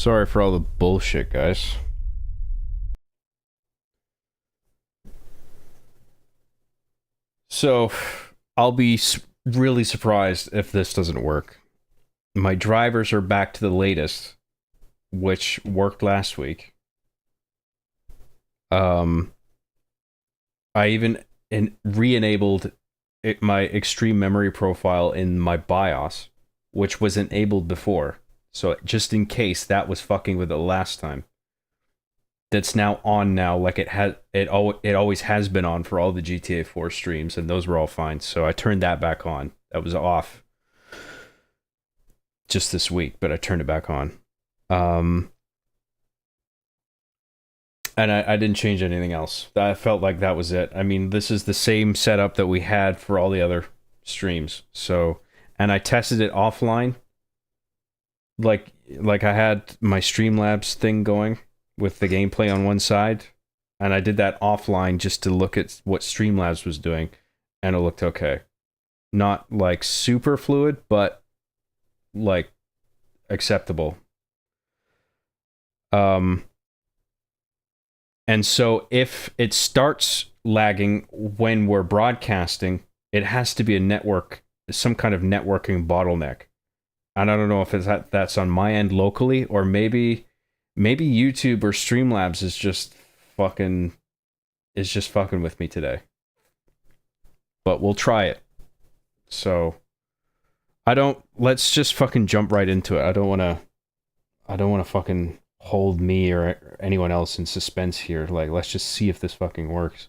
Sorry for all the bullshit, guys. So, I'll be really surprised if this doesn't work. My drivers are back to the latest, which worked last week. I even re-enabled my extreme memory profile in my BIOS, which was enabled before. So just in case that was fucking with it last time. That's now on now, like it always has been on for all the GTA 4 streams, and those were all fine. So I turned that back on. That was off just this week, but I turned it back on. And I didn't change anything else. I felt like that was it. I mean, this is the same setup that we had for all the other streams. So, and I tested it offline. Like I had my Streamlabs thing going with the gameplay on one side, and I did that offline just to look at what Streamlabs was doing, and it looked okay. Not like super fluid, but like acceptable. And so if it starts lagging when we're broadcasting, it has to be a network, some kind of networking bottleneck. And I don't know if that's on my end locally, or maybe YouTube or Streamlabs is just fucking with me today. But we'll try it. So let's just fucking jump right into it. I don't want to fucking hold me or anyone else in suspense here. Like, let's just see if this fucking works.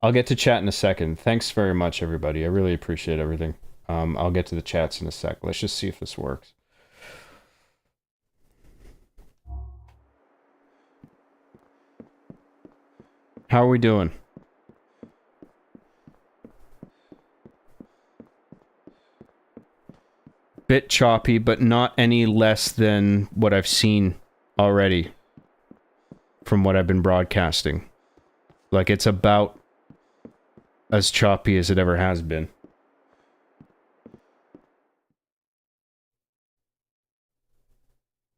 I'll get to chat in a second. Thanks very much, everybody. I really appreciate everything. I'll get to the chats in a sec. Let's just see if this works. How are we doing? Bit choppy, but not any less than what I've seen already from what I've been broadcasting. Like, it's about as choppy as it ever has been.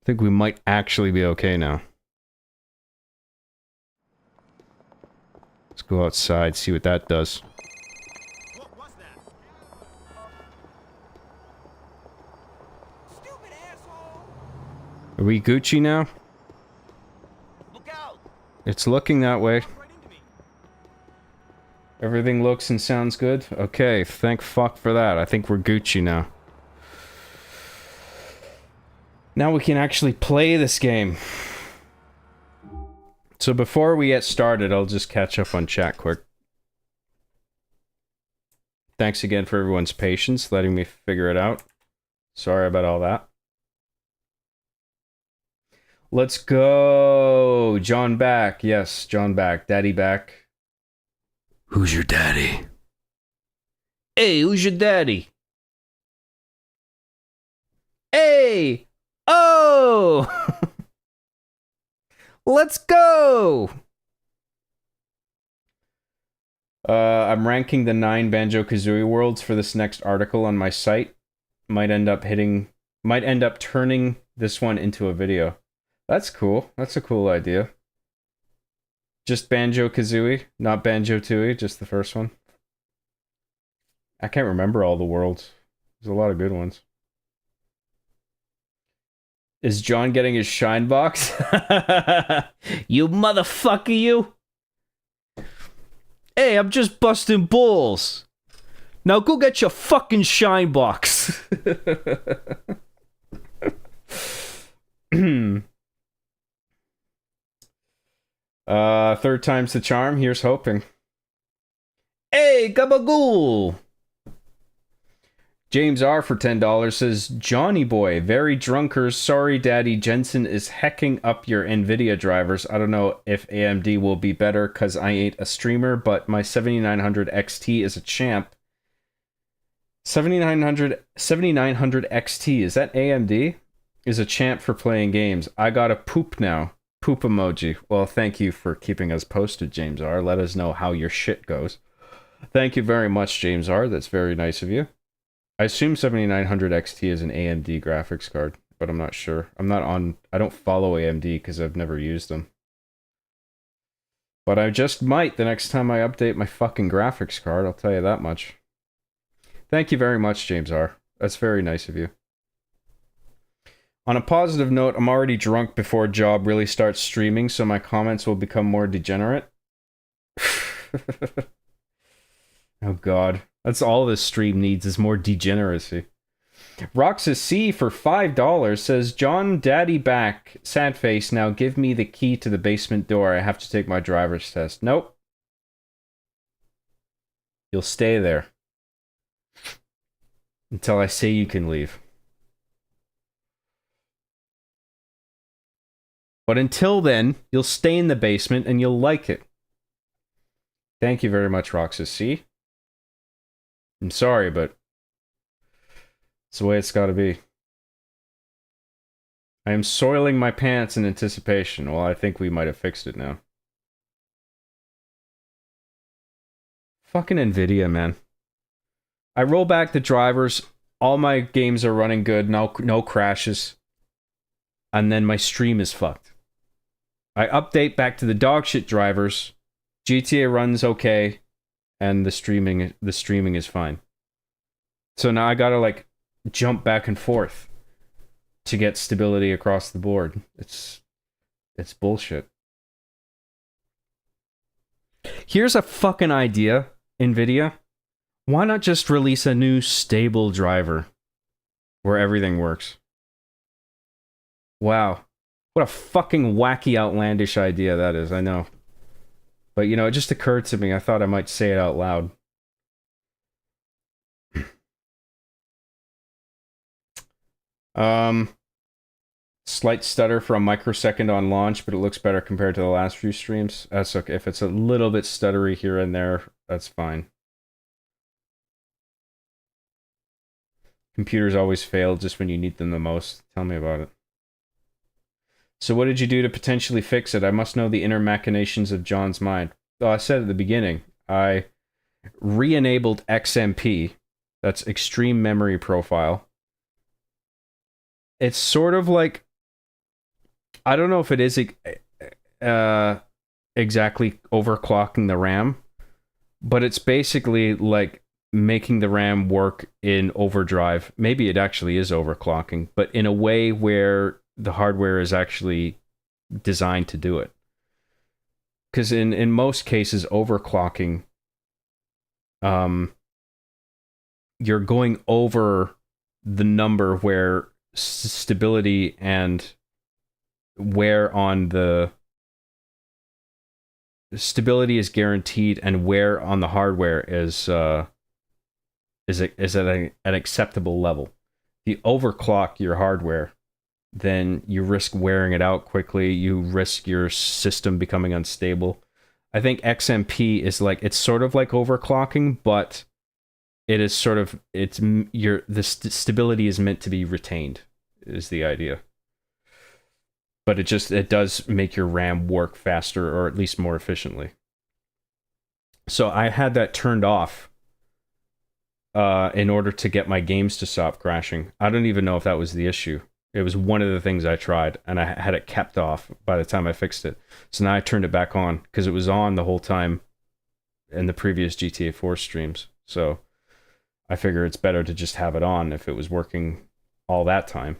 I think we might actually be okay now. Let's go outside, see what that does. What was that? Stupid asshole! Are we Gucci now? Look out! It's looking that way. Walked right into me. Everything looks and sounds good? Okay, thank fuck for that. I think we're Gucci now. Now we can actually play this game. So before we get started, I'll just catch up on chat quick. Thanks again for everyone's patience, letting me figure it out. Sorry about all that. Let's go! John back. Yes, John back. Daddy back. Who's your daddy? Hey, who's your daddy? Hey! Oh! Let's go! I'm ranking the 9 Banjo-Kazooie worlds for this next article on my site. Might end up turning this one into a video. That's cool. That's a cool idea. Just Banjo-Kazooie, not Banjo-Tooie, just the first one. I can't remember all the worlds. There's a lot of good ones. Is John getting his shine box? You motherfucker, you! Hey, I'm just busting balls. Now go get your fucking shine box. Third time's the charm. Here's hoping. Hey, gabagool! James R for $10 says, Johnny boy, very drunkers. Sorry, Daddy. Jensen is hecking up your NVIDIA drivers. I don't know if AMD will be better because I ain't a streamer, but my 7900 XT is a champ. 7900 XT, is that AMD? Is a champ for playing games. I got a poop now. Poop emoji. Well, thank you for keeping us posted, James R. Let us know how your shit goes. Thank you very much, James R. That's very nice of you. I assume 7900 XT is an AMD graphics card. but I'm not sure. I don't follow AMD because I've never used them. But I just might the next time I update my fucking graphics card, I'll tell you that much. Thank you very much, James R. That's very nice of you. On a positive note, I'm already drunk before Job really starts streaming, so my comments will become more degenerate. Oh god. That's all this stream needs is more degeneracy. Roxas C for $5 says, John Daddy back. Sad face, now give me the key to the basement door. I have to take my driver's test. Nope. You'll stay there. Until I say you can leave. But until then, you'll stay in the basement and you'll like it. Thank you very much, Roxas C. I'm sorry, but it's the way it's gotta be. I am soiling my pants in anticipation. Well, I think we might have fixed it now. Fucking Nvidia, man. I roll back the drivers, all my games are running good, no crashes, and then my stream is fucked. I update back to the dogshit drivers, GTA runs okay, and the streaming is fine. So now I gotta like jump back and forth to get stability across the board. It's bullshit. Here's a fucking idea, Nvidia. Why not just release a new stable driver where everything works? Wow. What a fucking wacky, outlandish idea that is, I know. But, you know, it just occurred to me. I thought I might say it out loud. Slight stutter for a microsecond on launch, but it looks better compared to the last few streams. That's okay. If it's a little bit stuttery here and there, that's fine. Computers always fail just when you need them the most. Tell me about it. So what did you do to potentially fix it? I must know the inner machinations of John's mind. Well, I said at the beginning, I re-enabled XMP. That's Extreme Memory Profile. It's sort of like, I don't know if it is exactly overclocking the RAM, but it's basically like making the RAM work in overdrive. Maybe it actually is overclocking, but in a way where the hardware is actually designed to do it. Because in most cases, overclocking, you're going over the number where stability and wear on the stability is guaranteed and wear on the hardware is at an acceptable level. If you overclock your hardware, then you risk wearing it out quickly. You risk your system becoming unstable. I think XMP is like, it's sort of like overclocking, but it is sort of, the stability is meant to be retained, is the idea. But it does make your RAM work faster, or at least more efficiently. So I had that turned off in order to get my games to stop crashing. I don't even know if that was the issue. It was one of the things I tried, and I had it kept off by the time I fixed it. So now I turned it back on, because it was on the whole time in the previous GTA 4 streams. So I figure it's better to just have it on if it was working all that time.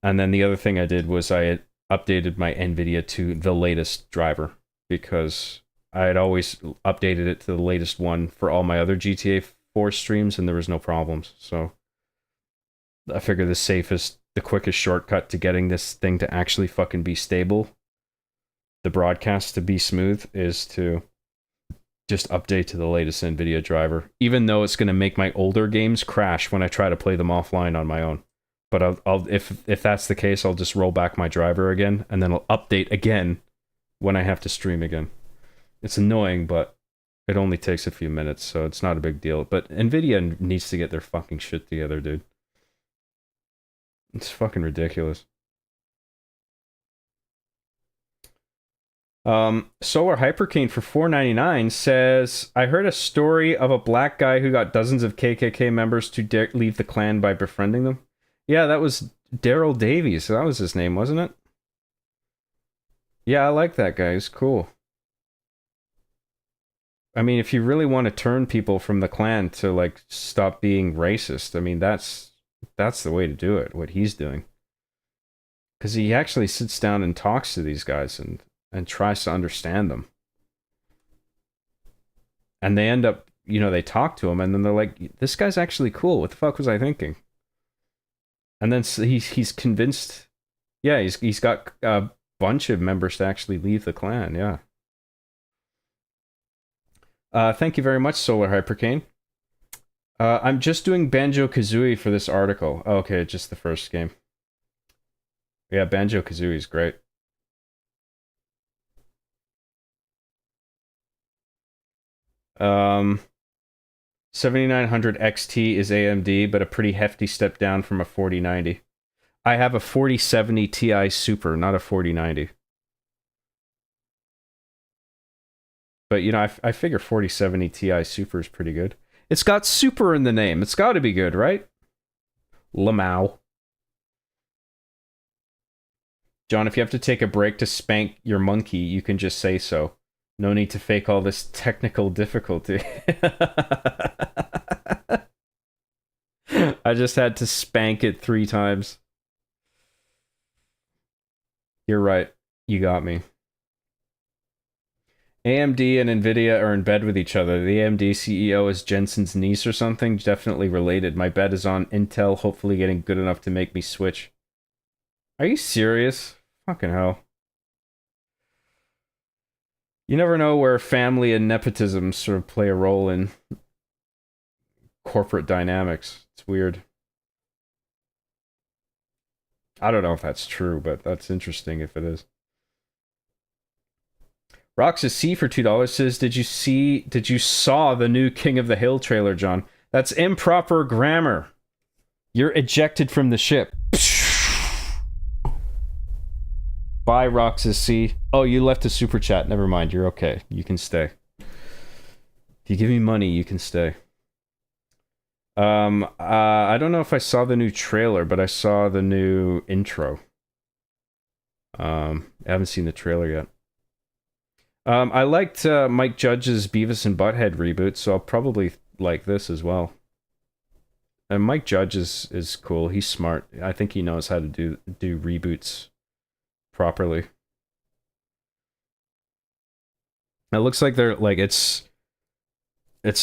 And then the other thing I did was I had updated my NVIDIA to the latest driver, because I had always updated it to the latest one for all my other GTA 4 streams, and there was no problems. So I figure the quickest shortcut to getting this thing to actually fucking be stable, the broadcast to be smooth, is to just update to the latest NVIDIA driver, even though it's going to make my older games crash when I try to play them offline on my own. But if that's the case, I'll just roll back my driver again, and then I'll update again when I have to stream again. It's annoying, but it only takes a few minutes, so it's not a big deal. But NVIDIA needs to get their fucking shit together, dude. It's fucking ridiculous. Solar Hypercane for $4.99 says, I heard a story of a black guy who got dozens of KKK members to leave the clan by befriending them. Yeah, that was Daryl Davies. That was his name, wasn't it? Yeah, I like that guy. He's cool. I mean, if you really want to turn people from the clan to like stop being racist, I mean that's the way to do it. What he's doing, because he actually sits down and talks to these guys and tries to understand them, and they end up, they talk to him, and then they're like, "This guy's actually cool. What the fuck was I thinking?" And then he's convinced. Yeah, he's got a bunch of members to actually leave the clan. Yeah. Thank you very much, Solar Hypercane. I'm just doing Banjo Kazooie for this article. Oh, okay, just the first game. Yeah, Banjo Kazooie is great. Um, 7900 XT is AMD, but a pretty hefty step down from a 4090. I have a 4070 Ti Super, not a 4090. But, I figure 4070 Ti Super is pretty good. It's got super in the name. It's got to be good, right? Lamau. John, if you have to take a break to spank your monkey, you can just say so. No need to fake all this technical difficulty. I just had to spank it 3 times. You're right. You got me. AMD and Nvidia are in bed with each other. The AMD CEO is Jensen's niece or something. Definitely related. My bet is on Intel hopefully getting good enough to make me switch. Are you serious? Fucking hell. You never know where family and nepotism sort of play a role in corporate dynamics. It's weird. I don't know if that's true, but that's interesting if it is. Roxas C for $2 says, did you saw the new King of the Hill trailer, John? That's improper grammar. You're ejected from the ship. Bye, Roxas C. Oh, you left a super chat. Never mind. You're okay. You can stay. If you give me money, you can stay. I don't know if I saw the new trailer, but I saw the new intro. I haven't seen the trailer yet. I liked Mike Judge's Beavis and Butthead reboot, so I'll probably like this as well. And Mike Judge is cool. He's smart. I think he knows how to do reboots properly. It looks like they're like it's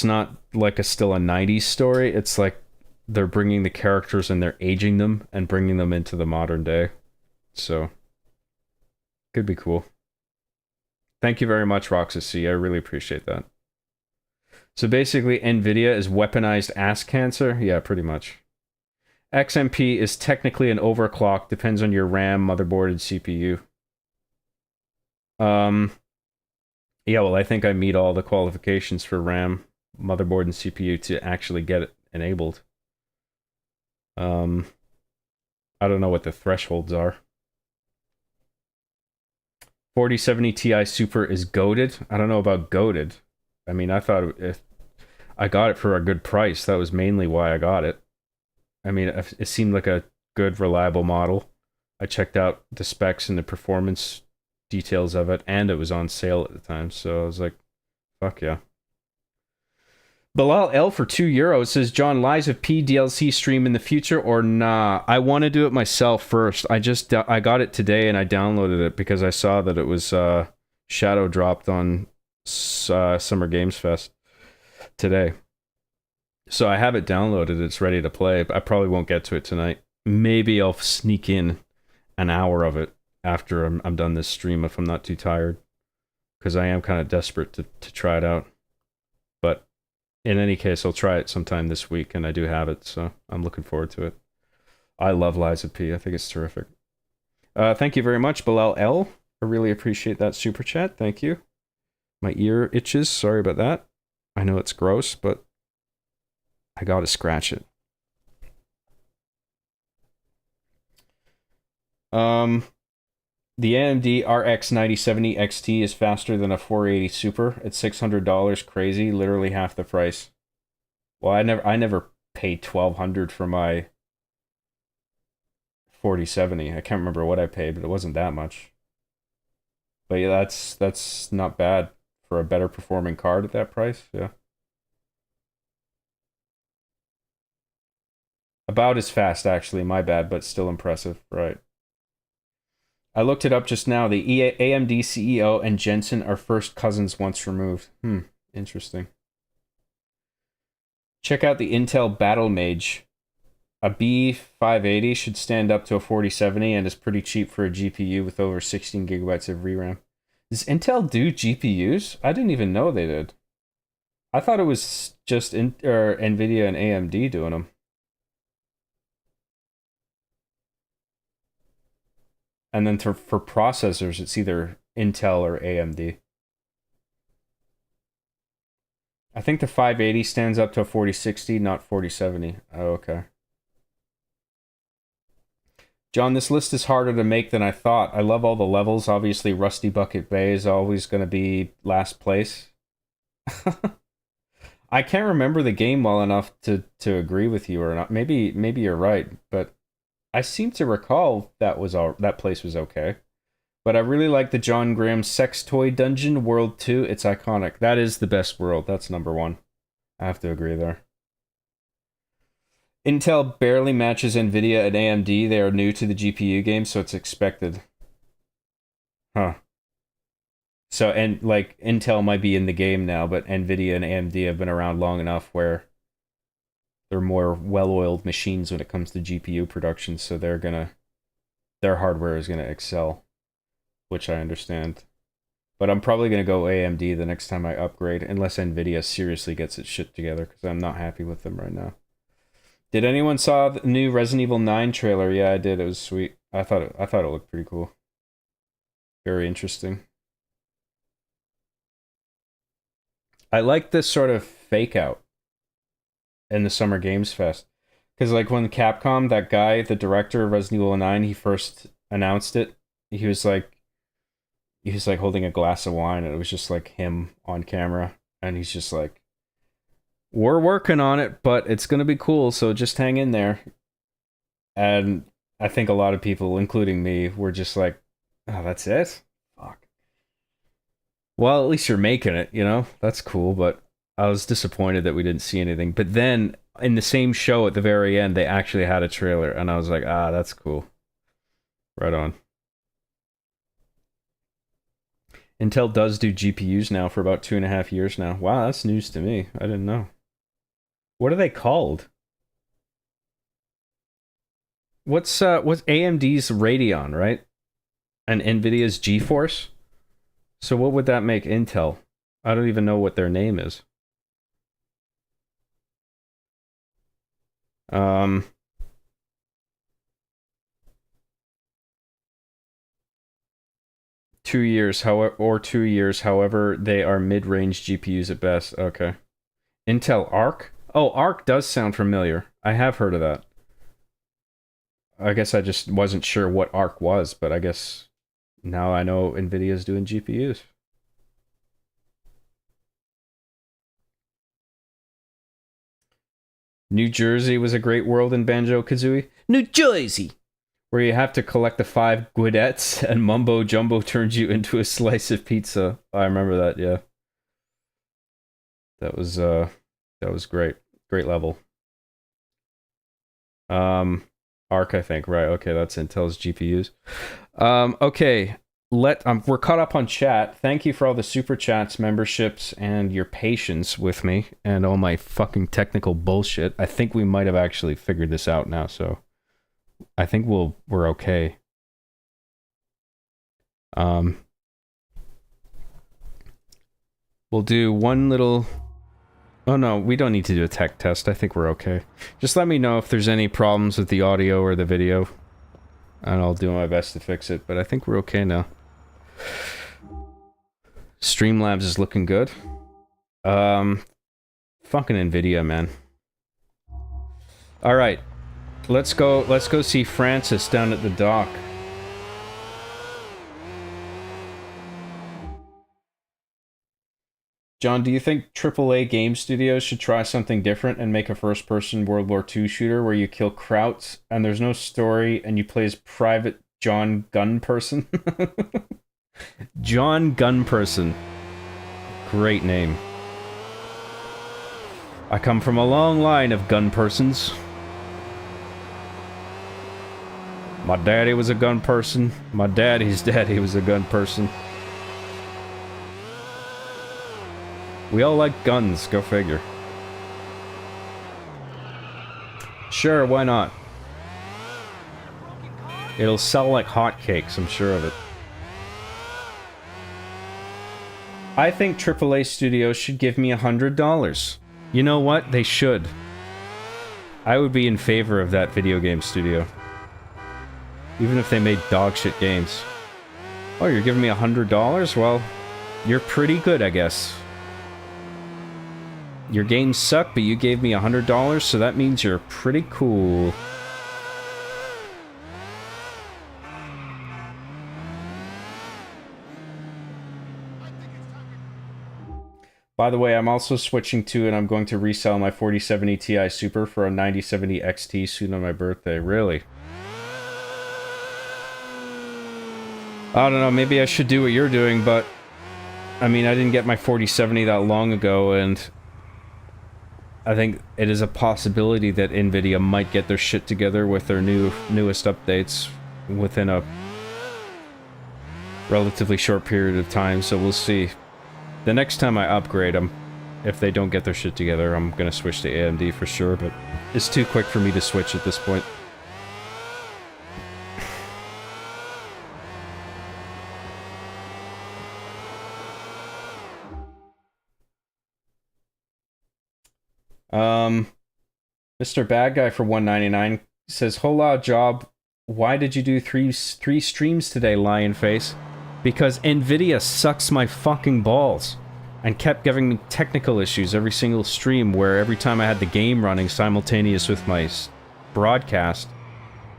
not like still a 90s story. It's like they're bringing the characters and they're aging them and bringing them into the modern day. So could be cool. Thank you very much, Roxas C. I really appreciate that. So basically, NVIDIA is weaponized ass cancer? Yeah, pretty much. XMP is technically an overclock. Depends on your RAM, motherboard, and CPU. Yeah, well, I think I meet all the qualifications for RAM, motherboard, and CPU to actually get it enabled. I don't know what the thresholds are. 4070 Ti Super is goated. I don't know about goated. I mean, I thought if I got it for a good price, that was mainly why I got it. I mean, it seemed like a good, reliable model. I checked out the specs and the performance details of it, and it was on sale at the time, so I was like, fuck yeah. Bilal L for €2 says, John, Lies of P DLC stream in the future or nah? I want to do it myself first. I got it today and I downloaded it because I saw that it was shadow dropped on Summer Games Fest today. So I have it downloaded. It's ready to play. I probably won't get to it tonight. Maybe I'll sneak in an hour of it after I'm done this stream if I'm not too tired, because I am kind of desperate to try it out. But in any case, I'll try it sometime this week, and I do have it, so I'm looking forward to it. I love Lies of P. I think it's terrific. Thank you very much, Bilal L. I really appreciate that super chat. Thank you. My ear itches. Sorry about that. I know it's gross, but I gotta scratch it. The AMD RX 9070 XT is faster than a 480 Super. It's $600. Crazy, literally half the price. Well, I never paid $1,200 for my 4070. I can't remember what I paid, but it wasn't that much. But yeah, that's not bad for a better performing card at that price. Yeah. About as fast, actually. My bad, but still impressive. Right. I looked it up just now. The AMD CEO and Jensen are first cousins once removed. Interesting. Check out the Intel Battle Mage. A B580 should stand up to a 4070 and is pretty cheap for a GPU with over 16 gigabytes of VRAM. Does Intel do GPUs? I didn't even know they did. I thought it was just NVIDIA and AMD doing them. And then for processors, it's either Intel or AMD. I think the 580 stands up to a 4060, not 4070. Oh, okay. John, this list is harder to make than I thought. I love all the levels. Obviously, Rusty Bucket Bay is always going to be last place. I can't remember the game well enough to agree with you or not. Maybe you're right, but I seem to recall that place was okay. But I really like the John Graham Sex Toy Dungeon World 2. It's iconic. That is the best world. That's number one. I have to agree there. Intel barely matches Nvidia and AMD. They are new to the GPU game, so it's expected. Huh. So, and like, Intel might be in the game now, but Nvidia and AMD have been around long enough where they're more well-oiled machines when it comes to GPU production, so their hardware is gonna excel, which I understand. But I'm probably gonna go AMD the next time I upgrade, unless Nvidia seriously gets its shit together, because I'm not happy with them right now. Did anyone saw the new Resident Evil 9 trailer? Yeah, I did. It was sweet. I thought it looked pretty cool. Very interesting. I like this sort of fake out in the Summer Games Fest. Because like when Capcom, that guy, the director of Resident Evil 9, he first announced it, he was like holding a glass of wine, and it was just like him on camera, and he's just like, we're working on it, but it's going to be cool, so just hang in there. And I think a lot of people, including me, were just like, oh, that's it? Fuck. Well, at least you're making it, you know? That's cool, but I was disappointed that we didn't see anything. But then, in the same show at the very end, they actually had a trailer, and I was like, that's cool. Right on. Intel does do GPUs now for about 2.5 years now. Wow, that's news to me. I didn't know. What are they called? What's AMD's Radeon, right? And Nvidia's GeForce? So what would that make Intel? I don't even know what their name is. 2 years, however, they are mid-range GPUs at best. Okay. Intel Arc? Oh, Arc does sound familiar. I have heard of that. I guess I just wasn't sure what Arc was, but I guess now I know Nvidia's doing GPUs. New Jersey was a great world in Banjo-Kazooie. New Jersey! Where you have to collect the 5 guidettes and Mumbo Jumbo turns you into a slice of pizza. I remember that, yeah. That was great. Great level. Arc, I think, right? Okay, that's Intel's GPUs. Okay, we're caught up on chat. Thank you for all the super chats, memberships, and your patience with me and all my fucking technical bullshit. I think we might have actually figured this out now, so I think we're okay. We'll do one little. Oh no, we don't need to do a tech test. I think we're okay. Just let me know if there's any problems with the audio or the video, and I'll do my best to fix it, but I think we're okay now. Streamlabs is looking good. Fucking Nvidia, man. Alright. Let's go see Francis down at the dock. John, do you think AAA game studios should try something different and make a first-person World War II shooter where you kill Krauts and there's no story and you play as Private John Gunperson? John Gunperson. Great name. I come from a long line of Gunpersons. My daddy was a gun person. My daddy's daddy was a gun person. We all like guns, go figure. Sure, why not? It'll sell like hotcakes, I'm sure of it. I think AAA studios should give me $100. You know what? They should. I would be in favor of that video game studio. Even if they made dogshit games. Oh, you're giving me $100? Well, you're pretty good, I guess. Your games suck, but you gave me $100, so that means you're pretty cool. By the way, I'm also switching to, and I'm going to resell my 4070 Ti Super for a 9070 XT soon on my birthday. Really? I don't know, maybe I should do what you're doing, but... I mean, I didn't get my 4070 that long ago, and... I think it is a possibility that Nvidia might get their shit together with their newest updates within a relatively short period of time, so we'll see. The next time I upgrade them, if they don't get their shit together, I'm gonna switch to AMD for sure, but it's too quick for me to switch at this point. Mr. Bad Guy for $1.99 says, "Hola, job. Why did you do three streams today, Lion Face? Because Nvidia sucks my fucking balls and kept giving me technical issues every single stream, where every time I had the game running simultaneous with my broadcast,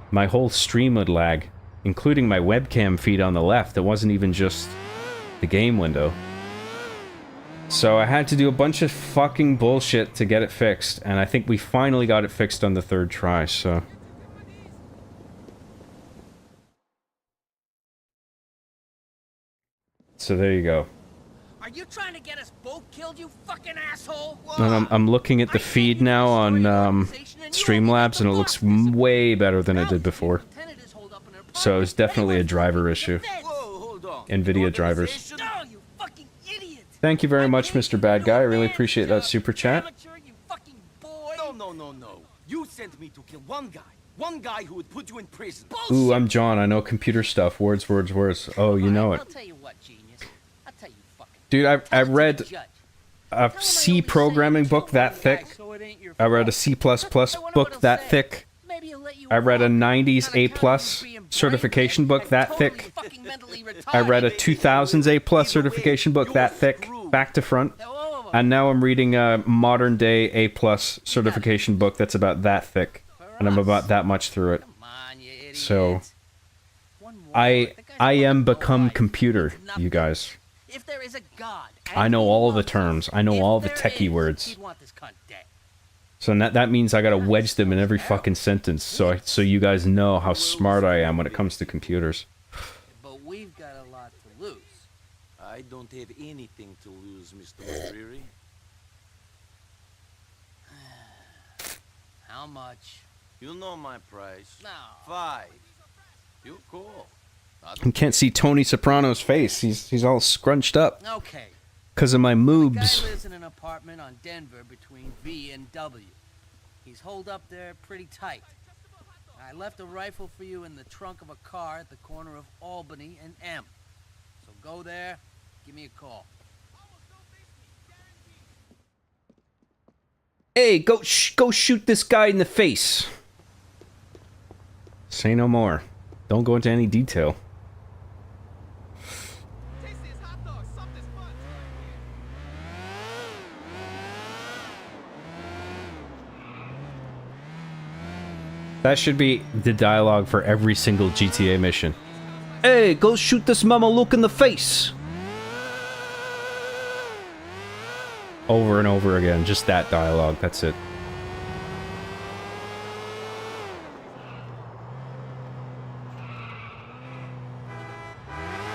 my whole stream would lag, including my webcam feed on the left. It wasn't even just the game window. So I had to do a bunch of fucking bullshit to get it fixed, and I think we finally got it fixed on the third try, so... So there you go. Are you trying to get us both killed, you fucking asshole? And I'm looking at the feed now on Streamlabs, and it looks way better than it did before. So it's definitely a driver issue. Nvidia drivers. Thank you very much, Mr. Bad Guy. I really appreciate that super chat. No. You sent me to kill one guy. One guy who would put you in prison. Ooh, I'm John. I know computer stuff. Words. Oh, you know it. I'll tell you what, genius. I'll tell you fucking... Dude, I read a C programming book that thick. I read a C++ book that thick. I read a 90s A+ certification book that thick. I read a 2000s A+ certification book that thick, back to front. And now I'm reading a modern day A+ certification book that's about that thick. And I'm about that much through it. So, I am become computer, you guys. I know all the terms. I know all the techie words. So that means I gotta wedge them in every fucking sentence, so you guys know how smart I am when it comes to computers. But we've got a lot to lose. I don't have anything to lose, Mr. McCreary. How much? You know my price. No. 5. You cool. You can't see Tony Soprano's face. He's all scrunched up. Okay. Because of my The moobs. guy lives in an apartment on Denver between V and W. He's holed up there pretty tight. I left a rifle for you in the trunk of a car at the corner of Albany and M. So go there, give me a call. Hey, go shoot this guy in the face. Say no more. Don't go into any detail. That should be the dialogue for every single GTA mission. Hey, go shoot this mama look in the face! over and over again. Just that dialogue. That's it.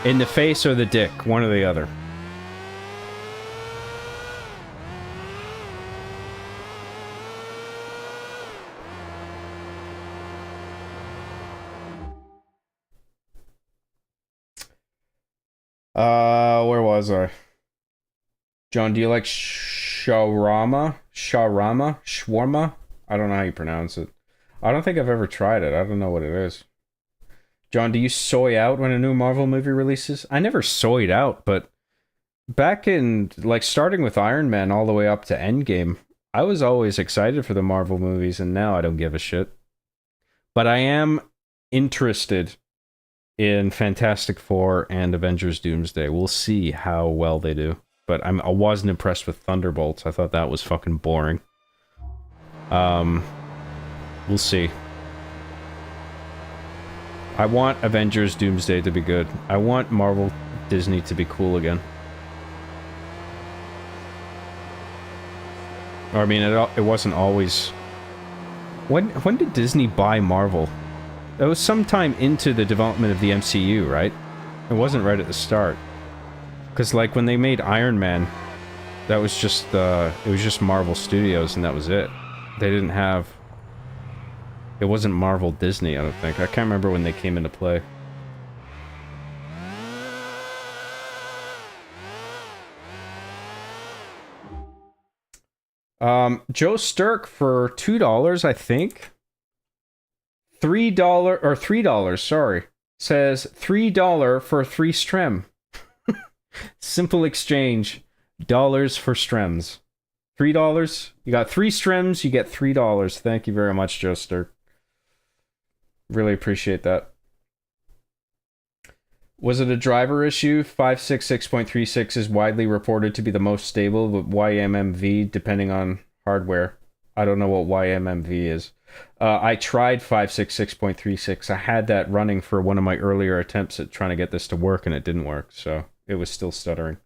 In the face or the dick, one or the other. Where was I? John, do you like shawarma? Shawarma? I don't know how you pronounce it. I don't think I've ever tried it. I don't know what it is. John, do you soy out when a new Marvel movie releases? I never soyed out, but back in, like, starting with Iron Man all the way up to Endgame, I was always excited for the Marvel movies, and now I don't give a shit. But I am interested in Fantastic Four and Avengers Doomsday. We'll see how well they do. But I wasn't impressed with Thunderbolts. I thought that was fucking boring. We'll see. I want Avengers Doomsday to be good. I want Marvel Disney to be cool again. Or I mean, it wasn't always... When did Disney buy Marvel? It was sometime into the development of the MCU, right? It wasn't right at the start. Because, like, when they made Iron Man, that was just, it was just Marvel Studios, and that was it. They didn't have... It wasn't Marvel Disney, I don't think. I can't remember when they came into play. Joe Sturk for $2, I think. $3, sorry. Says $3 for 3 strem. Simple exchange. Dollars for strems. $3. You got 3 strems, you get $3. Thank you very much, Joe Sturk. Really appreciate that. Was it a driver issue? 566.36 is widely reported to be the most stable, but YMMV, depending on hardware. I don't know what YMMV is. I tried 566.36. I had that running for one of my earlier attempts at trying to get this to work, and it didn't work, so it was still stuttering.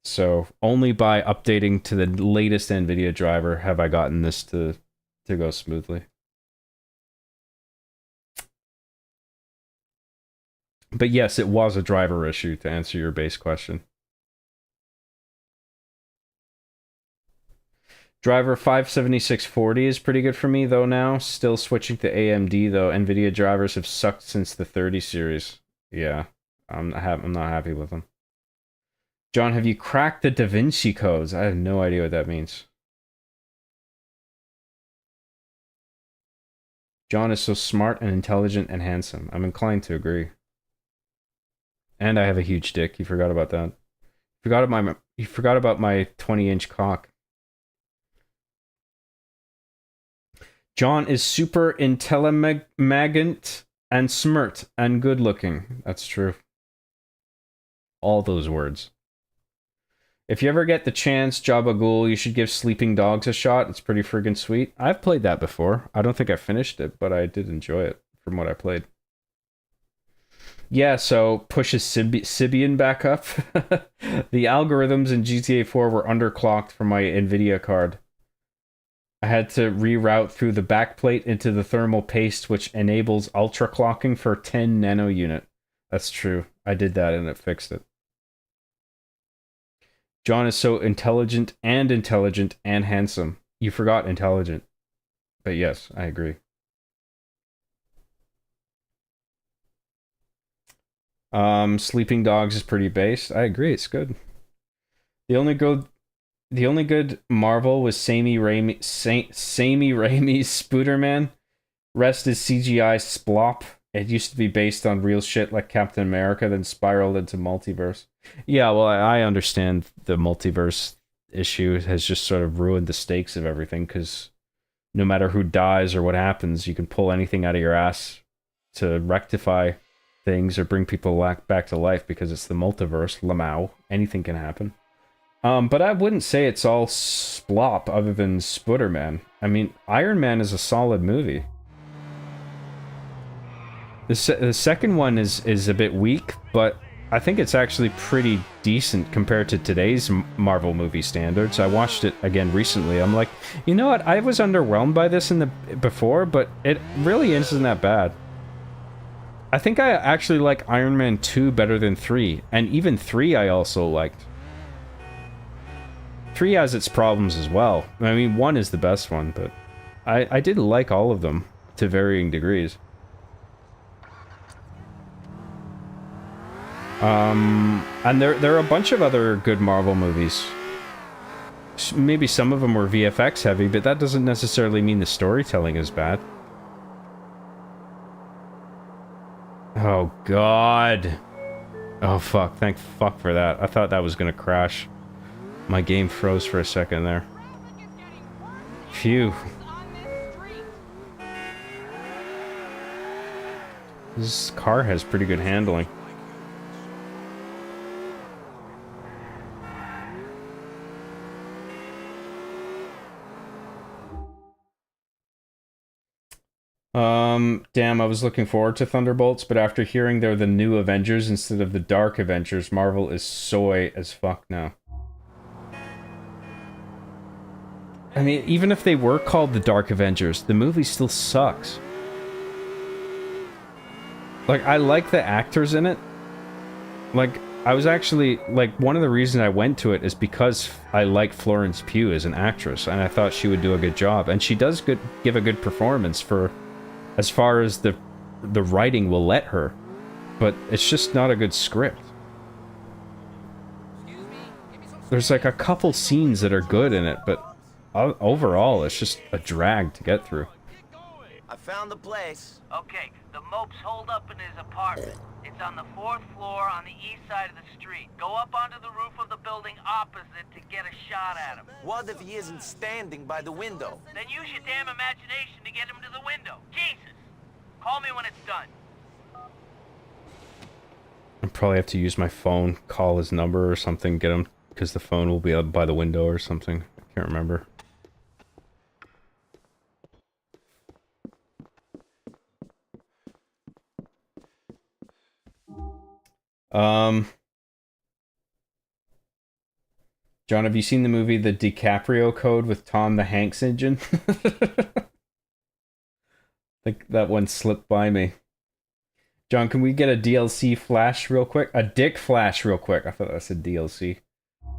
So only by updating to the latest NVIDIA driver have I gotten this to go smoothly. But yes, it was a driver issue, to answer your base question. Driver 57640 is pretty good for me, though, now. Still switching to AMD, though. NVIDIA drivers have sucked since the 30 series. Yeah, I'm not happy with them. John, have you cracked the Da Vinci codes? I have no idea what that means. John is so smart and intelligent and handsome. I'm inclined to agree. And I have a huge dick. You forgot about that. You forgot about my 20-inch cock. John is super intelligent and smart and good-looking. That's true. All those words. If you ever get the chance, Jabba Ghoul, you should give Sleeping Dogs a shot. It's pretty friggin' sweet. I've played that before. I don't think I finished it, but I did enjoy it from what I played. Yeah, so pushes Sibian back up. The algorithms in GTA 4 were underclocked for my NVIDIA card. I had to reroute through the backplate into the thermal paste, which enables ultra clocking for 10 nano unit. That's true. I did that and it fixed it. John is so intelligent and handsome. You forgot intelligent. But yes, I agree. Sleeping Dogs is pretty based. I agree, it's good. The only good Marvel was Sammy Raimi's Spooderman. Rest is CGI splop. It used to be based on real shit like Captain America, then spiraled into multiverse. Yeah, well, I understand the multiverse issue has just sort of ruined the stakes of everything, because no matter who dies or what happens, you can pull anything out of your ass to rectify things or bring people back to life, because it's the multiverse. Lamau. Anything can happen. But I wouldn't say it's all splop other than Spooderman. I mean, Iron Man is a solid movie. The second one is a bit weak, but I think it's actually pretty decent compared to today's Marvel movie standards. I watched it again recently. I'm like, you know what? I was underwhelmed by this in the before, but it really isn't that bad. I think I actually like Iron Man 2 better than 3, and even 3 I also liked. 3 has its problems as well. I mean, 1 is the best one, but I did like all of them to varying degrees. And there are a bunch of other good Marvel movies. Maybe some of them were VFX heavy, but that doesn't necessarily mean the storytelling is bad. Oh, God. Oh, fuck. Thank fuck for that. I thought that was gonna crash. My game froze for a second there. Phew. This car has pretty good handling. Damn, I was looking forward to Thunderbolts, but after hearing they're the new Avengers instead of the Dark Avengers, Marvel is soy as fuck now. I mean, even if they were called the Dark Avengers, the movie still sucks. Like, I like the actors in it. Like, I was actually, like, one of the reasons I went to it is because I like Florence Pugh as an actress, and I thought she would do a good job. And she does give a good performance for, as far as the writing will let her. But it's just not a good script. There's, like, a couple scenes that are good in it, but overall, it's just a drag to get through. I found the place. Okay, the mope's holed up in his apartment. It's on the 4th floor on the east side of the street. Go up onto the roof of the building opposite to get a shot at him. What if he isn't standing by the window? Then use your damn imagination to get him to the window. Jesus! Call me when it's done. I'll probably have to use my phone, call his number or something, get him, because the phone will be up by the window or something. I can't remember. John, have you seen the movie The DiCaprio Code with Tom the Hanks engine? I think that one slipped by me. John, can we get a DLC flash real quick? A dick flash real quick. I thought that said DLC.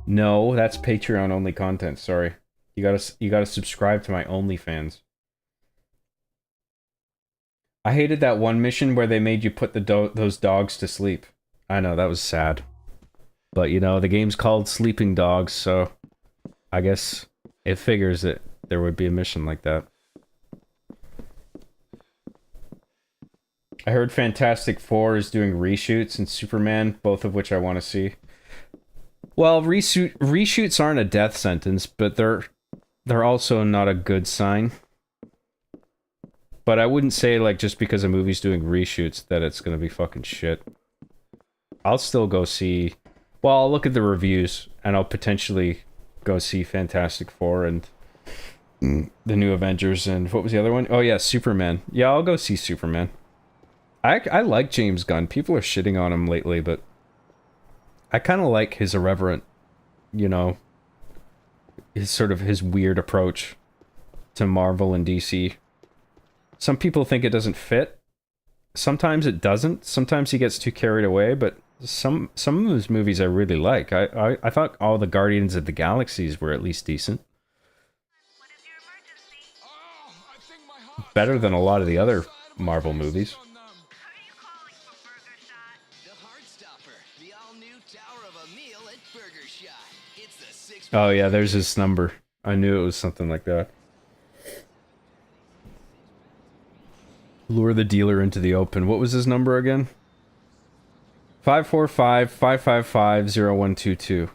No, that's Patreon only content. Sorry. You gotta subscribe to my OnlyFans. I hated that one mission where they made you put those dogs to sleep. I know, that was sad. But, you know, the game's called Sleeping Dogs, so I guess it figures that there would be a mission like that. I heard Fantastic Four is doing reshoots and Superman, both of which I want to see. Well, reshoots aren't a death sentence, but they're also not a good sign. But I wouldn't say, like, just because a movie's doing reshoots that it's gonna be fucking shit. I'll still go see... Well, I'll look at the reviews, and I'll potentially go see Fantastic Four and the new Avengers, and what was the other one? Oh yeah, Superman. Yeah, I'll go see Superman. I like James Gunn. People are shitting on him lately, but I kind of like his irreverent, you know, his weird approach to Marvel and DC. Some people think it doesn't fit. Sometimes it doesn't. Sometimes he gets too carried away, but some of his movies I really like. I thought all the Guardians of the Galaxies were at least decent. Better than a lot of the other Marvel movies. Oh yeah, there's his number. I knew it was something like that. Lure the dealer into the open. What was his number again? 545-555-0122.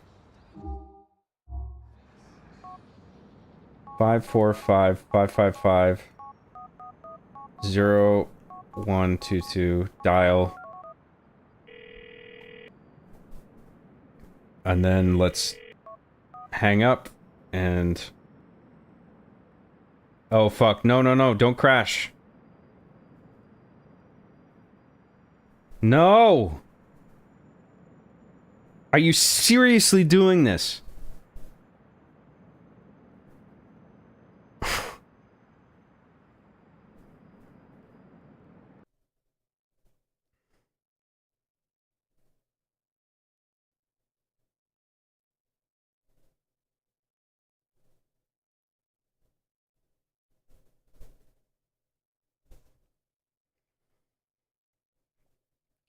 545-555-0122. Dial. And then let's hang up and... Oh fuck, no, don't crash. No! Are you seriously doing this?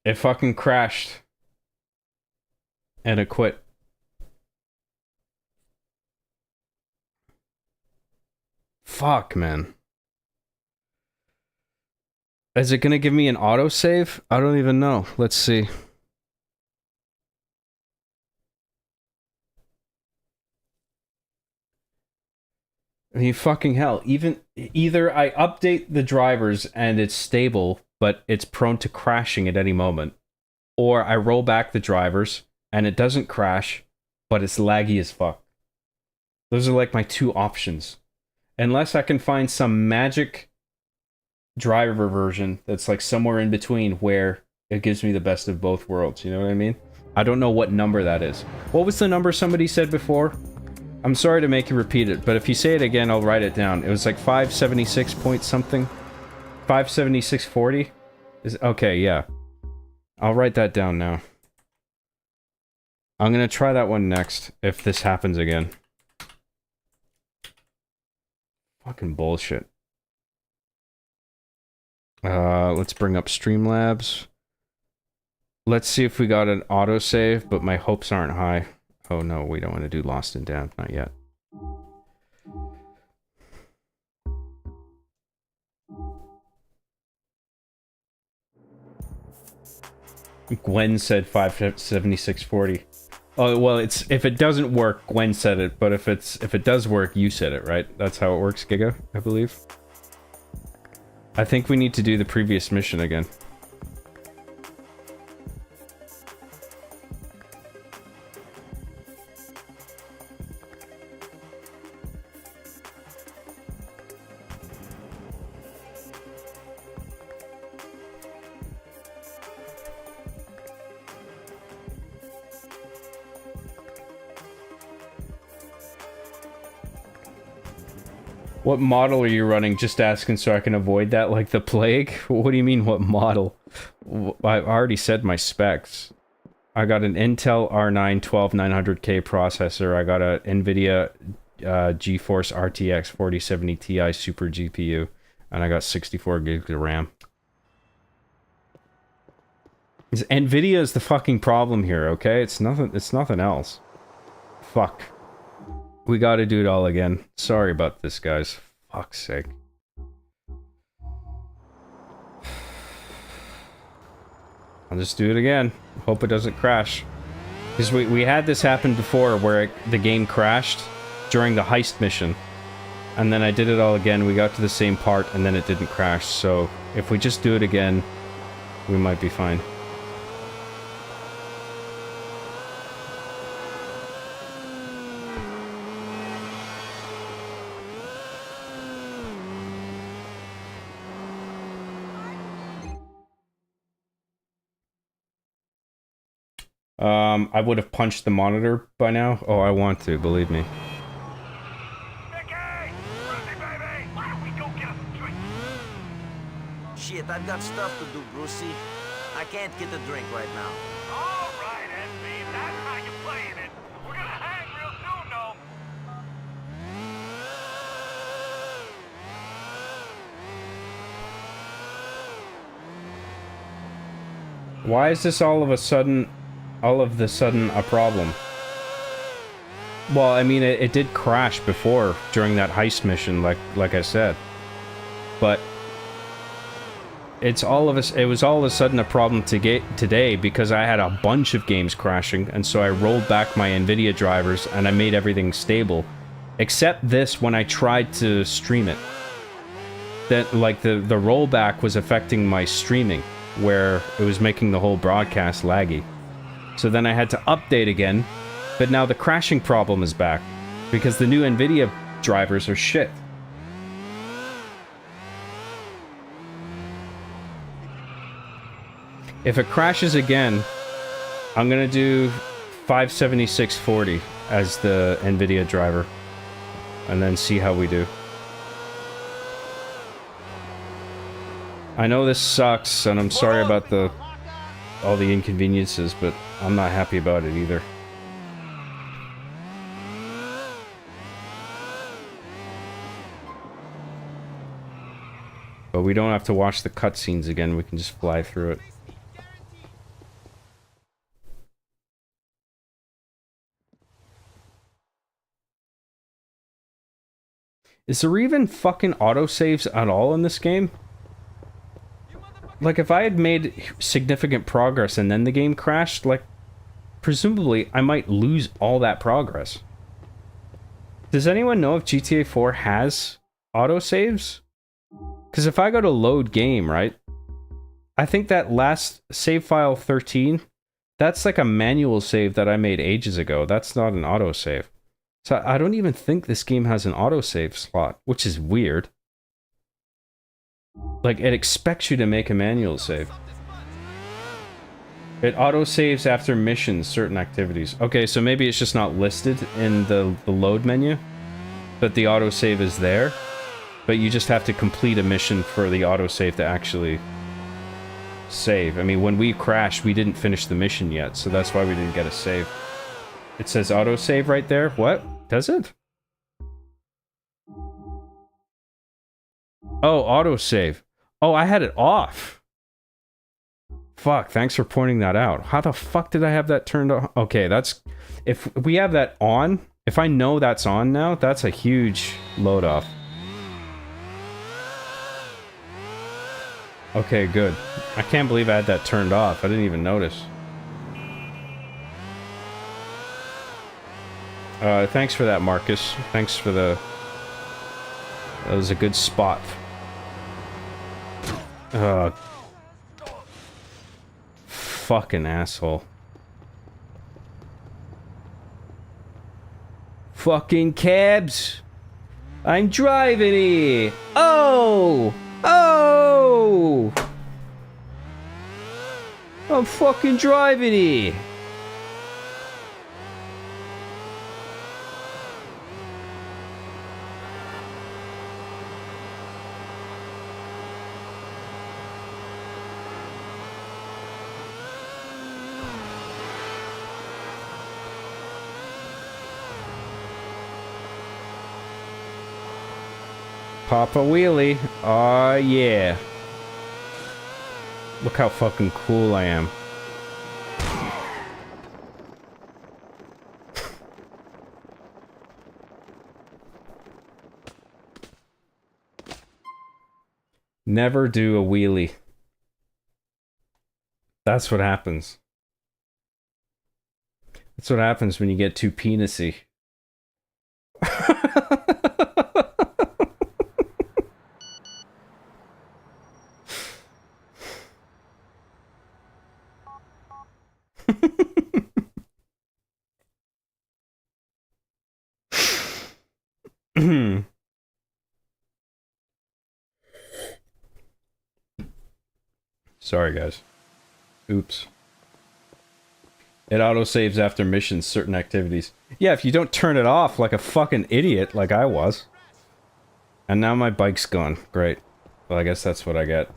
It fucking crashed. And it quit. Fuck, man. Is it gonna give me an autosave? I don't even know. Let's see. I mean, fucking hell. Either I update the drivers and it's stable, but it's prone to crashing at any moment, or I roll back the drivers and it doesn't crash, but it's laggy as fuck. Those are like my two options. Unless I can find some magic driver version that's like somewhere in between where it gives me the best of both worlds, you know what I mean? I don't know what number that is. What was the number somebody said before? I'm sorry to make you repeat it, but if you say it again, I'll write it down. It was like 576 point something? 576.40? Okay, yeah. I'll write that down now. I'm gonna try that one next, if this happens again. Fucking bullshit. Let's bring up Streamlabs. Let's see if we got an autosave, but my hopes aren't high. Oh no, we don't want to do Lost and Damned, not yet. Gwen said 576.40. Oh well, it's if it doesn't work, Gwen said it, but if it does work, you said it, right? That's how it works, Giga, I believe. I think we need to do the previous mission again. What model are you running? Just asking so I can avoid that like the plague? What do you mean, what model? I already said my specs. I got an Intel R9 12900K processor. I got a NVIDIA GeForce RTX 4070 Ti Super GPU. And I got 64 gigs of RAM. NVIDIA is the fucking problem here, okay? It's nothing else. Fuck. We gotta do it all again. Sorry about this, guys. Fuck's sake. I'll just do it again. Hope it doesn't crash. Because we had this happen before where the game crashed during the heist mission. And then I did it all again. We got to the same part and then it didn't crash. So if we just do it again, we might be fine. I would have punched the monitor by now. Oh, I want to, believe me. Mickey! Brucey, baby! Why don't we go get us a drink? Shit, I've got stuff to do, Brucey. I can't get a drink right now. All right, SB, that's how you're playing it. We're gonna hang real soon, though. Why is this all of a sudden a problem? Well, I mean, it did crash before during that heist mission, like I said. But it was all of a sudden a problem today because I had a bunch of games crashing, and so I rolled back my NVIDIA drivers and I made everything stable. Except this when I tried to stream it. That like the rollback was affecting my streaming, where it was making the whole broadcast laggy. So then I had to update again, but now the crashing problem is back, because the new NVIDIA drivers are shit. If it crashes again, I'm gonna do 57640 as the NVIDIA driver. And then see how we do. I know this sucks, and I'm sorry about all the inconveniences, but I'm not happy about it either. But we don't have to watch the cutscenes again, we can just fly through it. Is there even fucking autosaves at all in this game? Like, if I had made significant progress and then the game crashed, like, presumably I might lose all that progress. Does anyone know if GTA 4 has autosaves? Because if I go to load game, right? I think that last save file 13, that's like a manual save that I made ages ago. That's not an autosave. So I don't even think this game has an autosave slot, which is weird. Like, it expects you to make a manual save. It autosaves after missions, certain activities. Okay, so maybe it's just not listed in the load menu, but the autosave is there. But you just have to complete a mission for the autosave to actually save. I mean, when we crashed, we didn't finish the mission yet, so that's why we didn't get a save. It says autosave right there. What? Does it? Oh, autosave. Oh, I had it off. Fuck, thanks for pointing that out. How the fuck did I have that turned on? Okay, that's... If we have that on, if I know that's on now, that's a huge load off. Okay, good. I can't believe I had that turned off. I didn't even notice. Thanks for that, Marcus. Thanks for the... That was a good spot. Fucking asshole. Fucking cabs! I'm driving here! Oh! Oh! I'm fucking driving here! Pop a wheelie. Aw, yeah. Look how fucking cool I am. Never do a wheelie. That's what happens. That's what happens when you get too penisy. Sorry, guys. Oops. It autosaves after missions, certain activities. Yeah, if you don't turn it off like a fucking idiot, like I was. And now my bike's gone. Great. Well, I guess that's what I get.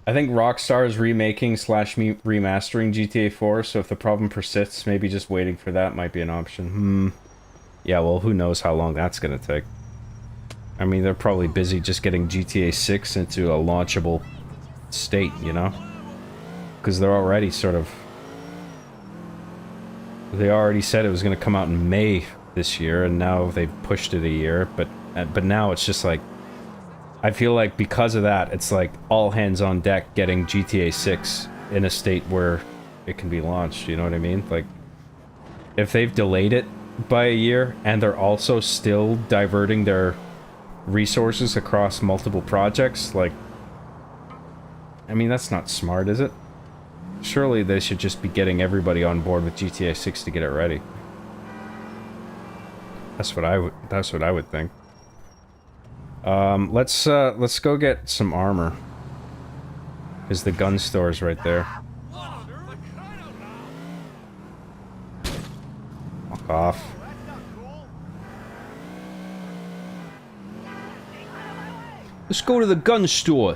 I think Rockstar is remaking / remastering GTA 4, so if the problem persists, maybe just waiting for that might be an option. Yeah, well, who knows how long that's gonna take. I mean, they're probably busy just getting GTA 6 into a launchable state, you know? Because they're already sort of... They already said it was going to come out in May this year, and now they've pushed it a year, but now it's just like... I feel like because of that, it's like all hands on deck getting GTA 6 in a state where it can be launched, you know what I mean? Like, if they've delayed it by a year, and they're also still diverting their resources across multiple projects, like, I mean, that's not smart, is it? Surely they should just be getting everybody on board with GTA 6 to get it ready. That's what I would think. Let's go get some armor. Because the gun store's right there. Fuck off. Let's go to the gun store.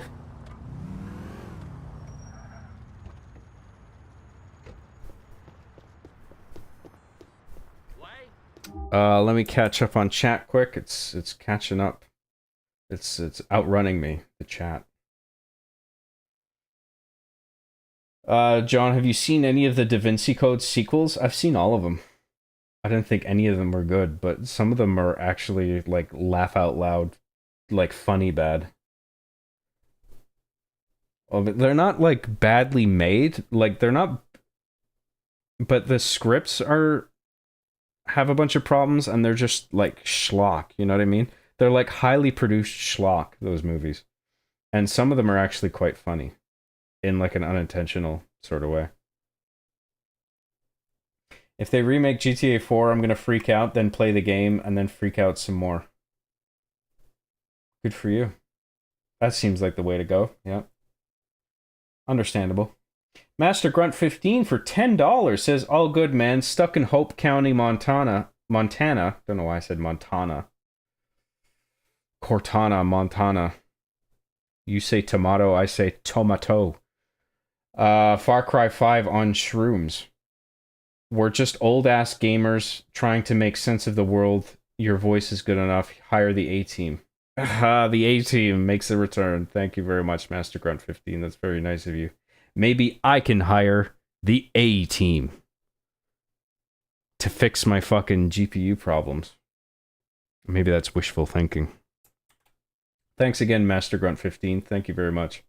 Let me catch up on chat quick. It's catching up. It's outrunning me, the chat. John, have you seen any of the Da Vinci Code sequels? I've seen all of them. I didn't think any of them were good, but some of them are actually, like, laugh out loud, like, funny bad. Oh, but they're not, like, badly made. Like, they're not... But the scripts have a bunch of problems, and they're just, like, schlock, you know what I mean? They're, like, highly produced schlock, those movies. And some of them are actually quite funny. In, like, an unintentional sort of way. If they remake GTA 4, I'm gonna freak out, then play the game, and then freak out some more. Good for you. That seems like the way to go, yeah. Understandable. Master Grunt 15 for $10 says, all good, man. Stuck in Hope County, Montana. Don't know why I said Montana. Cortana, Montana. You say tomato, I say tomato. Far Cry 5 on shrooms. We're just old-ass gamers trying to make sense of the world. Your voice is good enough. Hire the A-Team. The A-Team makes a return. Thank you very much, Master Grunt 15. That's very nice of you. Maybe I can hire the A-Team to fix my fucking GPU problems. Maybe that's wishful thinking. Thanks again, Master Grunt 15. Thank you very much.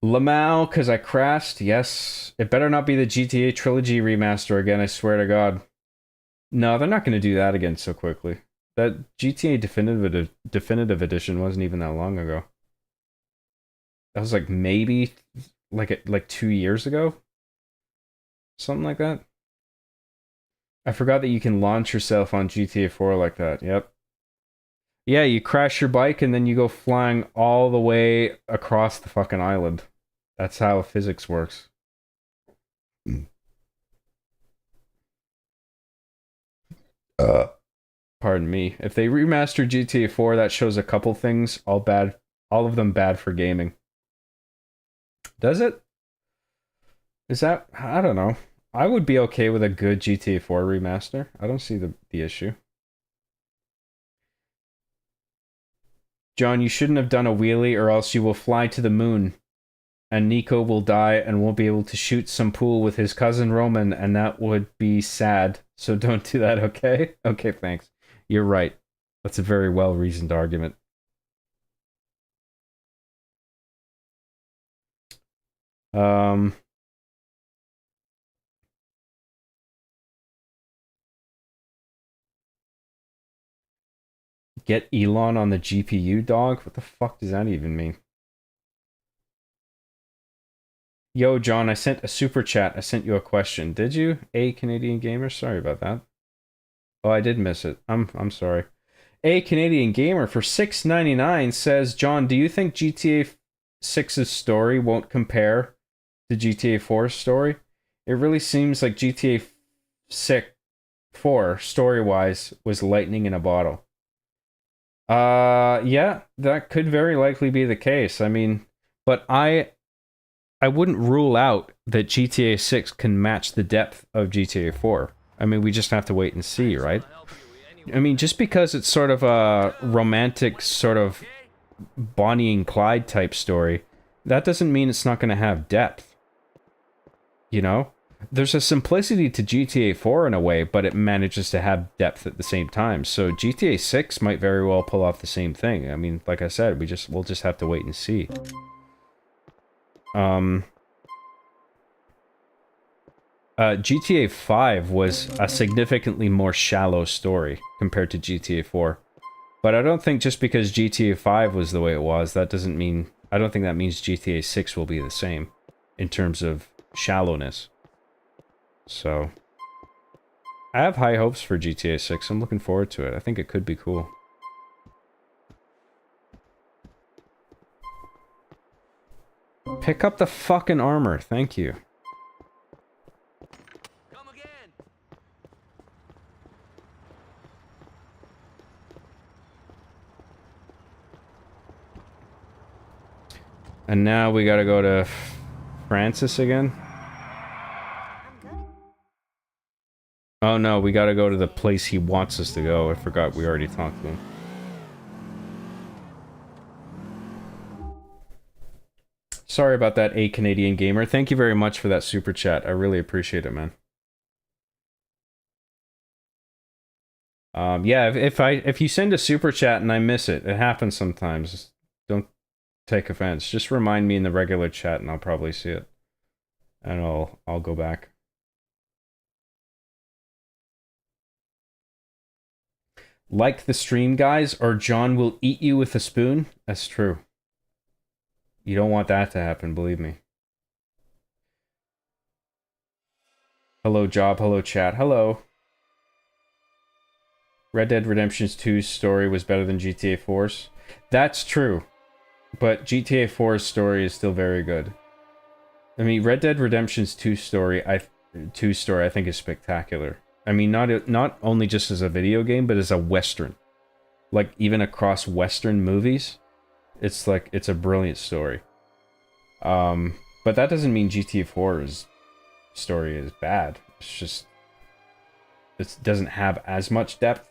Lamau, because I crashed. Yes. It better not be the GTA Trilogy remaster again, I swear to God. No, they're not going to do that again so quickly. That GTA Definitive Edition wasn't even that long ago. That was like maybe like 2 years ago? Something like that. I forgot that you can launch yourself on GTA 4 like that. Yep. Yeah, you crash your bike and then you go flying all the way across the fucking island. That's how physics works. Pardon me. If they remaster GTA 4, that shows a couple things, all of them bad for gaming. Does it? Is that... I don't know. I would be okay with a good GTA 4 remaster. I don't see the issue. John, you shouldn't have done a wheelie or else you will fly to the moon. And Nico will die and won't be able to shoot some pool with his cousin Roman, and that would be sad. So don't do that, okay? Okay, thanks. You're right. That's a very well-reasoned argument. Get Elon on the GPU, dog? What the fuck does that even mean? Yo, John, I sent a super chat. I sent you a question. Did you? A Canadian Gamer? Sorry about that. Oh, I did miss it. I'm sorry. A Canadian Gamer for $6.99 says, John, do you think GTA 6's story won't compare to GTA 4's story? It really seems like GTA 4, story-wise, was lightning in a bottle. Yeah, that could very likely be the case. I mean, but I wouldn't rule out that GTA 6 can match the depth of GTA 4. I mean, we just have to wait and see, right? I mean, just because it's sort of a romantic sort of Bonnie and Clyde type story, that doesn't mean it's not going to have depth. You know? There's a simplicity to GTA 4 in a way, but it manages to have depth at the same time. So GTA 6 might very well pull off the same thing. I mean, like I said, we'll just have to wait and see. GTA 5 was a significantly more shallow story compared to GTA 4. But I don't think just because GTA 5 was the way it was, that doesn't mean... I don't think that means GTA 6 will be the same in terms of shallowness. So, I have high hopes for GTA 6. I'm looking forward to it. I think it could be cool. Pick up the fucking armor. Thank you. Come again. And now we gotta go to Francis again. Oh no, we gotta go to the place he wants us to go. I forgot we already talked to him. Sorry about that, A Canadian Gamer. Thank you very much for that super chat. I really appreciate it, man. Yeah, if you send a super chat and I miss it, it happens sometimes. Just don't take offense. Just remind me in the regular chat and I'll probably see it. And I'll go back. Like the stream, guys, or John will eat you with a spoon? That's true. You don't want that to happen, believe me. Hello, Job. Hello, chat. Hello. Red Dead Redemption 2's story was better than GTA 4's. That's true. But GTA 4's story is still very good. I mean, Red Dead Redemption's 2 story I think is spectacular. I mean, not only just as a video game, but as a Western. Like, even across Western movies, it's a brilliant story. But that doesn't mean GTA 4's story is bad. It's just, it doesn't have as much depth,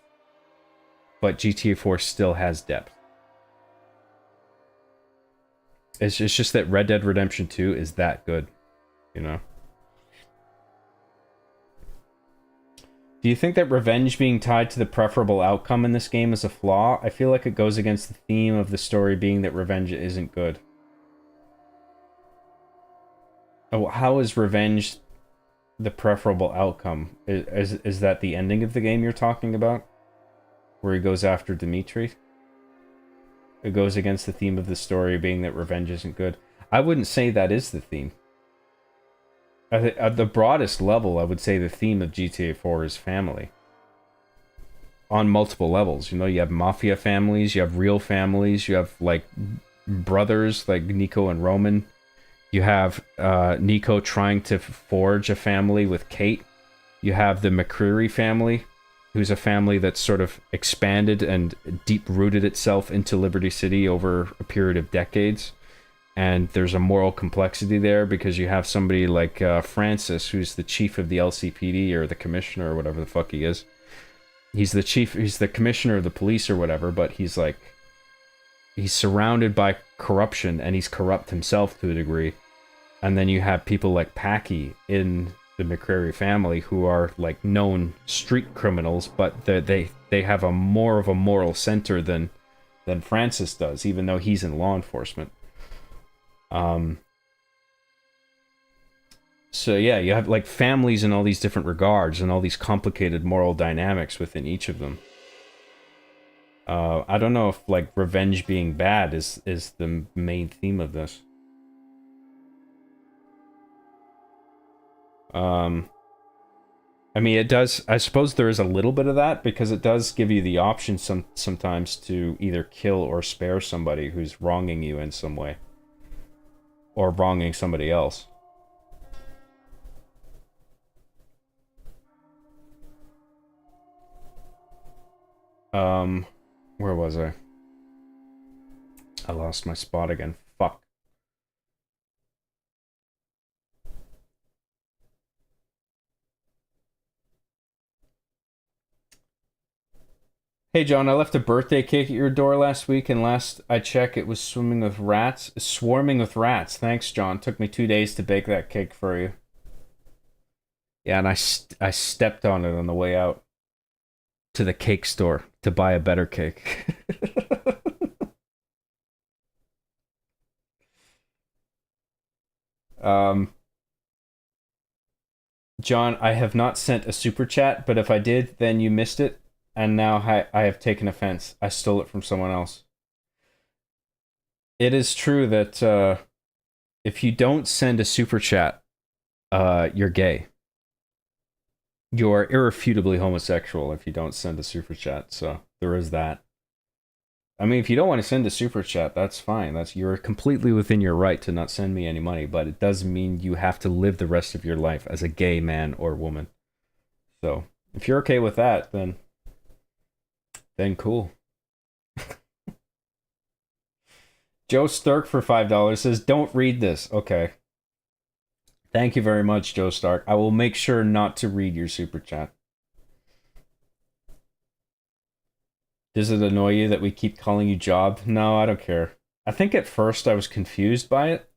but GTA 4 still has depth. It's just that Red Dead Redemption 2 is that good, you know? Do you think that revenge being tied to the preferable outcome in this game is a flaw? I feel like it goes against the theme of the story being that revenge isn't good. Oh, how is revenge the preferable outcome? Is that the ending of the game you're talking about? Where he goes after Dimitri? It goes against the theme of the story being that revenge isn't good. I wouldn't say that is the theme. At the broadest level, I would say the theme of GTA 4 is family. On multiple levels. You know, you have mafia families, you have real families, you have, like, brothers like Nico and Roman. You have Nico trying to forge a family with Kate. You have the McCreary family, who's a family that's sort of expanded and deep-rooted itself into Liberty City over a period of decades. And there's a moral complexity there because you have somebody like Francis, who's the chief of the LCPD or the commissioner or whatever the fuck he is. He's the commissioner of the police or whatever, but he's surrounded by corruption and he's corrupt himself to a degree. And then you have people like Packy in the McCreary family who are like known street criminals, but they have more of a moral center than Francis does, even though he's in law enforcement. So yeah, you have like families in all these different regards and all these complicated moral dynamics within each of them. I don't know if like revenge being bad is the main theme of this. I mean, it does. I suppose there is a little bit of that because it does give you the option sometimes to either kill or spare somebody who's wronging you in some way. Or wronging somebody else. Where was I? I lost my spot again. Fuck. Hey John, I left a birthday cake at your door last week, and last I checked, it was swarming with rats. Thanks, John. Took me 2 days to bake that cake for you. Yeah, and I stepped on it on the way out to the cake store to buy a better cake. John, I have not sent a super chat, but if I did, then you missed it. And now I have taken offense. I stole it from someone else. It is true that if you don't send a super chat, you're gay. You are irrefutably homosexual if you don't send a super chat. So there is that. I mean, if you don't want to send a super chat, that's fine. You're completely within your right to not send me any money, but it does mean you have to live the rest of your life as a gay man or woman. So, if you're okay with that, then cool. Joe Stark for $5 says, "Don't read this." Okay. Thank you very much, Joe Stark. I will make sure not to read your super chat. Does it annoy you that we keep calling you Job? No, I don't care. I think at first I was confused by it.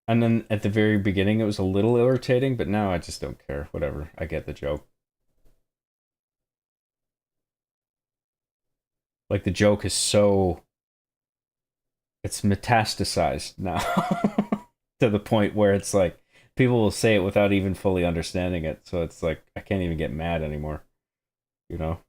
And then at the very beginning it was a little irritating, but now I just don't care. Whatever. I get the joke. Like, the joke is so... It's metastasized now. To the point where it's like, people will say it without even fully understanding it. So it's like, I can't even get mad anymore. You know?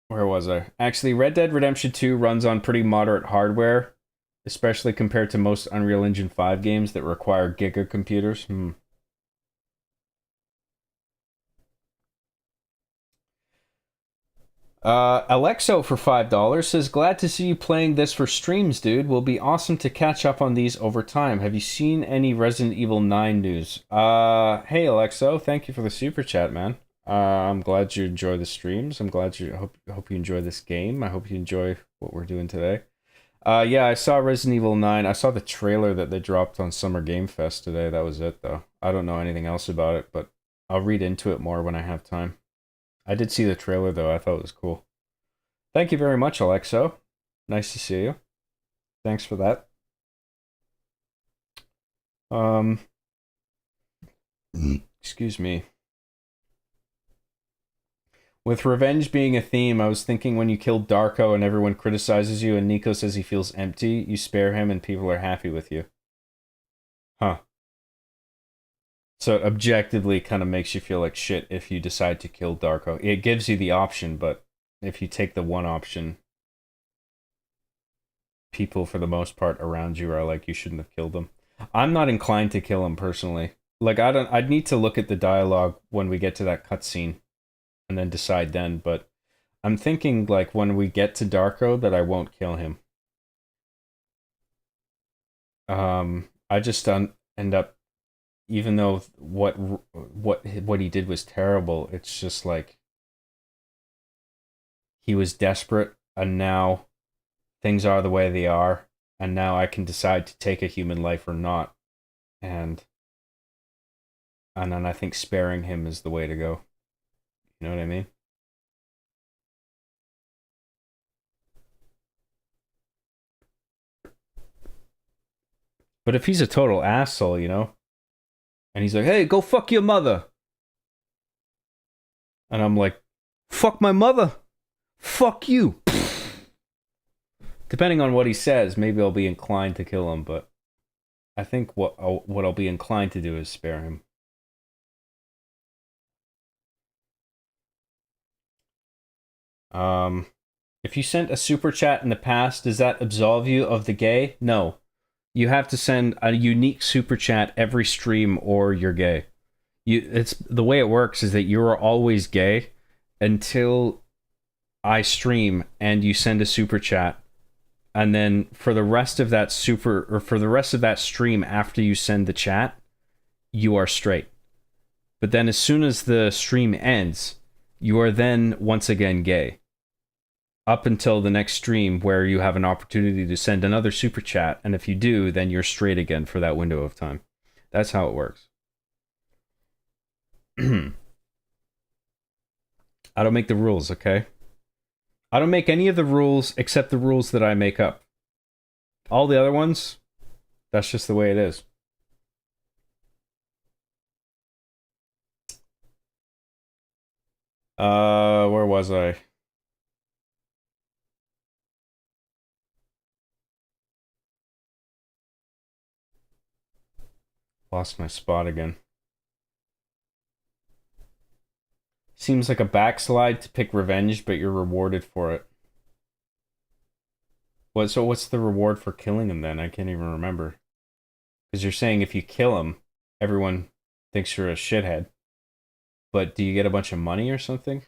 Where was I? Actually, Red Dead Redemption 2 runs on pretty moderate hardware, especially compared to most Unreal Engine 5 games that require giga computers. Alexo for $5 says, "Glad to see you playing this for streams, dude. Will be awesome to catch up on these over time. Have you seen any Resident Evil 9 news?" Hey Alexo, thank you for the super chat, man. I'm glad you enjoy the streams. I'm glad hope you enjoy this game. I hope you enjoy what we're doing today. Yeah, I saw Resident Evil 9. I saw the trailer that they dropped on Summer Game Fest today. That was it, though. I don't know anything else about it, but I'll read into it more when I have time. I did see the trailer, though. I thought it was cool. Thank you very much, Alexo. Nice to see you. Thanks for that. Excuse me. With revenge being a theme, I was thinking when you kill Darko and everyone criticizes you and Nico says he feels empty, you spare him and people are happy with you. Huh. So it objectively kind of makes you feel like shit if you decide to kill Darko. It gives you the option, but if you take the one option, people for the most part around you are like, you shouldn't have killed him. I'm not inclined to kill him personally. Like, I'd need to look at the dialogue when we get to that cutscene and then decide then, but I'm thinking like when we get to Darko that I won't kill him. I just end up, even though what he did was terrible, it's just like he was desperate, and now things are the way they are, and now I can decide to take a human life or not, and then I think sparing him is the way to go. You know what I mean? But if he's a total asshole, you know, and he's like, "Hey, go fuck your mother," and I'm like, "Fuck my mother? Fuck you." Depending on what he says, maybe I'll be inclined to kill him, but I think what I'll be inclined to do is spare him. If you sent a super chat in the past, does that absolve you of the gay? No. You have to send a unique super chat every stream or you're gay. It's the way it works is that you are always gay until I stream and you send a super chat. And then for the rest of that stream after you send the chat, you are straight. But then as soon as the stream ends, you are then once again gay. Up until the next stream where you have an opportunity to send another super chat, and if you do, then you're straight again for that window of time. That's how it works. I don't make the rules, okay? I don't make any of the rules except the rules that I make up. All the other ones, that's just the way it is. Where was I? Lost my spot again. Seems like a backslide to pick revenge, but you're rewarded for it. So what's the reward for killing him then? I can't even remember. Because you're saying if you kill him, everyone thinks you're a shithead. But do you get a bunch of money or something?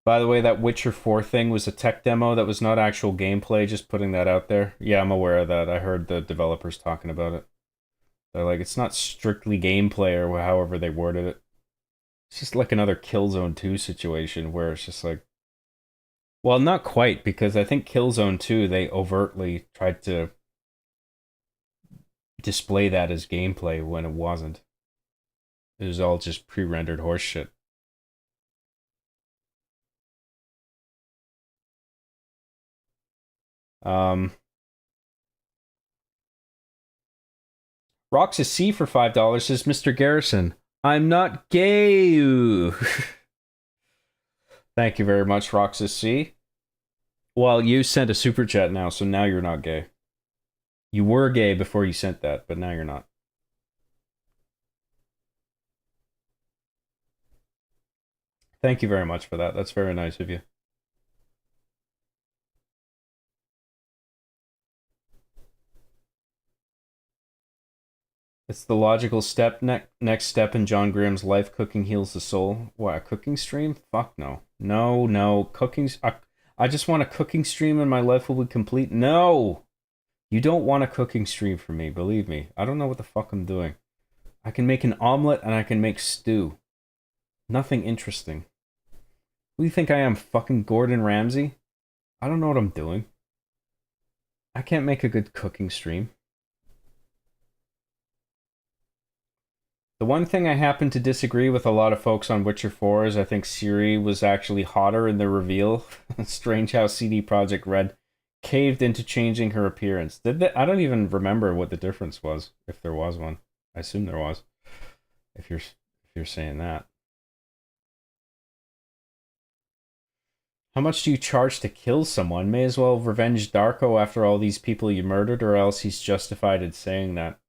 By the way, that Witcher 4 thing was a tech demo. That was not actual gameplay, just putting that out there. Yeah, I'm aware of that. I heard the developers talking about it. They're like, it's not strictly gameplay or however they worded it. It's just like another Killzone 2 situation where it's just like... Well, not quite, because I think Killzone 2, they overtly tried to display that as gameplay when it wasn't. It was all just pre-rendered horseshit. Roxas C for $5 says, Mr. Garrison, I'm not gay. Thank you very much, Roxas C. Well, you sent a super chat now, so now you're not gay. You were gay before you sent that, but now you're not. Thank you very much for that. That's very nice of you. It's the logical step, next step in John Graham's life. Cooking heals the soul. What, a cooking stream? Fuck no. No. I just want a cooking stream and my life will be complete. No! You don't want a cooking stream for me, believe me. I don't know what the fuck I'm doing. I can make an omelet and I can make stew. Nothing interesting. Who do you think I am, fucking Gordon Ramsay? I don't know what I'm doing. I can't make a good cooking stream. The one thing I happen to disagree with a lot of folks on Witcher 4 is I think Ciri was actually hotter in the reveal. Strange how CD Projekt Red caved into changing her appearance. I don't even remember what the difference was, if there was one. I assume there was. If you're saying that. How much do you charge to kill someone? May as well revenge Darko after all these people you murdered, or else he's justified in saying that.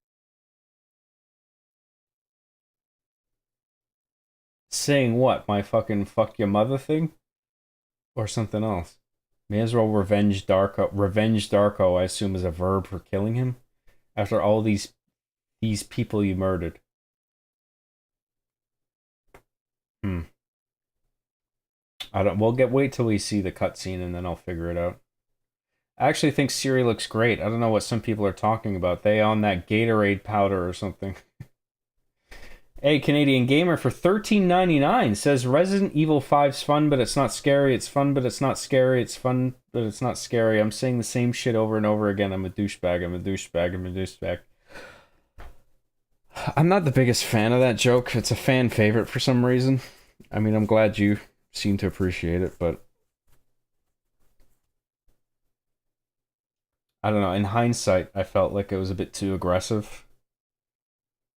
Saying what? My fucking fuck your mother thing? Or something else? May as well revenge Darko. Revenge Darko, I assume, is a verb for killing him? After all these people you murdered. Wait till we see the cutscene and then I'll figure it out. I actually think Ciri looks great. I don't know what some people are talking about. They on that Gatorade powder or something. Hey, Canadian Gamer for $13.99 says Resident Evil 5's fun, but it's not scary. It's fun, but it's not scary. It's fun, but it's not scary. I'm saying the same shit over and over again. I'm a douchebag. I'm a douchebag. I'm a douchebag. I'm not the biggest fan of that joke. It's a fan favorite for some reason. I mean, I'm glad you seem to appreciate it, but I don't know. In hindsight, I felt like it was a bit too aggressive.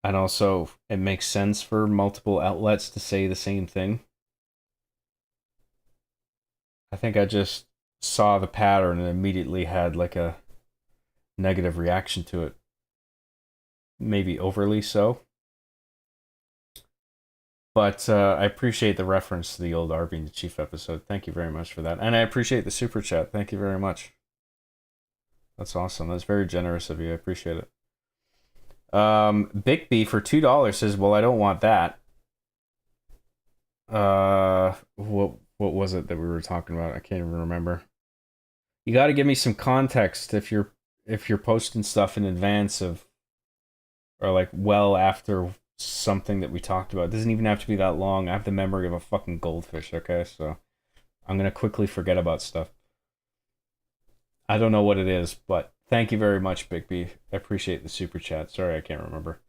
And also, it makes sense for multiple outlets to say the same thing. I think I just saw the pattern and immediately had like a negative reaction to it. Maybe overly so. But I appreciate the reference to the old R being the Chief episode. Thank you very much for that. And I appreciate the super chat. Thank you very much. That's awesome. That's very generous of you. I appreciate it. Big B for $2 says, well, I don't want that. What was it that we were talking about? I can't even remember. You got to give me some context if you're posting stuff in advance of, or like well after something that we talked about. It doesn't even have to be that long. I have the memory of a fucking goldfish, okay? So I'm going to quickly forget about stuff. I don't know what it is, but thank you very much, Big B. I appreciate the super chat. Sorry, I can't remember.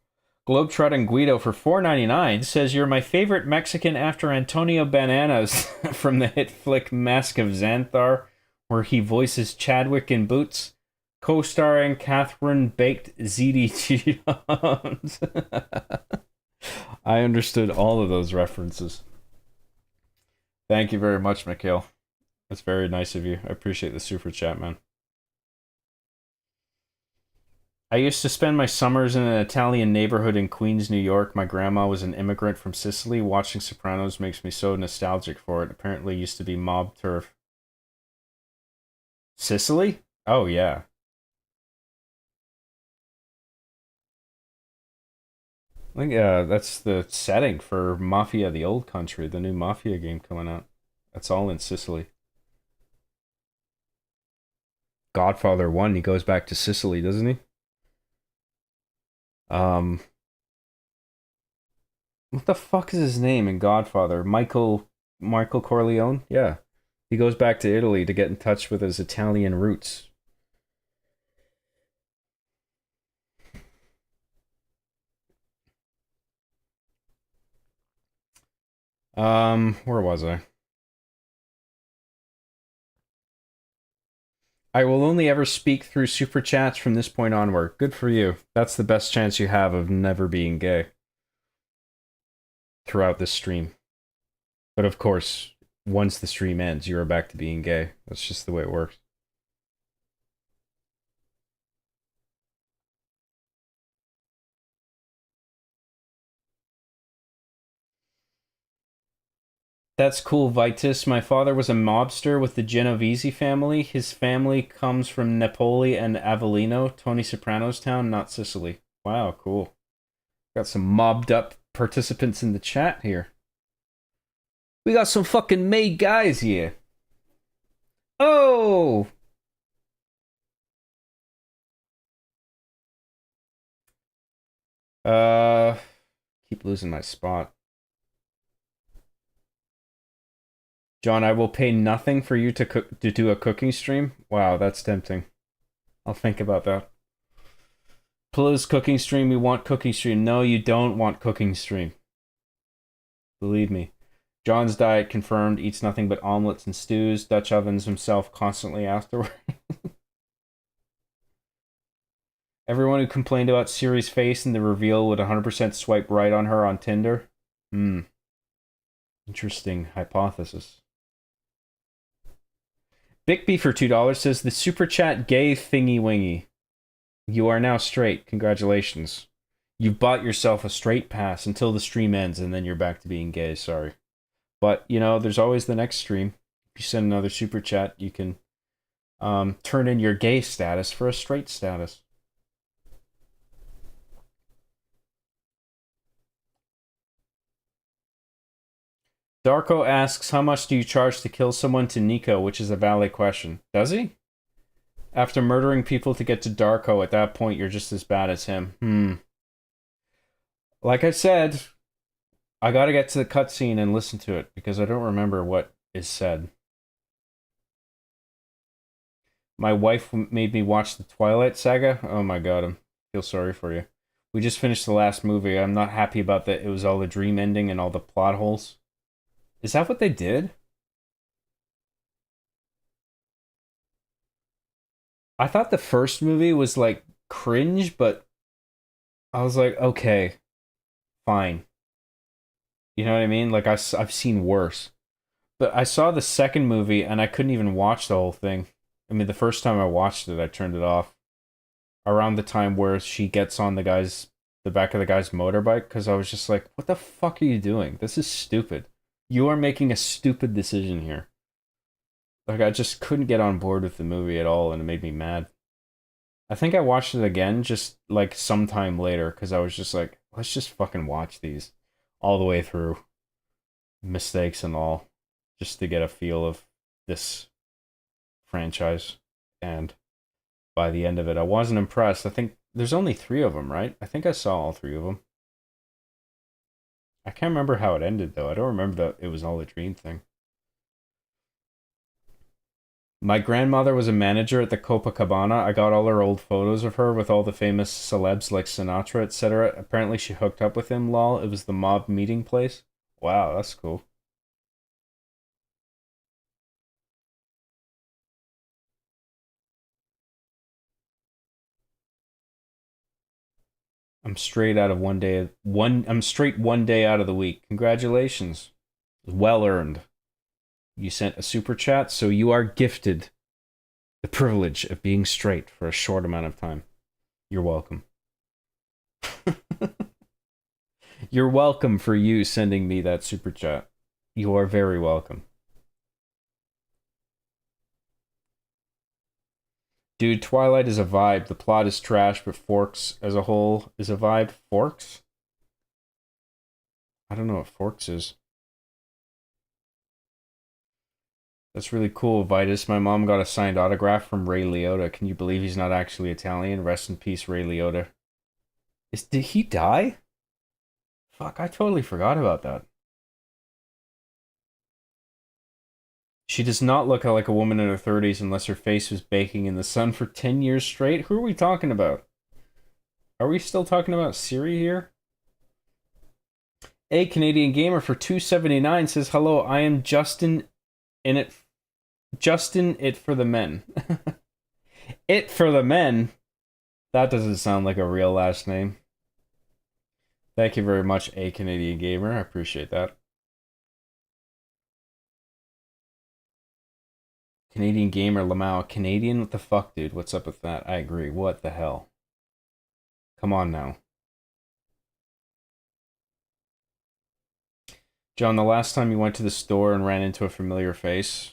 Globetrotting Guido for $4.99 says, you're my favorite Mexican after Antonio Bananas from the hit flick Mask of Xanthar, where he voices Chadwick in Boots, co-starring Catherine Baked Ziti-Jones. I understood all of those references. Thank you very much, Mikhail. That's very nice of you. I appreciate the super chat, man. I used to spend my summers in an Italian neighborhood in Queens, New York. My grandma was an immigrant from Sicily. Watching Sopranos makes me so nostalgic for it. Apparently it used to be mob turf. Sicily? Oh yeah. I think that's the setting for Mafia: The Old Country, the new Mafia game coming out. That's all in Sicily. Godfather 1, he goes back to Sicily, doesn't he? Um, what the fuck is his name in Godfather? Michael Corleone? Yeah. He goes back to Italy to get in touch with his Italian roots. Where was I? I will only ever speak through super chats from this point onward. Good for you. That's the best chance you have of never being gay throughout this stream. But of course, once the stream ends, you are back to being gay. That's just the way it works. That's cool, Vitus. My father was a mobster with the Genovese family. His family comes from Napoli and Avellino, Tony Soprano's town, not Sicily. Wow, cool. Got some mobbed up participants in the chat here. We got some fucking made guys here. Oh! Keep losing my spot. John, I will pay nothing for you to do a cooking stream. Wow, that's tempting. I'll think about that. Please, cooking stream. You want cooking stream? No, you don't want cooking stream. Believe me. John's diet confirmed. Eats nothing but omelets and stews. Dutch ovens himself constantly afterward. Everyone who complained about Siri's face in the reveal would 100% swipe right on her on Tinder. Interesting hypothesis. Bigby for $2 says, the super chat gay thingy wingy. You are now straight. Congratulations. You've bought yourself a straight pass until the stream ends, and then you're back to being gay. Sorry. But, you know, there's always the next stream. If you send another super chat, you can turn in your gay status for a straight status. Darko asks, how much do you charge to kill someone to Nico, which is a valid question. Does he? After murdering people to get to Darko, at that point, you're just as bad as him. Like I said, I gotta get to the cutscene and listen to it, because I don't remember what is said. My wife made me watch the Twilight Saga. Oh my god, I feel sorry for you. We just finished the last movie. I'm not happy about that. It was all the dream ending and all the plot holes. Is that what they did? I thought the first movie was like cringe, but I was like, okay, fine. You know what I mean? Like I've seen worse. But I saw the second movie and I couldn't even watch the whole thing. I mean, the first time I watched it, I turned it off. Around the time where she gets on the back of the guy's motorbike, because I was just like, what the fuck are you doing? This is stupid. You are making a stupid decision here. Like, I just couldn't get on board with the movie at all, and it made me mad. I think I watched it again just, like, sometime later, because I was just like, let's just fucking watch these all the way through. Mistakes and all. Just to get a feel of this franchise. And by the end of it, I wasn't impressed. I think there's only 3 of them, right? I think I saw all 3 of them. I can't remember how it ended, though. I don't remember that it was all a dream thing. My grandmother was a manager at the Copacabana. I got all her old photos of her with all the famous celebs like Sinatra, etc. Apparently she hooked up with him, lol. It was the mob meeting place. Wow, that's cool. I'm straight 1 day out of the week. Congratulations. Well earned. You sent a super chat, so you are gifted the privilege of being straight for a short amount of time. You're welcome. You're welcome for you sending me that super chat. You are very welcome. Dude, Twilight is a vibe. The plot is trash, but Forks as a whole is a vibe. Forks? I don't know what Forks is. That's really cool, Vitus. My mom got a signed autograph from Ray Liotta. Can you believe he's not actually Italian? Rest in peace, Ray Liotta. Did he die? Fuck, I totally forgot about that. She does not look like a woman in her 30s unless her face was baking in the sun for 10 years straight. Who are we talking about? Are we still talking about Siri here? A Canadian Gamer for $2.79 says, hello, I am Justin it for the men. It for the men? That doesn't sound like a real last name. Thank you very much, A Canadian Gamer. I appreciate that. Canadian Gamer Lamau. Canadian? What the fuck, dude? What's up with that? I agree. What the hell? Come on now. John, the last time you went to the store and ran into a familiar face,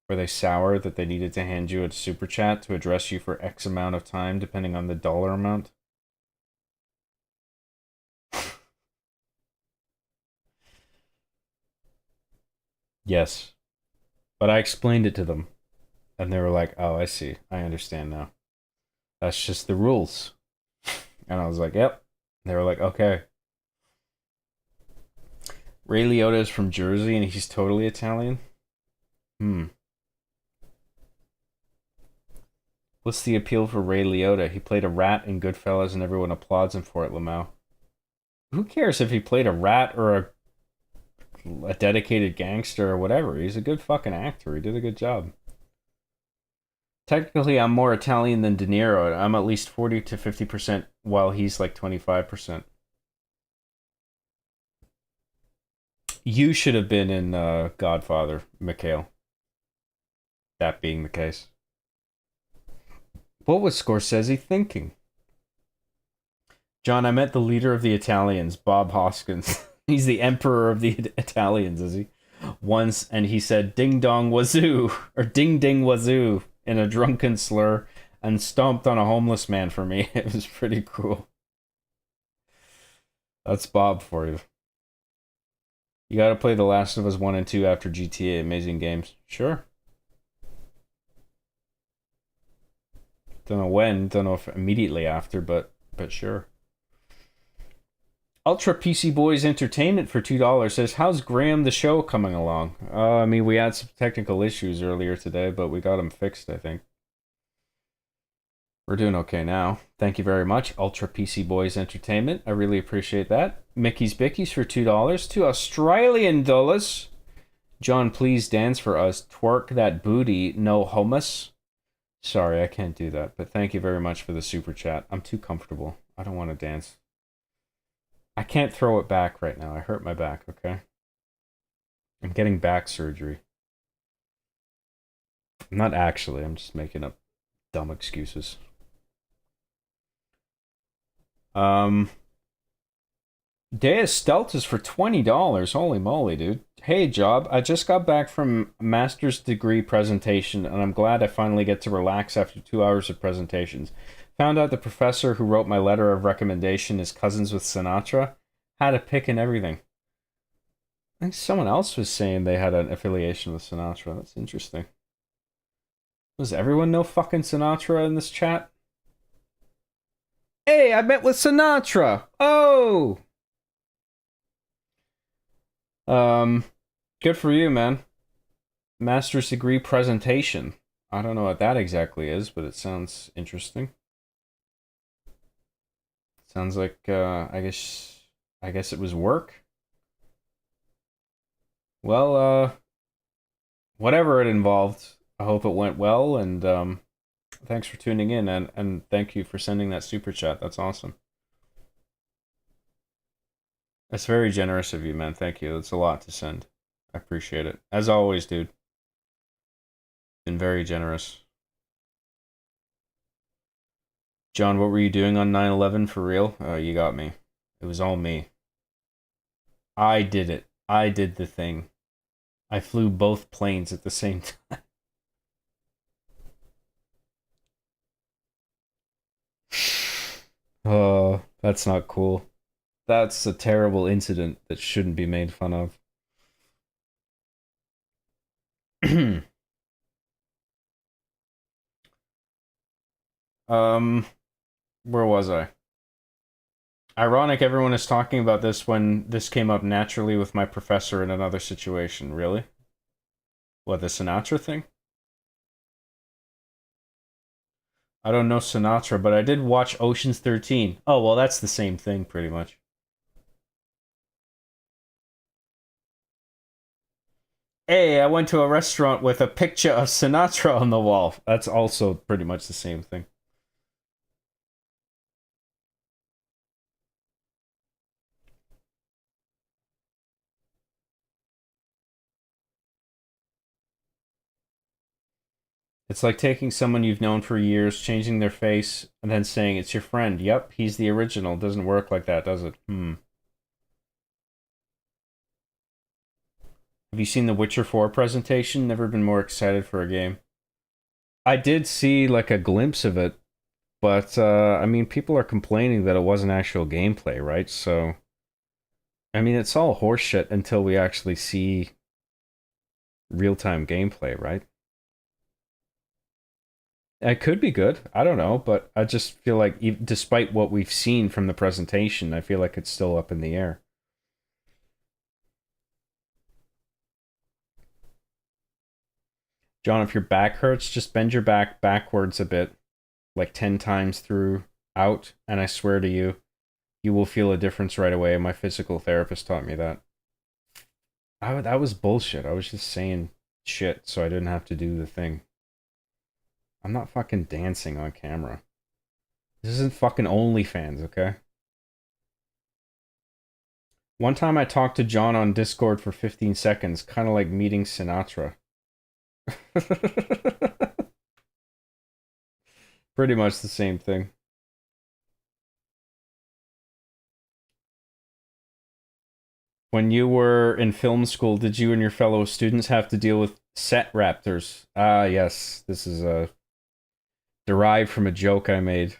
were they sour that they needed to hand you a super chat to address you for X amount of time, depending on the dollar amount? Yes. But I explained it to them. And they were like, oh, I see. I understand now. That's just the rules. And I was like, yep. And they were like, okay. Ray Liotta is from Jersey and he's totally Italian? What's the appeal for Ray Liotta? He played a rat in Goodfellas and everyone applauds him for it, Lamau. Who cares if he played a rat or a dedicated gangster or whatever? He's a good fucking actor. He did a good job. Technically, I'm more Italian than De Niro. I'm at least 40 to 50%, while he's like 25%. You should have been in Godfather, Mikhail. That being the case. What was Scorsese thinking? John, I met the leader of the Italians, Bob Hoskins. He's the emperor of the Italians, is he? Once, and he said, ding dong wazoo, or ding ding wazoo, in a drunken slur, and stomped on a homeless man for me. It was pretty cool. That's Bob for you. You gotta play The Last of Us 1 and 2 after GTA. Amazing games. Sure. Don't know when, don't know if immediately after, but sure. Ultra PC Boys Entertainment for $2 says, how's Graham the Show coming along? I mean, we had some technical issues earlier today, but we got them fixed, I think. We're doing okay now. Thank you very much, Ultra PC Boys Entertainment. I really appreciate that. Mickey's Bickies for $2. $2 Australian dollars. John, please dance for us. Twerk that booty, no hummus. Sorry, I can't do that, but thank you very much for the super chat. I'm too comfortable. I don't want to dance. I can't throw it back right now. I hurt my back, okay? I'm getting back surgery. Not actually, I'm just making up dumb excuses. Deus Steltus for $20. Holy moly, dude. Hey, Job. I just got back from a master's degree presentation, and I'm glad I finally get to relax after 2 hours of presentations. Found out the professor who wrote my letter of recommendation is cousins with Sinatra. Had a pick and everything. I think someone else was saying they had an affiliation with Sinatra. That's interesting. Does everyone know fucking Sinatra in this chat? Hey, I met with Sinatra! Oh! Good for you, man. Master's degree presentation. I don't know what that exactly is, but it sounds interesting. Sounds like, I guess it was work. Well, whatever it involved, I hope it went well, and, thanks for tuning in, and thank you for sending that super chat. That's awesome. That's very generous of you, man. Thank you. That's a lot to send. I appreciate it. As always, dude. Been very generous. John, what were you doing on 9/11 for real? You got me. It was all me. I did it. I did the thing. I flew both planes at the same time. Oh, that's not cool. That's a terrible incident that shouldn't be made fun of. um, where was I? Ironic everyone is talking about this when this came up naturally with my professor in another situation. Really? What, the Sinatra thing? I don't know Sinatra, but I did watch Ocean's 13. Oh, well, that's the same thing, pretty much. Hey, I went to a restaurant with a picture of Sinatra on the wall. That's also pretty much the same thing. It's like taking someone you've known for years, changing their face, and then saying it's your friend. Yep, he's the original. Doesn't work like that, does it? Have you seen the Witcher 4 presentation? Never been more excited for a game. I did see like a glimpse of it, but I mean, people are complaining that it wasn't actual gameplay, right? So, I mean, it's all horseshit until we actually see real-time gameplay, right? It could be good. I don't know, but I just feel like, despite what we've seen from the presentation, I feel like it's still up in the air. John, if your back hurts, just bend your back backwards a bit, like 10 times through out, and I swear to you, you will feel a difference right away. My physical therapist taught me that. That was bullshit. I was just saying shit so I didn't have to do the thing. I'm not fucking dancing on camera. This isn't fucking OnlyFans, okay? One time I talked to John on Discord for 15 seconds, kind of like meeting Sinatra. Pretty much the same thing. When you were in film school, did you and your fellow students have to deal with set raptors? Ah, yes. This is derived from a joke I made.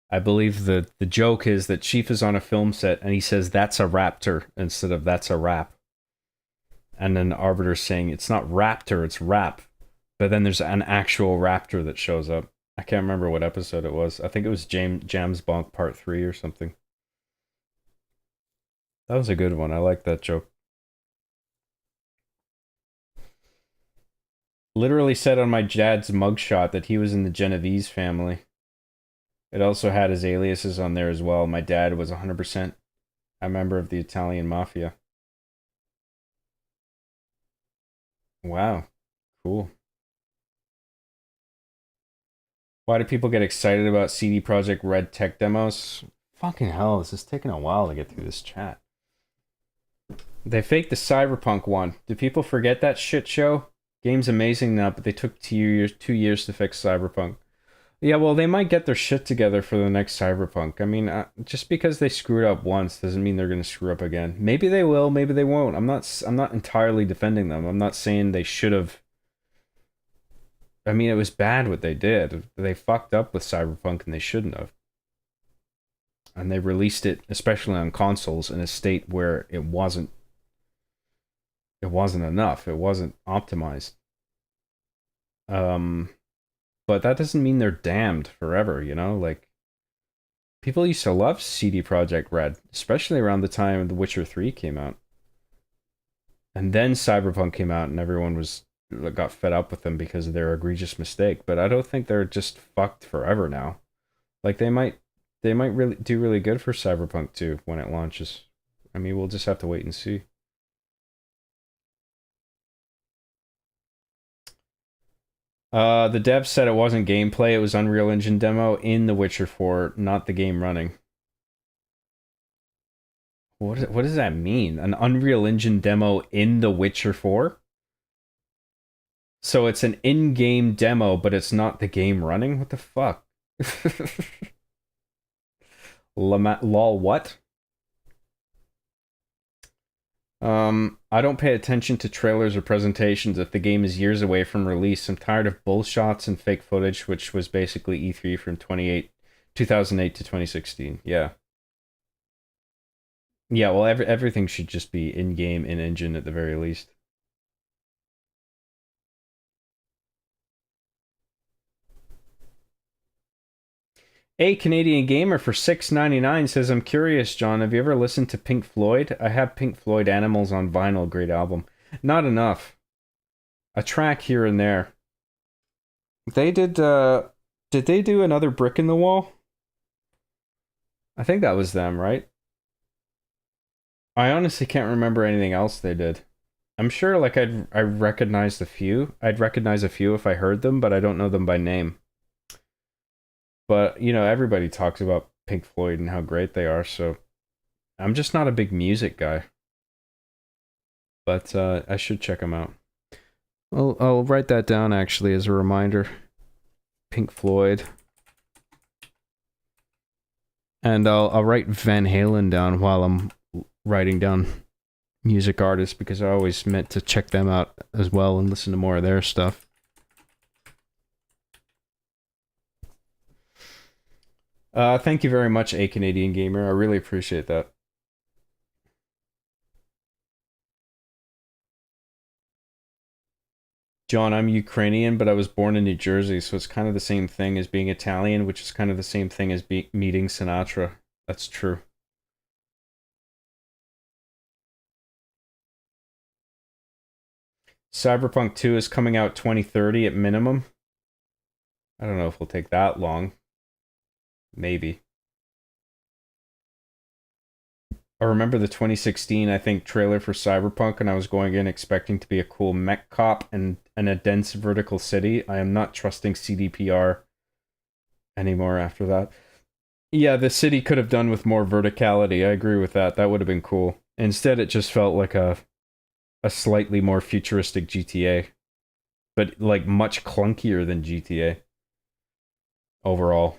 I believe the joke is that Chief is on a film set and he says that's a raptor instead of that's a rap. And then the Arbiter's saying it's not raptor, it's rap. But then there's an actual raptor that shows up. I can't remember what episode it was. I think it was Jams Bonk Part 3 or something. That was a good one. I like that joke. Literally said on my dad's mugshot that he was in the Genovese family. It also had his aliases on there as well. My dad was 100% a member of the Italian mafia. Wow. Cool. Why do people get excited about CD Projekt Red tech demos? Fucking hell, this is taking a while to get through this chat. They faked the Cyberpunk one. Do people forget that shit show? Game's amazing now, but they took 2 years to fix Cyberpunk. Yeah, well, they might get their shit together for the next Cyberpunk. I mean, just because they screwed up once doesn't mean they're going to screw up again. Maybe they will, maybe they won't. I'm not entirely defending them. I'm not saying they should have. I mean, it was bad what they did. They fucked up with Cyberpunk and they shouldn't have. And they released it, especially on consoles, in a state where it wasn't enough. It wasn't optimized. But that doesn't mean they're damned forever, you know? Like, people used to love CD Projekt Red, especially around the time The Witcher 3 came out. And then Cyberpunk came out and everyone got fed up with them because of their egregious mistake. But I don't think they're just fucked forever now. Like, they might really do really good for Cyberpunk 2 when it launches. I mean, we'll just have to wait and see. The dev said it wasn't gameplay, it was Unreal Engine demo in The Witcher 4, not the game running. What does that mean? An Unreal Engine demo in The Witcher 4? So it's an in-game demo, but it's not the game running? What the fuck? Lol, what? I don't pay attention to trailers or presentations if the game is years away from release. I'm tired of bullshots and fake footage, which was basically E3 from 2008 to 2016. Yeah. Yeah, well, everything should just be in-game, in-engine at the very least. A Canadian Gamer for $6.99 says, I'm curious, John, have you ever listened to Pink Floyd? I have Pink Floyd Animals on vinyl, great album. Not enough. A track here and there. They did they do another Brick in the Wall? I think that was them, right? I honestly can't remember anything else they did. I'm sure like I recognized a few. I'd recognize a few if I heard them, but I don't know them by name. But, you know, everybody talks about Pink Floyd and how great they are, so I'm just not a big music guy. But I should check them out. I'll write that down actually as a reminder. Pink Floyd. And I'll write Van Halen down while I'm writing down music artists, because I always meant to check them out as well and listen to more of their stuff. Thank you very much, A Canadian Gamer. I really appreciate that. John, I'm Ukrainian, but I was born in New Jersey, so it's kind of the same thing as being Italian, which is kind of the same thing as meeting Sinatra. That's true. Cyberpunk 2 is coming out 2030 at minimum. I don't know if it'll take that long. Maybe. I remember the 2016, I think, trailer for Cyberpunk, and I was going in expecting to be a cool mech cop and a dense vertical city. I am not trusting CDPR anymore after that. Yeah, the city could have done with more verticality. I agree with that. That would have been cool. Instead, it just felt like a slightly more futuristic GTA, but like much clunkier than GTA overall.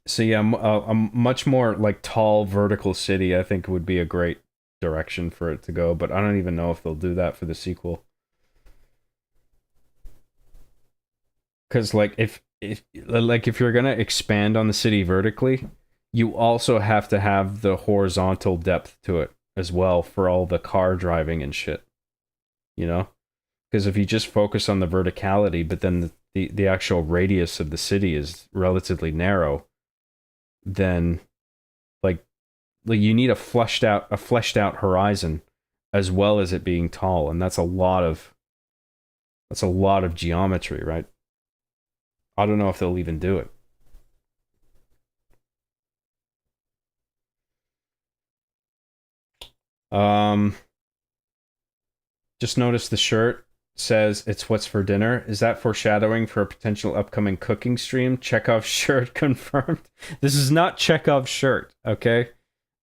So yeah, a much more like tall vertical city I think would be a great direction for it to go, but I don't even know if they'll do that for the sequel. Cuz like if you're going to expand on the city vertically, you also have to have the horizontal depth to it as well for all the car driving and shit. You know? Because if you just focus on the verticality, but then the actual radius of the city is relatively narrow, then like you need a fleshed out horizon as well as it being tall, and that's a lot of geometry, right? I don't know if they'll even do it. Just noticed the shirt says it's what's for dinner. Is that foreshadowing for a potential upcoming cooking stream? Chekhov's shirt confirmed. This is not Chekhov's shirt, okay?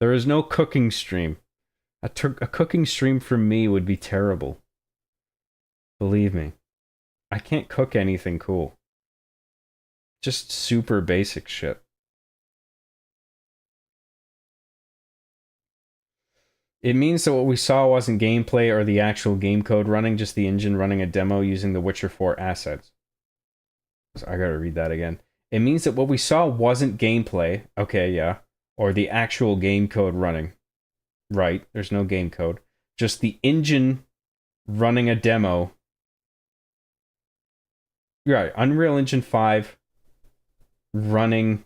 There is no cooking stream. A cooking stream for me would be terrible. Believe me. I can't cook anything cool. Just super basic shit. It means that what we saw wasn't gameplay or the actual game code running, just the engine running a demo using the Witcher 4 assets. So I gotta read that again. It means that what we saw wasn't gameplay, okay, yeah, or the actual game code running. Right, there's no game code. Just the engine running a demo. Right, Unreal Engine 5 running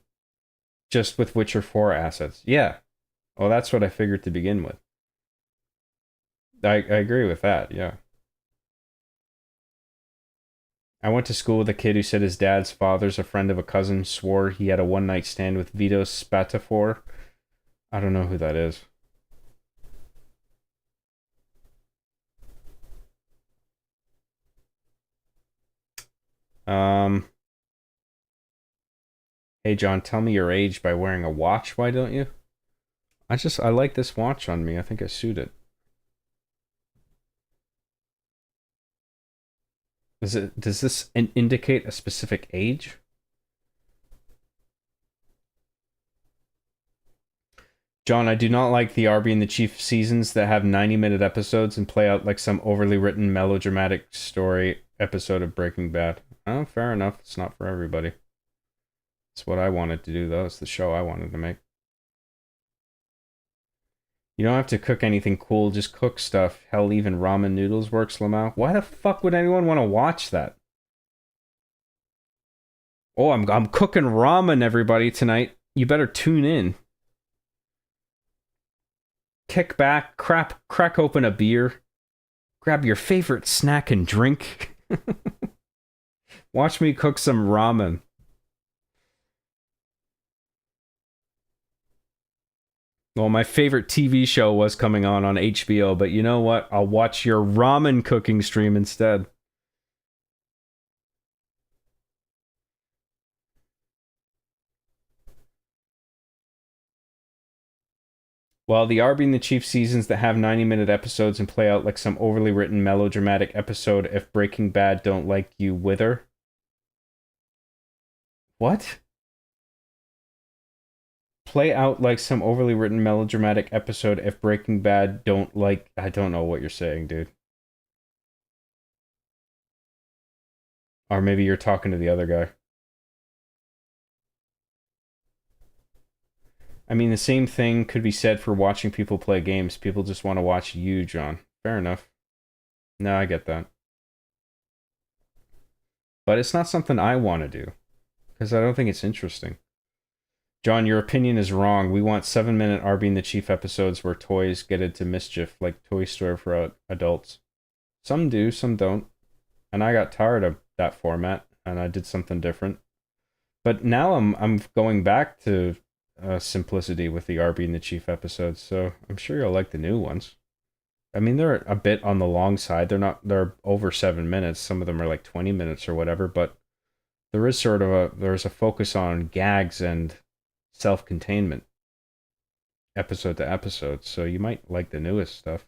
just with Witcher 4 assets. Yeah. Well, that's what I figured to begin with. I agree with that, yeah. I went to school with a kid who said his dad's father's a friend of a cousin, swore he had a one-night stand with Vito Spatafor. I don't know who that is. Hey John, tell me your age by wearing a watch, why don't you? I like this watch on me. I think I suit it. Does this indicate a specific age? John, I do not like the Arby and the Chief seasons that have 90-minute episodes and play out like some overly written melodramatic story episode of Breaking Bad. Oh, fair enough. It's not for everybody. It's what I wanted to do, though. It's the show I wanted to make. You don't have to cook anything cool, just cook stuff. Hell, even ramen noodles works, Lamau. Why the fuck would anyone want to watch that? Oh, I'm cooking ramen, everybody, tonight. You better tune in. Kick back, crack open a beer. Grab your favorite snack and drink. Watch me cook some ramen. Well, my favorite TV show was coming on HBO, but you know what? I'll watch your ramen cooking stream instead. Well, the are being the Chief seasons that have 90-minute episodes and play out like some overly written melodramatic episode if Breaking Bad don't like you wither. What? Play out like some overly written melodramatic episode if Breaking Bad don't like... I don't know what you're saying, dude. Or maybe you're talking to the other guy. I mean, the same thing could be said for watching people play games. People just want to watch you, John. Fair enough. No, I get that. But it's not something I want to do. Because I don't think it's interesting. John, your opinion is wrong. We want 7-minute Are Being the Chief episodes where toys get into mischief, like Toy Story for adults. Some do, some don't. And I got tired of that format, and I did something different. But now I'm going back to simplicity with the Are Being the Chief episodes, so I'm sure you'll like the new ones. I mean, they're a bit on the long side. They're over 7 minutes. Some of them are like 20 minutes or whatever, but there is there's a focus on gags and self-containment episode to episode, so you might like the newest stuff.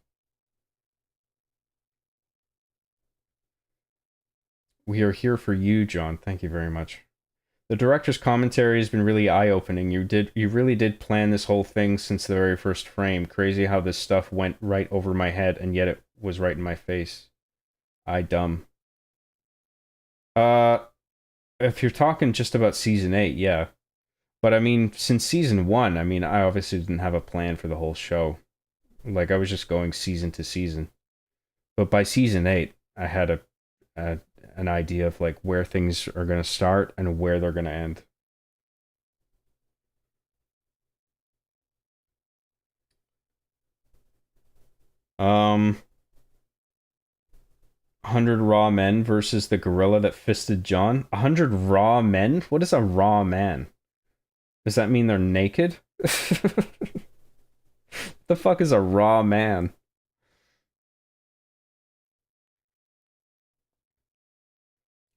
We are here for you, John. Thank you very much. The director's commentary has been really eye-opening. You really did plan this whole thing since the very first frame. Crazy how this stuff went right over my head, and yet it was right in my face. I dumb. If you're talking just about season 8, yeah. But I mean, since season 1, I mean, I obviously didn't have a plan for the whole show. Like, I was just going season to season. But by season 8, I had an idea of like where things are going to start and where they're going to end. Um, 100 raw men versus the gorilla that fisted John. 100 raw men? What is a raw man? Does that mean they're naked? The fuck is a raw man?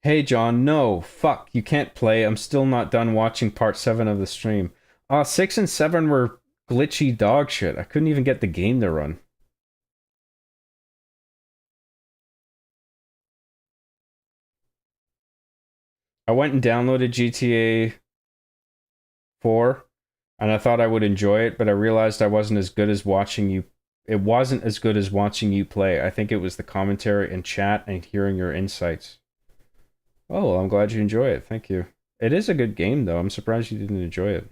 Hey John, no, fuck, you can't play. I'm still not done watching part 7 of the stream. 6 and 7 were glitchy dog shit. I couldn't even get the game to run. I went and downloaded GTA 4, and I thought I would enjoy it, but I realized I wasn't as good as watching you. It wasn't as good as watching you play. I think it was the commentary and chat and hearing your insights. Oh, well, I'm glad you enjoy it. Thank you. It is a good game, though. I'm surprised you didn't enjoy it.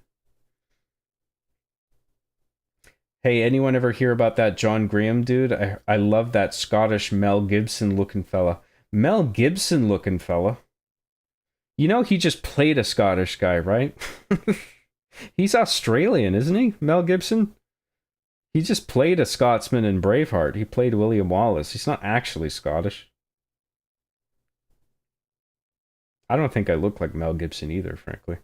Hey, anyone ever hear about that John Graham dude? I love that Scottish Mel Gibson looking fella. Mel Gibson looking fella? You know he just played a Scottish guy, right? He's Australian, isn't he? Mel Gibson? He just played a Scotsman in Braveheart. He played William Wallace. He's not actually Scottish. I don't think I look like Mel Gibson either, frankly.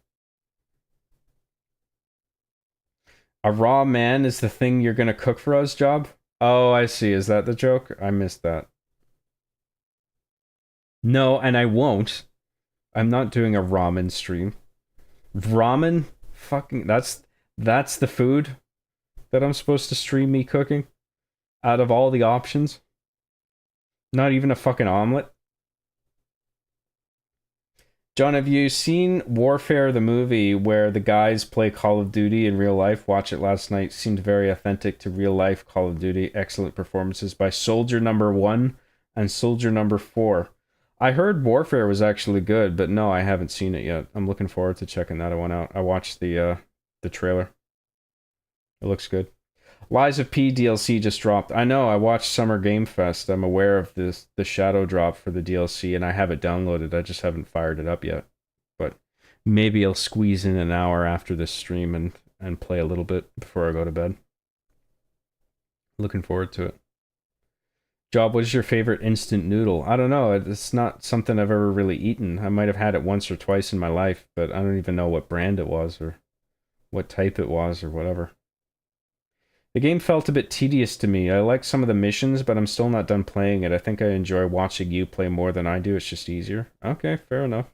A raw man is the thing you're gonna cook for us, Job? Oh, I see. Is that the joke? I missed that. No, and I won't. I'm not doing a ramen stream. Ramen? Fucking... That's the food that I'm supposed to stream me cooking? Out of all the options? Not even a fucking omelet? John, have you seen Warfare the movie where the guys play Call of Duty in real life? Watch it last night. Seemed very authentic to real life Call of Duty. Excellent performances by Soldier Number 1 and Soldier Number 4. I heard Warfare was actually good, but no, I haven't seen it yet. I'm looking forward to checking that one out. I watched the trailer. It looks good. Lies of P DLC just dropped. I know, I watched Summer Game Fest. I'm aware of the shadow drop for the DLC, and I have it downloaded. I just haven't fired it up yet. But maybe I'll squeeze in an hour after this stream and play a little bit before I go to bed. Looking forward to it. Job, what is your favorite instant noodle? I don't know. It's not something I've ever really eaten. I might have had it once or twice in my life, but I don't even know what brand it was or what type it was or whatever. The game felt a bit tedious to me. I like some of the missions, but I'm still not done playing it. I think I enjoy watching you play more than I do. It's just easier. Okay, fair enough.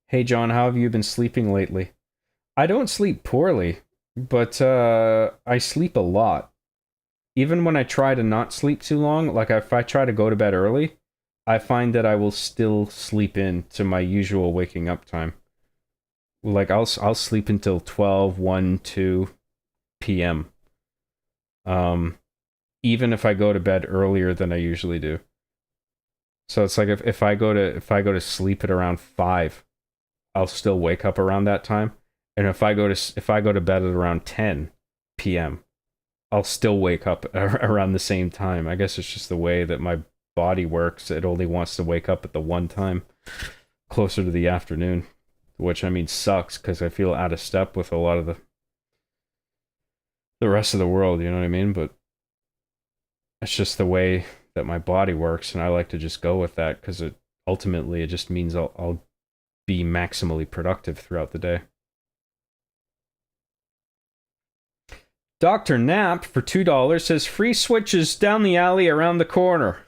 Hey John, how have you been sleeping lately? I don't sleep poorly, but I sleep a lot. Even when I try to not sleep too long, like if I try to go to bed early, I find that I will still sleep in to my usual waking up time. Like I'll sleep until 12, 1, 2 p.m. Even if I go to bed earlier than I usually do. So it's like if I go to sleep at around 5, I'll still wake up around that time. And if I go to bed at around 10 p.m., I'll still wake up around the same time. I guess it's just the way that my body works. It only wants to wake up at the one time closer to the afternoon, which I mean sucks because I feel out of step with a lot of the rest of the world, you know what I mean? But it's just the way that my body works, and I like to just go with that because it just means I'll be maximally productive throughout the day. Dr. Knapp for $2 says free switches down the alley around the corner.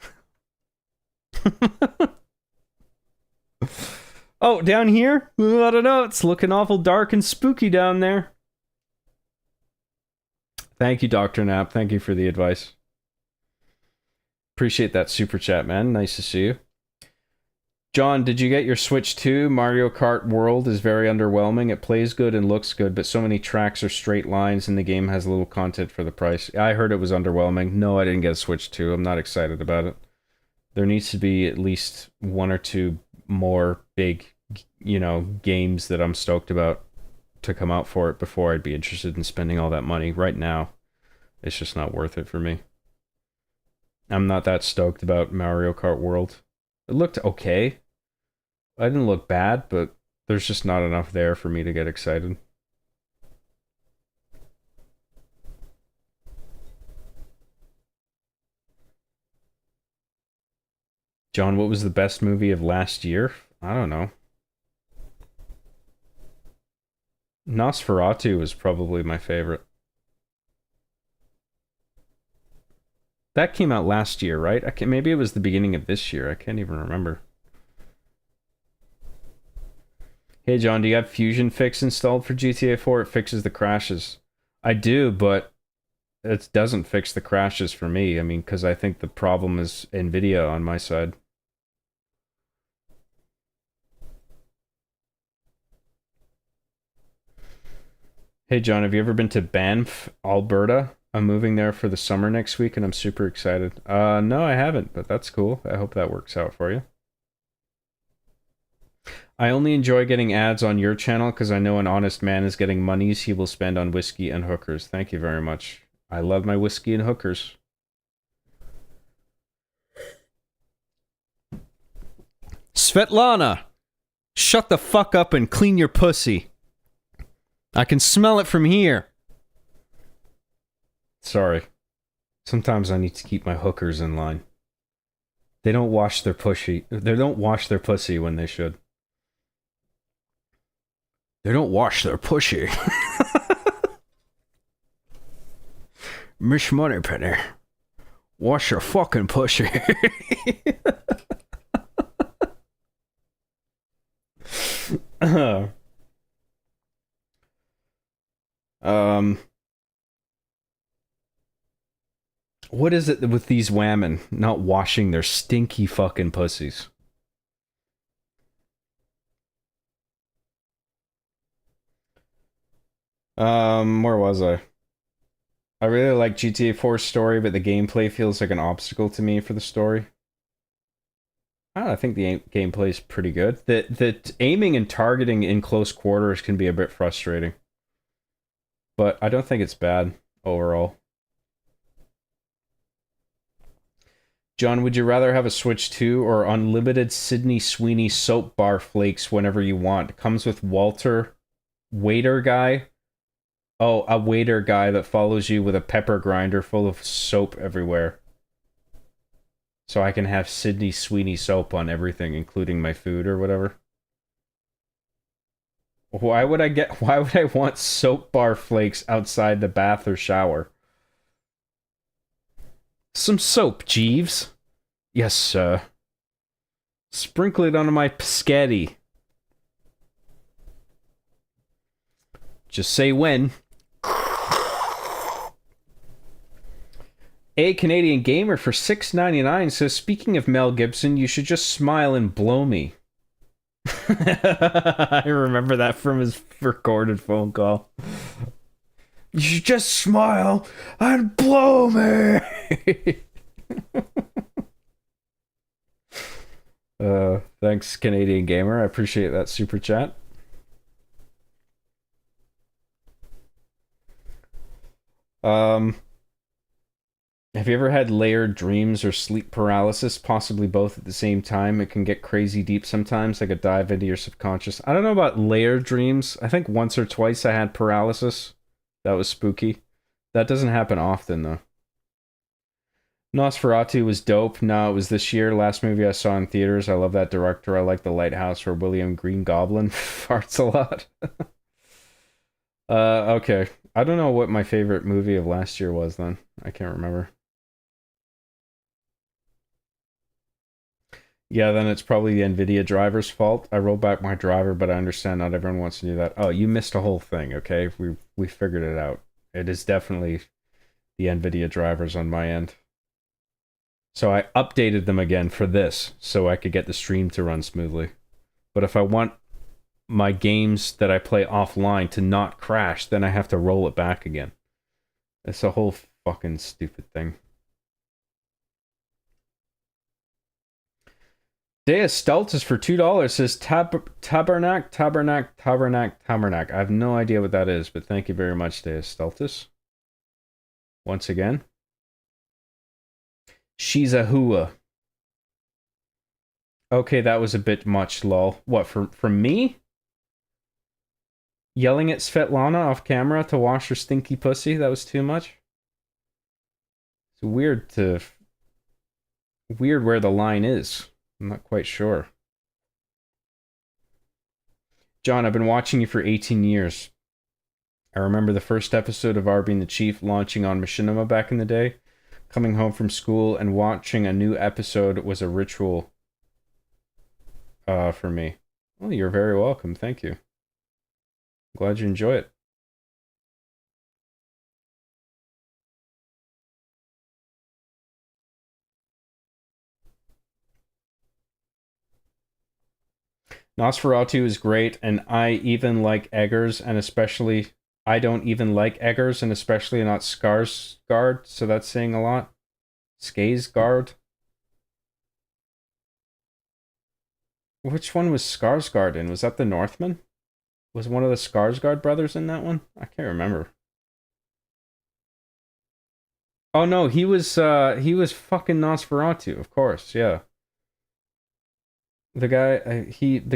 Oh, down here? I don't know. It's looking awful dark and spooky down there. Thank you, Dr. Knapp. Thank you for the advice. Appreciate that super chat, man. Nice to see you. John, did you get your Switch 2? Mario Kart World is very underwhelming. It plays good and looks good, but so many tracks are straight lines and the game has little content for the price. I heard it was underwhelming. No, I didn't get a Switch 2. I'm not excited about it. There needs to be at least one or two more big, games that I'm stoked about to come out for it before I'd be interested in spending all that money. Right now, it's just not worth it for me. I'm not that stoked about Mario Kart World. It looked okay. I didn't look bad, but there's just not enough there for me to get excited. John, what was the best movie of last year? I don't know. Nosferatu was probably my favorite. That came out last year, right? Maybe it was the beginning of this year. I can't even remember. Hey John, do you have Fusion Fix installed for GTA 4? It fixes the crashes. I do, but it doesn't fix the crashes for me. I mean, because I think the problem is NVIDIA on my side. Hey John, have you ever been to Banff, Alberta? I'm moving there for the summer next week and I'm super excited. No, I haven't, but that's cool. I hope that works out for you. I only enjoy getting ads on your channel because I know an honest man is getting monies he will spend on whiskey and hookers. Thank you very much. I love my whiskey and hookers. Svetlana, shut the fuck up and clean your pussy. I can smell it from here. Sorry. Sometimes I need to keep my hookers in line. They don't wash their pussy. They don't wash their pussy when they should. They don't wash their pussy. Miss Moneypenny, wash your fucking pussy. What is it with these women not washing their stinky fucking pussies? Where was I? I really like GTA 4's story, but the gameplay feels like an obstacle to me for the story. I think the gameplay is pretty good. The aiming and targeting in close quarters can be a bit frustrating, but I don't think it's bad overall. John, would you rather have a Switch 2 or unlimited Sydney Sweeney soap bar flakes whenever you want? It comes with Walter, waiter guy. Oh, a waiter guy that follows you with a pepper grinder full of soap everywhere. So I can have Sydney Sweeney soap on everything, including my food or whatever. Why would I want soap bar flakes outside the bath or shower? Some soap, Jeeves. Yes, sir. Sprinkle it onto my spaghetti. Just say when. A Canadian Gamer for $6.99 says, speaking of Mel Gibson, you should just smile and blow me. I remember that from his recorded phone call. You should just smile and blow me. Thanks, Canadian Gamer. I appreciate that super chat. Have you ever had layered dreams or sleep paralysis, possibly both at the same time? It can get crazy deep sometimes, like a dive into your subconscious. I don't know about layered dreams. I think once or twice I had paralysis. That was spooky. That doesn't happen often, though. Nosferatu was dope. No, it was this year. Last movie I saw in theaters. I love that director. I like The Lighthouse, where William Green Goblin farts a lot. Okay. I don't know what my favorite movie of last year was then. I can't remember. Yeah, then it's probably the NVIDIA driver's fault. I rolled back my driver, but I understand not everyone wants to do that. Oh, you missed a whole thing, okay? We figured it out. It is definitely the NVIDIA drivers on my end. So I updated them again for this, so I could get the stream to run smoothly. But if I want my games that I play offline to not crash, then I have to roll it back again. It's a whole fucking stupid thing. Deus Stultus for $2 says Tabernac. I have no idea what that is, but thank you very much, Deus Stultus. Once again. She's a hua. Okay, that was a bit much, lol. What, from me? Yelling at Svetlana off camera to wash her stinky pussy? That was too much? It's weird where the line is. I'm not quite sure. John, I've been watching you for 18 years. I remember the first episode of R Being the Chief launching on Machinima back in the day. Coming home from school and watching a new episode was a ritual for me. Well, you're very welcome. Thank you. Glad you enjoy it. Nosferatu is great, and I even like Eggers, and especially I don't even like Eggers, and especially not Skarsgård, so that's saying a lot. Skarsgård. Which one was Skarsgård in? Was that the Northman? Was one of the Skarsgård brothers in that one? I can't remember. Oh no, he was fucking Nosferatu, of course, yeah. The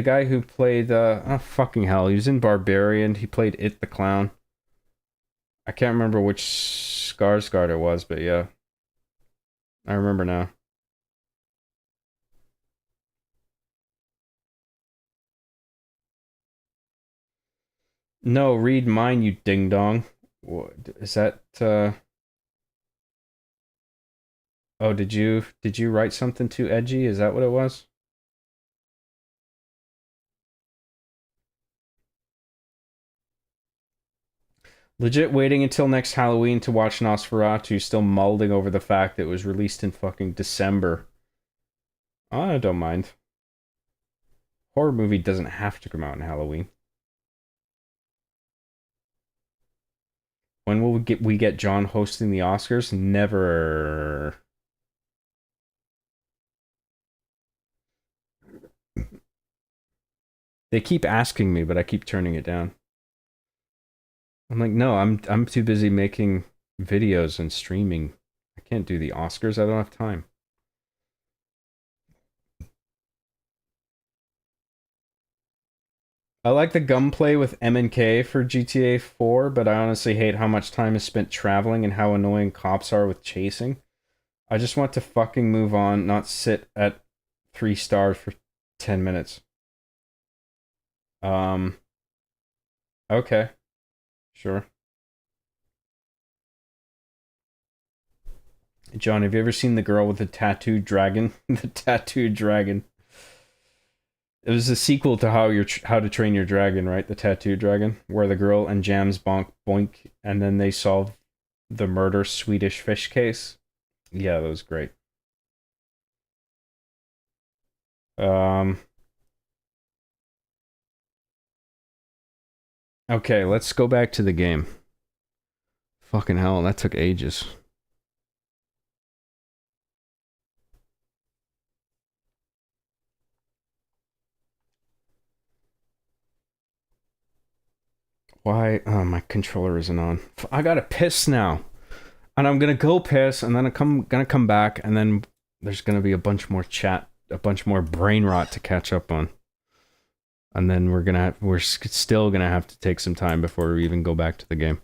guy who played oh fucking hell, he was in Barbarian. He played It the Clown. I can't remember which Skarsgård it was, but yeah. I remember now. No, read mine, you ding dong. What is that Oh, did you write something too edgy? Is that what it was? Legit waiting until next Halloween to watch Nosferatu, still mulding over the fact that it was released in fucking December. I don't mind. Horror movie doesn't have to come out in Halloween. When will we get John hosting the Oscars? Never. They keep asking me, but I keep turning it down. I'm like, no, I'm too busy making videos and streaming. I can't do the Oscars. I don't have time. I like the gunplay with M&K for GTA 4, but I honestly hate how much time is spent traveling and how annoying cops are with chasing. I just want to fucking move on, not sit at 3 stars for 10 minutes. Okay. Sure. John, have you ever seen the girl with the tattooed dragon? The tattooed dragon. It was a sequel to How to Train Your Dragon, right? The tattooed dragon, where the girl and Jams bonk boink, and then they solve the murder Swedish fish case. Yeah, that was great. Okay, let's go back to the game. Fucking hell, that took ages. Why? Oh, my controller isn't on. I gotta piss now. And I'm gonna go piss, and then I'm gonna come back, and then there's gonna be a bunch more chat, a bunch more brain rot to catch up on. And then we're still gonna have to take some time before we even go back to the game.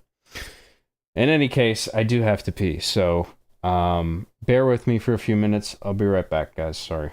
In any case, I do have to pee, so bear with me for a few minutes. I'll be right back, guys. Sorry.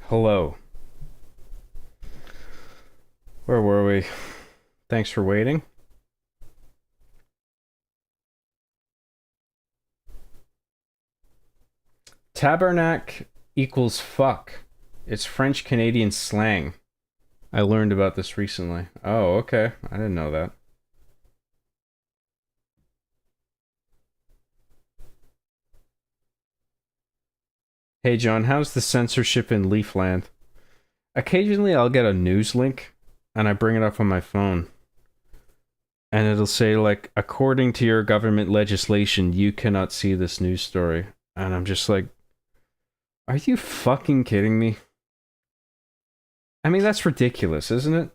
Hello. Where were we? Thanks for waiting. Tabernacle equals fuck. It's French Canadian slang. I learned about this recently. Oh, okay. I didn't know that. Hey John, how's the censorship in Leafland? Occasionally I'll get a news link and I bring it up on my phone. And it'll say like, according to your government legislation, you cannot see this news story. And I'm just like, are you fucking kidding me? I mean, that's ridiculous, isn't it?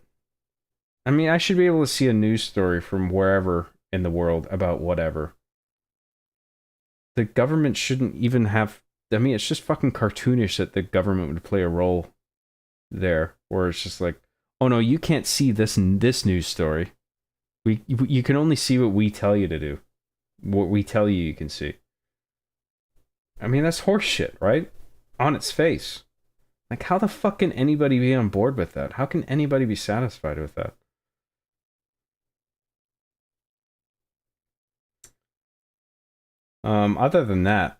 I mean, I should be able to see a news story from wherever in the world about whatever. The government shouldn't even have... I mean, it's just fucking cartoonish that the government would play a role there, where it's just like, oh no, you can't see this news story. You can only see what we tell you to do, what we tell you you can see. I mean, that's horseshit, right? On its face. Like, how the fuck can anybody be on board with that? How can anybody be satisfied with that? Other than that,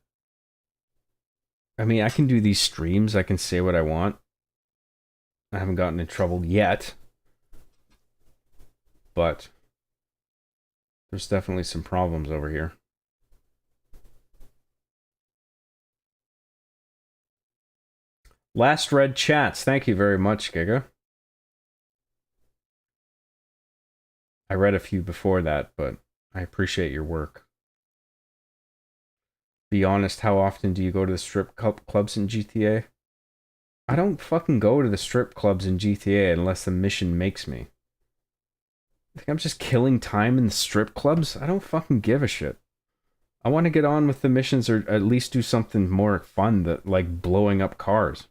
I mean, I can do these streams. I can say what I want. I haven't gotten in trouble yet. But there's definitely some problems over here. Last read chats. Thank you very much, Giga. I read a few before that, but I appreciate your work. Be honest, how often do you go to the strip clubs in GTA? I don't fucking go to the strip clubs in GTA unless the mission makes me. I think I'm just killing time in the strip clubs? I don't fucking give a shit. I want to get on with the missions or at least do something more fun, that like blowing up cars.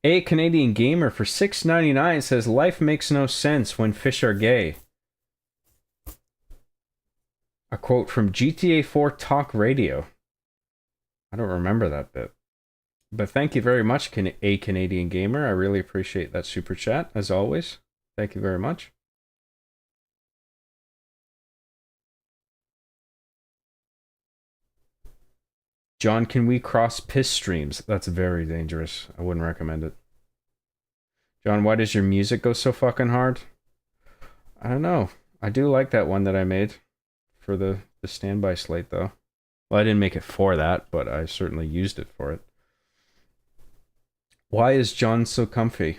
A Canadian Gamer for $6.99 says, life makes no sense when fish are gay. A quote from GTA 4 Talk Radio. I don't remember that bit. But thank you very much, A Canadian Gamer. I really appreciate that super chat, as always. Thank you very much. John, can we cross piss streams? That's very dangerous. I wouldn't recommend it. John, why does your music go so fucking hard? I don't know. I do like that one that I made for the standby slate, though. Well, I didn't make it for that, but I certainly used it for it. Why is John so comfy?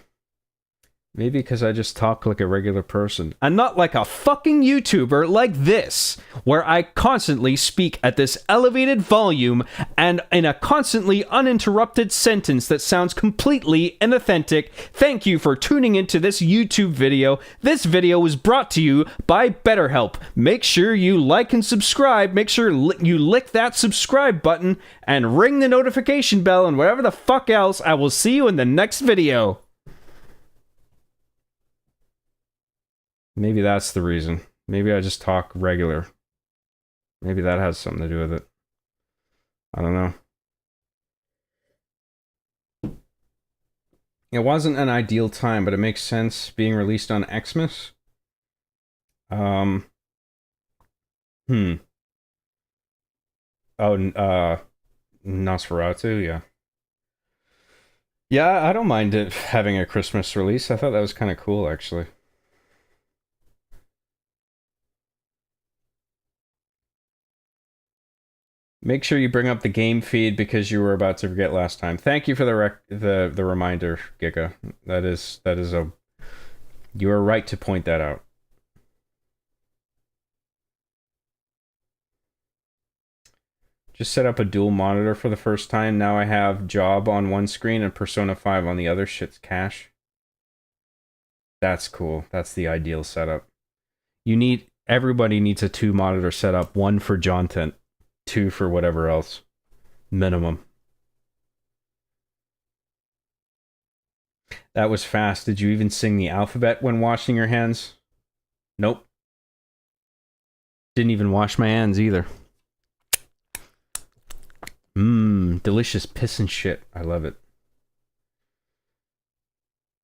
Maybe because I just talk like a regular person. And not like a fucking YouTuber like this, where I constantly speak at this elevated volume and in a constantly uninterrupted sentence that sounds completely inauthentic. Thank you for tuning into this YouTube video. This video was brought to you by BetterHelp. Make sure you like and subscribe. Make sure you lick that subscribe button and ring the notification bell and whatever the fuck else. I will see you in the next video. Maybe that's the reason. Maybe I just talk regular. Maybe that has something to do with it. I don't know. It wasn't an ideal time, but it makes sense being released on Xmas. Oh, Nosferatu, yeah. Yeah, I don't mind it having a Christmas release. I thought that was kind of cool, actually. Make sure you bring up the game feed because you were about to forget last time. Thank you for the reminder, Giga. That is a... You are right to point that out. Just set up a dual monitor for the first time. Now I have Job on one screen and Persona 5 on the other. Shit's cash. That's cool. That's the ideal setup. Everybody needs a 2-monitor setup. 1 for Jontent. 2 for whatever else. Minimum. That was fast. Did you even sing the alphabet when washing your hands? Nope. Didn't even wash my hands either. Delicious piss and shit. I love it.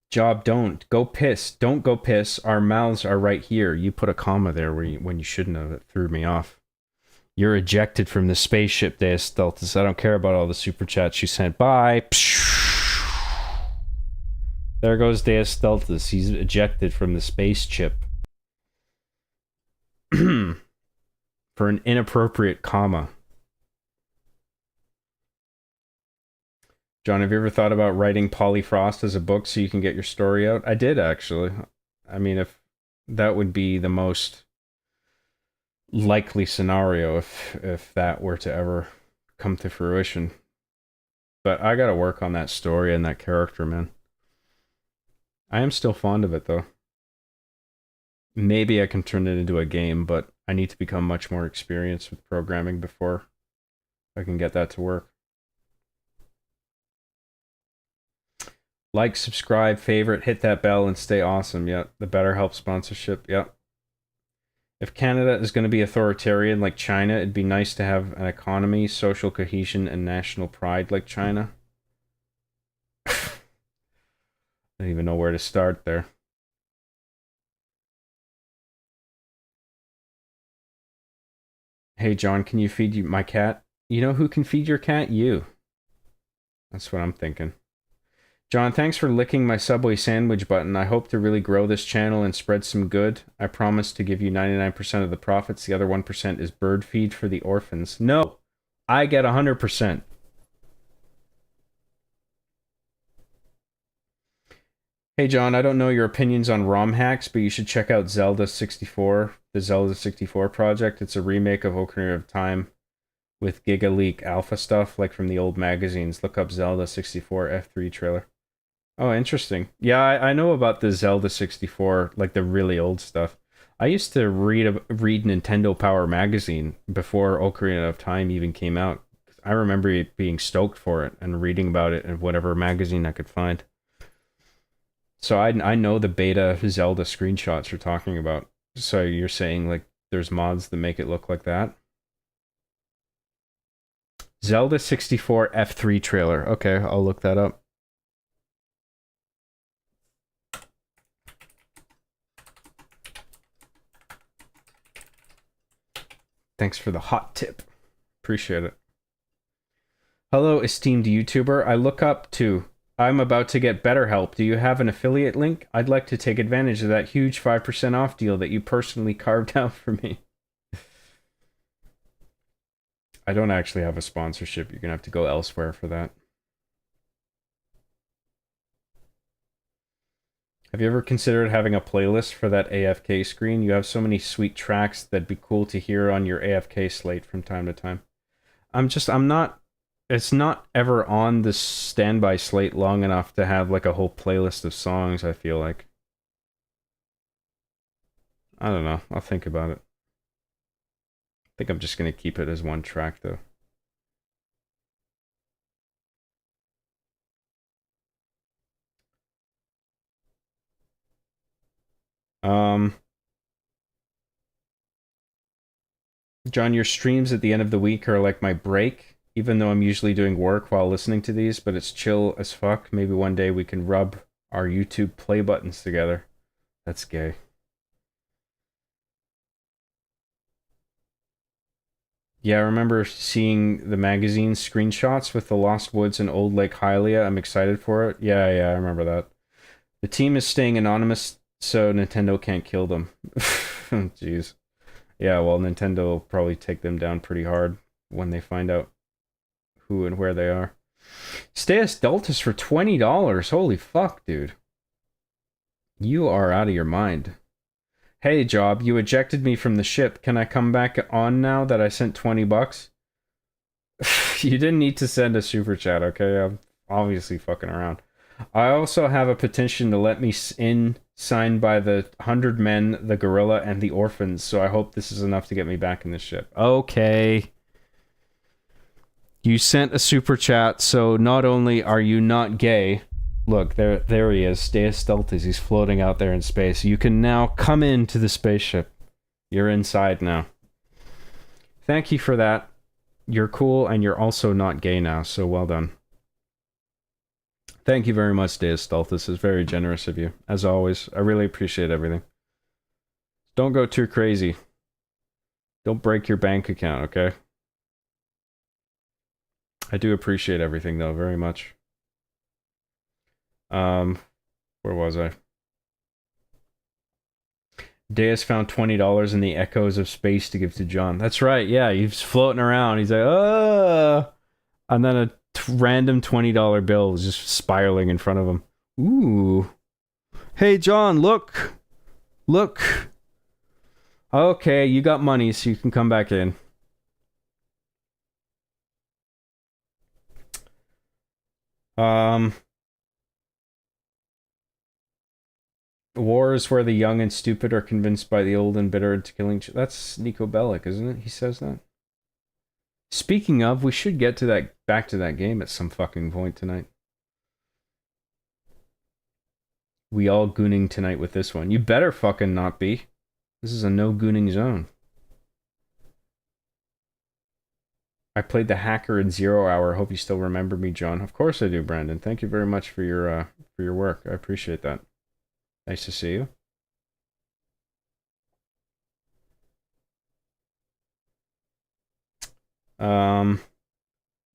Job, don't. Go piss. Don't go piss. Our mouths are right here. You put a comma there when you shouldn't have. It threw me off. You're ejected from the spaceship, Deus Deltas. I don't care about all the super chats you sent. Bye. There goes Deus Deltas. He's ejected from the spaceship. For an inappropriate comma. John, have you ever thought about writing Polly Frost as a book so you can get your story out? I did, actually. I mean, if that would be the most likely scenario if that were to ever come to fruition. But I gotta work on that story and that character, man. I am still fond of it, though. Maybe I can turn it into a game, but I need to become much more experienced with programming before I can get that to work. Like, subscribe, favorite, hit that bell, and stay awesome. Yeah, the BetterHelp sponsorship. Yeah. If Canada is going to be authoritarian like China, it'd be nice to have an economy, social cohesion, and national pride like China. I don't even know where to start there. Hey, John, can you feed my cat? You know who can feed your cat? You. That's what I'm thinking. John, thanks for licking my Subway sandwich button. I hope to really grow this channel and spread some good. I promise to give you 99% of the profits. The other 1% is bird feed for the orphans. No, I get 100%. Hey, John, I don't know your opinions on ROM hacks, but you should check out Zelda 64, the Zelda 64 project. It's a remake of Ocarina of Time with Giga Leak alpha stuff, like from the old magazines. Look up Zelda 64 F3 trailer. Oh, interesting. Yeah, I know about the Zelda 64, like the really old stuff. I used to read Nintendo Power magazine before Ocarina of Time even came out. I remember being stoked for it and reading about it in whatever magazine I could find. So I know the beta Zelda screenshots you're talking about. So you're saying like there's mods that make it look like that? Zelda 64 F3 trailer. Okay, I'll look that up. Thanks for the hot tip. Appreciate it. Hello, esteemed YouTuber. I look up to... I'm about to get BetterHelp. Do you have an affiliate link? I'd like to take advantage of that huge 5% off deal that you personally carved out for me. I don't actually have a sponsorship. You're going to have to go elsewhere for that. Have you ever considered having a playlist for that AFK screen? You have so many sweet tracks that'd be cool to hear on your AFK slate from time to time. I'm not, it's not ever on the standby slate long enough to have like a whole playlist of songs, I feel like. I don't know. I'll think about it. I think I'm just going to keep it as one track though. John, your streams at the end of the week are like my break, even though I'm usually doing work while listening to these, but it's chill as fuck. Maybe one day we can rub our YouTube play buttons together. That's gay. Yeah, I remember seeing the magazine screenshots with the Lost Woods and Old Lake Hylia. I'm excited for it. Yeah, I remember that. The team is staying anonymous so Nintendo can't kill them. Jeez. Yeah, well, Nintendo will probably take them down pretty hard when they find out who and where they are. Steus Deltus for $20. Holy fuck, dude. You are out of your mind. Hey, Job, you ejected me from the ship. Can I come back on now that I sent 20 bucks? You didn't need to send a super chat, okay? I'm obviously fucking around. I also have a petition to let me in, signed by the 100 men, the gorilla, and the orphans, so I hope this is enough to get me back in the ship. Okay. You sent a super chat, so not only are you not gay... Look, there he is, Steus Deltus. He's floating out there in space. You can now come into the spaceship. You're inside now. Thank you for that. You're cool, and you're also not gay now, so well done. Thank you very much, Steus Deltus. It's very generous of you. As always, I really appreciate everything. Don't go too crazy. Don't break your bank account, okay? I do appreciate everything, though, very much. Where was I? Deus found $20 in the echoes of space to give to John. That's right, yeah, he's floating around. He's like, oh! And then a random $20 bill is just spiraling in front of him. Ooh. Hey, John, look! Look! Okay, you got money, so you can come back in. War is where the young and stupid are convinced by the old and bitter into killing... That's Nico Bellic, isn't it? He says that. Speaking of, we should get to that back to that game at some fucking point tonight. We all gooning tonight with this one. You better fucking not be. This is a no gooning zone. I played the hacker in 0 Hour. Hope you still remember me, John. Of course I do, Brandon. Thank you very much for your work. I appreciate that. Nice to see you.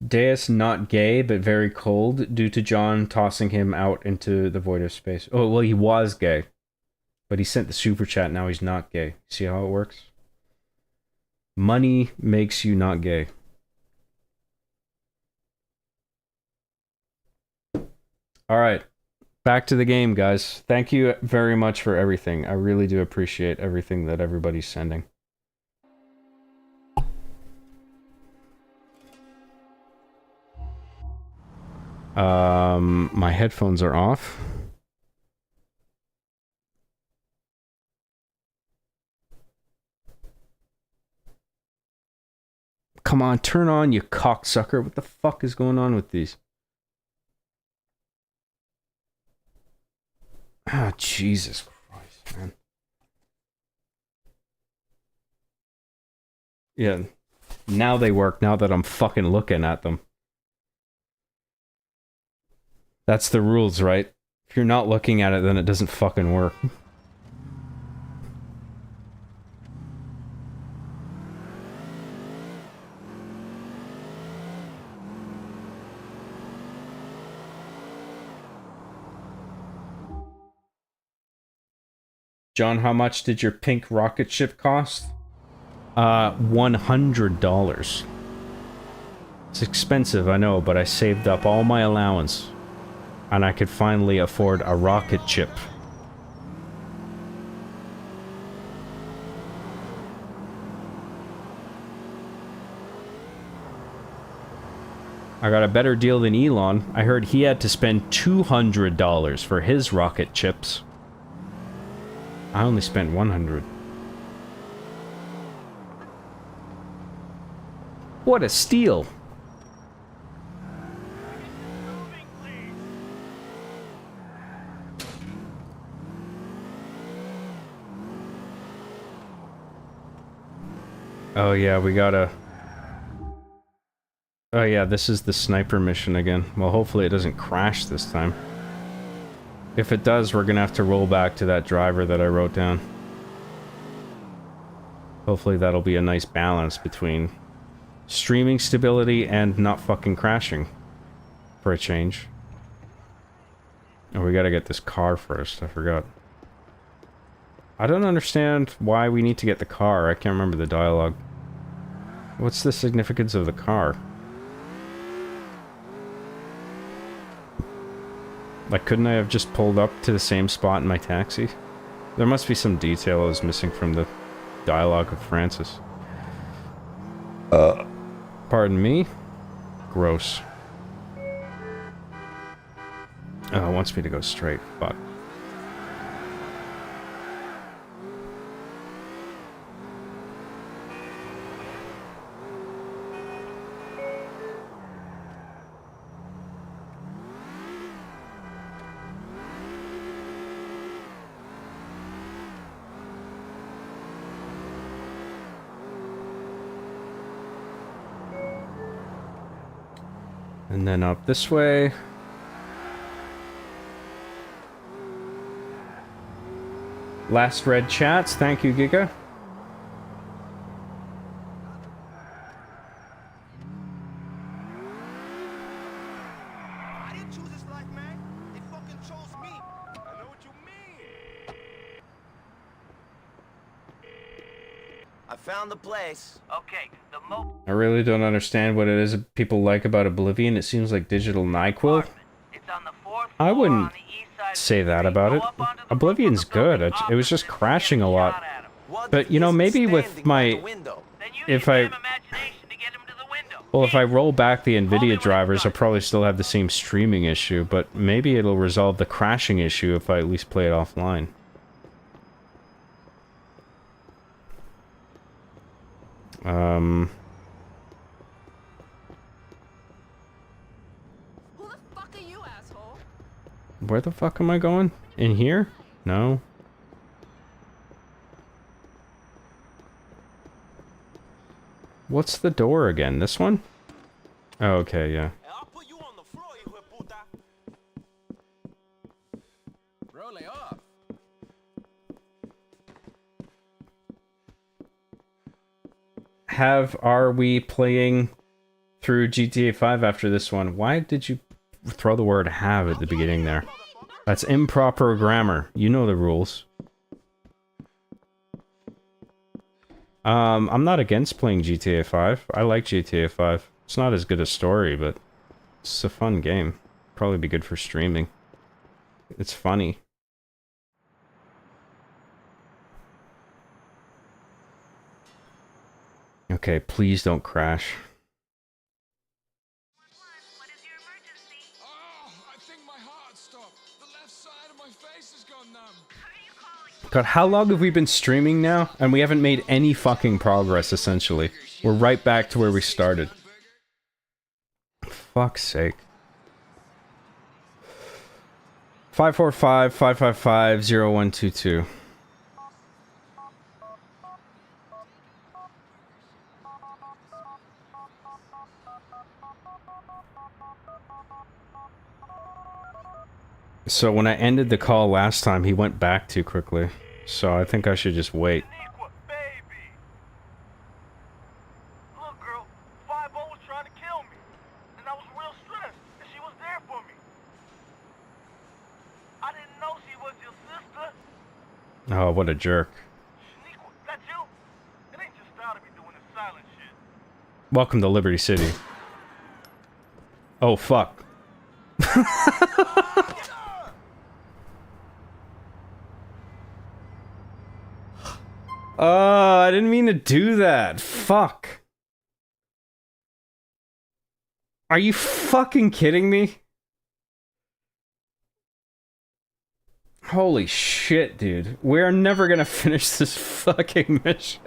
Deus not gay, but very cold due to John tossing him out into the void of space. Oh, well, he was gay. But he sent the super chat, now he's not gay. See how it works? Money makes you not gay. Alright. Back to the game, guys. Thank you very much for everything. I really do appreciate everything that everybody's sending. My headphones are off. Come on, turn on, you cocksucker. What the fuck is going on with these? Ah, Jesus Christ, man. Yeah, now they work, now that I'm fucking looking at them. That's the rules, right? If you're not looking at it, then it doesn't fucking work. John, how much did your pink rocket ship cost? $100. It's expensive, I know, but I saved up all my allowance. And I could finally afford a rocket ship. I got a better deal than Elon. I heard he had to spend $200 for his rocket chips. I only spent $100. What a steal! Oh yeah, we gotta... Oh yeah, this is the sniper mission again. Well, hopefully it doesn't crash this time. If it does, we're gonna have to roll back to that driver that I wrote down. Hopefully that'll be a nice balance between streaming stability and not fucking crashing. For a change. Oh, we gotta get this car first, I forgot. I don't understand why we need to get the car. I can't remember the dialogue. What's the significance of the car? Like, couldn't I have just pulled up to the same spot in my taxi? There must be some detail I was missing from the dialogue of Francis. Pardon me? Gross. Oh, it wants me to go straight. Fuck. And then up this way. Last red chats. Thank you, Giga. I didn't choose this life, man. They fucking chose me. I know what you mean. I found the place. Okay, the mo... I really don't understand what it is people like about Oblivion. It seems like digital NyQuil. It's on the fourth I floor wouldn't on the east side of say the that street. about Go it. up onto the roof Oblivion's of the building good. It was just opposite and crashing get a lot. shot at 'em. What But, if you know, he isn't maybe with standing my... by the window? Then use If your I... damn imagination to get him to the window. Well, if I roll back the Call me when NVIDIA it's drivers, I'll done. probably still have the same streaming issue, but maybe it'll resolve the crashing issue if I at least play it offline. Who the fuck are you, asshole? Where the fuck am I going? In here? No. What's the door again? This one? Oh, okay, yeah. I'll put you on the floor, hijo de puta. Bro, lay off. Are we playing through GTA 5 after this one? Why did you throw the word have at the beginning there? That's improper grammar. You know the rules. I'm not against playing GTA 5. I like GTA 5. It's not as good a story, but it's a fun game. Probably be good for streaming. It's funny. Okay, please don't crash. What is your emergency? Oh, I think my heart stopped. The left side of my face has gone numb. Who are you calling? God, how long have we been streaming now? And we haven't made any fucking progress, essentially. We're right back to where we started. Fuck's sake. 545-555-0122. So when I ended the call last time, he went back too quickly. So I think I should just wait. Shaniqua, baby. Look, girl, 5 was trying to kill me. And I was real stressed, and she was there for me. I didn't know she was your sister. Oh, what a jerk. Shaniqua, that you? It ain't your style to be doing this silent shit. Welcome to Liberty City. Oh, fuck. Oh, I didn't mean to do that. Fuck. Are you fucking kidding me? Holy shit, dude. We're never gonna finish this fucking mission.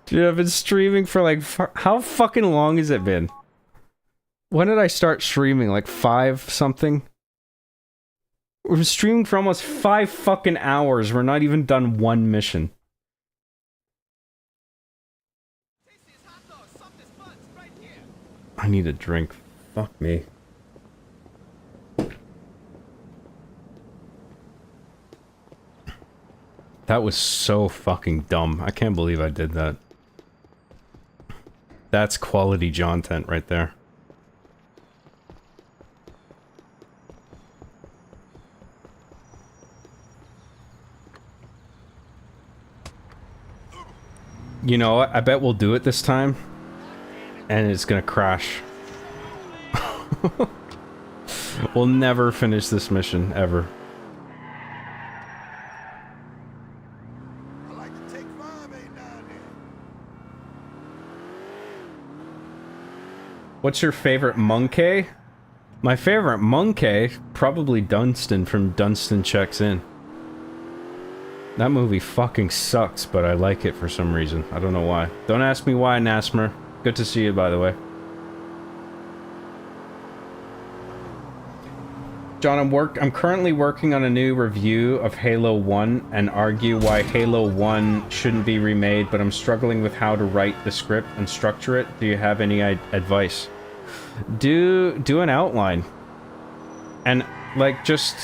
Dude, I've been streaming for like... How fucking long has it been? When did I start streaming? Like 5 something? We're streaming for almost 5 fucking hours. We're not even done one mission. I need a drink. Fuck me. That was so fucking dumb. I can't believe I did that. That's quality content right there. You know what? I bet we'll do it this time. And it's gonna crash. We'll never finish this mission, ever. I like to take mom ain't down there. What's your favorite monkey? My favorite monkey? Probably Dunstan from Dunstan Checks In. That movie fucking sucks, but I like it for some reason. I don't know why. Don't ask me why, Nasmer. Good to see you, by the way. John, I'm currently working on a new review of Halo 1 and argue why Halo 1 shouldn't be remade, but I'm struggling with how to write the script and structure it. Do you have any advice? Do an outline. And, like, just...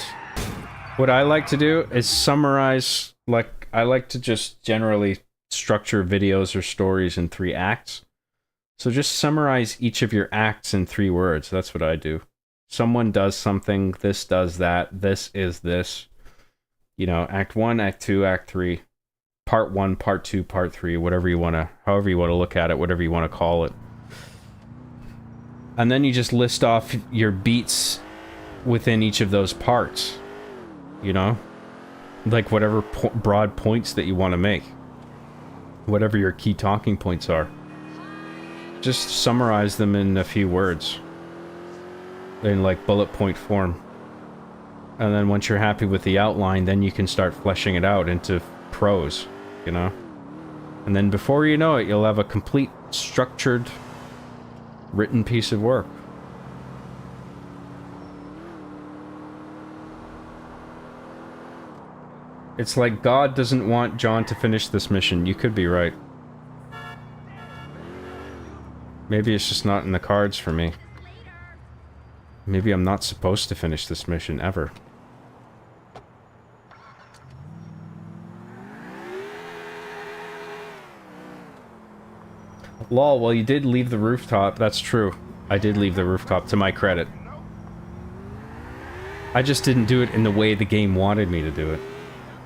What I like to do is summarize... Like, I like to just generally structure videos or stories in 3 acts. So just summarize each of your acts in 3 words. That's what I do. Someone does something, this does that, this is this. You know, Act 1, Act 2, Act 3. Part 1, Part 2, Part 3, whatever you want to... However you want to look at it, whatever you want to call it. And then you just list off your beats within each of those parts. You know? Like whatever broad points that you want to make. Whatever your key talking points are. Just summarize them in a few words. In like bullet point form. And then once you're happy with the outline, then you can start fleshing it out into prose, you know? And then before you know it, you'll have a complete, structured, written piece of work. It's like God doesn't want John to finish this mission. You could be right. Maybe it's just not in the cards for me. Maybe I'm not supposed to finish this mission ever. Lol, well you did leave the rooftop, that's true. I did leave the rooftop, to my credit. I just didn't do it in the way the game wanted me to do it.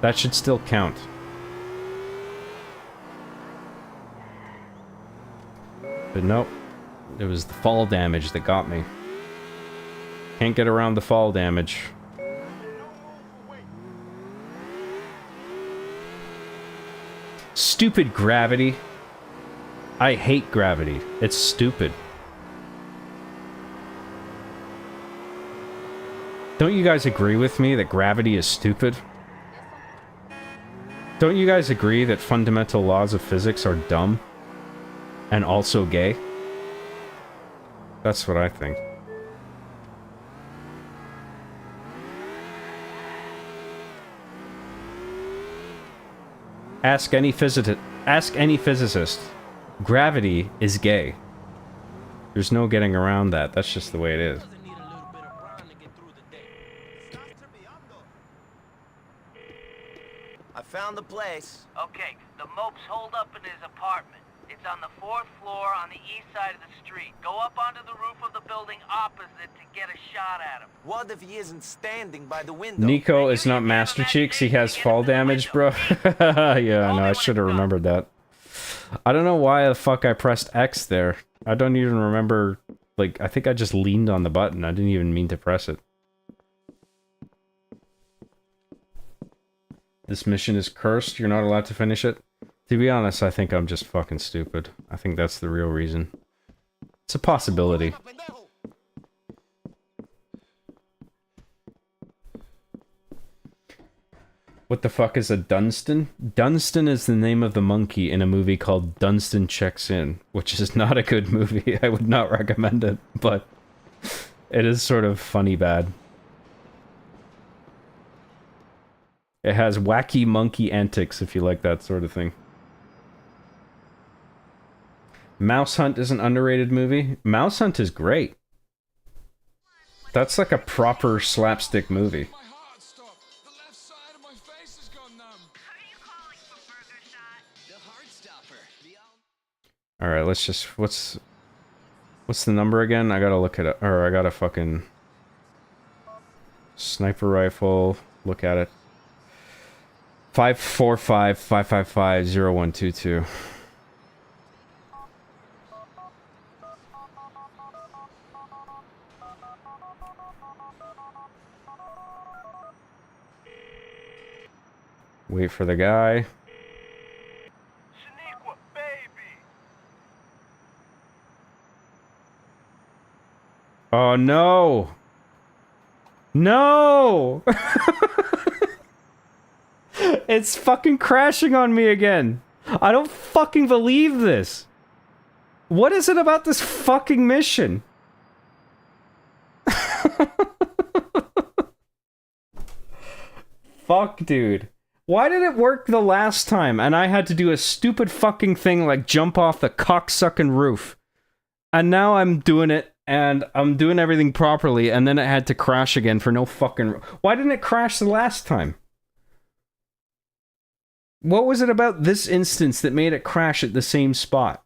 That should still count. But nope. It was the fall damage that got me. Can't get around the fall damage. Stupid gravity. I hate gravity. It's stupid. Don't you guys agree with me that gravity is stupid? Don't you guys agree that fundamental laws of physics are dumb? And also gay? That's what I think. Ask any physicist. Gravity is gay. There's no getting around that. That's just the way it is. I found the place. Okay, the mope's holed up in his apartment. It's on the 4th floor on the east side of the street. Go up onto the roof of the building opposite to get a shot at him. What if he isn't standing by the window? Nico is not Master Cheeks, he has fall damage, bro. Yeah, no, I should have remembered that. I don't know why the fuck I pressed X there. I don't even remember, like, I think I just leaned on the button. I didn't even mean to press it. This mission is cursed, you're not allowed to finish it? To be honest, I think I'm just fucking stupid. I think that's the real reason. It's a possibility. What the fuck is a Dunstan? Dunstan is the name of the monkey in a movie called Dunstan Checks In, which is not a good movie. I would not recommend it, but it is sort of funny bad. It has wacky monkey antics if you like that sort of thing. Mouse Hunt is an underrated movie. Mouse Hunt is great. That's like a proper slapstick movie. My heart stopped. The left side of my face has gone numb. Are you calling for Burger Shot? The Heartstopper. Alright, let's just... What's the number again? I gotta look at it. Or I gotta fucking... Sniper rifle. Look at it. 545-555-0122. Wait for the guy. Shaniqua, baby. Oh no! No! It's fucking crashing on me again. I don't fucking believe this. What is it about this fucking mission? Fuck, dude. Why did it work the last time and I had to do a stupid fucking thing like jump off the cocksucking roof? And now I'm doing it and I'm doing everything properly and then it had to crash again for no fucking... Why didn't it crash the last time? What was it about this instance that made it crash at the same spot?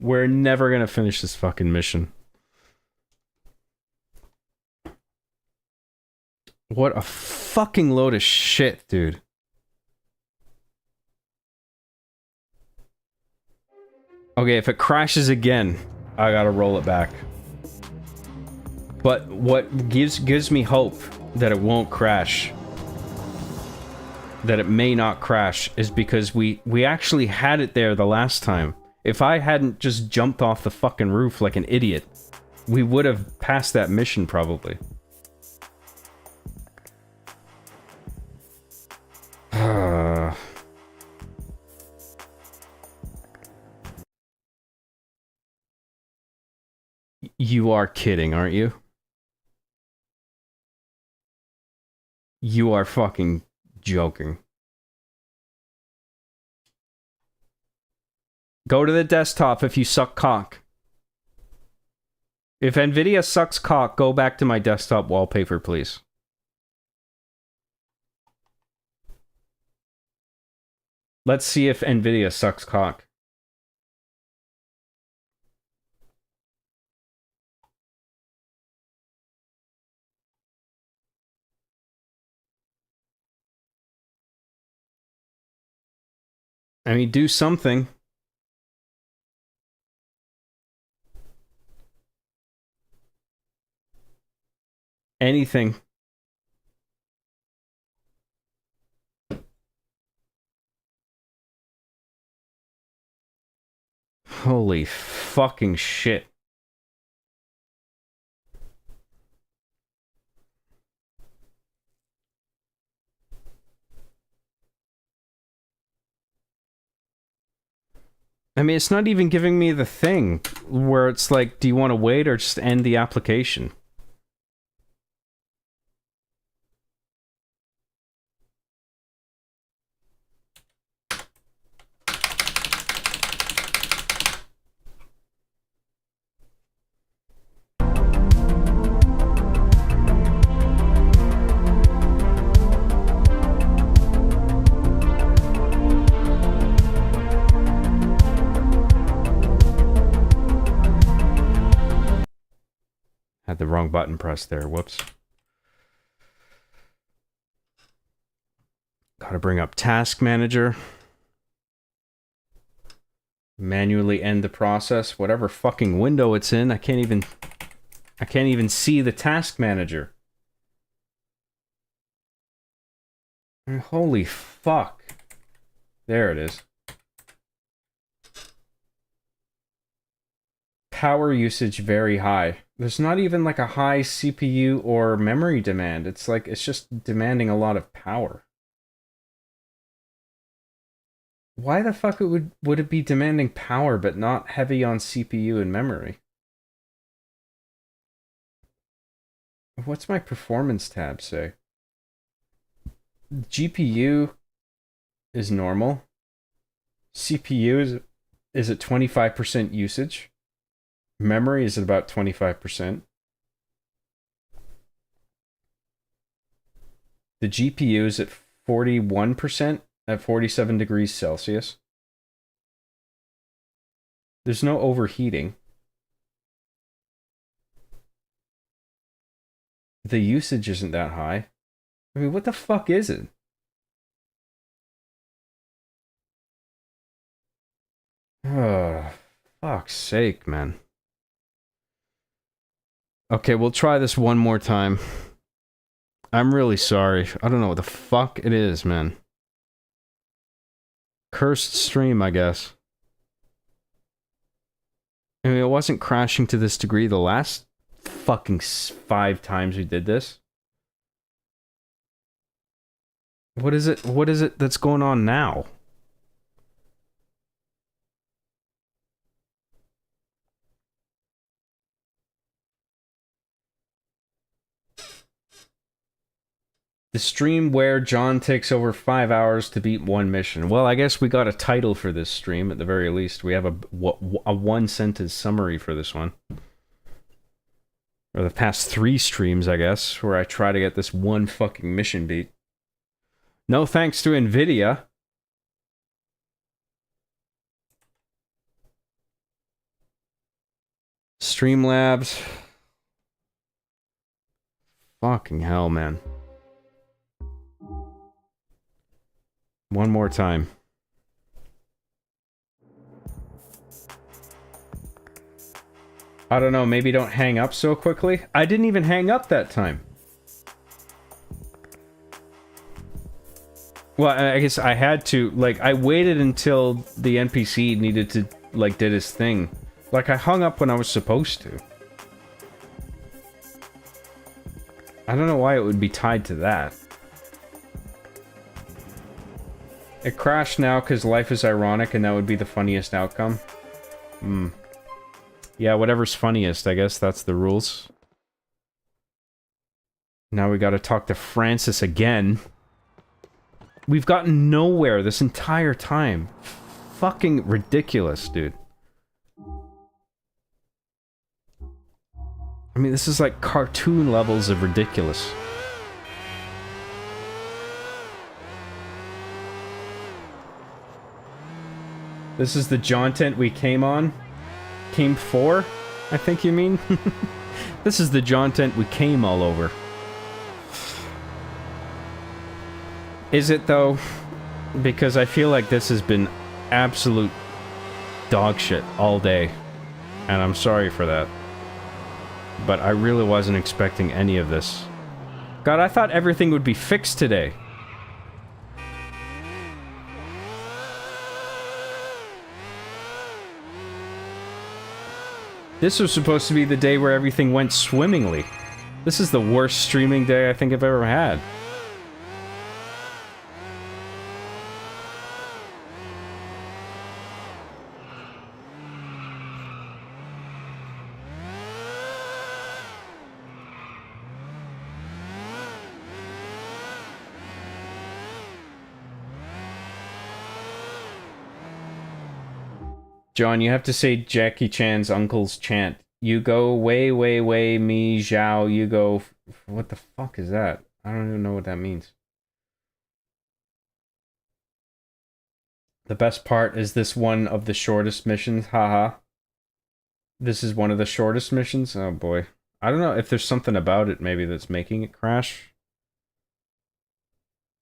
We're never gonna finish this fucking mission. What a fucking load of shit, dude. Okay, if it crashes again, I gotta roll it back. But what gives me hope that it won't crash, that it may not crash, is because we actually had it there the last time. If I hadn't just jumped off the fucking roof like an idiot, we would have passed that mission probably. You are kidding, aren't you? You are fucking joking. Go to the desktop if you suck cock. If Nvidia sucks cock, go back to my desktop wallpaper, please. Let's see if Nvidia sucks cock. I mean, do something. Anything. Holy fucking shit. I mean, it's not even giving me the thing where it's like, do you want to wait or just end the application? Had the wrong button pressed there. Whoops. Gotta bring up Task Manager. Manually end the process. Whatever fucking window it's in, I can't even see the Task Manager. Holy fuck. There it is. Power usage very high. There's not even like a high CPU or memory demand. It's like, it's just demanding a lot of power. Why the fuck would it be demanding power but not heavy on CPU and memory? What's my performance tab say? GPU is normal. CPU is at 25% usage. Memory is at about 25%. The GPU is at 41% at 47 degrees Celsius. There's no overheating. The usage isn't that high. I mean, what the fuck is it? Oh, fuck's sake, man. Okay, we'll try this one more time. I'm really sorry. I don't know what the fuck it is, man. Cursed stream, I guess. I mean, it wasn't crashing to this degree the last fucking 5 times we did this. What is it? What is it that's going on now? The stream where John takes over 5 hours to beat one mission. Well, I guess we got a title for this stream at the very least. We have a one-sentence summary for this one. Or the past 3 streams, I guess, where I try to get this one fucking mission beat. No thanks to Nvidia. Streamlabs. Fucking hell, man. One more time. I don't know, maybe don't hang up so quickly. I didn't even hang up that time. Well, I guess I had to. Like, I waited until the NPC needed to, like, did his thing. Like, I hung up when I was supposed to. I don't know why it would be tied to that. It crashed now because life is ironic and that would be the funniest outcome. Yeah, whatever's funniest, I guess that's the rules. Now we gotta talk to Francis again. We've gotten nowhere this entire time. Fucking ridiculous, dude. I mean, this is like cartoon levels of ridiculous. This is the jaunt we came on? Came for? I think you mean? This is the jaunt we came all over. Is it though? Because I feel like this has been absolute dog shit all day. And I'm sorry for that. But I really wasn't expecting any of this. God, I thought everything would be fixed today. This was supposed to be the day where everything went swimmingly. This is the worst streaming day I think I've ever had. John, you have to say Jackie Chan's uncle's chant. You go way, way, way, me, Zhao, you go... What the fuck is that? I don't even know what that means. The best part is this one of the shortest missions, haha. This is one of the shortest missions? Oh boy. I don't know if there's something about it maybe that's making it crash.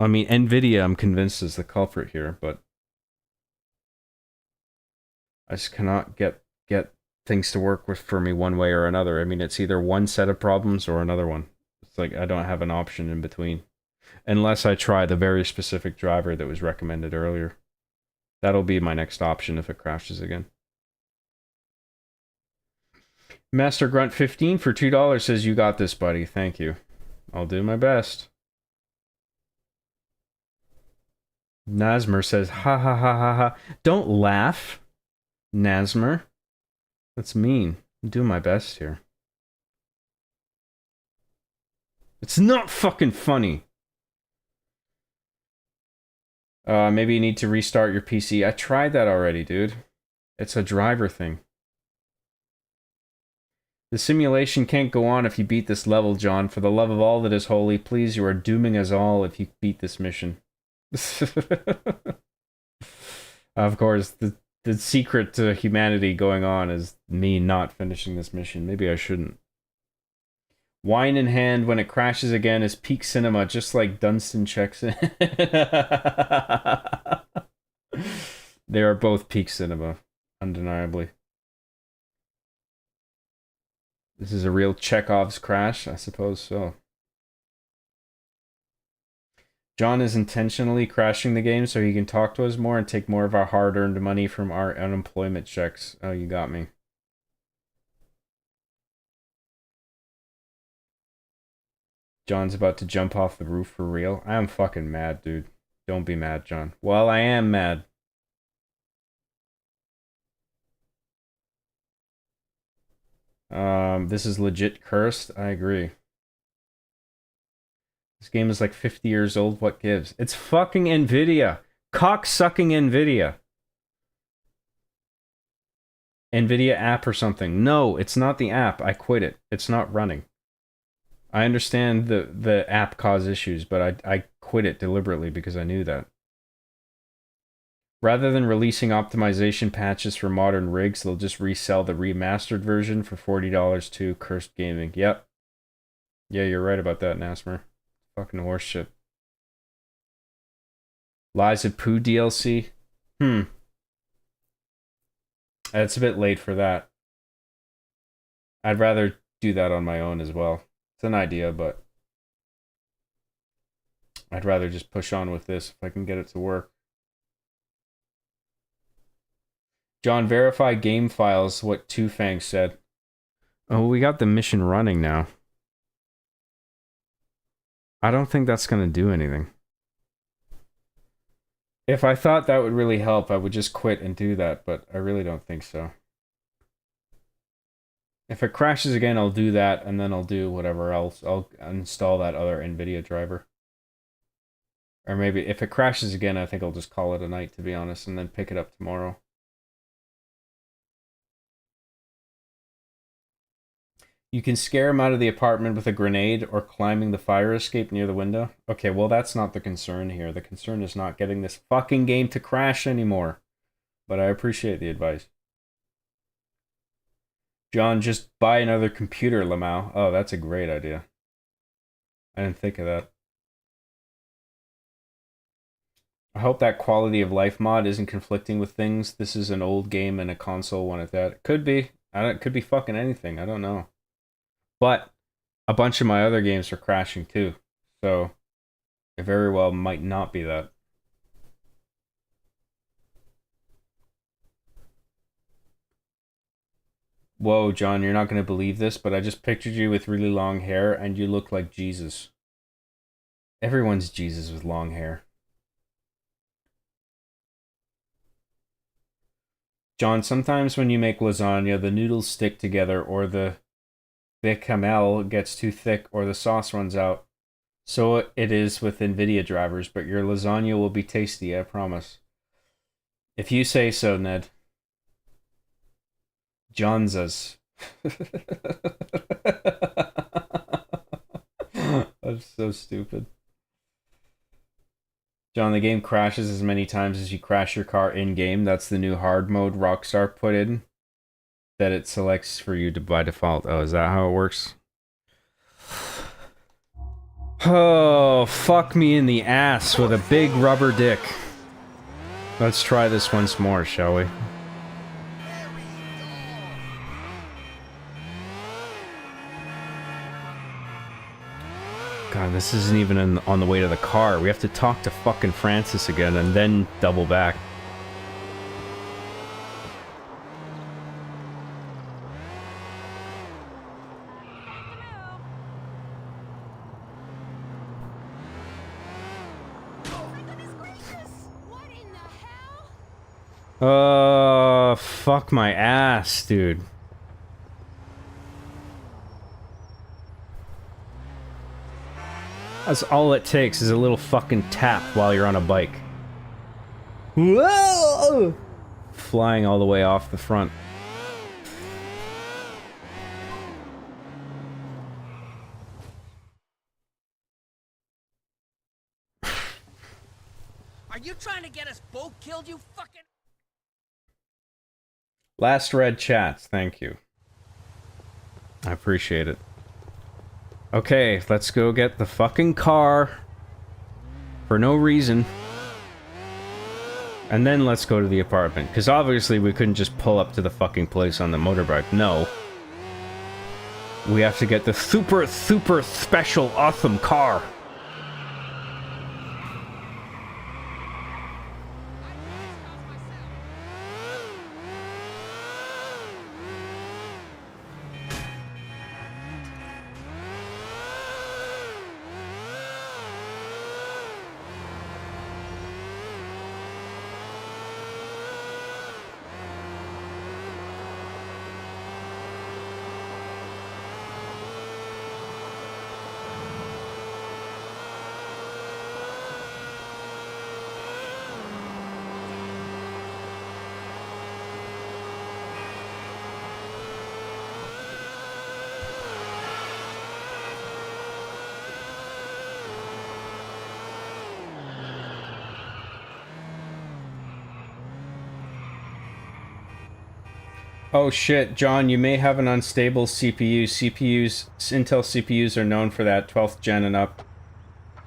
I mean, Nvidia, I'm convinced, is the culprit here, but... I just cannot get things to work with for me one way or another. I mean, it's either one set of problems or another one. It's like I don't have an option in between. Unless I try the very specific driver that was recommended earlier. That'll be my next option if it crashes again. Master Grunt 15 for $2 says you got this, buddy. Thank you. I'll do my best. Nasmer says, ha ha ha ha ha. Don't laugh. Nasmer. That's mean. I'm doing my best here. It's not fucking funny. Maybe you need to restart your PC. I tried that already, dude. It's a driver thing. The simulation can't go on if you beat this level, John. For the love of all that is holy, please, you are dooming us all if you beat this mission. Of course, the secret to humanity going on is me not finishing this mission. Maybe I shouldn't. Wine in hand when it crashes again is peak cinema, just like Dunstan checks in. They are both peak cinema, undeniably. This is a real Chekhov's crash? I suppose so. John is intentionally crashing the game so he can talk to us more and take more of our hard-earned money from our unemployment checks. Oh, you got me. John's about to jump off the roof for real. I am fucking mad, dude. Don't be mad, John. Well, I am mad. This is legit cursed. I agree. This game is like 50 years old. What gives? It's fucking Nvidia. Cock-sucking Nvidia. Nvidia app or something. No, it's not the app. I quit it. It's not running. I understand the app caused issues, but I quit it deliberately because I knew that. Rather than releasing optimization patches for modern rigs, they'll just resell the remastered version for $40 to Cursed Gaming. Yep. Yeah, you're right about that, Nasmer. Fucking horseshit. Lies of Pooh DLC? It's a bit late for that. I'd rather do that on my own as well. It's an idea, but I'd rather just push on with this if I can get it to work. John, verify game files, what Two Fangs said. Oh, we got the mission running now. I don't think that's going to do anything. If I thought that would really help, I would just quit and do that, but I really don't think so. If it crashes again, I'll do that, and then I'll do whatever else. I'll install that other NVIDIA driver. Or maybe if it crashes again, I think I'll just call it a night, to be honest, and then pick it up tomorrow. You can scare him out of the apartment with a grenade or climbing the fire escape near the window. Okay, well, that's not the concern here. The concern is not getting this fucking game to crash anymore. But I appreciate the advice. John, just buy another computer, Lamau. Oh, that's a great idea. I didn't think of that. I hope that quality of life mod isn't conflicting with things. This is an old game and a console one at that. It could be. It could be fucking anything. I don't know. But a bunch of my other games are crashing too. So it very well might not be that. Whoa, John, you're not going to believe this, but I just pictured you with really long hair and you look like Jesus. Everyone's Jesus with long hair. John, sometimes when you make lasagna, the noodles stick together or the bechamel gets too thick or the sauce runs out. So it is with NVIDIA drivers, but your lasagna will be tasty, I promise. If you say so, Ned. John's. That's so stupid. John, the game crashes as many times as you crash your car in-game. That's the new hard mode Rockstar put in. That it selects for you to by default. Oh, is that how it works? Oh, fuck me in the ass with a big rubber dick. Let's try this once more, shall we? God, this isn't even on the way to the car. We have to talk to fucking Francis again and then double back. Fuck my ass, dude. That's all it takes is a little fucking tap while you're on a bike. Whoa! Flying all the way off the front. Are you trying to get us both killed, you fucking... Last red chats, thank you. I appreciate it. Okay, let's go get the fucking car. For no reason. And then let's go to the apartment. Because obviously we couldn't just pull up to the fucking place on the motorbike. No. We have to get the super special awesome car. Oh shit, John, you may have an unstable CPU. Intel CPUs are known for that, 12th gen and up.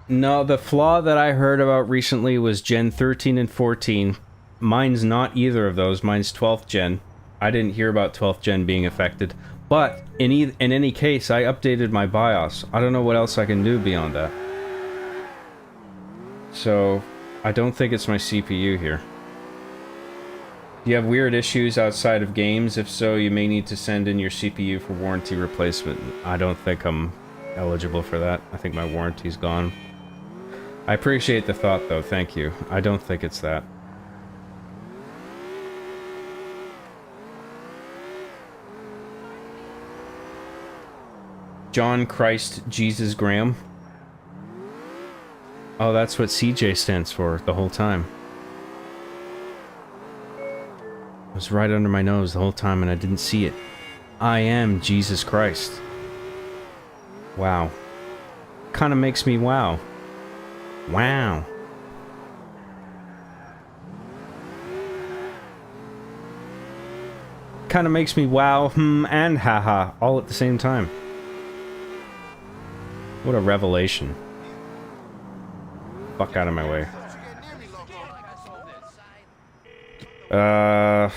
No, the flaw that I heard about recently was Gen 13 and 14. Mine's not either of those, mine's 12th gen. I didn't hear about 12th gen being affected. But, in any case, I updated my BIOS. I don't know what else I can do beyond that. So, I don't think it's my CPU here. Do you have weird issues outside of games? If so, you may need to send in your CPU for warranty replacement. I don't think I'm eligible for that. I think my warranty's gone. I appreciate the thought, though. Thank you. I don't think it's that. John Christ Jesus Graham. Oh, that's what CJ stands for the whole time. It was right under my nose the whole time and I didn't see it. I am Jesus Christ. Wow. Kind of makes me wow. Wow. Kind of makes me wow, and haha, all at the same time. What a revelation. Fuck out of my way. That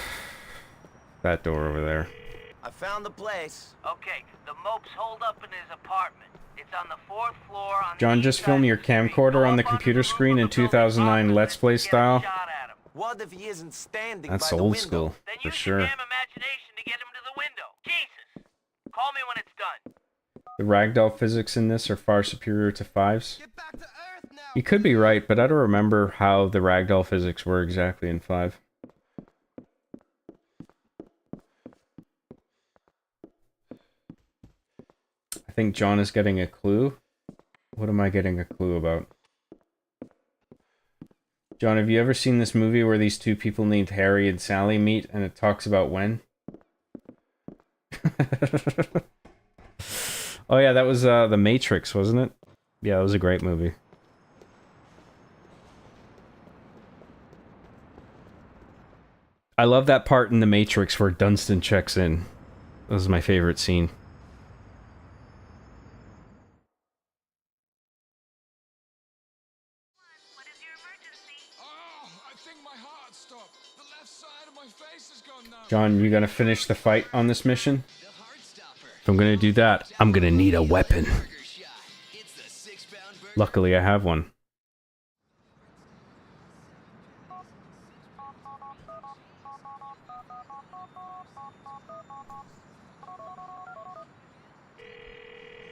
door over there. I found the place. Okay, the mope's holed up in his apartment. It's on the 4th floor on the John, east just side film of your the street. camcorder Go on the up onto computer roof screen of in the building 2009 above Let's and Play get a style. shot at him. What if he isn't standing That's by the old window? school, Then for use sure. your damn imagination to get him to the window. Jesus! Call me when it's done. The ragdoll physics in this are far superior to 5's. Get back to Earth now. You could be right, but I don't remember how the ragdoll physics were exactly in 5. I think John is getting a clue. What am I getting a clue about? John, have you ever seen this movie where these two people named Harry and Sally meet and it talks about when? Oh yeah, that was The Matrix, wasn't it? Yeah, it was a great movie. I love that part in The Matrix where Dunstan checks in. That was my favorite scene. What is your emergency? Oh, I think my heart stopped. The left side of my face is gone now. John, you gonna finish the fight on this mission? If I'm gonna do that, I'm gonna need a weapon. Luckily, I have one.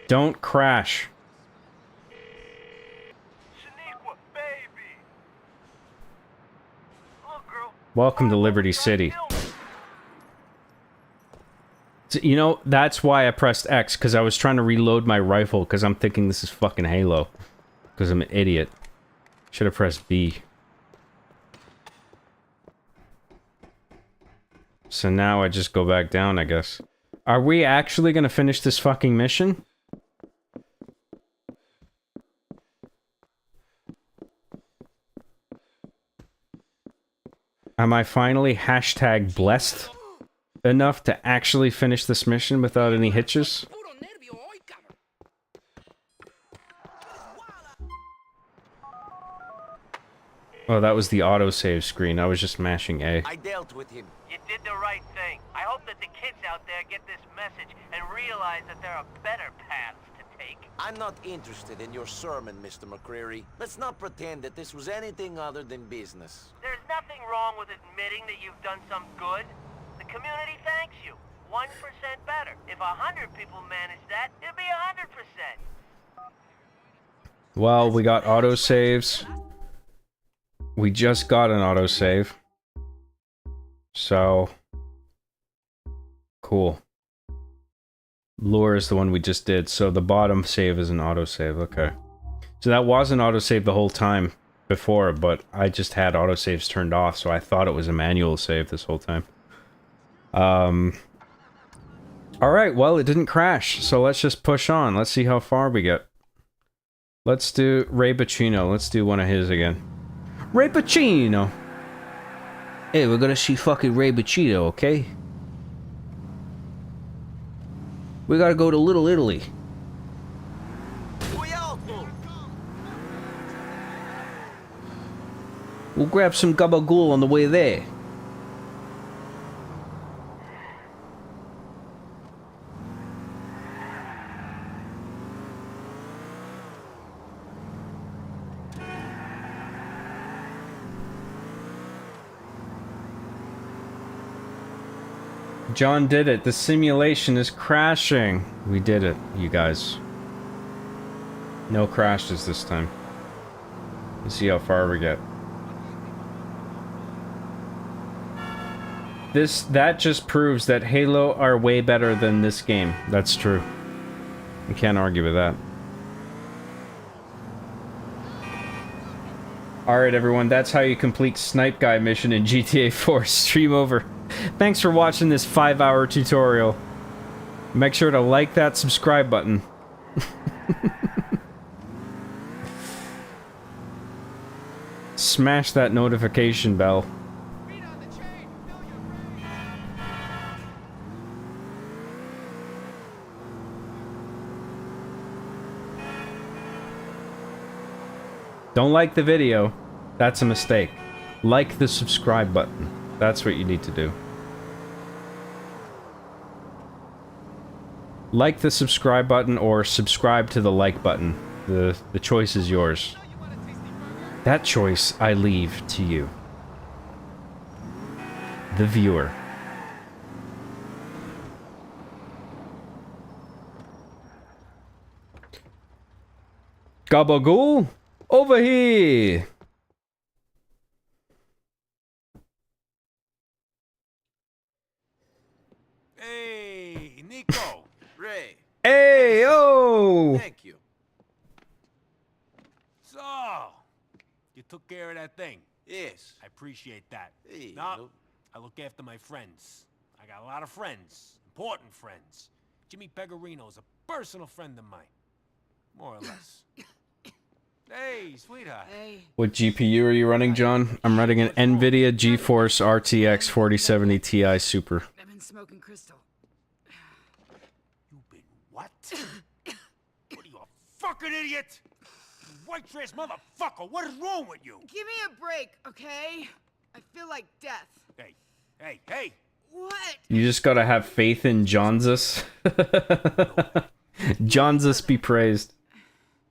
Don't crash. Shaniqua, baby. Look, girl. Welcome to my Liberty brother's trying to City. kill me. So, you know, that's why I pressed X, because I was trying to reload my rifle, because I'm thinking this is fucking Halo. Because I'm an idiot. Should have pressed B. So now I just go back down, I guess. Are we actually gonna finish this fucking mission? Am I finally hashtag blessed enough to actually finish this mission without any hitches? Oh, that was the autosave screen. I was just mashing A. I dealt with him. You did the right thing. I hope that the kids out there get this message and realize that there are better paths to take. I'm not interested in your sermon, Mr. McCreary. Let's not pretend that this was anything other than business. There's nothing wrong with admitting that you've done some good. The community thanks you. 1% better. If 100 people manage that, it'll be 100%. Well, we got autosaves. We just got an autosave. So... cool. Lure is the one we just did, so the bottom save is an autosave, okay. So that was an autosave the whole time before, but I just had autosaves turned off, so I thought it was a manual save this whole time. Alright, well, it didn't crash, so let's just push on. Let's see how far we get. Let's do Ray Pacino. Let's do one of his again. Ray Pacino! Hey, we're gonna see fucking Ray Pacino, okay? We gotta go to Little Italy. We'll grab some gabagool on the way there. John did it. The simulation is crashing. We did it, you guys. No crashes this time. Let's see how far we get. That just proves that Halo are way better than this game. That's true. You can't argue with that. Alright everyone, that's how you complete Snipe Guy mission in GTA 4. Stream over. Thanks for watching this 5-hour tutorial. Make sure to like that subscribe button. Smash that notification bell. Don't like the video. That's a mistake. Like the subscribe button. That's what you need to do. Like the subscribe button or subscribe to the like button. The choice is yours. That choice I leave to you, the viewer. Gabagool, over here. Hey, Nico. Ray, Hey, yo! thank you. So, you took care of that thing. Yes. I appreciate that. Hey, Now, no- I look after my friends. I got a lot of friends. Important friends. Jimmy Pegarino's a personal friend of mine. More or less. Hey, sweetheart. Hey, What GPU are you running, John? I'm running an NVIDIA GeForce RTX 4070 Ti Super. I've been smoking crystal. You've been what? What are you, a fucking idiot? You white trash motherfucker, what is wrong with you? Give me a break, okay? I feel like death. Hey, hey, hey! What? You just gotta have faith in Johnsus. Johnsus be praised.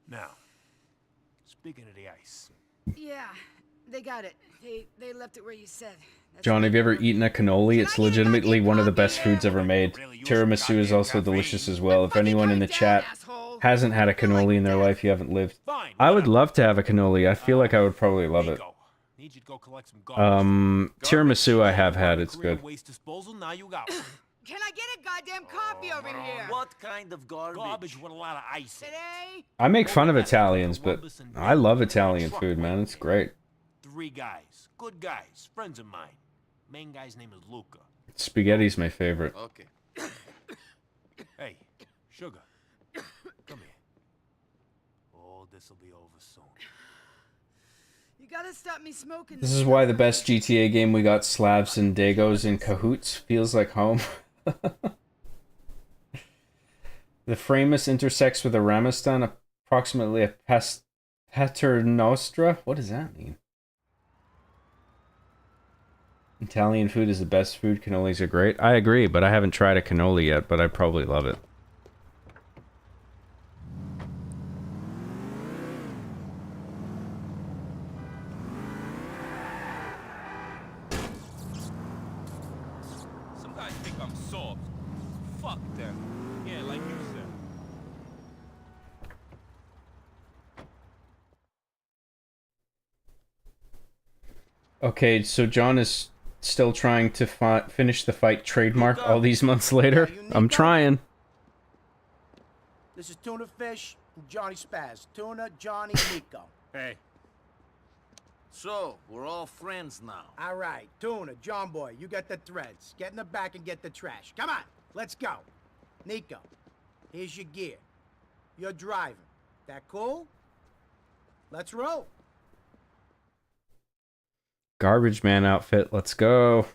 Now, speaking of the ice, Yeah, they got it. They left it where you said. That's John, what have you ever I want. eaten a cannoli? It's legitimately one of the best foods ever made. Tiramisu is also delicious as well. If anyone in the chat hasn't had a cannoli in their life, you haven't lived. fine. I would love to have a cannoli. I feel like I would probably love it. Nico, need you to go collect some garbage. Tiramisu I have had. It's Career good. Waste disposal, now you got one. Can I get a goddamn coffee over here? What kind of garbage? Garbage with a lot of ice in it. Today? I make fun of Italians, but I love Italian food, man. It's great. 3 guys, good guys, friends of mine. Main guy's name is Luca. Spaghetti's my favorite. Okay. Hey, sugar, come here. Oh, this'll be over soon. You gotta stop me smoking. This is why the best GTA game we got Slavs and Dagos in cahoots feels like home. The Framus intersects with a Ramistan, approximately a Paternostra. What does that mean? Italian food is the best food. Cannolis are great. I agree, but I haven't tried a cannoli yet, but I probably love it. Some guys think I'm soft. Fuck them. Yeah, like you said. Okay, so John is still trying to finish the fight trademark all these months later. I'm trying. This is Tuna Fish and Johnny Spaz. Tuna, Johnny, Nico. Hey, So, we're all friends now. All right, Tuna, John Boy, you get the threads. Get in the back and get the trash. Come on, let's go. Nico, here's your gear. You're driving. That cool? Let's roll. Garbage man outfit. Let's go.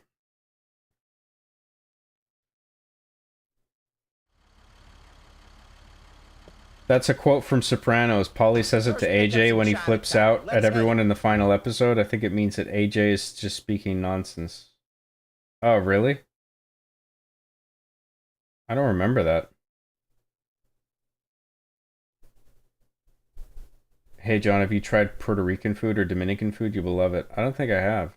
That's a quote from Sopranos. Paulie says it to AJ when he flips out at everyone in the final episode. I think it means that AJ is just speaking nonsense. Oh, really? I don't remember that. Hey, John, have you tried Puerto Rican food or Dominican food? You will love it. I don't think I have.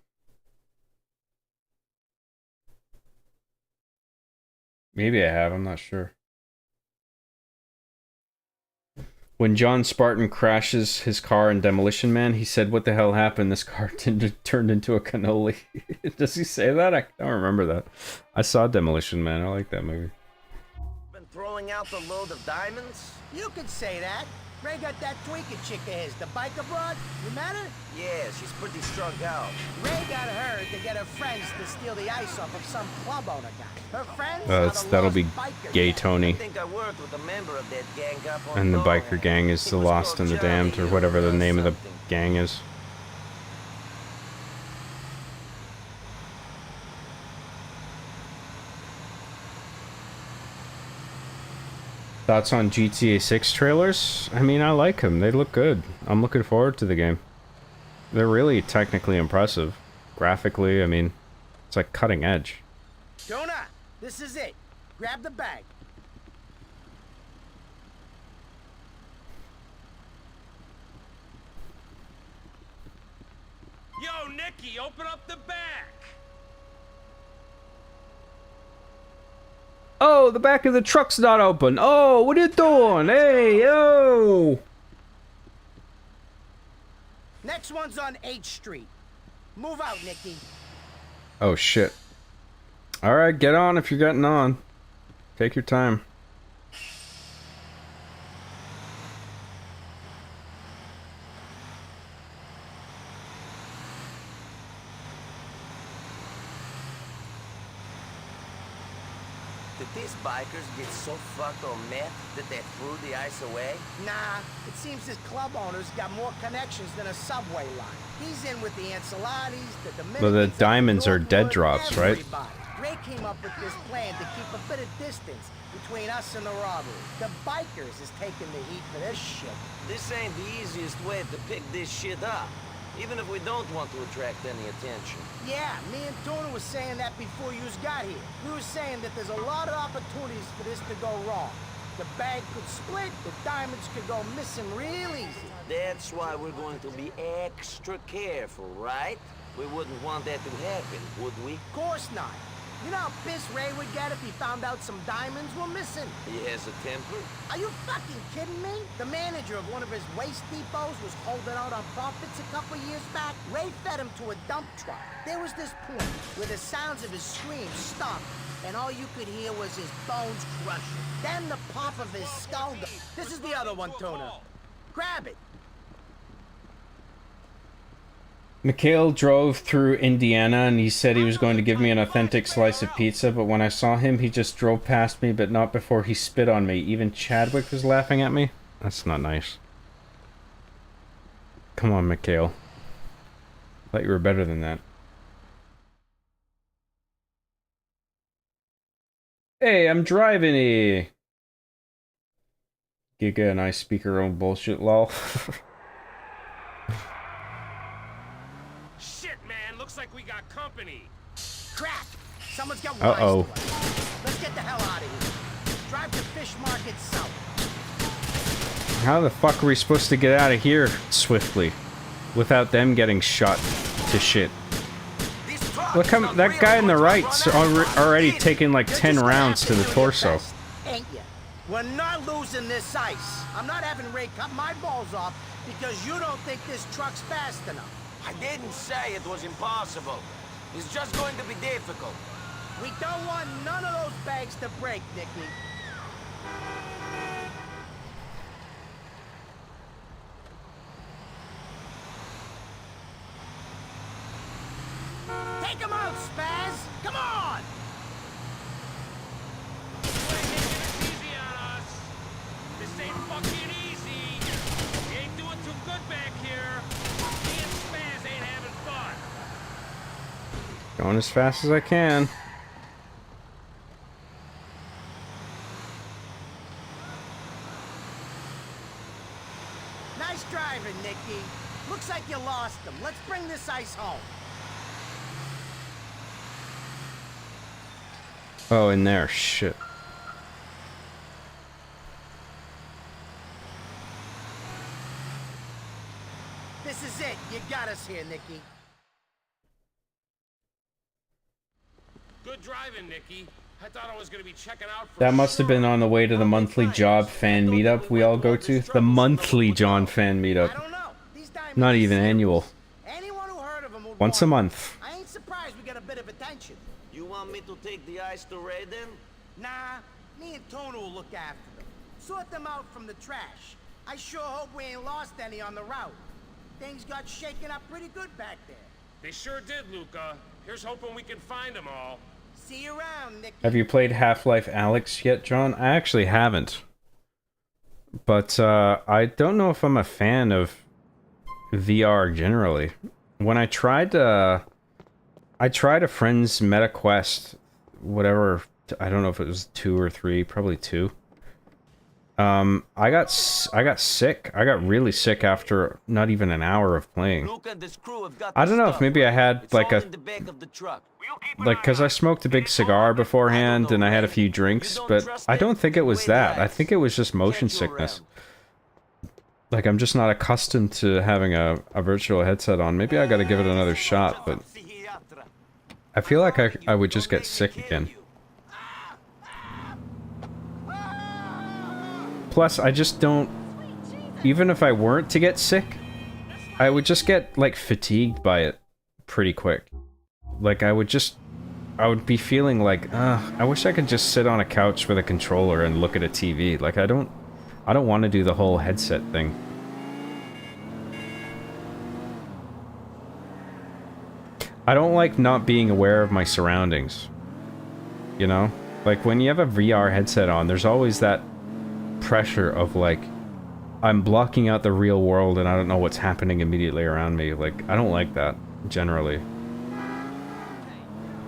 Maybe I have. I'm not sure. When John Spartan crashes his car in Demolition Man, he said, "What the hell happened? This car turned into a cannoli." Does he say that? I don't remember that. I saw Demolition Man. I like that movie. Been throwing out a load of diamonds? You could say that. Ray got that tweaker chick of his, the biker broad. You met her? Yeah, she's pretty strung out. Ray got her to get her friends to steal the ice off of some club owner guy. Her friends are the that'll Lost be Biker Gay Gang. I Tony. think I worked with a member of that gang up on And the Bowen. biker gang is He the was Lost called and the Johnny Damned, or whatever the name of the something. gang is. Thoughts on GTA 6 trailers? I mean, I like them. They look good. I'm looking forward to the game. They're really technically impressive. Graphically, I mean, it's like cutting edge. Jonah, this is it. Grab the bag. Yo, Nicky, open up the back. Oh, the back of the truck's not open. Oh, what are you doing? Hey, yo! Next one's on 8th Street. Move out, Nicky. Oh, shit. Alright, get on if you're getting on. Take your time. Did these bikers get so fucked on meth that they threw the ice away? Nah, it seems this club owner's got more connections than a subway line. He's in with the Anselatis, the Dominicans... Well, the up in diamonds are dead Northwood, drops, right? everybody. Ray came up with this plan to keep a bit of distance between us and the robbery. The bikers is taking the heat for this shit. This ain't the easiest way to pick this shit up, even if we don't want to attract any attention. Yeah, me and Tuna was saying that before you got here. We were saying that there's a lot of opportunities for this to go wrong. The bag could split, the diamonds could go missing real easy. That's why we're going to be extra careful, right? We wouldn't want that to happen, would we? Of course not. You know how pissed Ray would get if he found out some diamonds were missing? He has a temper. Are you fucking kidding me? The manager of one of his waste depots was holding out on profits a couple years back. Ray fed him to a dump truck. There was this point where the sounds of his screams stopped, and all you could hear was his bones crushing. Then the pop of his skull. This is the other one, Tuna. Grab it. Mikhail drove through Indiana and he said he was going to give me an authentic slice of pizza, but when I saw him, he just drove past me, but not before he spit on me. Even Chadwick was laughing at me. That's not nice. Come on, Mikhail. Thought you were better than that. Hey, I'm driving a Giga and I speak our own bullshit, lol. Shit, man, looks like we got company. Crap! Someone's got wise Uh-oh. to us. Let's get the hell out of here. Drive to Fish Market South. How the fuck are we supposed to get out of here swiftly without them getting shot to shit? These trucks Look how are that real guy in the good to right's run out. already taken like You're 10 just gonna rounds have to the do your torso. best, ain't ya? We're not losing this ice. I'm not having Ray cut my balls off because you don't think this truck's fast enough. I didn't say it was impossible. It's just going to be difficult. We don't want none of those bags to break, Nicky. Take him out, Spaz! Come on! Quit making it easy on us. This ain't fucking easy. We ain't doing too good back here. Me and Spaz ain't having fun. Going as fast as I can. Nice driving, Nicky. Looks like you lost him. Let's bring this ice home. Oh, in there. Shit. This is it. You got us here, Nicky. Good driving, Nicky. I thought I was gonna be checking out for That must have been sure. on the way to the monthly job fan meetup we all go to. The monthly John fan I meetup. don't know. These diamonds Not are even serious. annual. Anyone who heard of them would Once a want 'em. month. I ain't surprised we got a bit of attention. You want me to take the ice to Raiden? Nah, Me and Tony will look after them. Sort them out from the trash. I sure hope we ain't lost any on the route. Things got shaken up pretty good back there. They sure did, Luca. Here's hoping we can find them all. See you around, Nicky. Have you played Half-Life Alyx yet, John? I actually haven't. But I don't know if I'm a fan of VR generally. When I tried a friend's MetaQuest, whatever, I don't know if it was 2 or 3, probably 2. I got sick. I got really sick after not even an hour of playing. Luke and this crew have got I the don't know if stuff. maybe I had It's like all a in the back of the truck. because I smoked a big cigar beforehand and I had a few drinks, but I don't think it was that. I think it was just motion sickness. Like, I'm just not accustomed to having a virtual headset on. Maybe I gotta give it another shot, but I feel like I would just get sick again. Plus, I just don't... Even if I weren't to get sick, I would just get, like, fatigued by it pretty quick. Like, I would be feeling like, I wish I could just sit on a couch with a controller and look at a TV. Like, I don't want to do the whole headset thing. I don't like not being aware of my surroundings. You know? Like, when you have a VR headset on, there's always that pressure of, like, I'm blocking out the real world and I don't know what's happening immediately around me. Like, I don't like that, generally.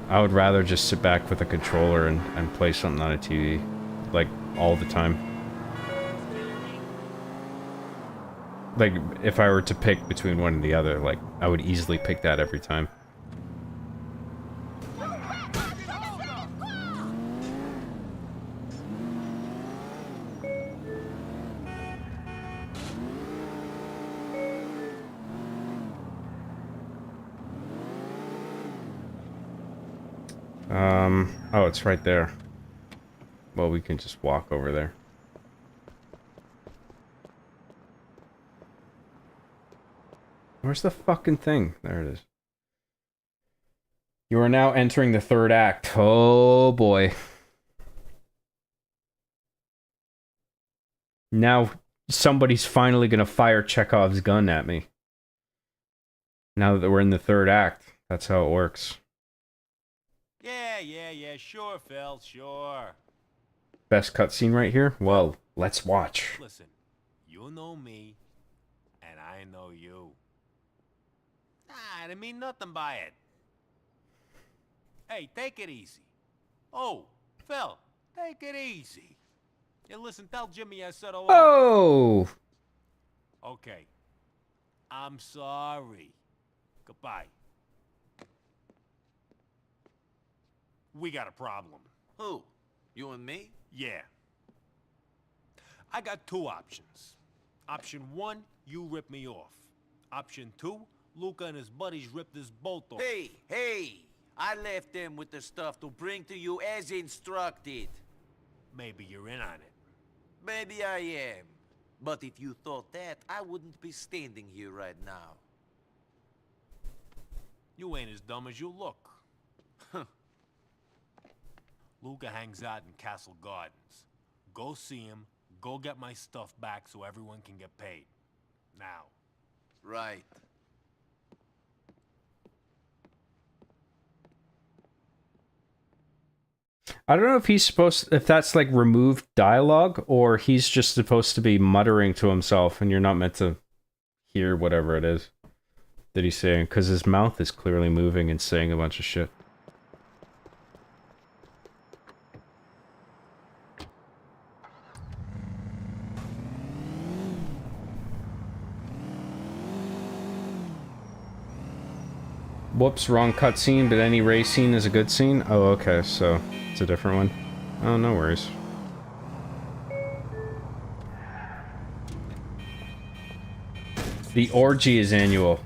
I would rather just sit back with a controller and play something on a TV. Like, all the time. Like, if I were to pick between one and the other, like, I would easily pick that every time. Oh, it's right there. Well, we can just walk over there. Where's the fucking thing? There it is. You are now entering the third act. Oh, boy. Now, somebody's finally gonna fire Chekhov's gun at me. Now that we're in the third act, that's how it works. Yeah, sure, Phil, sure. Best cutscene right here? Well, let's watch. Listen, you know me, and I know you. I didn't mean nothing by it. Hey, take it easy. Oh, Phil, take it easy. Hey, listen, tell Jimmy I said hello. Oh! Okay. I'm sorry. Goodbye. We got a problem. Who? You and me? Yeah. I got two options. Option 1, you rip me off. Option 2, Luca and his buddies rip this bolt off. Hey! I left them with the stuff to bring to you as instructed. Maybe you're in on it. Maybe I am. But if you thought that, I wouldn't be standing here right now. You ain't as dumb as you look. Luca hangs out in Castle Gardens. Go see him, go get my stuff back so everyone can get paid. Now. Right. I don't know if if that's like removed dialogue, or he's just supposed to be muttering to himself and you're not meant to hear whatever it is that he's saying, because his mouth is clearly moving and saying a bunch of shit. Whoops, wrong cutscene, but any race scene is a good scene? Oh, okay, so it's a different one. Oh, no worries. The orgy is annual.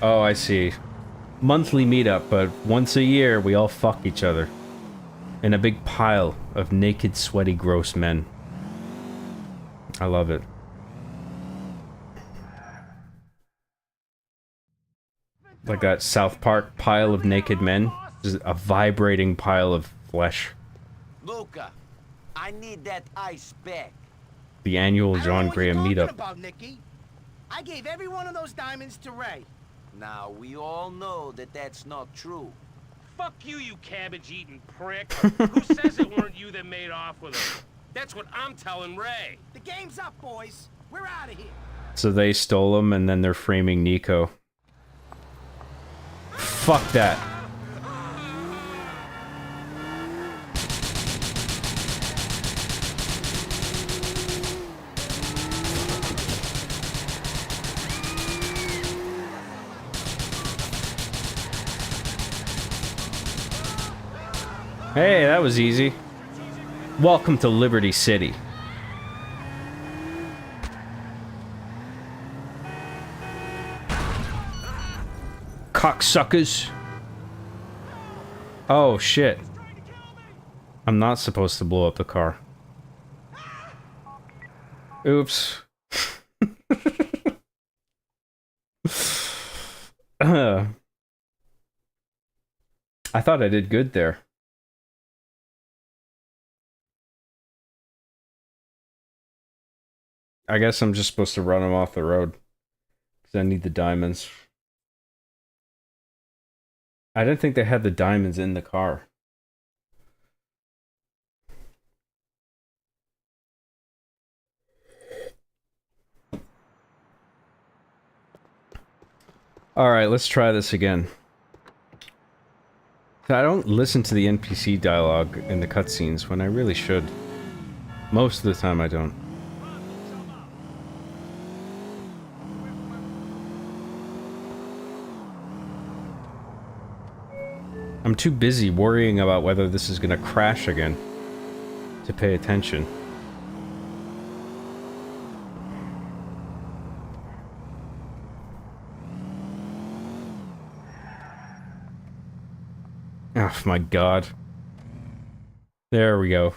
Oh, I see. Monthly meetup, but once a year we all fuck each other. In a big pile of naked, sweaty, gross men. I love it. Like that South Park pile of naked men. Just a vibrating pile of flesh. Luca, I need that ice back. The annual I don't know John what you're Graham talking meetup. about, Nicky. I gave every one of those diamonds to Ray. Now, we all know that that's not true. Fuck you, you cabbage-eating prick. Who says it weren't you that made off with him? That's what I'm telling Ray. The game's up, boys. We're out of here. So they stole him, and then they're framing Nico. Fuck that. Hey, that was easy. Welcome to Liberty City. Cocksuckers. Oh, shit. I'm not supposed to blow up the car. Oops. I thought I did good there. I guess I'm just supposed to run him off the road. Because I need the diamonds. I didn't think they had the diamonds in the car. Alright, let's try this again. I don't listen to the NPC dialogue in the cutscenes when I really should. Most of the time I don't. I'm too busy worrying about whether this is gonna crash again to pay attention. Oh my god. There we go.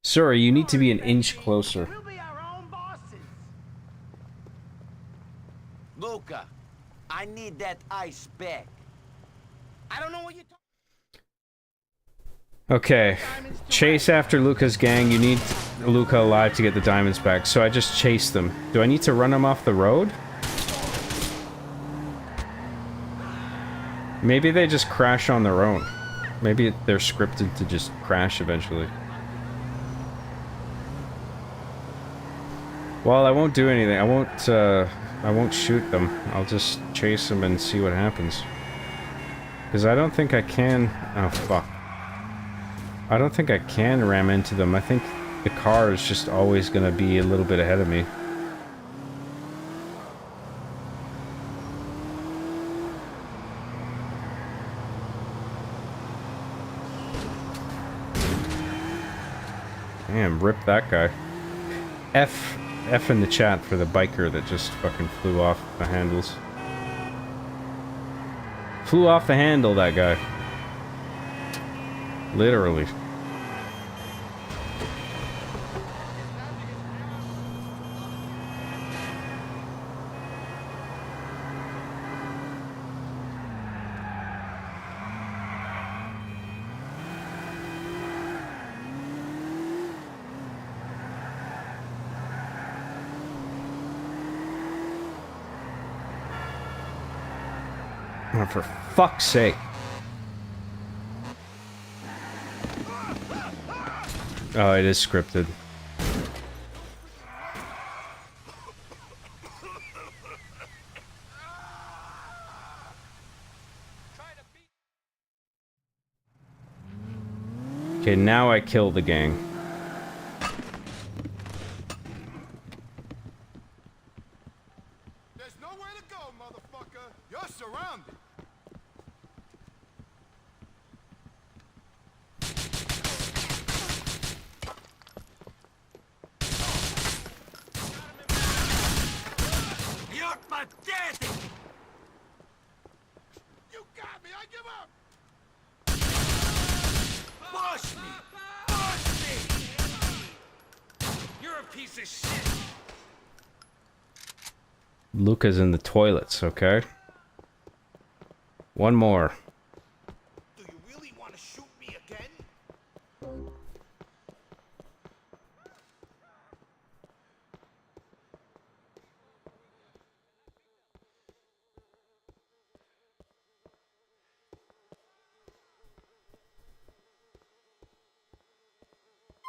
Sorry, you need to be an inch closer. We'll be our own bosses. Luca, I need that ice back. I don't know what you're talking. Okay. Chase after Luca's gang. You need Luca alive to get the diamonds back. So I just chased them. Do I need to run them off the road? Maybe they just crash on their own. Maybe they're scripted to just crash eventually. Well, I won't do anything. I won't shoot them. I'll just chase them and see what happens. Because I don't think I can... Oh, fuck. I don't think I can ram into them. I think the car is just always going to be a little bit ahead of me. Damn, rip that guy. F in the chat for the biker that just fucking flew off the handles. Flew off the handle, that guy. Literally. Oh, for fuck's sake. Oh, it is scripted. Okay, now I kill the gang. There's nowhere to go, motherfucker. You're surrounded. You're pathetic! You got me. I give up. Push me! Push me! You're a piece of shit. Luca's in the toilets, okay? One more. Do you really want to shoot me again?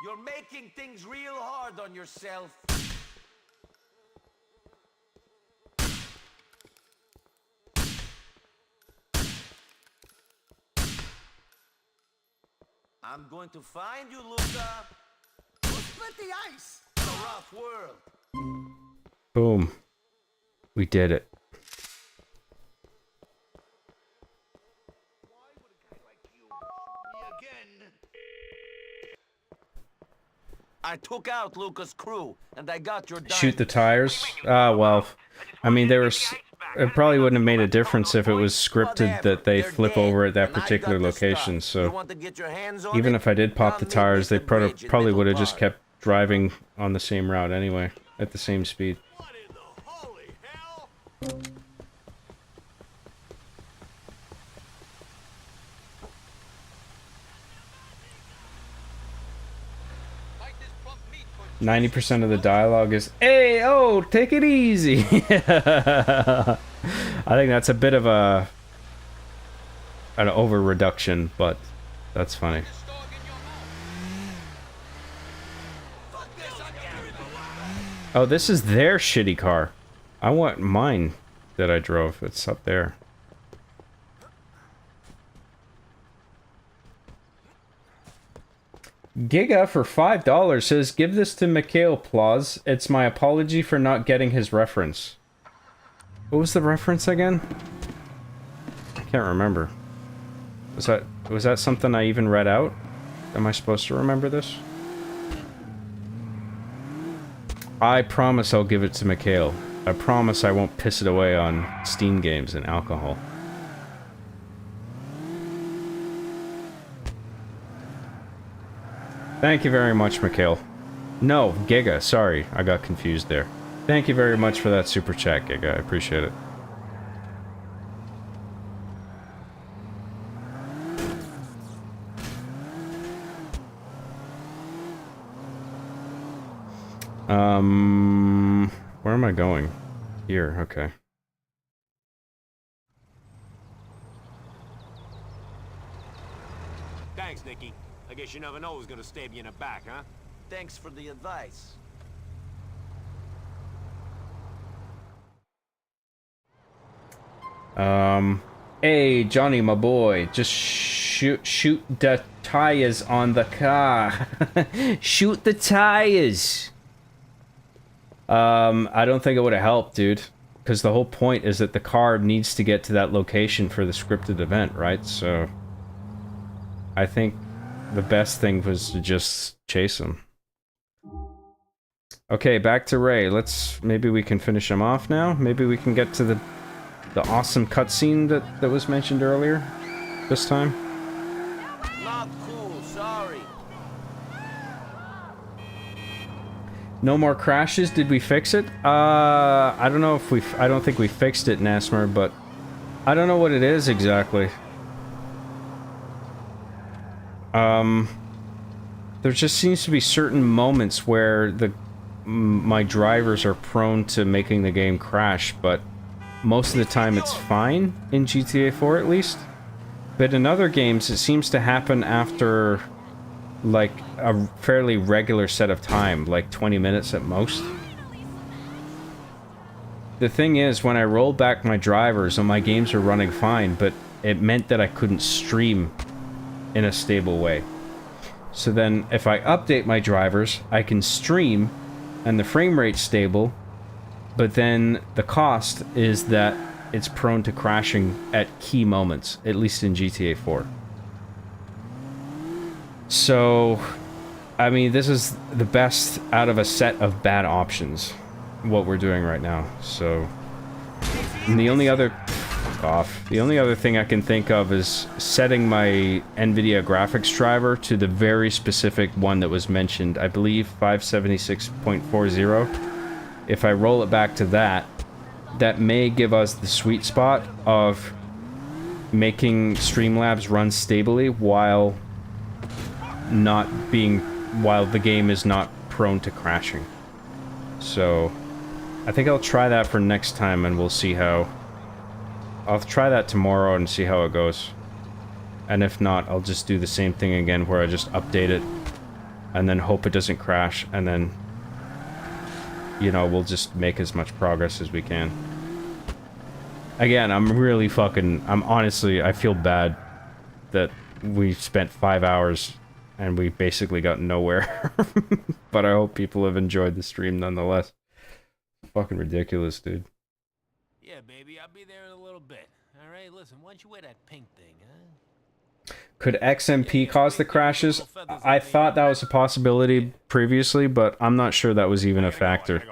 You're making things real hard on yourself. I'm going to find you, Luca. We'll split the ice. It's a rough world. Boom. We did it. I took out Luca's crew, and I got your Shoot the tires? Well, I mean, there was... It probably wouldn't have made a difference if it was scripted that they flip over at that particular location, so... Even if I did pop the tires, they probably would have just kept driving on the same route anyway, at the same speed. What in the holy hell? 90% of the dialogue is, "Hey, oh, take it easy." I think that's a bit of an over reduction, but that's funny. Oh, this is their shitty car. I want mine that I drove. It's up there. Giga for $5 says, "Give this to Mikhail Plaus. It's my apology for not getting his reference." What was the reference again? I can't remember. Was that something I even read out? Am I supposed to remember this? I promise I'll give it to Mikhail. I promise I won't piss it away on Steam games and alcohol. Thank you very much, Mikhail. No, Giga, sorry, I got confused there. Thank you very much for that super chat, Giga, I appreciate it. Where am I going? Here, okay. Thanks, Nicky. I guess you never know who's gonna stab you in the back, huh? Thanks for the advice. Hey, Johnny, my boy, just shoot the tires on the car. Shoot the tires. I don't think it would have helped, dude. Because the whole point is that the car needs to get to that location for the scripted event, right? So, I think the best thing was to just chase him. Okay, back to Ray. Maybe we can finish him off now. Maybe we can get to the awesome cutscene that was mentioned earlier this time. Not cool, sorry. No more crashes. Did we fix it? I don't know if I don't think we fixed it, Nasmer, but I don't know what it is exactly. There just seems to be certain moments where my drivers are prone to making the game crash, but most of the time it's fine in GTA 4 at least. But in other games it seems to happen after like a fairly regular set of time, like 20 minutes at most. The thing is, when I rolled back my drivers and my games were running fine, but it meant that I couldn't stream in a stable way. So then if I update my drivers, I can stream and the frame rate's stable, but then the cost is that it's prone to crashing at key moments, at least in GTA 4. So, I mean, this is the best out of a set of bad options, what we're doing right now. So, and the only other thing I can think of is setting my NVIDIA graphics driver to the very specific one that was mentioned, I believe 576.40. If I roll it back to that, that may give us the sweet spot of making Streamlabs run stably while the game is not prone to crashing. So I think I'll try that for next time, and we'll see how. I'll try that tomorrow and see how it goes. And if not, I'll just do the same thing again where I just update it and then hope it doesn't crash, and then, you know, we'll just make as much progress as we can. Again, I'm honestly, I feel bad that we spent 5 hours and we basically got nowhere. But I hope people have enjoyed the stream nonetheless. Fucking ridiculous, dude. Yeah, baby, I'll be there in a little bit. All right, listen, why don't you wear that pink thing, huh? Could XMP cause the crashes? I thought that was a possibility previously, but I'm not sure that was even a factor.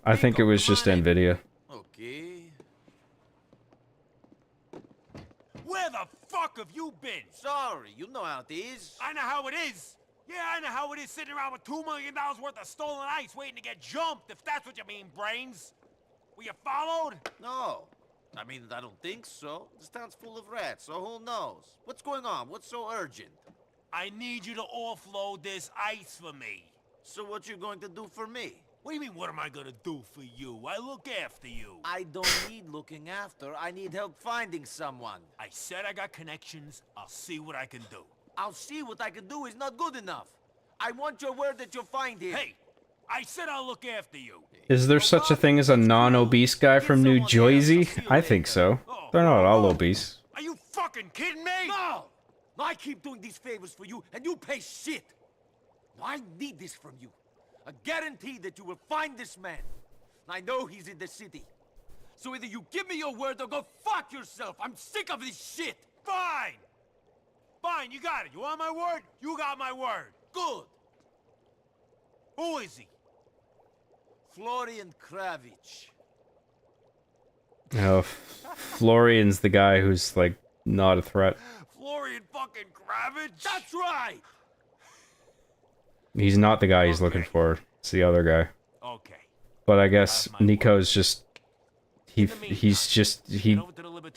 I think it was just NVIDIA. Okay. Where the fuck have you been? Sorry, you know how it is. I know how it is. Yeah, I know how it is sitting around with $2 million worth of stolen ice waiting to get jumped, if that's what you mean, brains. Were you followed? No. I mean, I don't think so. This town's full of rats, so who knows? What's going on? What's so urgent? I need you to offload this ice for me. So what you going to do for me? What do you mean, what am I gonna do for you? I look after you. I don't need looking after. I need help finding someone. I said I got connections. I'll see what I can do. I'll see what I can do is not good enough. I want your word that you'll find him. Hey, I said I'll look after you. Is there such a thing as a non-obese guy from New Jersey? I think so. They're not all obese. Are you fucking kidding me? No! I keep doing these favors for you, and you pay shit. I need this from you. A guarantee that you will find this man. I know he's in the city. So either you give me your word or go fuck yourself. I'm sick of this shit. Fine! Fine, you got it. You want my word? You got my word. Good. Who is he? Florian Kravich. Oh, Florian's the guy who's, like, not a threat. Florian fucking Kravich? That's right! He's not the guy he's looking for. It's the other guy. Okay. But I guess Nico's just...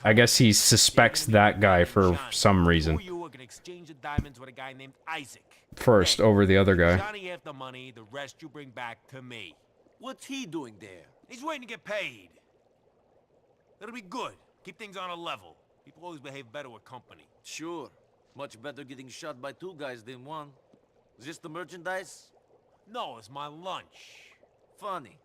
I guess he suspects that guy for some reason. You can exchange the diamonds with a guy named Isaac. First, over the other guy. Johnny have the money, the rest you bring back to me. What's he doing there? He's waiting to get paid. That'll be good. Keep things on a level. People always behave better with company. Sure. Much better getting shot by 2 guys than 1. Is this the merchandise? No, it's my lunch. Funny.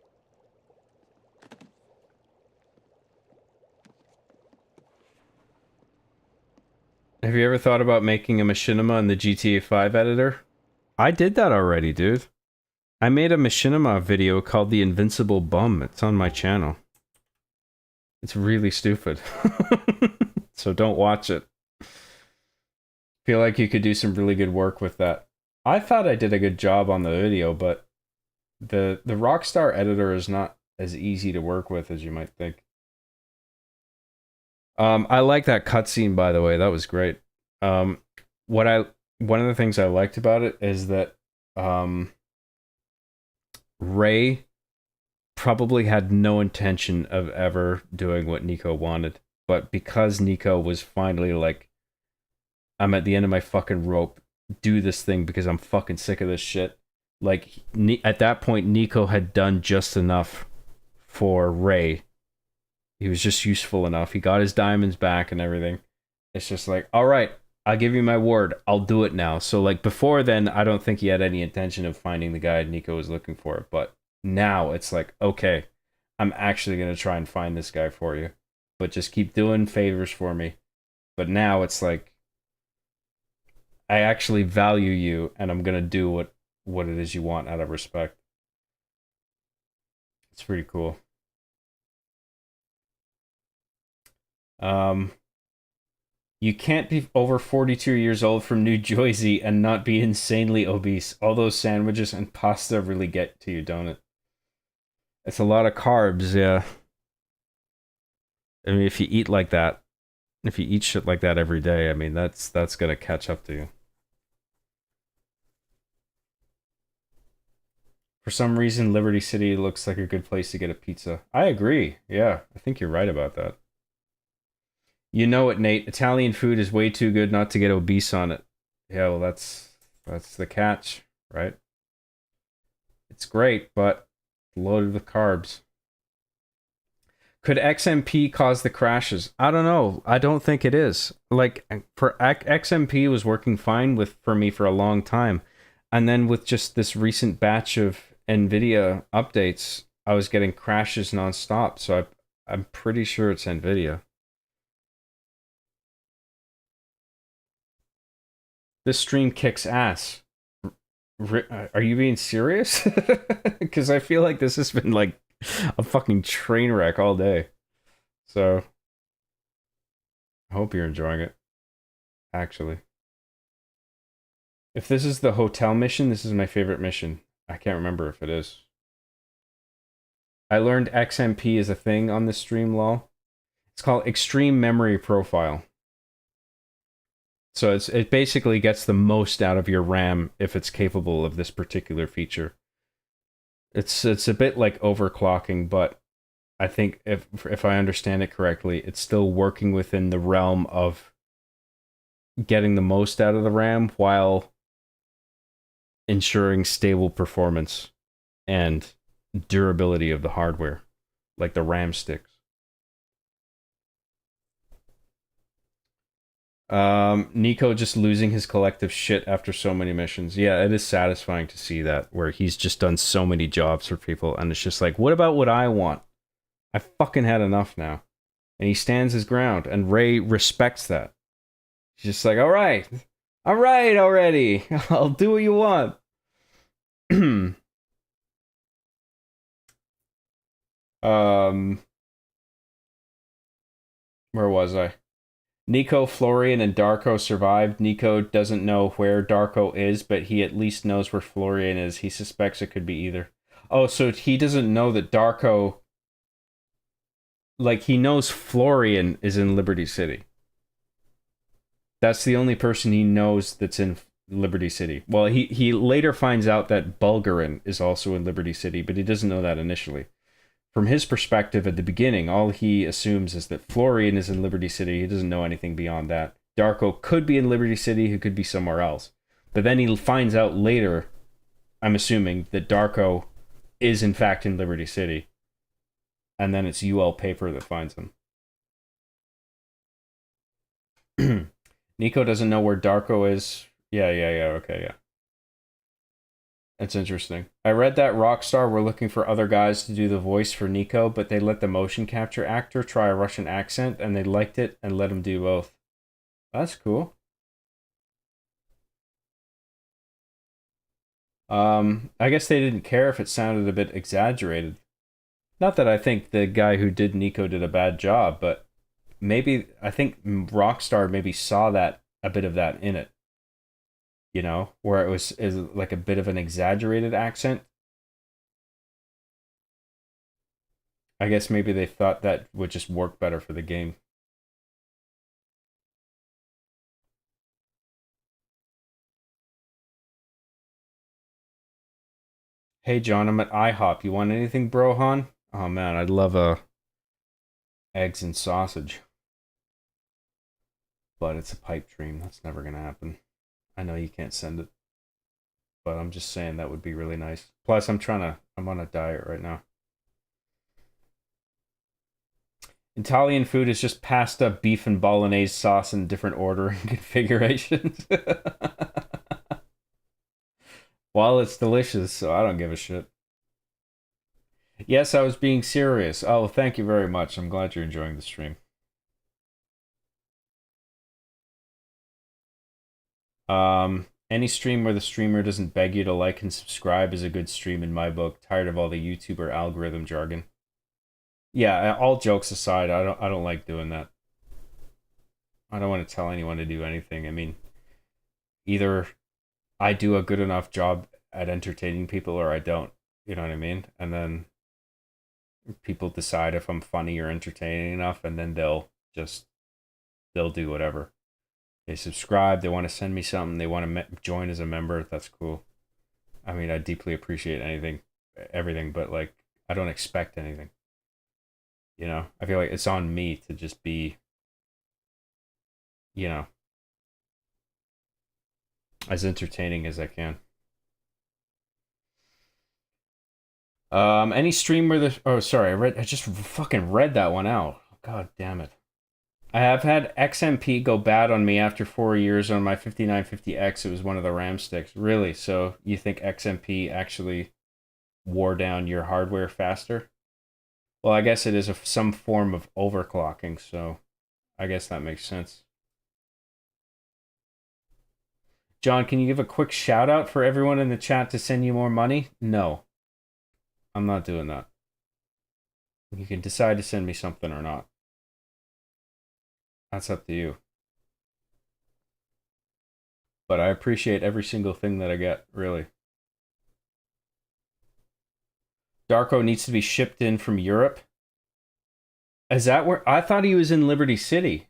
Have you ever thought about making a machinima in the GTA 5 editor? I did that already, dude. I made a machinima video called The Invincible Bum. It's on my channel. It's really stupid. So don't watch it. Feel like you could do some really good work with that. I thought I did a good job on the video, but the Rockstar editor is not as easy to work with as you might think. I like that cutscene, by the way. That was great. One of the things I liked about it is that Ray probably had no intention of ever doing what Nico wanted, but because Nico was finally like, I'm at the end of my fucking rope, do this thing because I'm fucking sick of this shit. Like, at that point, Nico had done just enough for Ray. He was just useful enough. He got his diamonds back and everything. It's just like, all right, I'll give you my word. I'll do it now. So, like, before then, I don't think he had any intention of finding the guy Nico was looking for. But now it's like, okay, I'm actually going to try and find this guy for you. But just keep doing favors for me. But now it's like, I actually value you, and I'm going to do what it is you want out of respect. It's pretty cool. You can't be over 42 years old from New Jersey and not be insanely obese. All those sandwiches and pasta really get to you, don't it? It's a lot of carbs, yeah. I mean, if you eat like that, if you eat shit like that every day, I mean, that's gonna catch up to you. For some reason, Liberty City looks like a good place to get a pizza. I agree. Yeah, I think you're right about that. You know it, Nate. Italian food is way too good not to get obese on it. Yeah, well, that's the catch, right? It's great, but loaded with carbs. Could XMP cause the crashes? I don't know. I don't think it is. Like, for XMP was working fine for me for a long time. And then with just this recent batch of NVIDIA updates, I was getting crashes nonstop. So I'm pretty sure it's NVIDIA. This stream kicks ass. Are you being serious? Because I feel like this has been like a fucking train wreck all day. So I hope you're enjoying it. Actually. If this is the hotel mission, this is my favorite mission. I can't remember if it is. I learned XMP is a thing on this stream, lol. It's called Extreme Memory Profile. So it basically gets the most out of your RAM if it's capable of this particular feature. It's a bit like overclocking, but I think if I understand it correctly, it's still working within the realm of getting the most out of the RAM while ensuring stable performance and durability of the hardware, like the RAM sticks. Nico just losing his collective shit after so many missions. Yeah, it is satisfying to see that, where he's just done so many jobs for people, and it's just like, what about what I want? I fucking had enough now. And he stands his ground, and Ray respects that. He's just like, alright already. I'll do what you want. Where was I? Nico, Florian, and Darko survived. Nico doesn't know where Darko is, but he at least knows where Florian is. He suspects it could be either. Oh, so he doesn't know that Darko... Like, he knows Florian is in Liberty City. That's the only person he knows that's in Liberty City. Well, he later finds out that Bulgarin is also in Liberty City, but he doesn't know that initially. From his perspective at the beginning, all he assumes is that Florian is in Liberty City. He doesn't know anything beyond that. Darko could be in Liberty City, he could be somewhere else. But then he finds out later, I'm assuming, that Darko is in fact in Liberty City. And then it's UL Paper that finds him. Nico doesn't know where Darko is. Yeah, okay, yeah. That's interesting. I read that Rockstar were looking for other guys to do the voice for Nico, but they let the motion capture actor try a Russian accent, and they liked it and let him do both. That's cool. I guess they didn't care if it sounded a bit exaggerated. Not that I think the guy who did Nico did a bad job, but maybe, I think Rockstar maybe saw that, a bit of that in it. You know, where it was like a bit of an exaggerated accent. I guess maybe they thought that would just work better for the game. Hey John, I'm at IHOP. You want anything, Brohan? Oh man, I'd love eggs and sausage. But it's a pipe dream. That's never gonna happen. I know you can't send it, but I'm just saying that would be really nice. Plus, I'm on a diet right now. Italian food is just pasta, beef, and bolognese sauce in different order and configurations. Well, it's delicious, so I don't give a shit. Yes, I was being serious. Oh, thank you very much. I'm glad you're enjoying the stream. Any stream where the streamer doesn't beg you to like and subscribe is a good stream in my book. Tired of all the YouTuber algorithm jargon. Yeah, all jokes aside, I don't like doing that. I don't want to tell anyone to do anything. I mean, either I do a good enough job at entertaining people or I don't. You know what I mean? And then people decide if I'm funny or entertaining enough, and then they'll do whatever. They subscribe, they want to send me something, they want to join as a member, that's cool. I mean, I deeply appreciate everything, but like, I don't expect anything. You know, I feel like it's on me to just be, you know, as entertaining as I can. Any stream where I just fucking read that one out. God damn it. I have had XMP go bad on me after 4 years on my 5950X. It was one of the RAM sticks. Really? So you think XMP actually wore down your hardware faster? Well, I guess it is some form of overclocking, so I guess that makes sense. John, can you give a quick shout out for everyone in the chat to send you more money? No. I'm not doing that. You can decide to send me something or not. That's up to you. But I appreciate every single thing that I get, really. Darko needs to be shipped in from Europe. Is that where? I thought he was in Liberty City.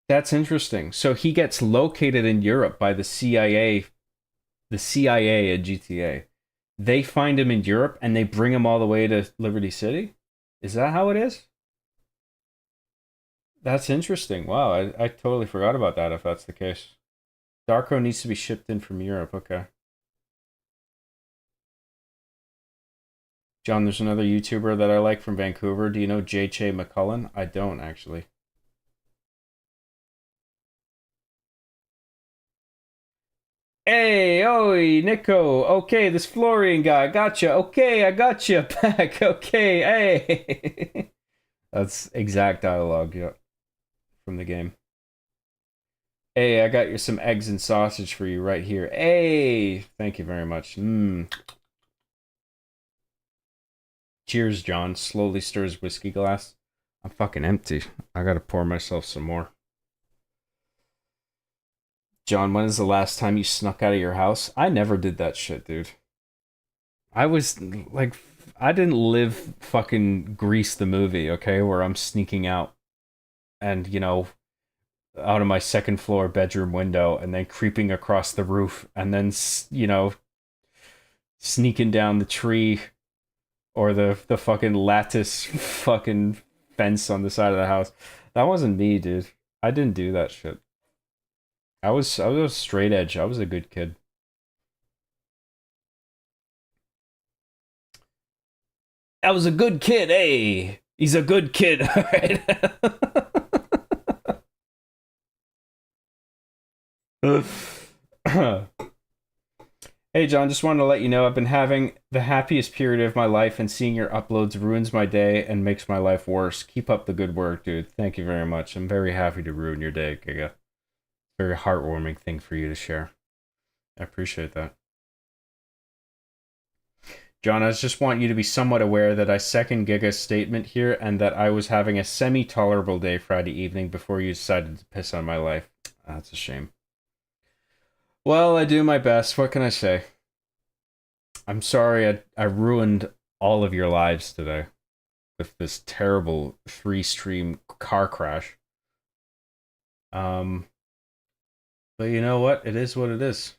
That's interesting. So he gets located in Europe by the CIA at GTA. They find him in Europe and they bring him all the way to Liberty City? Is that how it is? That's interesting. Wow, I totally forgot about that if that's the case. Darko needs to be shipped in from Europe. Okay. John, there's another YouTuber that I like from Vancouver. Do you know J.J. McCullen? I don't, actually. Hey, oi, Nico. Okay, this Florian guy. Gotcha. Okay, I gotcha back. Okay, hey. That's exact dialogue, yeah, from the game. Hey, I got you some eggs and sausage for you right here. Hey, thank you very much. Cheers, John. Slowly stirs whiskey glass. I'm fucking empty. I gotta pour myself some more. John, when is the last time you snuck out of your house? I never did that shit, dude. I was, like, I didn't live fucking Grease the movie, okay? Where I'm sneaking out and, you know, out of my second floor bedroom window and then creeping across the roof and then, you know, sneaking down the tree or the fucking lattice fucking fence on the side of the house. That wasn't me, dude. I didn't do that shit. I was straight edge. I was a good kid. I was a good kid, hey. He's a good kid, all right. Hey, John, just wanted to let you know I've been having the happiest period of my life, and seeing your uploads ruins my day and makes my life worse. Keep up the good work, dude. Thank you very much. I'm very happy to ruin your day, Giga. Very heartwarming thing for you to share. I appreciate that. John, I just want you to be somewhat aware that I second Giga's statement here and that I was having a semi-tolerable day Friday evening before you decided to piss on my life. That's a shame. Well, I do my best. What can I say? I'm sorry I ruined all of your lives today with this terrible 3-stream car crash. But you know what? It is what it is.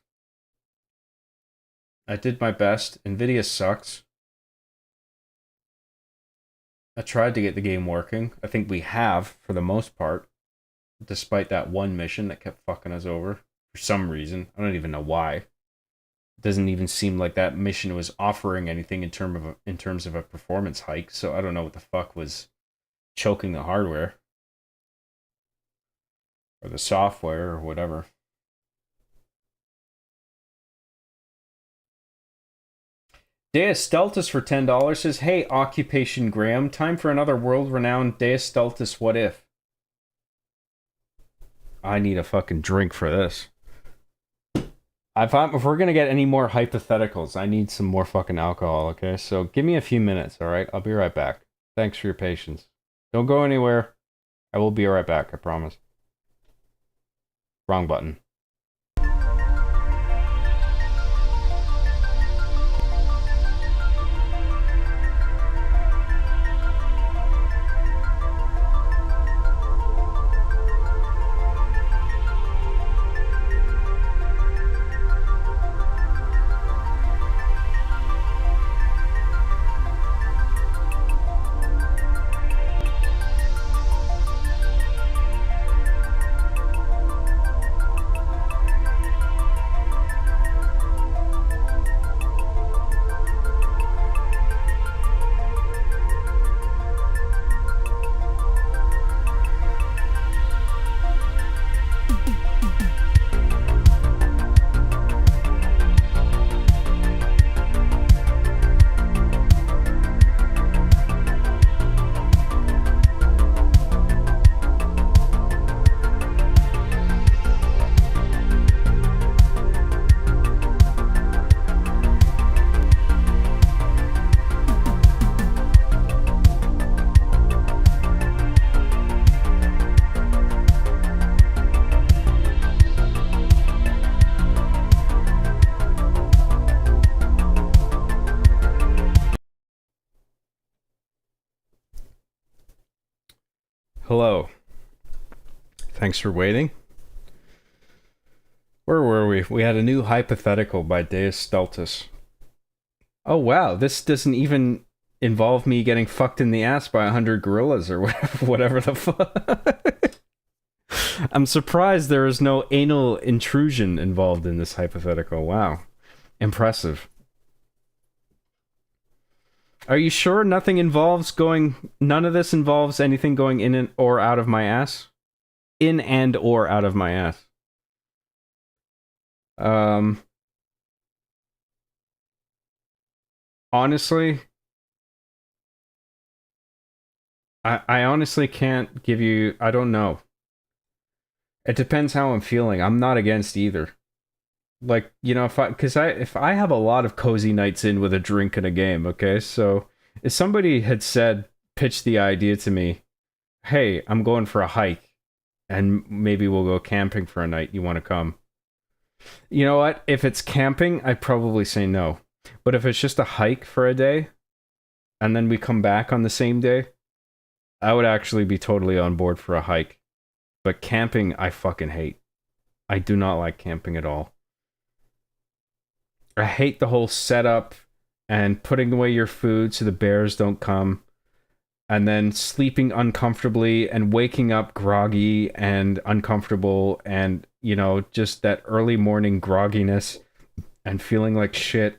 I did my best. Nvidia sucks. I tried to get the game working. I think we have, for the most part. Despite that one mission that kept fucking us over. For some reason. I don't even know why. It doesn't even seem like that mission was offering anything in terms of a performance hike. So I don't know what the fuck was choking the hardware. Or the software, or whatever. Deus Stultus for $10 says, hey, Occupation Graham, time for another world-renowned Deus Stultus What If. I need a fucking drink for this. If we're going to get any more hypotheticals, I need some more fucking alcohol, okay? So give me a few minutes, alright? I'll be right back. Thanks for your patience. Don't go anywhere. I will be right back, I promise. Wrong button. hello. Thanks for waiting. Where were we? We had a new hypothetical by Deus Stultus. Oh wow, this doesn't even involve me getting fucked in the ass by 100 gorillas or whatever the fuck. I'm surprised there is no anal intrusion involved in this hypothetical. Wow. Impressive. Are you sure none of this involves anything going in and or out of my ass? In and or out of my ass. Honestly, I honestly can't give you, I don't know. It depends how I'm feeling. I'm not against either. Like, you know, if I have a lot of cozy nights in with a drink and a game, okay? So if somebody had pitched the idea to me, hey, I'm going for a hike and maybe we'll go camping for a night. You want to come? You know what? If it's camping, I'd probably say no. But if it's just a hike for a day and then we come back on the same day, I would actually be totally on board for a hike. But camping, I fucking hate. I do not like camping at all. I hate the whole setup and putting away your food so the bears don't come, and then sleeping uncomfortably and waking up groggy and uncomfortable, and, you know, just that early morning grogginess and feeling like shit.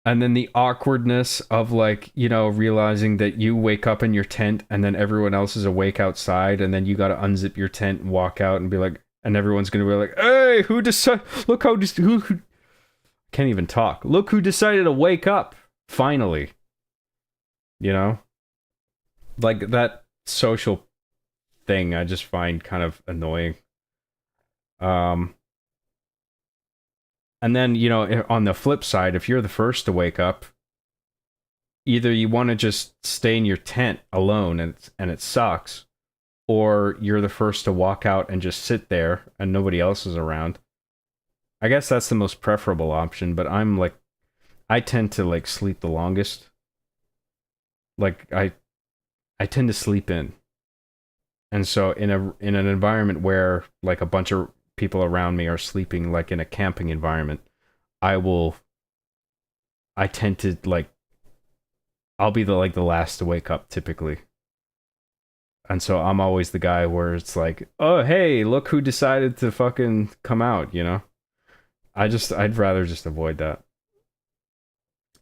And then the awkwardness of, like, you know, realizing that you wake up in your tent and then everyone else is awake outside, and then you got to unzip your tent and walk out and be like, and everyone's going to be like, hey, who decided, look how, who can't even talk. Look who decided to wake up, finally. You know? Like, that social thing I just find kind of annoying. And then, you know, on the flip side, if you're the first to wake up, either you want to just stay in your tent alone and it sucks, or you're the first to walk out and just sit there and nobody else is around. I guess that's the most preferable option, but I tend to, like, sleep the longest. Like, I tend to sleep in. And so in an environment where, like, a bunch of people around me are sleeping, like in a camping environment, I tend to, like, I'll be the last to wake up typically. And so I'm always the guy where it's like, oh, hey, look who decided to fucking come out, you know? I'd rather just avoid that.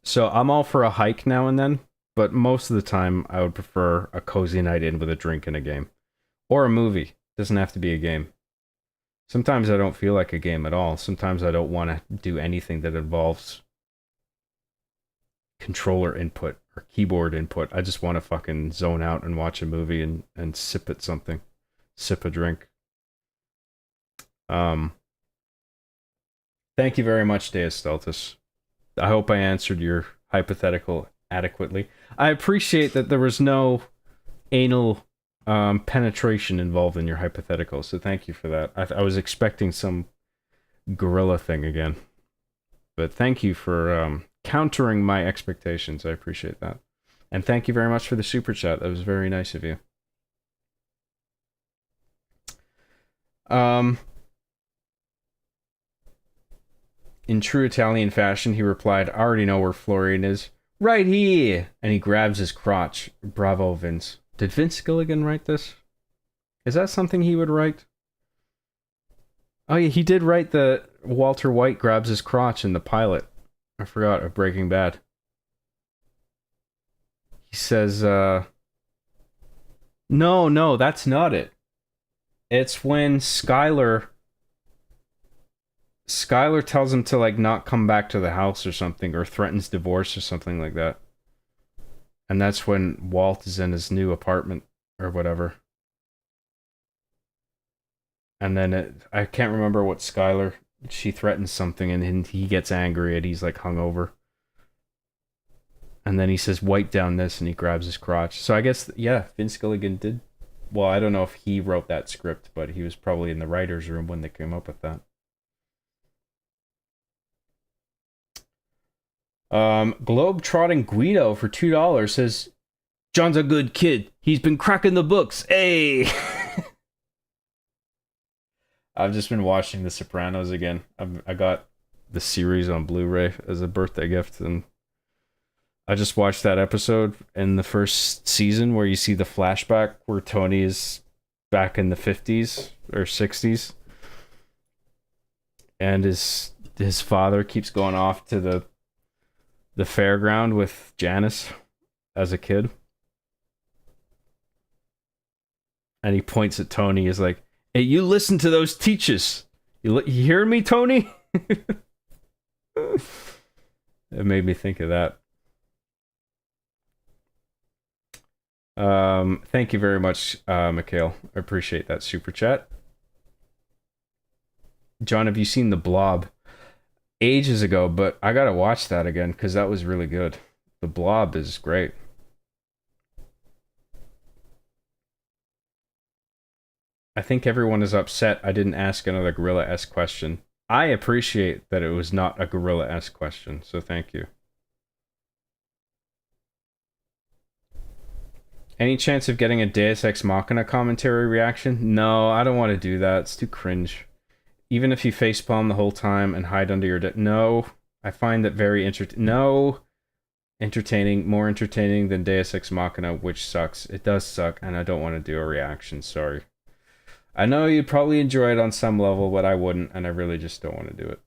So I'm all for a hike now and then, but most of the time I would prefer a cozy night in with a drink and a game. Or a movie. Doesn't have to be a game. Sometimes I don't feel like a game at all. Sometimes I don't want to do anything that involves controller input or keyboard input. I just want to fucking zone out and watch a movie and sip at something. Sip a drink. Thank you very much, Deus Stultus. I hope I answered your hypothetical adequately. I appreciate that there was no anal penetration involved in your hypothetical, so thank you for that. I was expecting some gorilla thing again. But thank you for countering my expectations. I appreciate that. And thank you very much for the super chat. That was very nice of you. In true Italian fashion, he replied, I already know where Florian is. Right here! And he grabs his crotch. Bravo, Vince. Did Vince Gilligan write this? Is that something he would write? Oh yeah, he did write the Walter White grabs his crotch in the pilot. I forgot, of Breaking Bad. He says, No, that's not it. It's when Skylar tells him to, like, not come back to the house or something, or threatens divorce or something like that. And that's when Walt is in his new apartment or whatever. And then I can't remember what Skylar, she threatens something and he gets angry and he's, like, hungover. And then he says, wipe down this, and he grabs his crotch. So I guess, yeah, Vince Gilligan did. Well, I don't know if he wrote that script, but he was probably in the writer's room when they came up with that. Globe-trotting Guido for $2 says, John's a good kid. He's been cracking the books. Hey! I've just been watching The Sopranos again. I got the series on Blu-ray as a birthday gift, and I just watched that episode in the first season where you see the flashback where Tony is back in the 50s or 60s, and his father keeps going off to the fairground with Janice as a kid, and he points at Tony. He's like, "Hey, you listen to those teachers. You hear me, Tony?" It made me think of that. Thank you very much, Mikhail. I appreciate that super chat. John, have you seen The Blob? Ages ago, but I gotta watch that again because that was really good. The Blob is great. I think everyone is upset I didn't ask another Gorilla-esque question. I appreciate that it was not a Gorilla-esque question, so thank you. Any chance of getting a Deus Ex Machina commentary reaction? No, I don't want to do that. It's too cringe. Even if you facepalm the whole time and hide under your no. I find that very entertaining, more entertaining than Deus Ex Machina, which sucks. It does suck, and I don't want to do a reaction, sorry. I know you'd probably enjoy it on some level, but I wouldn't, and I really just don't want to do it.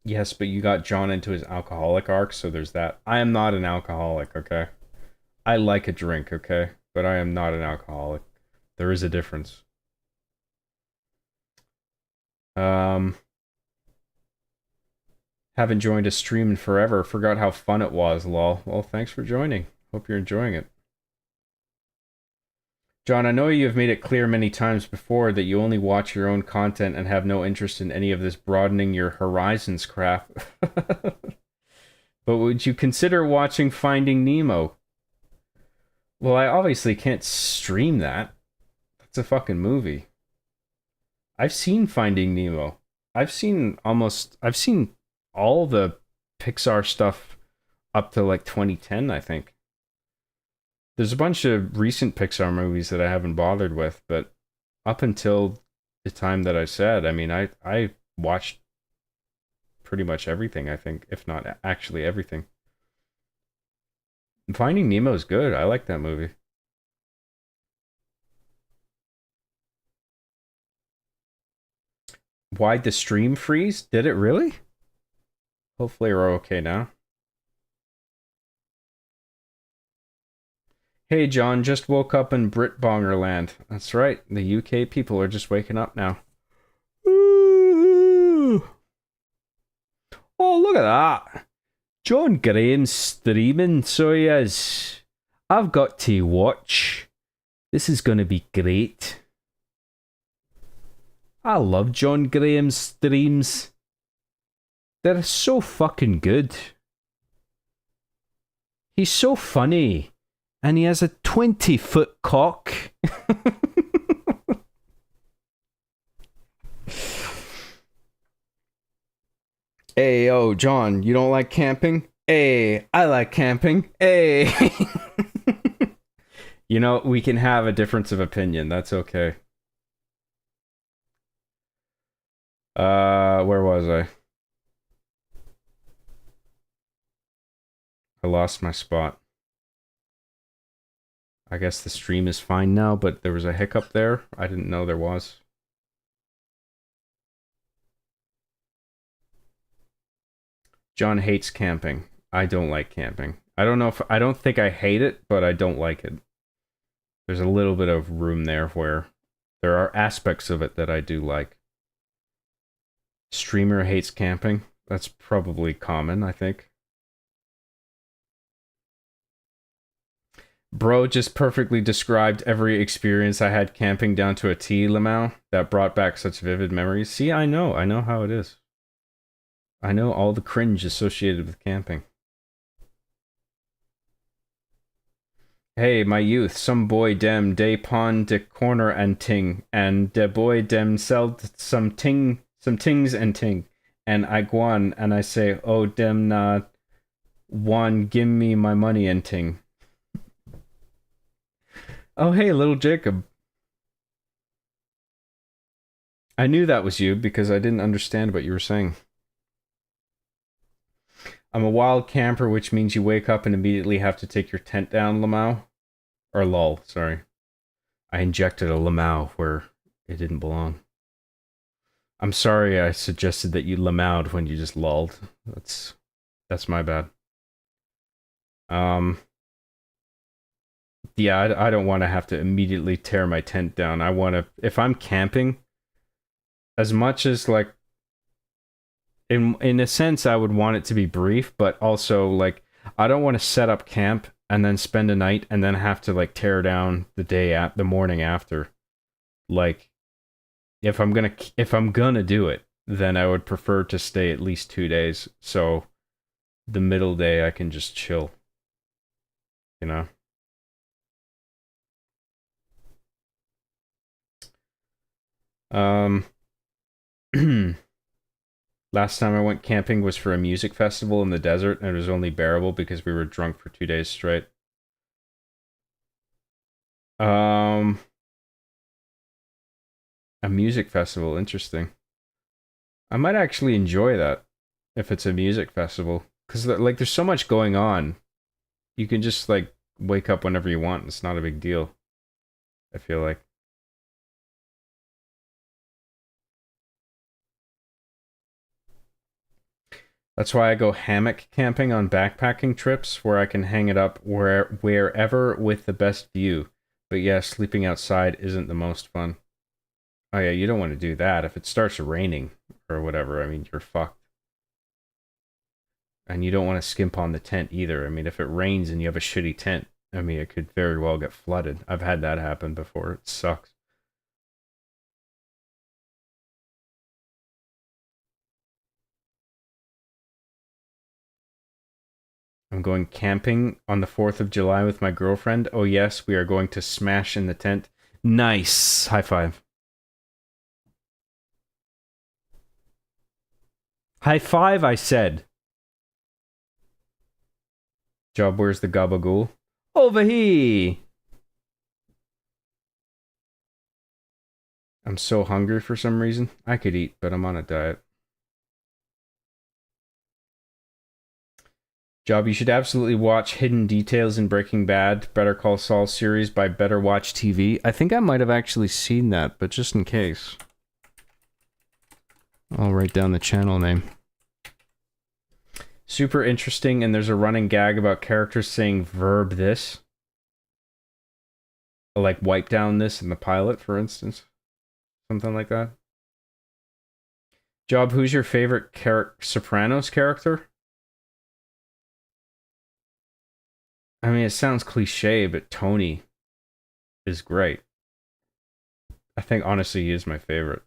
Yes, but you got John into his alcoholic arc, so there's that. I am not an alcoholic, okay? I like a drink, okay? But I am not an alcoholic. There is a difference. Haven't joined a stream in forever. Forgot how fun it was, lol. Well, thanks for joining. Hope you're enjoying it. John, I know you have made it clear many times before that you only watch your own content and have no interest in any of this broadening your horizons crap. But would you consider watching Finding Nemo? Well, I obviously can't stream that. That's a fucking movie. I've seen Finding Nemo. I've seen all the Pixar stuff up to like 2010, I think. There's a bunch of recent Pixar movies that I haven't bothered with, but up until the time that I said, I mean, I watched pretty much everything, I think, if not actually everything. Finding Nemo is good. I like that movie. Why'd the stream freeze? Did it really? Hopefully we're okay now. Hey John, just woke up in Britbongerland. That's right, the UK people are just waking up now. Ooh. Oh, look at that. John Graham's streaming, so he is. I've got to watch. This is going to be great. I love John Graham's streams. They're so fucking good. He's so funny. And he has a 20-foot cock. Hey, yo, John, you don't like camping? Hey, I like camping. Hey. You know, we can have a difference of opinion. That's okay. Where was I? I lost my spot. I guess the stream is fine now, but there was a hiccup there. I didn't know there was. John hates camping. I don't like camping. I don't think I hate it, but I don't like it. There's a little bit of room there where there are aspects of it that I do like. Streamer hates camping. That's probably common, I think. Bro just perfectly described every experience I had camping down to a T, Lamau. That brought back such vivid memories. See, I know how it is. I know all the cringe associated with camping. Hey, my youth, some boy dem de pon de corner and ting, and de boy dem seld some tings and ting, and I guan, and I say, oh dem na One, give me my money and ting. Oh, hey, little Jacob. I knew that was you because I didn't understand what you were saying. I'm a wild camper, which means you wake up and immediately have to take your tent down, Lamau. Or lol, sorry. I injected a Lamau where it didn't belong. I'm sorry I suggested that you Lamau'd when you just lulled. That's my bad. Yeah, I don't want to have to immediately tear my tent down. I want to, if I'm camping, as much as like, in a sense, I would want it to be brief, but also like, I don't want to set up camp and then spend a night and then have to like tear down the morning after. Like, if I'm gonna do it, then I would prefer to stay at least 2 days. So the middle day I can just chill. You know? Last time I went camping was for a music festival in the desert, and it was only bearable because we were drunk for 2 days straight. A music festival, interesting. I might actually enjoy that if it's a music festival, because like there's so much going on. You can just like wake up whenever you want. It's not a big deal, I feel like. That's why I go hammock camping on backpacking trips, where I can hang it up wherever with the best view. But yeah, sleeping outside isn't the most fun. Oh yeah, you don't want to do that. If it starts raining or whatever, I mean, you're fucked. And you don't want to skimp on the tent either. I mean, if it rains and you have a shitty tent, I mean, it could very well get flooded. I've had that happen before. It sucks. I'm going camping on the 4th of July with my girlfriend. Oh yes, we are going to smash in the tent. Nice. High five. High five, I said. Job, where's the gabagool? Over here. I'm so hungry for some reason. I could eat, but I'm on a diet. Job, you should absolutely watch Hidden Details in Breaking Bad, Better Call Saul series by Better Watch TV. I think I might have actually seen that, but just in case, I'll write down the channel name. Super interesting, and there's a running gag about characters saying verb this. Like wipe down this in the pilot, for instance. Something like that. Job, who's your favorite Sopranos character? I mean, it sounds cliche, but Tony is great. I think, honestly, he is my favorite.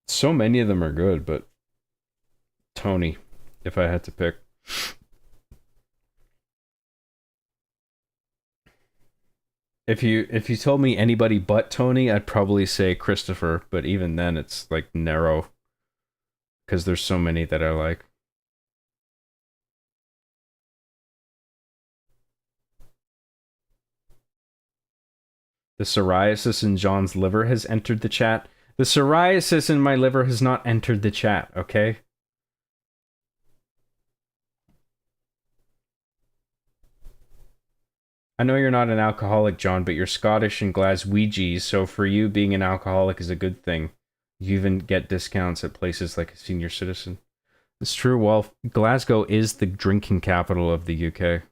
So many of them are good, but Tony, if I had to pick. If you told me anybody but Tony, I'd probably say Christopher, but even then it's like narrow because there's so many that I like. The psoriasis in John's liver has entered the chat. The psoriasis in my liver has not entered the chat, okay? I know you're not an alcoholic, John, but you're Scottish and Glaswegian, so for you, being an alcoholic is a good thing. You even get discounts at places like a senior citizen. It's true, well, Glasgow is the drinking capital of the UK.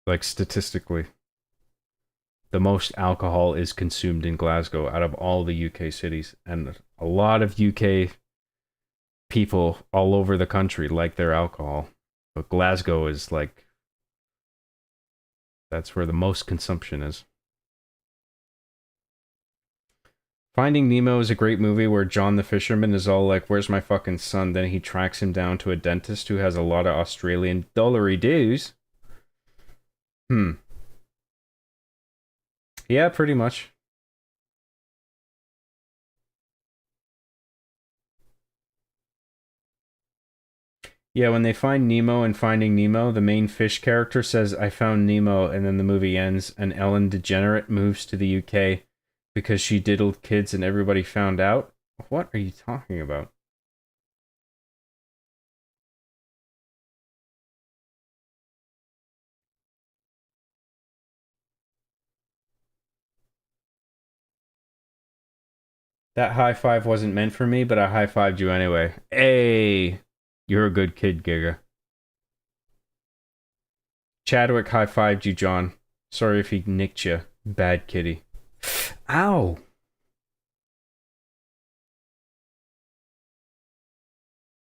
Like, statistically. The most alcohol is consumed in Glasgow out of all the UK cities. And a lot of UK people all over the country like their alcohol. But Glasgow is like... that's where the most consumption is. Finding Nemo is a great movie where John the fisherman is all like, where's my fucking son? Then he tracks him down to a dentist who has a lot of Australian dollary dues. Yeah, pretty much. Yeah, when they find Nemo in Finding Nemo, the main fish character says, "I found Nemo," and then the movie ends, and Ellen DeGenerate moves to the UK because she diddled kids and everybody found out. What are you talking about? That high five wasn't meant for me, but I high fived you anyway. Hey, you're a good kid, Giga. Chadwick high fived you, John. Sorry if he nicked you, bad kitty. Ow!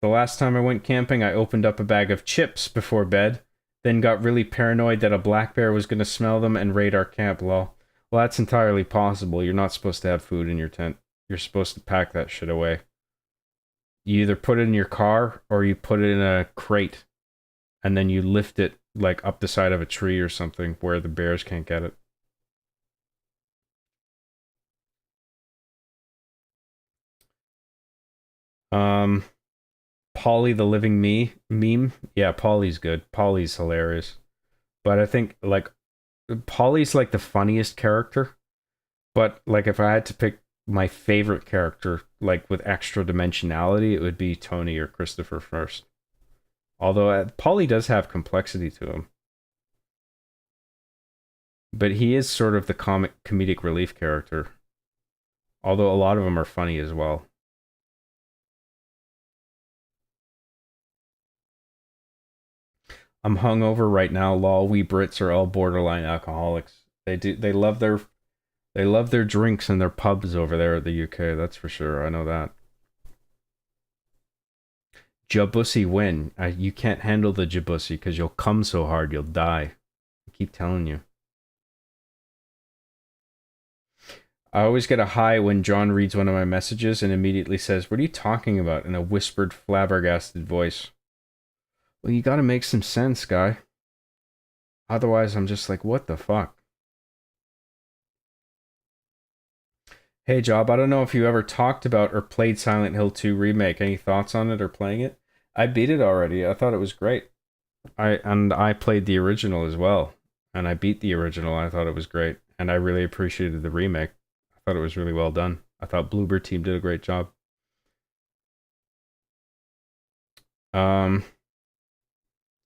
The last time I went camping, I opened up a bag of chips before bed, then got really paranoid that a black bear was going to smell them and raid our camp, lol. Well, that's entirely possible. You're not supposed to have food in your tent. You're supposed to pack that shit away. You either put it in your car or you put it in a crate and then you lift it like up the side of a tree or something where the bears can't get it. Polly the Living Me meme. Yeah, Polly's good. Polly's hilarious. But I think like Polly's like the funniest character. But like if I had to pick my favorite character, like with extra dimensionality, it would be Tony or Christopher first. Although Polly does have complexity to him. But he is sort of the comedic relief character. Although a lot of them are funny as well. I'm hungover right now, lol. We Brits are all borderline alcoholics. They love their drinks and their pubs over there at the UK, that's for sure. I know that. Jabussy win. You can't handle the Jabussy because you'll come so hard you'll die. I keep telling you. I always get a high when John reads one of my messages and immediately says, "What are you talking about?" in a whispered, flabbergasted voice. Well, you gotta make some sense, guy. Otherwise, I'm just like, what the fuck? Hey, Job, I don't know if you ever talked about or played Silent Hill 2 Remake. Any thoughts on it or playing it? I beat it already. I thought it was great. I played the original as well. And I beat the original. I thought it was great. And I really appreciated the remake. I thought it was really well done. I thought Bluebird Team did a great job.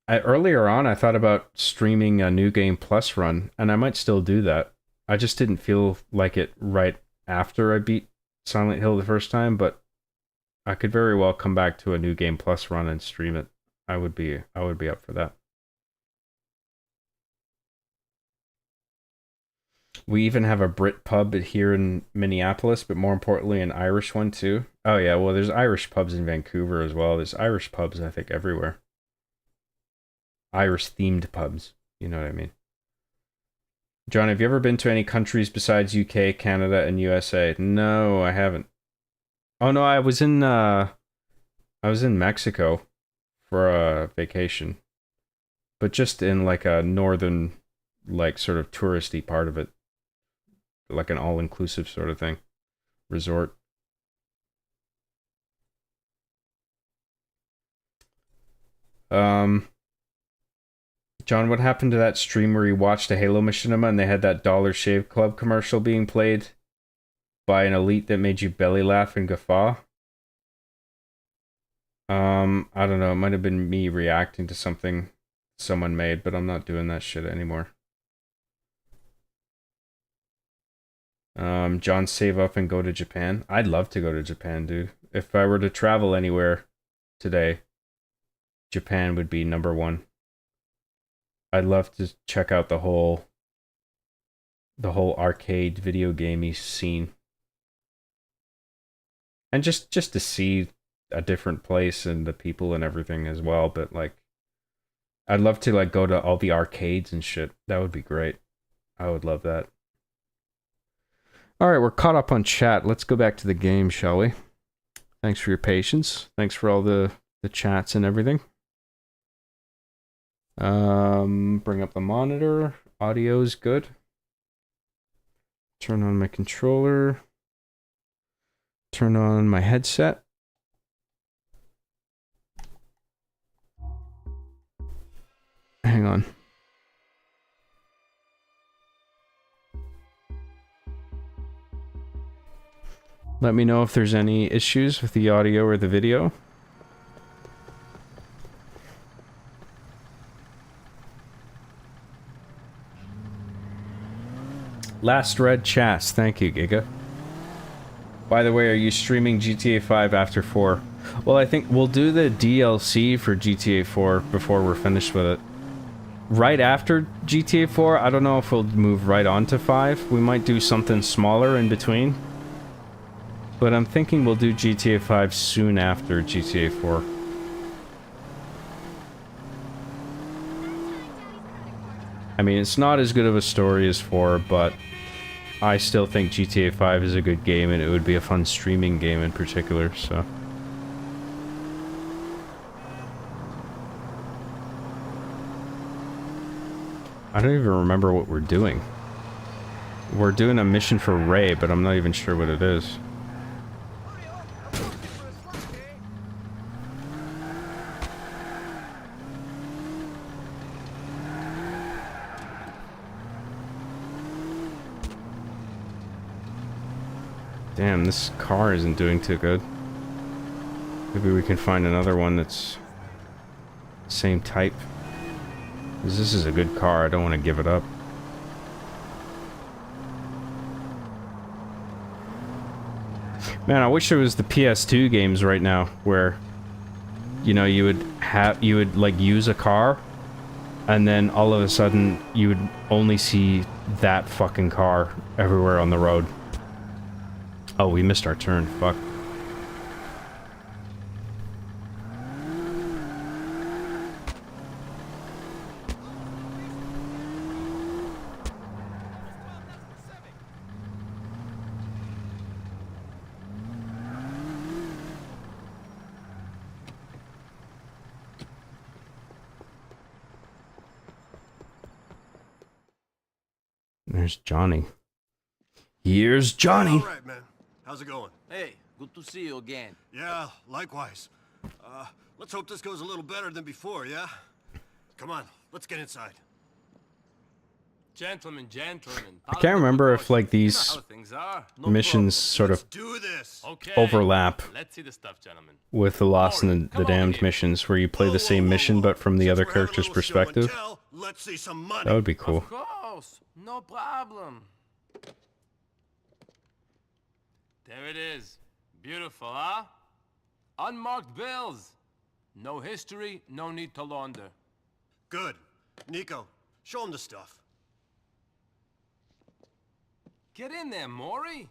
Earlier on, I thought about streaming a New Game Plus run, and I might still do that. I just didn't feel like it right after I beat Silent Hill the first time, but I could very well come back to a New Game Plus run and stream it. I would be up for that. We even have a Brit pub here in Minneapolis, but more importantly, an Irish one too. Oh yeah, well, there's Irish pubs in Vancouver as well. There's Irish pubs, I think, everywhere. Irish-themed pubs, you know what I mean. John, have you ever been to any countries besides UK, Canada, and USA? No, I haven't. Oh no, I was in Mexico for a vacation, but just in like a northern, like sort of touristy part of it, like an all-inclusive sort of thing, resort. John, what happened to that stream where you watched a Halo Machinima and they had that Dollar Shave Club commercial being played by an elite that made you belly laugh and guffaw? I don't know. It might have been me reacting to something someone made, but I'm not doing that shit anymore. John, save up and go to Japan. I'd love to go to Japan, dude. If I were to travel anywhere today, Japan would be number one. I'd love to check out the whole arcade video gamey scene. And just to see a different place and the people and everything as well, but like I'd love to like go to all the arcades and shit. That would be great. I would love that. All right, we're caught up on chat. Let's go back to the game, shall we? Thanks for your patience. Thanks for all the chats and everything. Bring up the monitor. Audio's good. Turn on my controller. Turn on my headset. hang on. Let me know if there's any issues with the audio or the video. Last Red Chats, thank you, Giga. By the way, are you streaming GTA 5 after 4? Well, I think we'll do the DLC for GTA 4 before we're finished with it. Right after GTA 4, I don't know if we'll move right on to 5. We might do something smaller in between. But I'm thinking we'll do GTA 5 soon after GTA 4. I mean, it's not as good of a story as 4, but I still think GTA 5 is a good game, and it would be a fun streaming game in particular, so... I don't even remember what we're doing. We're doing a mission for Ray, but I'm not even sure what it is. Damn, this car isn't doing too good. Maybe we can find another one that's same type. 'Cause this is a good car, I don't want to give it up. Man, I wish it was the PS2 games right now where, you know, you would like use a car and then all of a sudden you would only see that fucking car everywhere on the road. Oh, we missed our turn. Fuck. There's Johnny. Here's Johnny. All right, man. How's it going? Hey, good to see you again. Yeah, likewise. Let's hope this goes a little better than before, yeah? Come on, let's get inside. Gentlemen. I can't remember if like these missions sort of overlap Let's see the stuff, gentlemen. with the Lost and the Damned missions where you play the same mission but from the other character's perspective. Let's see some money. That would be cool. Of course, no problem. There it is. Beautiful, huh? Unmarked bills. No history, no need to launder. Good. Nico, show him the stuff. Get in there, Maury.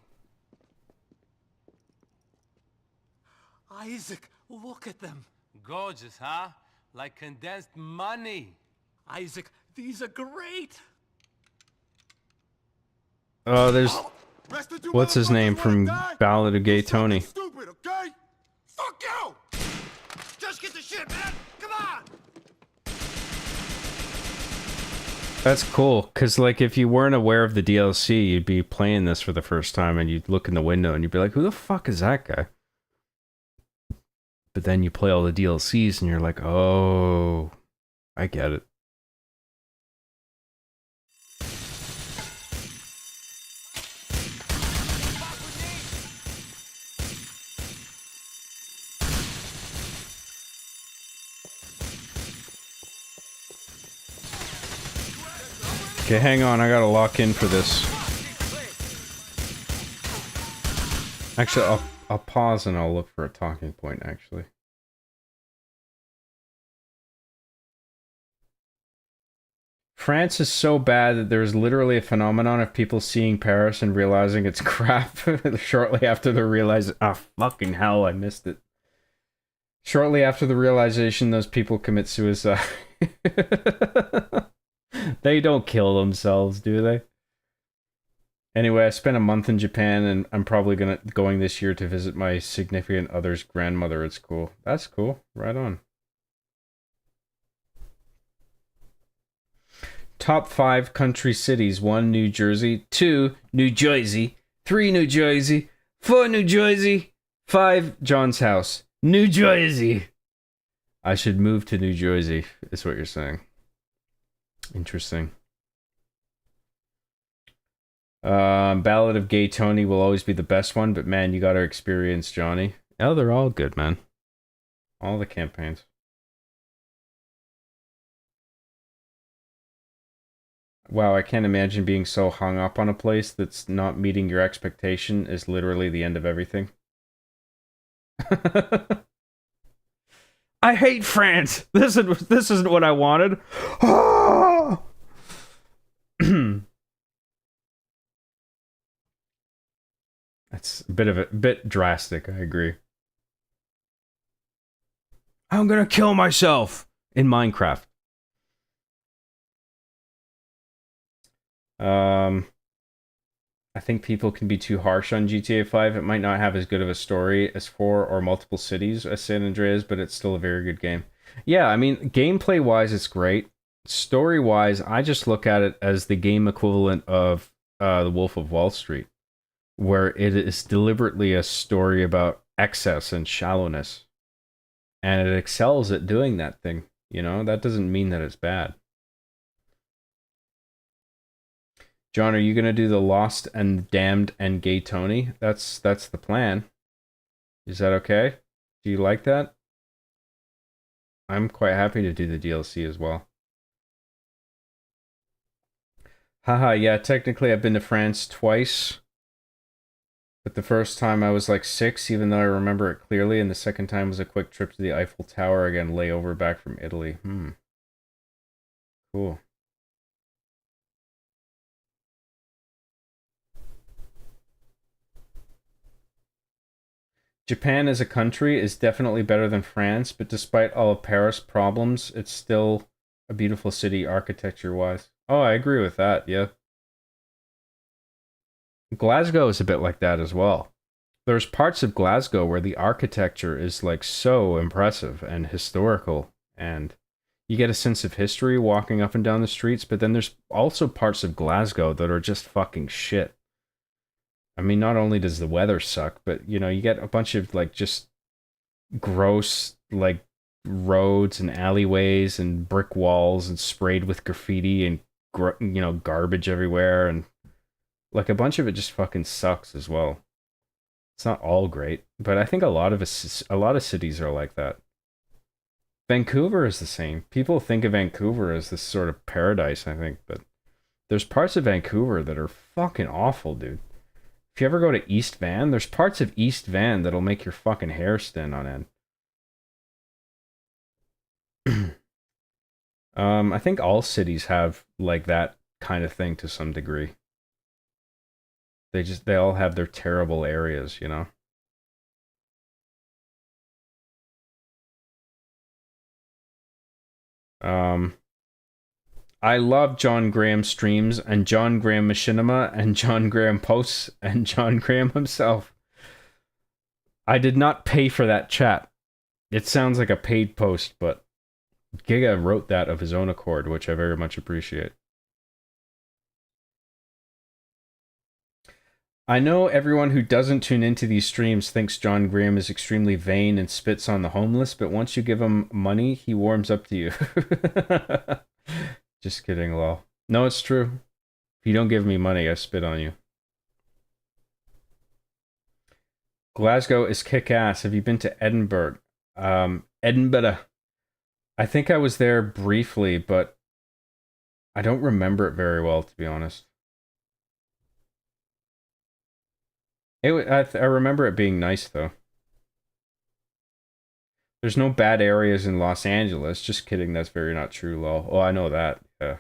Isaac, look at them. Gorgeous, huh? Like condensed money. Isaac, these are great. Oh, there's... What's his name from Ballad of Gay Tony? Stupid, okay? Fuck you! Just get the shit, man! Come on! That's cool, because like if you weren't aware of the DLC, you'd be playing this for the first time and you'd look in the window and you'd be like, who the fuck is that guy? But then you play all the DLCs and you're like, oh, I get it. Okay, hang on, I gotta lock in for this. Actually, I'll pause and I'll look for a talking point, actually. France is so bad that there's literally a phenomenon of people seeing Paris and realizing it's crap shortly after they realize, ah, fucking hell, I missed it. Shortly after the realization, those people commit suicide. They don't kill themselves, do they? Anyway, I spent a month in Japan, and I'm probably going this year to visit my significant other's grandmother at school. That's cool. Right on. Top 5 country cities. 1, New Jersey. 2, New Jersey. 3, New Jersey. 4, New Jersey. 5, John's house. New Jersey. I should move to New Jersey, is what you're saying. Interesting. Ballad of Gay Tony will always be the best one, but man, you gotta experience Johnny. Oh, they're all good, man. All the campaigns. Wow, I can't imagine being so hung up on a place that's not meeting your expectation is literally the end of everything. I hate France. This isn't what I wanted. That's a bit drastic, I agree. I'm gonna kill myself in Minecraft. I think people can be too harsh on GTA 5. It might not have as good of a story as 4 or multiple cities as San Andreas, but it's still a very good game. Yeah, I mean, gameplay-wise, it's great. Story-wise, I just look at it as the game equivalent of The Wolf of Wall Street, where it is deliberately a story about excess and shallowness. And it excels at doing that thing, you know? That doesn't mean that it's bad. John, are you gonna do the Lost and Damned and Gay Tony? That's the plan. Is that okay? Do you like that? I'm quite happy to do the DLC as well. Haha, yeah, technically I've been to France twice. But the first time I was like 6, even though I remember it clearly, and the second time was a quick trip to the Eiffel Tower, again, layover back from Italy. Cool. Japan as a country is definitely better than France, but despite all of Paris' problems, it's still a beautiful city architecture-wise. Oh, I agree with that, yeah. Glasgow is a bit like that as well. There's parts of Glasgow where the architecture is like so impressive and historical, and you get a sense of history walking up and down the streets, but then there's also parts of Glasgow that are just fucking shit. I mean, not only does the weather suck, but, you know, you get a bunch of, like, just gross, like, roads and alleyways and brick walls and sprayed with graffiti and, you know, garbage everywhere. And, like, a bunch of it just fucking sucks as well. It's not all great, but I think a lot of cities are like that. Vancouver is the same. People think of Vancouver as this sort of paradise, I think, but there's parts of Vancouver that are fucking awful, dude. If you ever go to East Van, there's parts of East Van that'll make your fucking hair stand on end. I think all cities have like that kind of thing to some degree. They all have their terrible areas, you know? I love John Graham streams and John Graham Machinima and John Graham posts and John Graham himself. I did not pay for that chat. It sounds like a paid post, but Giga wrote that of his own accord, which I very much appreciate. I know everyone who doesn't tune into these streams thinks John Graham is extremely vain and spits on the homeless, but once you give him money, he warms up to you. Just kidding, lol. No, it's true. If you don't give me money, I spit on you. Glasgow is kick-ass. Have you been to Edinburgh? Edinburgh. I think I was there briefly, but I don't remember it very well, to be honest. I remember it being nice, though. There's no bad areas in Los Angeles. Just kidding, that's very not true, lol. Oh, I know that, yeah.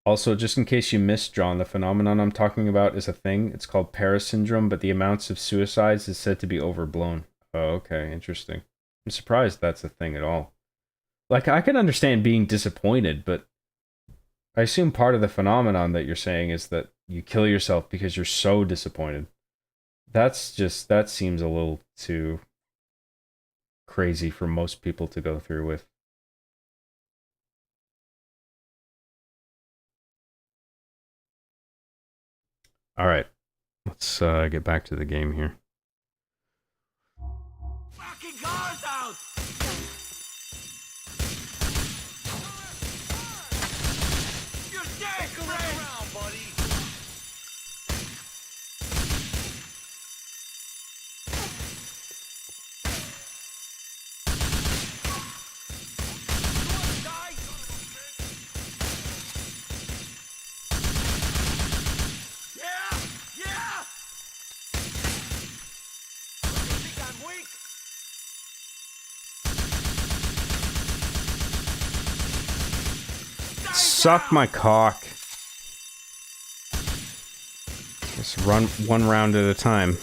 Also, just in case you missed, John, the phenomenon I'm talking about is a thing. It's called Paris syndrome, but the amounts of suicides is said to be overblown. Oh, okay, interesting. I'm surprised that's a thing at all. Like, I can understand being disappointed, but I assume part of the phenomenon that you're saying is that you kill yourself because you're so disappointed. That seems a little too crazy for most people to go through with. All right, let's get back to the game here. Fucking cars out! Suck my cock. Just run one round at a time.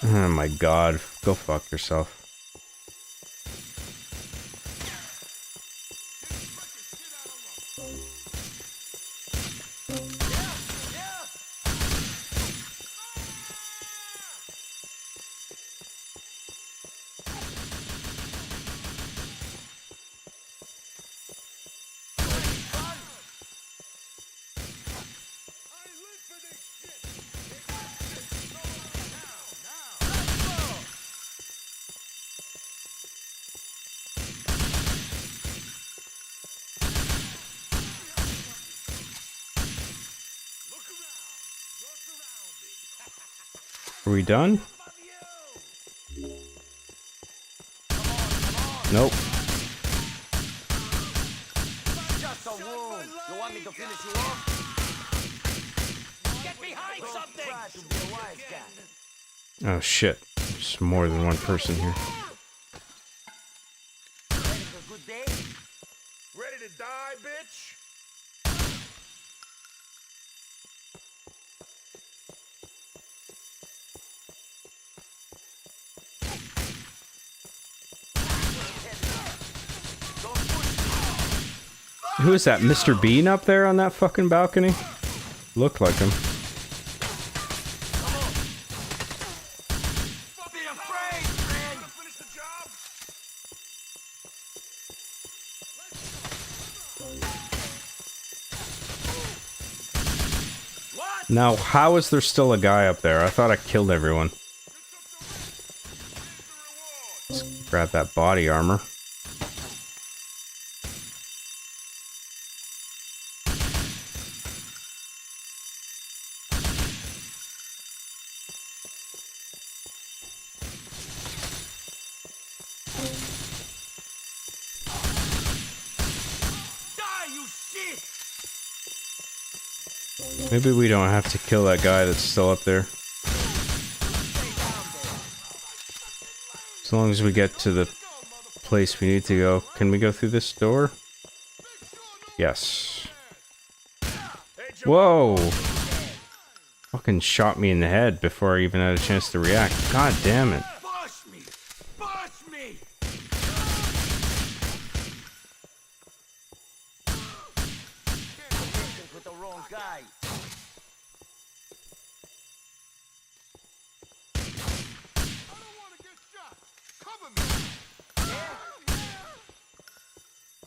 Oh my god. Go fuck yourself. Are we done? Nope. Just a wound. You want me to finish you off? Get behind something! Try to be a wise guy. Oh shit. There's more than one person here. Ready for a good day? Ready to die, bitch? Who is that? Mr. Bean up there on that fucking balcony? Looked like him. Be afraid, friend! Finish the job? Now, how is there still a guy up there? I thought I killed everyone. Let's grab that body armor. Maybe we don't have to kill that guy that's still up there. As long as we get to the place we need to go. Can we go through this door? Yes. Whoa! Fucking shot me in the head before I even had a chance to react. God damn it. Push me! Push me! With the wrong guy.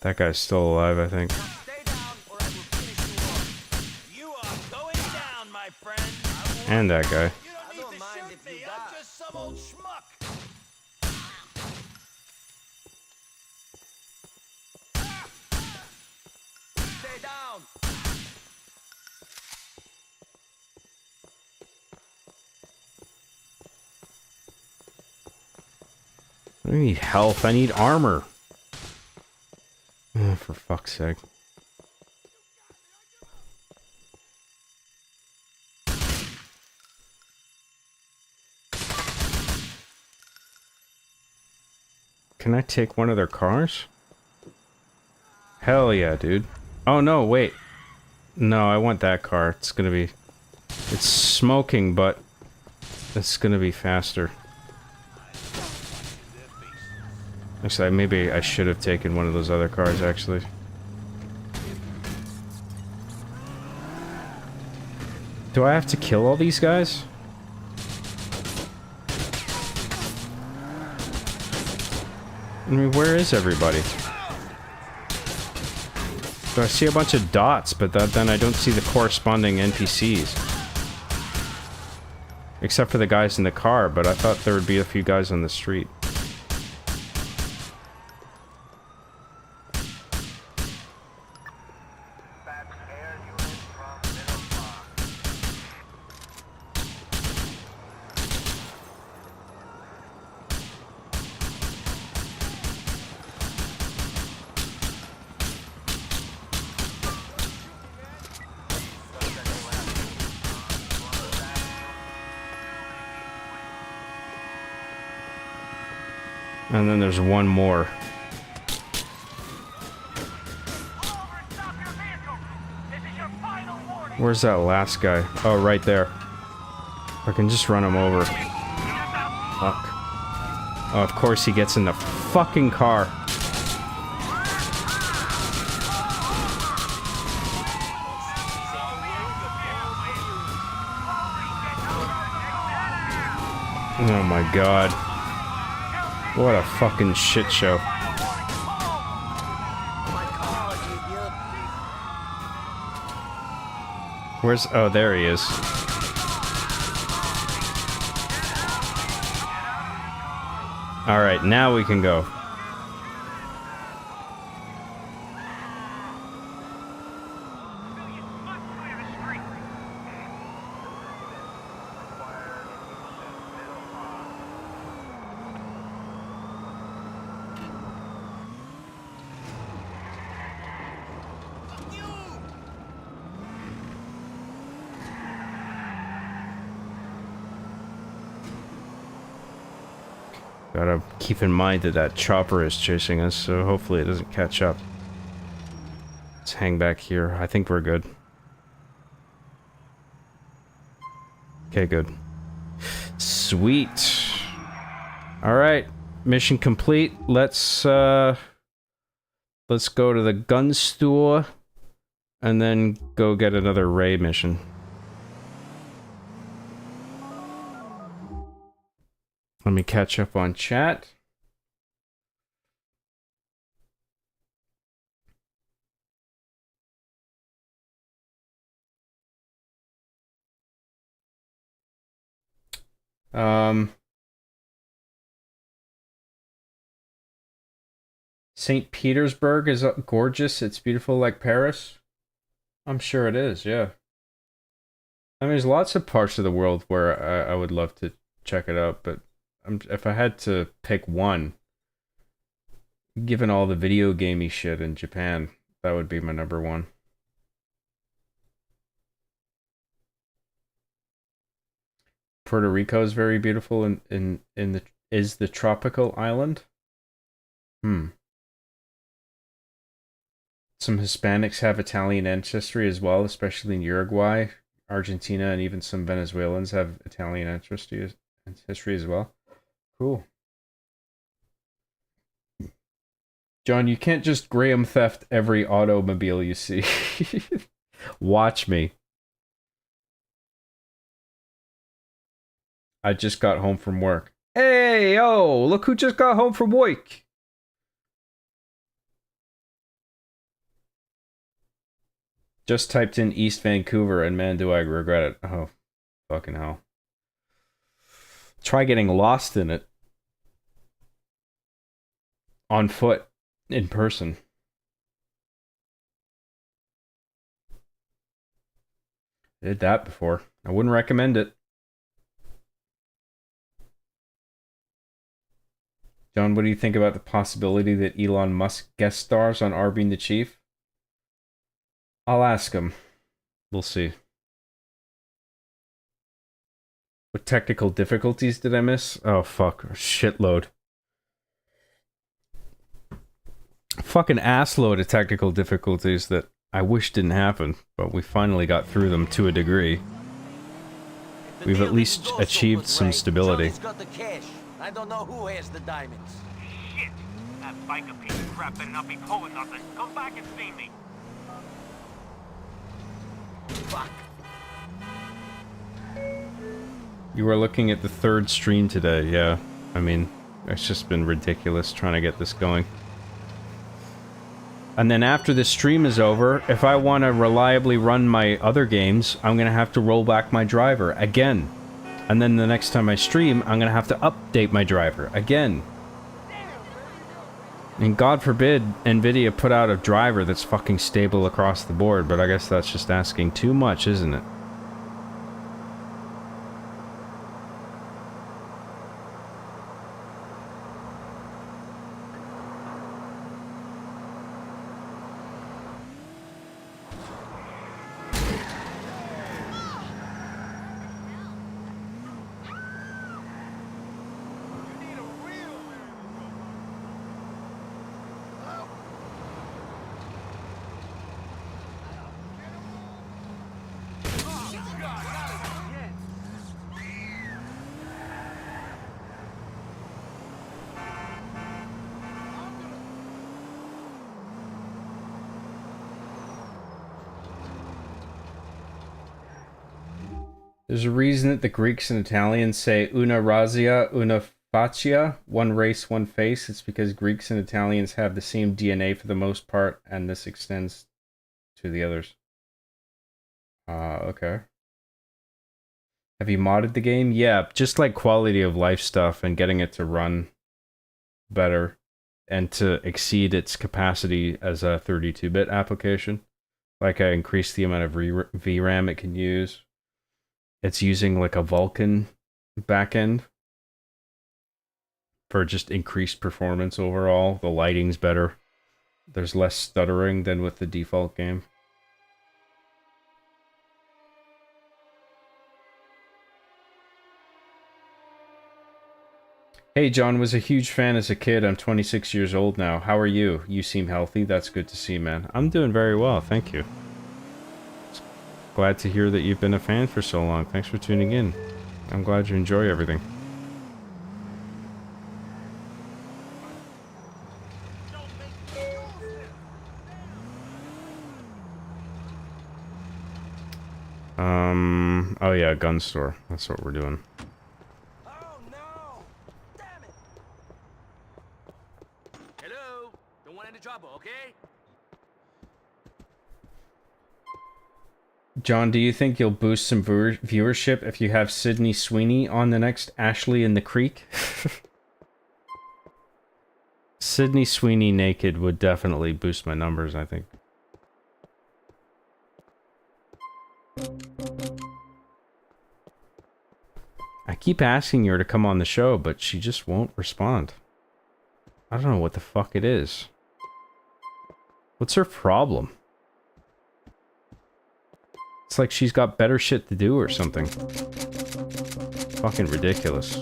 That guy's still alive, I think. Stay down or I will finish you off. You are going down, my friend. And that guy. You don't mind if you die. I'm just some old schmuck. Stay down. I need health. I need armor. Oh, for fuck's sake. Can I take one of their cars? Hell yeah, dude. Oh no, wait. No, I want that car. It's gonna be... It's smoking, but... It's gonna be faster. Actually, maybe I should have taken one of those other cars, actually. Do I have to kill all these guys? I mean, where is everybody? So I see a bunch of dots, but then I don't see the corresponding NPCs. Except for the guys in the car, but I thought there would be a few guys on the street. And then there's one more. Where's that last guy? Oh, right there. I can just run him over. Fuck. Oh, of course he gets in the fucking car. Oh my god. What a fucking shit show. Where's... oh, there he is. Alright, now we can go. Gotta keep in mind that that chopper is chasing us, so hopefully it doesn't catch up. Let's hang back here. I think we're good. Okay, good. Sweet. Alright. Mission complete. Let's go to the gun store and then go get another Ray mission. Let me catch up on chat. St. Petersburg is gorgeous. It's beautiful like Paris. I'm sure it is, yeah. I mean, there's lots of parts of the world where I would love to check it out, but if I had to pick one, given all the video gamey shit in Japan, that would be my number one. Puerto Rico is very beautiful is the tropical island. Some Hispanics have Italian ancestry as well, especially in Uruguay, Argentina, and even some Venezuelans have Italian ancestry as well. Cool. John, you can't just Graham theft every automobile you see. Watch me. I just got home from work. Hey, yo, look who just got home from work. Just typed in East Vancouver and man, do I regret it. Oh, fucking hell. Try getting lost in it. On foot. In person. Did that before. I wouldn't recommend it. John, what do you think about the possibility that Elon Musk guest stars on Our Being the Chief? I'll ask him. We'll see. What technical difficulties did I miss? Oh, fuck. A shitload. Fucking assload of technical difficulties that I wish didn't happen, but we finally got through them to a degree. We've at least achieved some stability. Johnny's got the cash. I don't know who has the diamonds. Shit! That biker piece of crap better not be pulling nothing. Come back and see me. Fuck. You were looking at the third stream today, yeah. I mean, it's just been ridiculous trying to get this going. And then after the stream is over, if I want to reliably run my other games, I'm going to have to roll back my driver again. And then the next time I stream, I'm going to have to update my driver again. And God forbid Nvidia put out a driver that's fucking stable across the board, but I guess that's just asking too much, isn't it? There's a reason that the Greeks and Italians say una razia, una faccia, one race, one face. It's because Greeks and Italians have the same DNA for the most part, and this extends to the others. Okay. Have you modded the game? Yeah, just like quality of life stuff and getting it to run better and to exceed its capacity as a 32-bit application. Like I increased the amount of VRAM it can use. It's using like a Vulkan backend for just increased performance overall. The lighting's better. There's less stuttering than with the default game. Hey John, was a huge fan as a kid. I'm 26 years old now. How are you? You seem healthy. That's good to see, man. I'm doing very well, thank you. Glad to hear that you've been a fan for so long. Thanks for tuning in. I'm glad you enjoy everything. Oh yeah, gun store. That's what we're doing. Oh no! Damn it! Hello? Don't want any trouble, okay? John, do you think you'll boost some viewership if you have Sydney Sweeney on the next Ashley in the Creek? Sydney Sweeney naked would definitely boost my numbers, I think. I keep asking her to come on the show, but she just won't respond. I don't know what the fuck it is. What's her problem? It's like she's got better shit to do or something. Fucking ridiculous.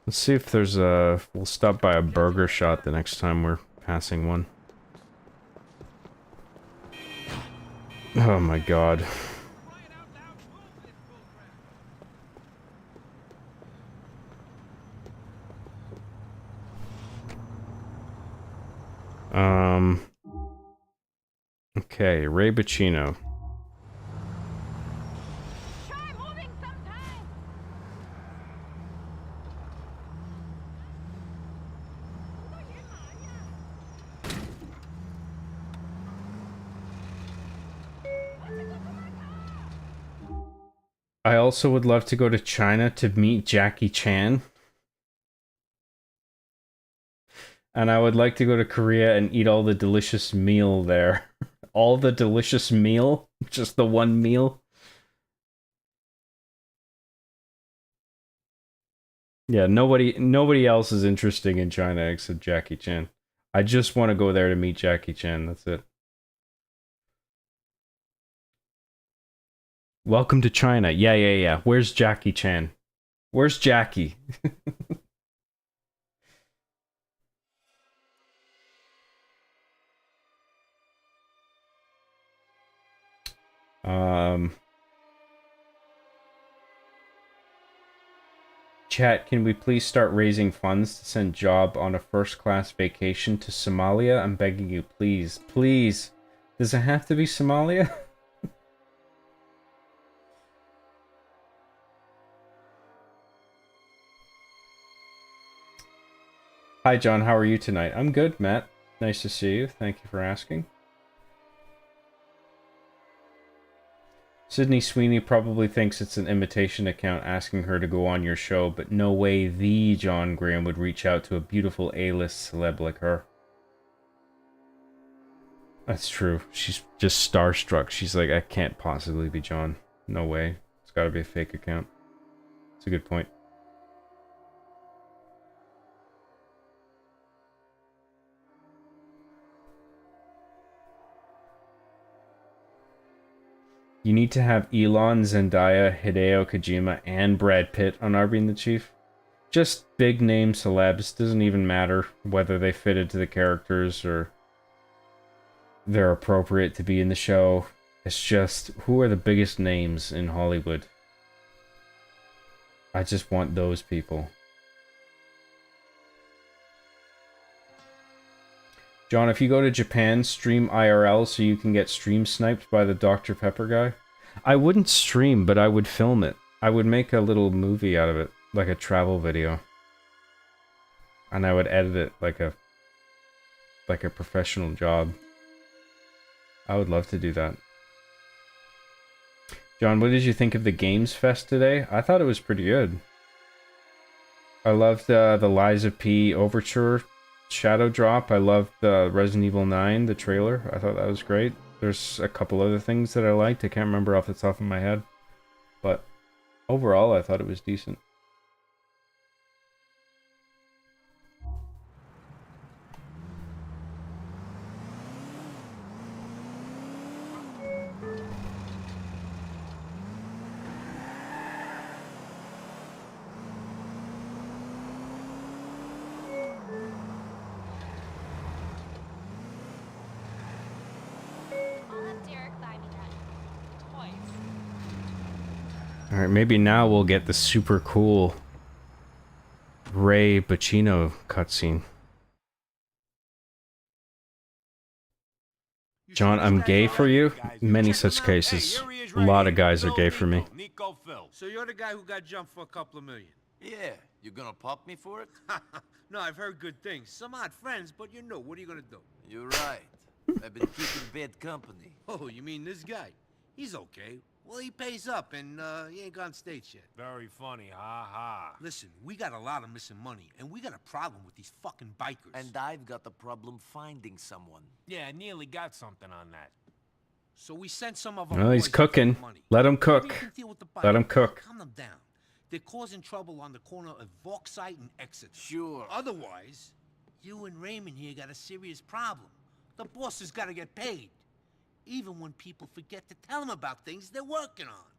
Let's see if there's a... We'll stop by a burger shop the next time we're passing one. Oh my god. Okay, Ray Bacino. I also would love to go to China to meet Jackie Chan. And I would like to go to Korea and eat all the delicious meal there. All the delicious meal? Just the one meal? Yeah, nobody else is interesting in China except Jackie Chan. I just want to go there to meet Jackie Chan, that's it. Welcome to China. Yeah. Where's Jackie Chan? Where's Jackie? Chat, can we please start raising funds to send Job on a first-class vacation to Somalia? I'm begging you, please. Please. Does it have to be Somalia? Hi, John. How are you tonight? I'm good, Matt. Nice to see you. Thank you for asking. Sydney Sweeney probably thinks it's an imitation account asking her to go on your show, but no way the John Graham would reach out to a beautiful A-list celeb like her. That's true. She's just starstruck. She's like, I can't possibly be John. No way. It's gotta be a fake account. It's a good point. You need to have Elon, Zendaya, Hideo Kojima, and Brad Pitt on our Being the Chief. Just big name celebs. Doesn't even matter whether they fit into the characters or they're appropriate to be in the show. It's just, who are the biggest names in Hollywood? I just want those people. John, if you go to Japan, stream IRL so you can get stream sniped by the Dr. Pepper guy. I wouldn't stream, but I would film it. I would make a little movie out of it, like a travel video. And I would edit it like a professional job. I would love to do that. John, what did you think of the Games Fest today? I thought it was pretty good. I loved the Liza P. Overture Shadow Drop. I loved the Resident Evil 9, the trailer. I thought that was great. There's a couple other things that I liked. I can't remember off the top of my head. But overall, I thought it was decent. Alright, maybe now we'll get the super cool Ray Pacino cutscene. John, I'm gay for you? Many such cases. A lot of guys are gay for me. So you're the guy who got jumped for a couple of million? Yeah, you gonna pop me for it? No, I've heard good things. Some odd friends, but you know, what are you gonna do? You're right. I've been keeping bad company. Oh, you mean this guy? He's okay. Well, he pays up, and he ain't gone states yet. Very funny, ha. Listen, we got a lot of missing money, and we got a problem with these fucking bikers. And I've got a problem finding someone. Yeah, I nearly got something on that. So we sent some of our Oh, he's boys cooking. for money. Let him Maybe cook. you can deal with the Let him bikers. cook. Calm them down. They're causing trouble on the corner of Vauxhall and Exeter. Sure. Otherwise, you and Raymond here got a serious problem. The boss has got to get paid. Even when people forget to tell him about things they're working on.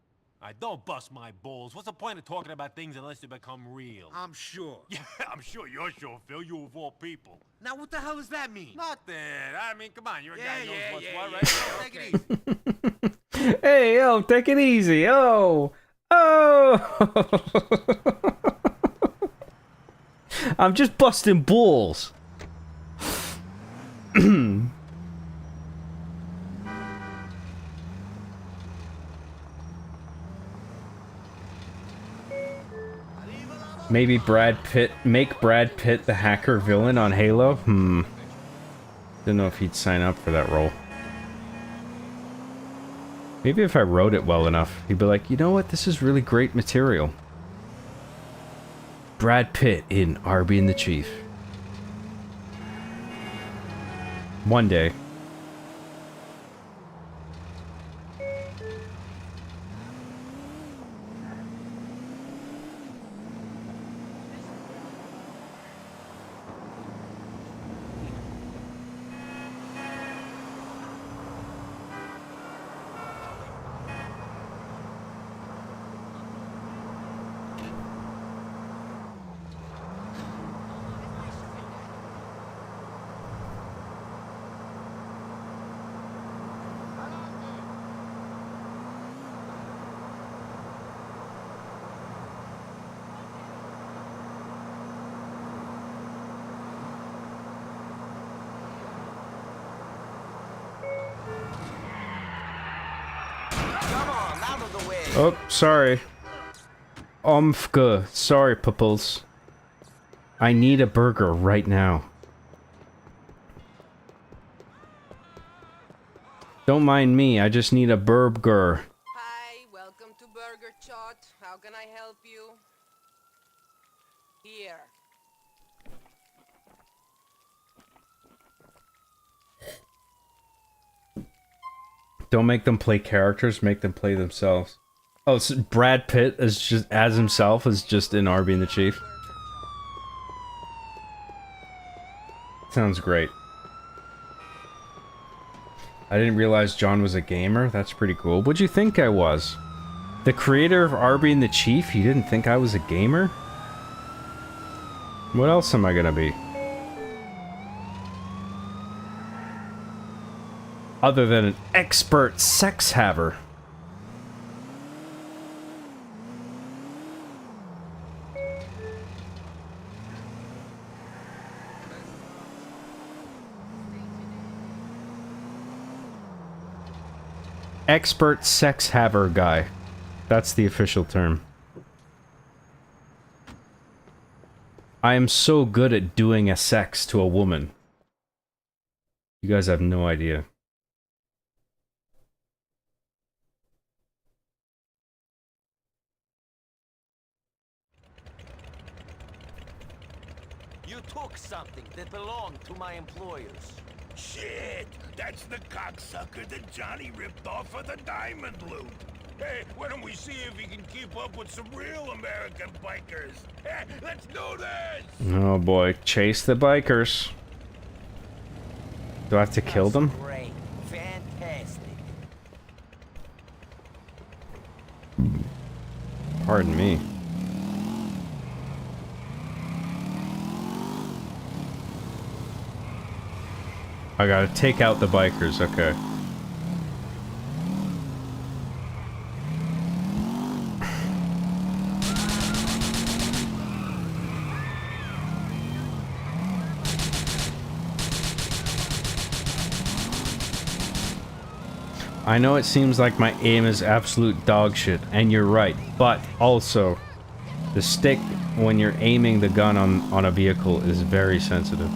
I don't bust my balls. What's the point of talking about things unless they become real? I'm sure. Yeah, I'm sure you're sure, Phil. You of all people. Now what the hell does that mean? Nothing. I mean, come on. You're a guy who knows what's what, right? Take it easy. Hey, yo, take it easy. Oh. I'm just busting balls. Maybe Brad Pitt, make Brad Pitt the hacker villain on Halo? Don't know if he'd sign up for that role. Maybe if I wrote it well enough, he'd be like, you know what, this is really great material. Brad Pitt in Arby and the Chief. One day. Oh, sorry. Sorry, Pupples. I need a burger right now. Don't mind me, I just need a burger. Hi, welcome to Burger Chot. How can I help you? Here. Don't make them play characters, make them play themselves. Oh, so Brad Pitt is just as himself is just in Arby and the Chief. Sounds great. I didn't realize John was a gamer. That's pretty cool. What'd you think I was? The creator of Arby and the Chief? You didn't think I was a gamer? What else am I gonna be? other than an expert sex haver. Expert sex haver guy. That's the official term. I am so good at doing a sex to a woman. You guys have no idea. You took something that belonged to my employers. Shit! That's the cocksucker that Johnny ripped off of the diamond loot. Hey, why don't we see if he can keep up with some real American bikers? Hey, let's do this! Oh boy, chase the bikers. Do I have to kill them? Great. Fantastic. Pardon me. I gotta take out the bikers, okay. I know it seems like my aim is absolute dog shit, and you're right, but also, the stick when you're aiming the gun on a vehicle is very sensitive.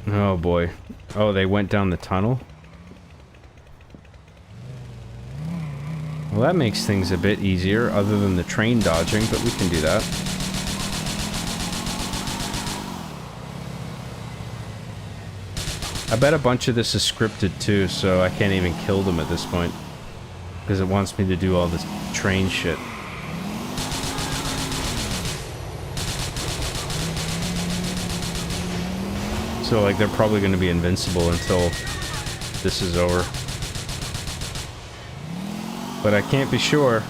Oh boy. Oh, they went down the tunnel? Well, that makes things a bit easier, other than the train dodging, but we can do that. I bet a bunch of this is scripted too, so I can't even kill them at this point. Because it wants me to do all this train shit. So, like, they're probably going to be invincible until this is over. But I can't be sure.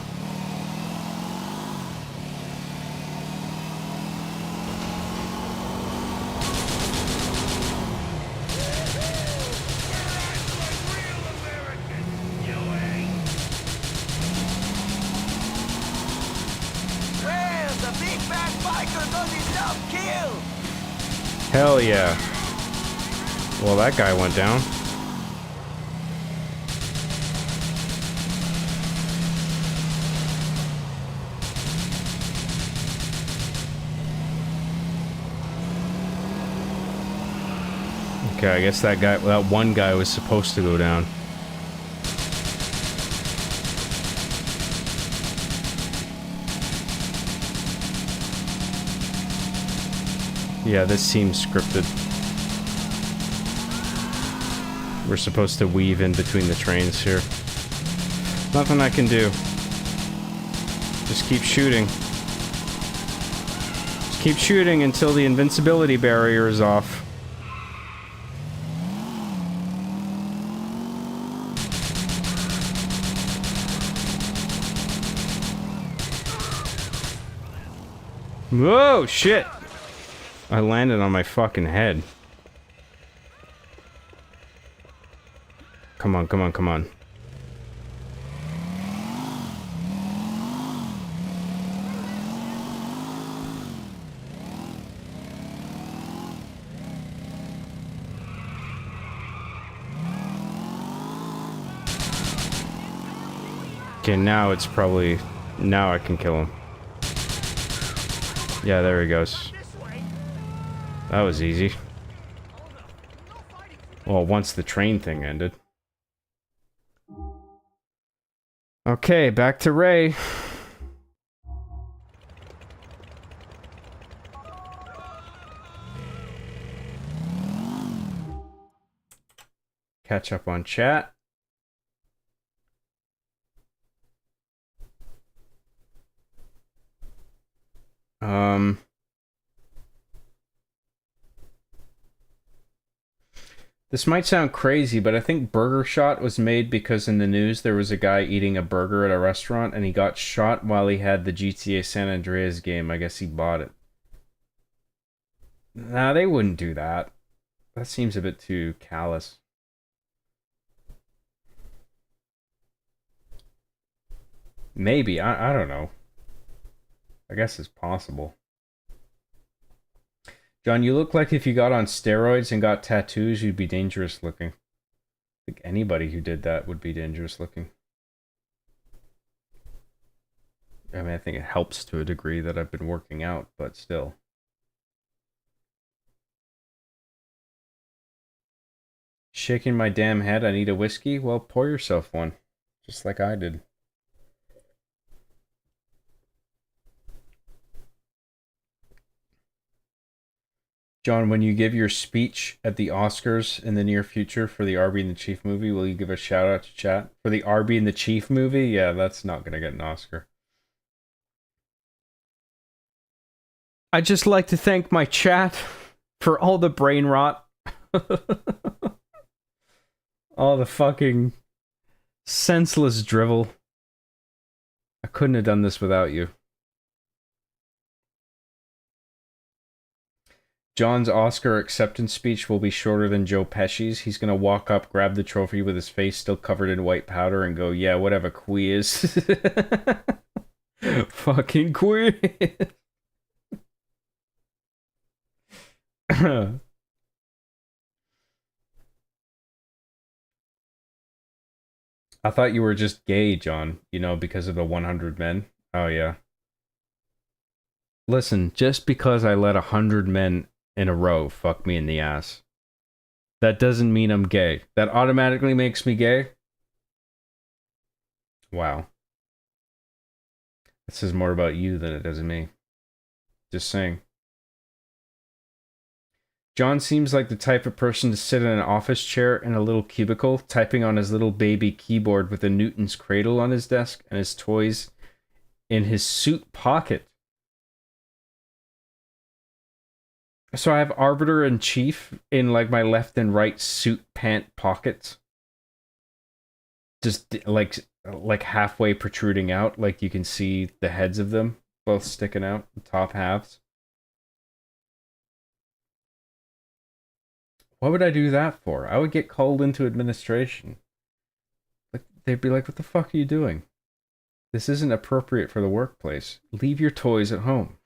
Well, the big bad biker got himself killed. Hell yeah. Well, that guy went down. Okay, I guess that one guy was supposed to go down. Yeah, this seems scripted. We're supposed to weave in between the trains here. Nothing I can do. Just keep shooting. Just keep shooting until the invincibility barrier is off. Whoa, shit! I landed on my fucking head. Come on, come on, come on. Okay, now it's probably... Now I can kill him. Yeah, there he goes. That was easy. Well, once the train thing ended. Okay, back to Ray. Catch up on chat. This might sound crazy, but I think Burger Shot was made because in the news there was a guy eating a burger at a restaurant and he got shot while he had the GTA San Andreas game. I guess he bought it. Nah, they wouldn't do that. That seems a bit too callous. Maybe. I don't know. I guess it's possible. John, you look like if you got on steroids and got tattoos, you'd be dangerous looking. I think anybody who did that would be dangerous looking. I mean, I think it helps to a degree that I've been working out, but still. Shaking my damn head, I need a whiskey? Well, pour yourself one. Just like I did. John, when you give your speech at the Oscars in the near future for the Arby and the Chief movie, will you give a shout out to chat? For the Arby and the Chief movie? Yeah, that's not going to get an Oscar. I'd just like to thank my chat for all the brain rot. All the fucking senseless drivel. I couldn't have done this without you. John's Oscar acceptance speech will be shorter than Joe Pesci's. He's gonna walk up, grab the trophy with his face still covered in white powder, and go, "Yeah, whatever, quiz." Fucking quiz. I thought you were just gay, John. You know, because of the 100 men. Oh yeah. Listen, just because I let 100 men in a row fuck me in the ass, that doesn't mean I'm gay. That automatically makes me gay? Wow. This is more about you than it does me. Just saying. John seems like the type of person to sit in an office chair in a little cubicle, typing on his little baby keyboard with a Newton's cradle on his desk and his toys in his suit pocket. So I have Arbiter and Chief in like my left and right suit pant pockets. Just like halfway protruding out, like you can see the heads of them both sticking out, the top halves. What would I do that for? I would get called into administration. Like they'd be like, "What the fuck are you doing? This isn't appropriate for the workplace. Leave your toys at home."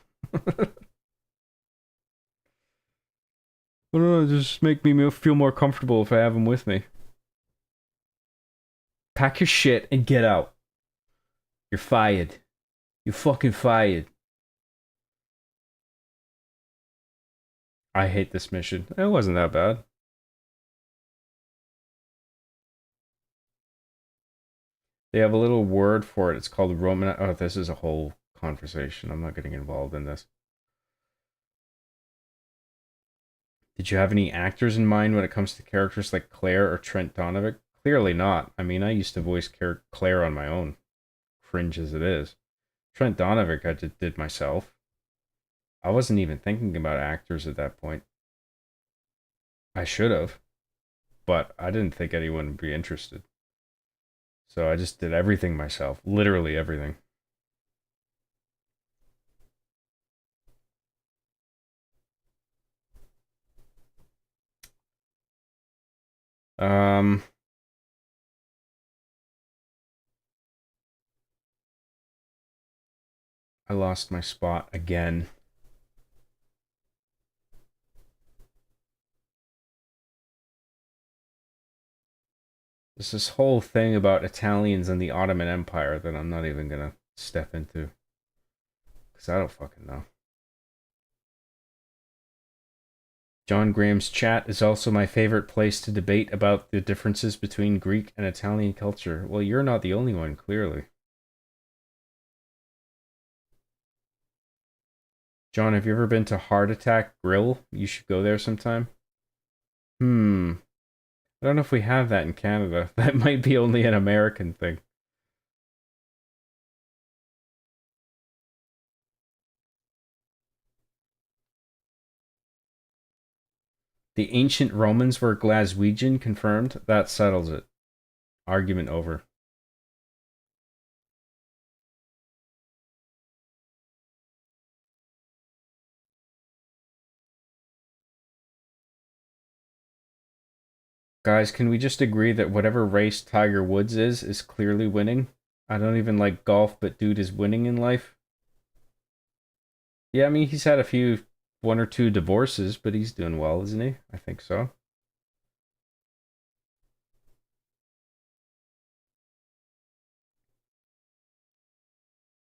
I don't know, just make me feel more comfortable if I have them with me. Pack your shit and get out. You're fired. You're fucking fired. I hate this mission. It wasn't that bad. They have a little word for it. It's called Roman. Oh, this is a whole conversation. I'm not getting involved in this. Did you have any actors in mind when it comes to characters like Claire or Trent Donovic? Clearly not. I mean, I used to voice Claire on my own. Cringe as it is. Trent Donovic I did myself. I wasn't even thinking about actors at that point. I should have. But I didn't think anyone would be interested. So I just did everything myself. Literally everything. I lost my spot again. There's this whole thing about Italians and the Ottoman Empire that I'm not even gonna step into. Because I don't fucking know. John Graham's chat is also my favorite place to debate about the differences between Greek and Italian culture. Well, you're not the only one, clearly. John, have you ever been to Heart Attack Grill? You should go there sometime. I don't know if we have that in Canada. That might be only an American thing. The ancient Romans were Glaswegian, confirmed. That settles it. Argument over. Guys, can we just agree that whatever race Tiger Woods is clearly winning? I don't even like golf, but dude is winning in life. Yeah, I mean, he's had one or two divorces, but he's doing well, isn't he? I think so.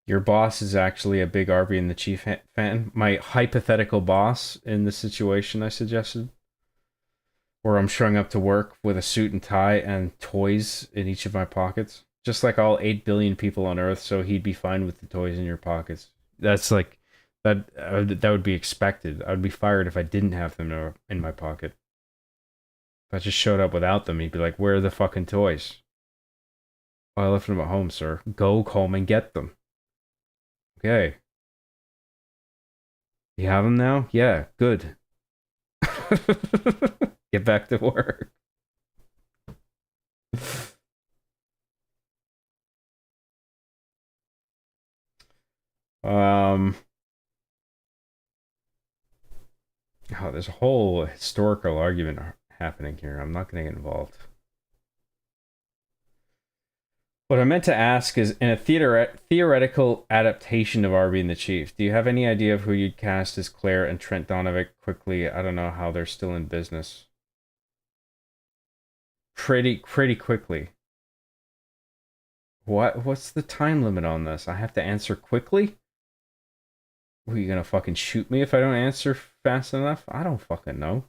Your boss is actually a big Arby and the Chief fan. My hypothetical boss in the situation I suggested. Where I'm showing up to work with a suit and tie and toys in each of my pockets. Just like all 8 billion people on Earth, so he'd be fine with the toys in your pockets. That's like, that would be expected. I would be fired if I didn't have them in my pocket. If I just showed up without them, he'd be like, where are the fucking toys? Oh, I left them at home, sir. Go home and get them. Okay. You have them now? Yeah, good. Get back to work. Oh, there's a whole historical argument happening here. I'm not going to get involved. What I meant to ask is, in a theoretical adaptation of Arby and the Chief, do you have any idea of who you'd cast as Claire and Trent Donovic quickly? I don't know how they're still in business. Pretty quickly. What's the time limit on this? I have to answer quickly? Are you gonna fucking shoot me if I don't answer fast enough? I don't fucking know.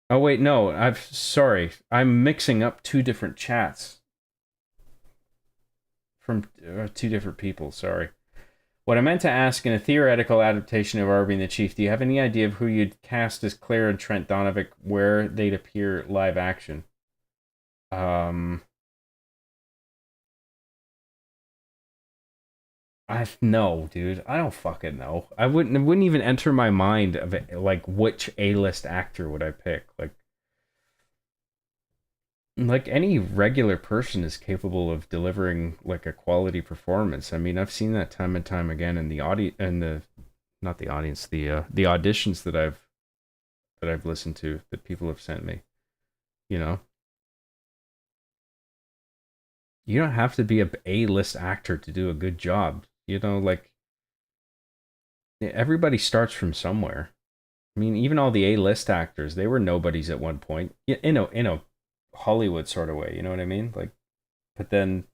Oh wait, no, sorry. I'm mixing up two different chats. From two different people, sorry. What I meant to ask, in a theoretical adaptation of Arby and the Chief, do you have any idea of who you'd cast as Claire and Trent Donovic, where they'd appear live action? No, dude. I don't fucking know. It wouldn't even enter my mind of it, like, which A-list actor would I pick? Like any regular person is capable of delivering like a quality performance. I mean, I've seen that time and time again in the not the audience, the auditions that I've listened to, that people have sent me. You know, you don't have to be a A-list actor to do a good job. You know, like, everybody starts from somewhere. I mean, even all the A-list actors, they were nobodies at one point. In a Hollywood sort of way, you know what I mean? Like, but then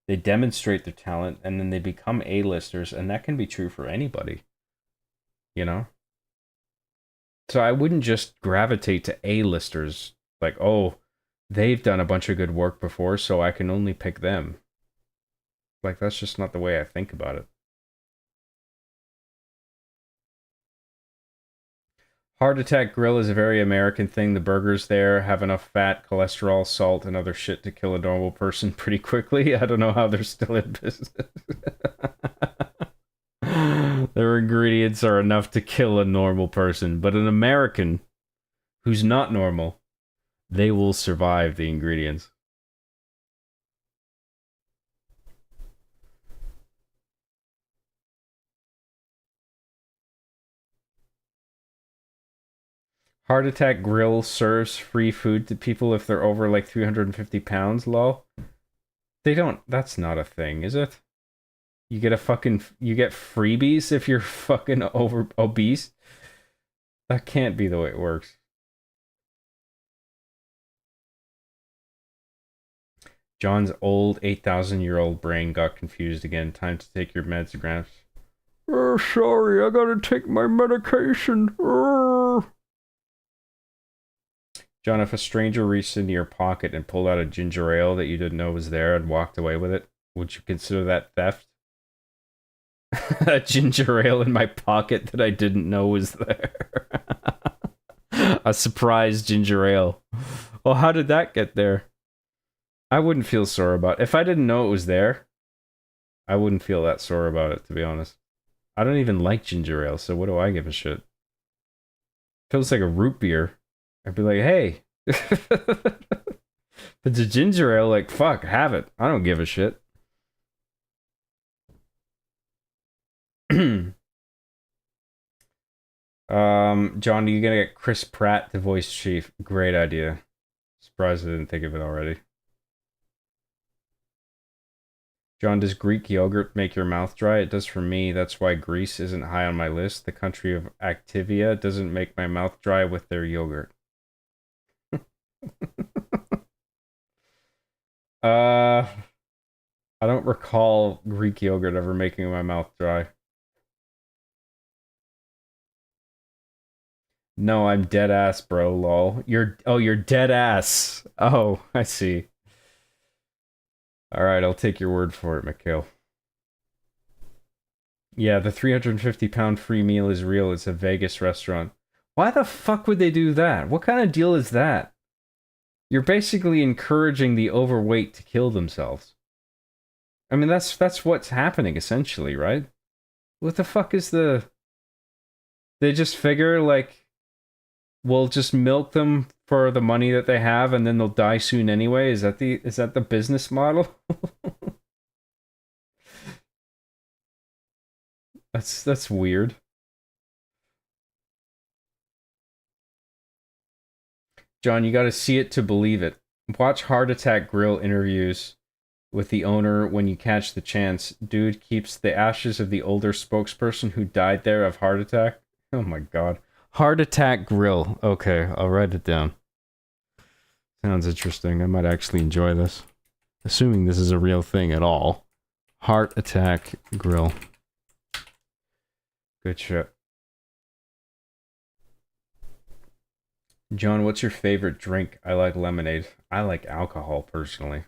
they demonstrate their talent and then they become A-listers, and that can be true for anybody, you know? So I wouldn't just gravitate to A-listers like, oh, they've done a bunch of good work before, so I can only pick them. Like, that's just not the way I think about it. Heart Attack Grill is a very American thing. The burgers there have enough fat, cholesterol, salt, and other shit to kill a normal person pretty quickly. I don't know how they're still in business. Their ingredients are enough to kill a normal person, but an American who's not normal, they will survive the ingredients. Heart Attack Grill serves free food to people if they're over like 350 pounds, lol. They don't, that's not a thing, is it? You get freebies if you're fucking obese? That can't be the way it works. John's old 8,000-year-old brain got confused again. Time to take your meds, Gramps. Oh, sorry, I gotta take my medication. John, if a stranger reached into your pocket and pulled out a ginger ale that you didn't know was there and walked away with it, would you consider that theft? A ginger ale in my pocket that I didn't know was there. A surprise ginger ale. Well, how did that get there? I wouldn't feel sore about it. If I didn't know it was there, I wouldn't feel that sore about it, to be honest. I don't even like ginger ale, so what do I give a shit? Feels like a root beer. I'd be like, hey. If it's a ginger ale, like, fuck, have it. I don't give a shit. John, you gonna get Chris Pratt to voice Chief? Great idea. Surprised I didn't think of it already. John, does Greek yogurt make your mouth dry? It does for me. That's why Greece isn't high on my list. The country of Activia doesn't make my mouth dry with their yogurt. I don't recall Greek yogurt ever making my mouth dry. No, I'm dead ass, bro, lol. You're dead ass. Oh, I see. Alright, I'll take your word for it, Mikhail. Yeah, the 350-pound free meal is real. It's a Vegas restaurant. Why the fuck would they do that? What kind of deal is that? You're basically encouraging the overweight to kill themselves. I mean, that's what's happening, essentially, right? What the fuck is the... They just figure, like, we'll just milk them for the money that they have, and then they'll die soon anyway? Is that the business model? That's weird. John, you gotta see it to believe it. Watch Heart Attack Grill interviews with the owner when you catch the chance. Dude keeps the ashes of the older spokesperson who died there of heart attack. Oh my god. Heart Attack Grill. Okay, I'll write it down. Sounds interesting. I might actually enjoy this. Assuming this is a real thing at all. Heart Attack Grill. Good shit. John, what's your favorite drink? I like lemonade. I like alcohol, personally.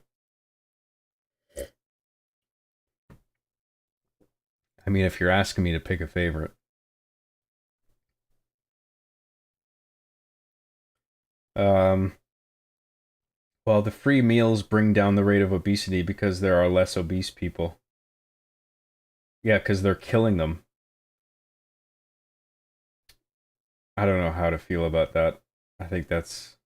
I mean, if you're asking me to pick a favorite. Well, the free meals bring down the rate of obesity because there are less obese people. Yeah, because they're killing them. I don't know how to feel about that. I think that's...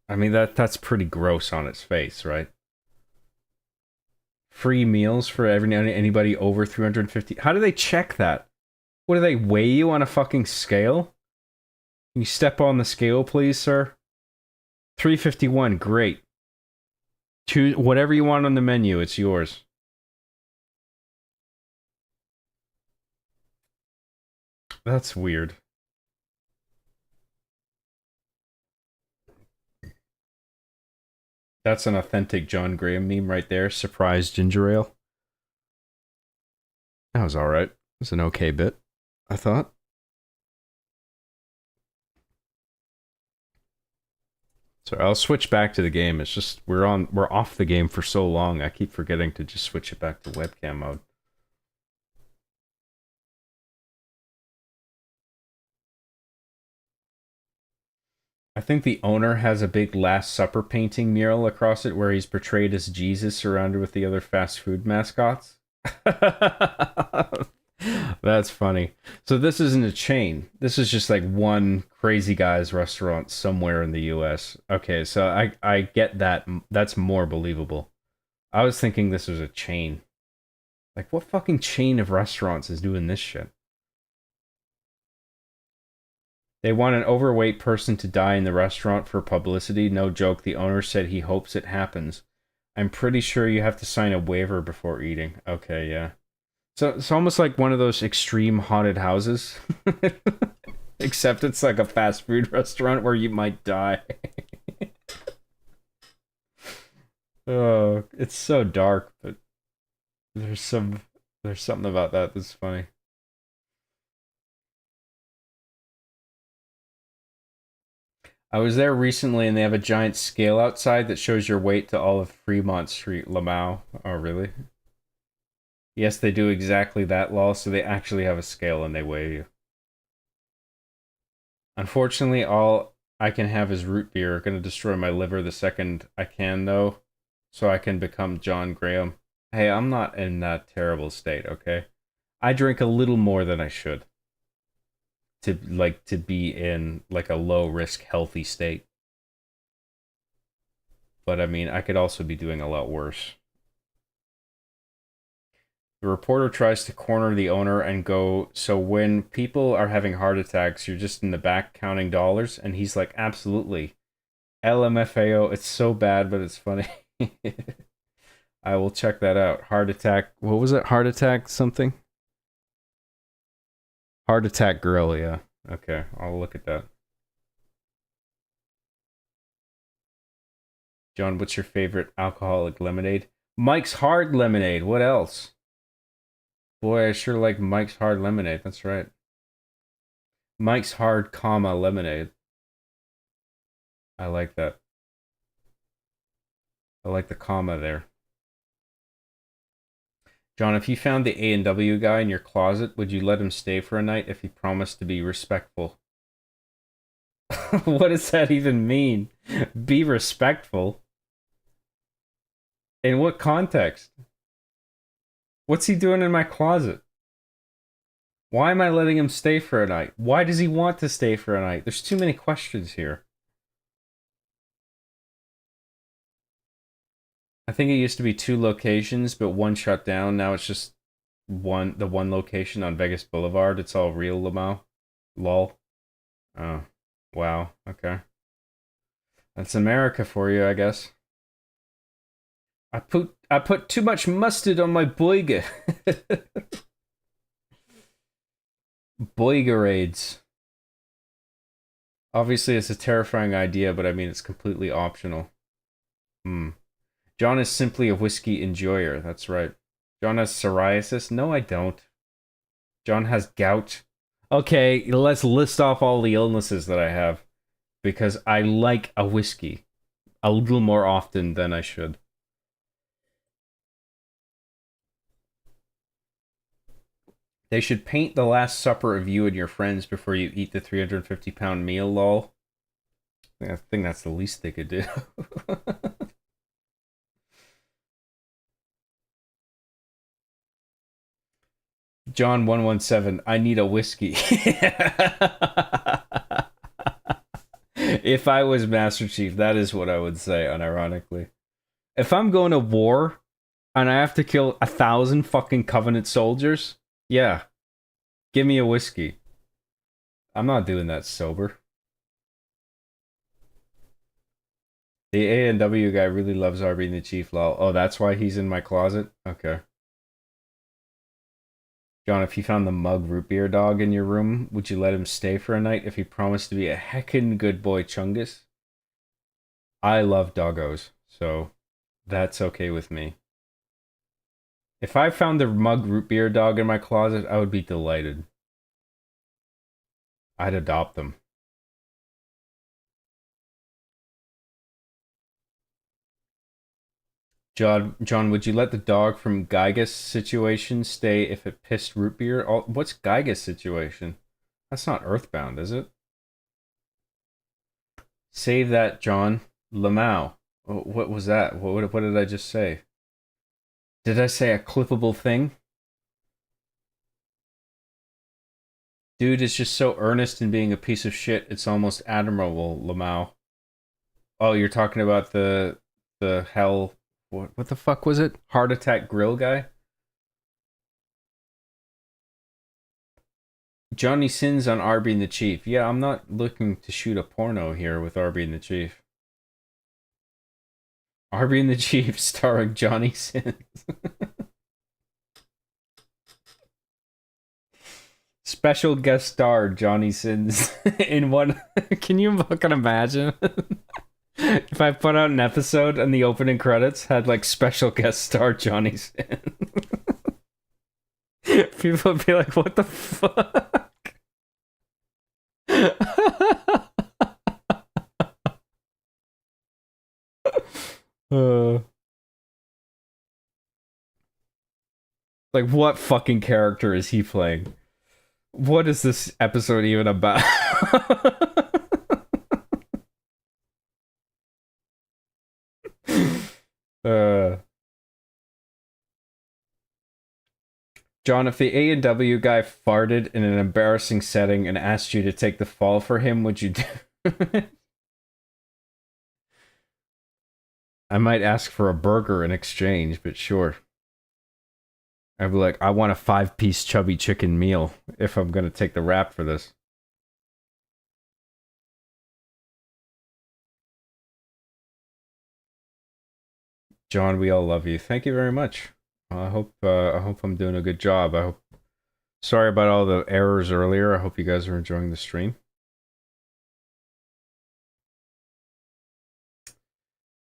I mean, that's pretty gross on its face, right? Free meals for anybody over 350... How do they check that? What, do they weigh you on a fucking scale? Can you step on the scale, please, sir? 351, great. Choose whatever you want on the menu, it's yours. That's weird. That's an authentic John Graham meme right there. Surprise ginger ale. That was alright. It was an okay bit, I thought. So I'll switch back to the game. It's just we're off the game for so long. I keep forgetting to just switch it back to webcam mode. I think the owner has a big Last Supper painting mural across it where he's portrayed as Jesus surrounded with the other fast food mascots. That's funny. So this isn't a chain. This is just like one crazy guy's restaurant somewhere in the US. Okay, so I get that. That's more believable. I was thinking this was a chain. Like, what fucking chain of restaurants is doing this shit? They want an overweight person to die in the restaurant for publicity. No joke, the owner said he hopes it happens. I'm pretty sure you have to sign a waiver before eating. Okay, yeah. So it's almost like one of those extreme haunted houses. Except it's like a fast food restaurant where you might die. Oh, it's so dark, but there's something about that that's funny. I was there recently and they have a giant scale outside that shows your weight to all of Fremont Street, Lamau. Oh, really? Yes, they do exactly that, lol, so they actually have a scale and they weigh you. Unfortunately, all I can have is root beer. Gonna destroy my liver the second I can, though, so I can become John Graham. Hey, I'm not in that terrible state, okay? I drink a little more than I should. To be in like a low risk healthy state. But I mean, I could also be doing a lot worse. The reporter tries to corner the owner and go, so when people are having heart attacks, you're just in the back counting dollars? And he's like, absolutely. LMFAO, it's so bad, but it's funny. I will check that out. Heart attack, what was it? Heart attack something? Heart attack grill, yeah. Okay, I'll look at that. John, what's your favorite alcoholic lemonade? Mike's Hard Lemonade, what else? Boy, I sure like Mike's Hard Lemonade, that's right. Mike's Hard, lemonade. I like that. I like the comma there. John, if you found the A&W guy in your closet, would you let him stay for a night if he promised to be respectful? What does that even mean? Be respectful? In what context? What's he doing in my closet? Why am I letting him stay for a night? Why does he want to stay for a night? There's too many questions here. I think it used to be 2 locations, but one shut down. Now it's just the one location on Vegas Boulevard. It's all real, Lamau. Lol. Oh, wow. Okay. That's America for you, I guess. I put too much mustard on my boiga. Boigarades. Obviously, it's a terrifying idea, but I mean, it's completely optional. John is simply a whiskey enjoyer. That's right. John has psoriasis? No, I don't. John has gout. Okay, let's list off all the illnesses that I have. Because I like a whiskey. A little more often than I should. They should paint the Last Supper of you and your friends before you eat the 350-pound meal, lol. I think that's the least they could do. John 117, I need a whiskey. If I was Master Chief, that is what I would say, unironically. If I'm going to war and I have to kill 1,000 fucking Covenant soldiers, yeah, give me a whiskey. I'm not doing that sober. The A&W guy really loves RB and the Chief, lol. Oh, that's why he's in my closet? Okay. John, if you found the mug root beer dog in your room, would you let him stay for a night if he promised to be a heckin' good boy Chungus? I love doggos, so that's okay with me. If I found the mug root beer dog in my closet, I would be delighted. I'd adopt them. John, would you let the dog from Gygas situation stay if it pissed root beer? What's Gygas situation? That's not Earthbound, is it? Save that, John. Lamau. What was that? What did I just say? Did I say a clippable thing? Dude is just so earnest in being a piece of shit, it's almost admirable, Lamau. Oh, you're talking about the hell... What the fuck was it? Heart Attack Grill guy? Johnny Sins on RB and the Chief. Yeah, I'm not looking to shoot a porno here with RB and the Chief. RB and the Chief starring Johnny Sins. Special guest star Johnny Sins in one. Can you fucking imagine? If I put out an episode and the opening credits had like special guest star Johnny Sins. People would be like, what the fuck? Like, what fucking character is he playing? What is this episode even about? John, if the A&W guy farted in an embarrassing setting and asked you to take the fall for him, would you do it? I might ask for a burger in exchange, but sure. I'd be like, I want a 5-piece chubby chicken meal if I'm going to take the rap for this. John, we all love you. Thank you very much. I hope I'm doing a good job. Sorry about all the errors earlier. I hope you guys are enjoying the stream.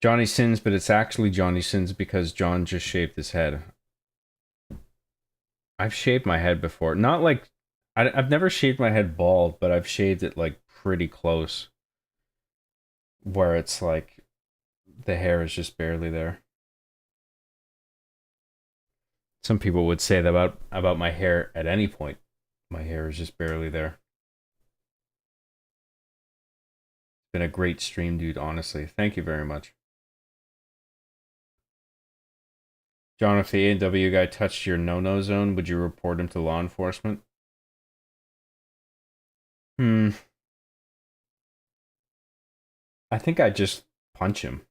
Johnny sins, but it's actually Johnny sins because John just shaved his head. I've shaved my head before. Not like... I've never shaved my head bald, but I've shaved it like pretty close. Where it's like... the hair is just barely there. Some people would say that about my hair at any point. My hair is just barely there. It's been a great stream, dude, honestly. Thank you very much. John, if the A&W guy touched your no-no zone, would you report him to law enforcement? I think I'd just punch him.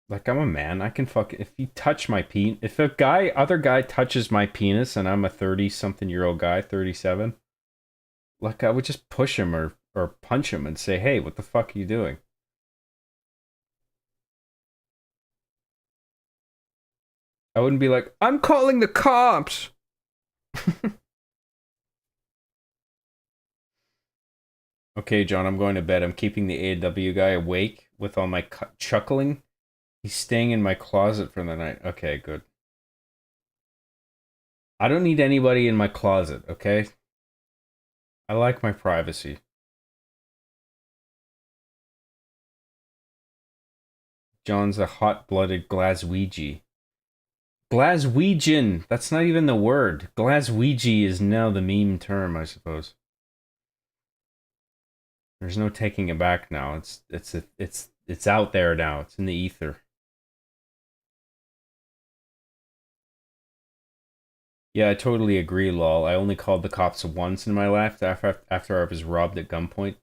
Like, I'm a man. I can if you touch my penis, if other guy touches my penis and I'm a 30-something-year-old guy, 37, like, I would just push him or punch him and say, hey, what the fuck are you doing? I wouldn't be like, I'm calling the cops! Okay, John, I'm going to bed. I'm keeping the A&W guy awake with all my chuckling. He's staying in my closet for the night. Okay, good. I don't need anybody in my closet, okay? I like my privacy. John's a hot-blooded Glaswegian. Glaswegian! That's not even the word. Glaswegian is now the meme term, I suppose. There's no taking it back now. It's out there now. It's in the ether. Yeah, I totally agree, lol. I only called the cops once in my life after I was robbed at gunpoint.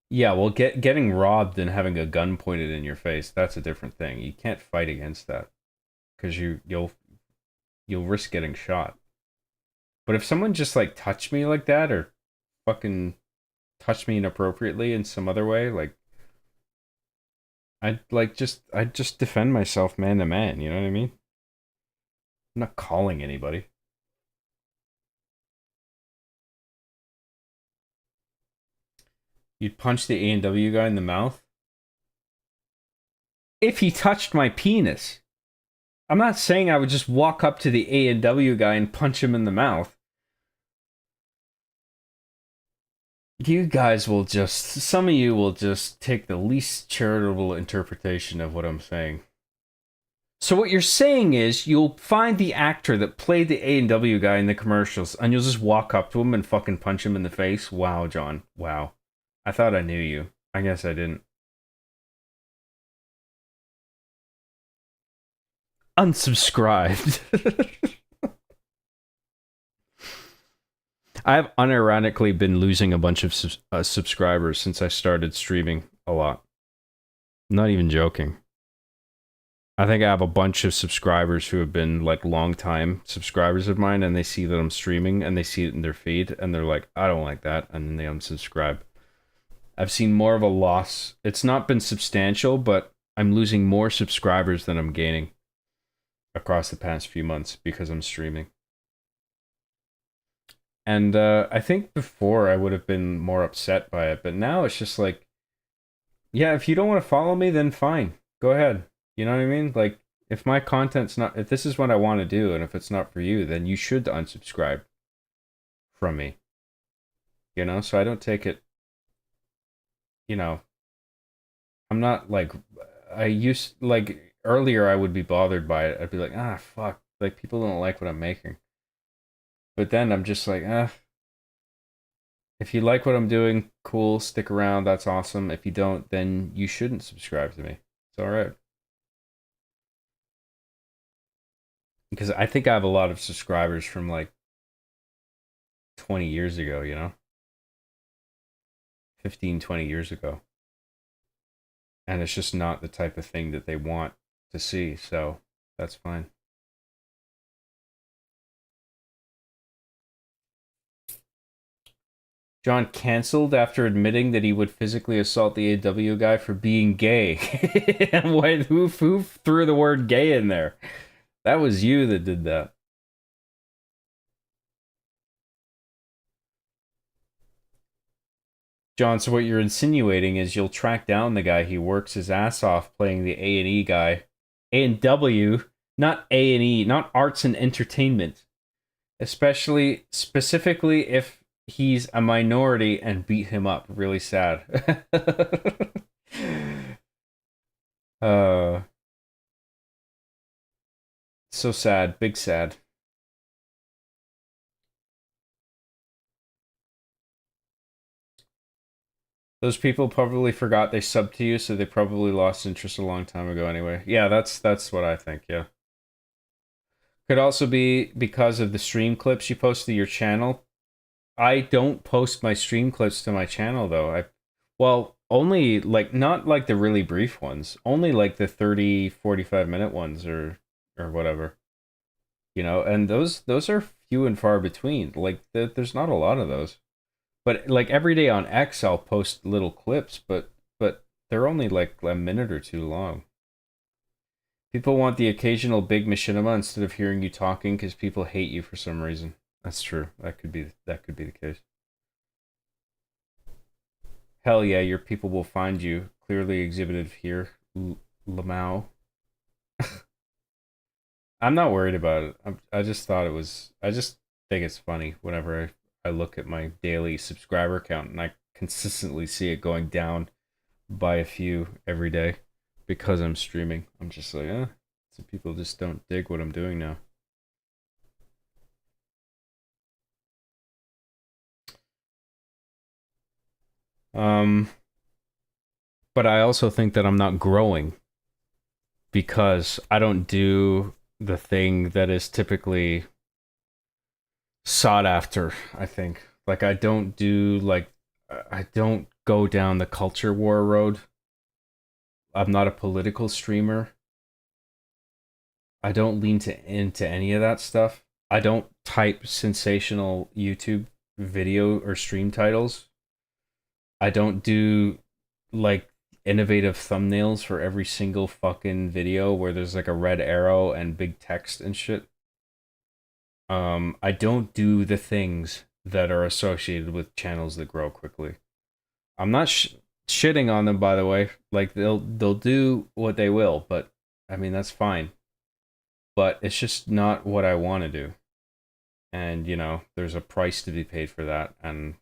Yeah, well, getting robbed and having a gun pointed in your face, that's a different thing. You can't fight against that. Because you'll risk getting shot. But if someone just, like, touched me like that, or fucking touched me inappropriately in some other way, like... I'd just defend myself man to man, you know what I mean? I'm not calling anybody. You'd punch the A&W guy in the mouth? If he touched my penis. I'm not saying I would just walk up to the A&W guy and punch him in the mouth. You guys will some of you will just take the least charitable interpretation of what I'm saying. So what you're saying is you'll find the actor that played the A&W guy in the commercials and you'll just walk up to him and fucking punch him in the face? Wow, John. Wow. I thought I knew you. I guess I didn't. Unsubscribed. I've unironically been losing a bunch of subscribers since I started streaming a lot. Not even joking. I think I have a bunch of subscribers who have been like long-time subscribers of mine, and they see that I'm streaming and they see it in their feed and they're like, I don't like that, and then they unsubscribe. I've seen more of a loss. It's not been substantial, but I'm losing more subscribers than I'm gaining across the past few months because I'm streaming. And I think before I would have been more upset by it, but now it's just like, yeah, if you don't want to follow me, then fine. Go ahead. You know what I mean? Like, if my content's not, if this is what I want to do, and if it's not for you, then you should unsubscribe from me. You know, so I don't take it, you know, I'm not like, earlier I would be bothered by it. I'd be like, fuck, like, people don't like what I'm making. But then I'm just like, if you like what I'm doing, cool, stick around, that's awesome. If you don't, then you shouldn't subscribe to me. It's alright. Because I think I have a lot of subscribers from like 20 years ago, you know? 15, 20 years ago. And it's just not the type of thing that they want to see, so that's fine. John canceled after admitting that he would physically assault the AW guy for being gay. Who threw the word gay in there? That was you that did that. John, so what you're insinuating is you'll track down the guy who works his ass off playing the A&E guy. A&W, not A&E, not arts and entertainment. Specifically if he's a minority and beat him up. Really sad. So sad. Big sad. Those people probably forgot they subbed to you, so they probably lost interest a long time ago anyway. Yeah, that's what I think, yeah. Could also be because of the stream clips you post to your channel. I don't post my stream clips to my channel, though. Well, only, like, not like the really brief ones. Only, like, the 30, 45-minute ones or whatever. You know, and those are few and far between. Like, there's not a lot of those. But like every day on X, I'll post little clips, but they're only like a minute or two long. People want the occasional big machinima instead of hearing you talking because people hate you for some reason. That's true. That could be the case. Hell yeah, your people will find you. Clearly exhibited here, Lamau. I'm not worried about it. I just thought it was. I just think it's funny whenever I look at my daily subscriber count and I consistently see it going down by a few every day because I'm streaming. I'm just like, so people just don't dig what I'm doing now. But I also think that I'm not growing because I don't do the thing that is typically sought after, I think. Like, I don't go down the culture war road. I'm not a political streamer. I don't lean into any of that stuff. I don't type sensational YouTube video or stream titles. I don't do, like, innovative thumbnails for every single fucking video where there's, like, a red arrow and big text and shit. I don't do the things that are associated with channels that grow quickly. I'm not shitting on them, by the way. Like, they'll do what they will, but I mean, that's fine. But it's just not what I want to do. And, you know, there's a price to be paid for that, and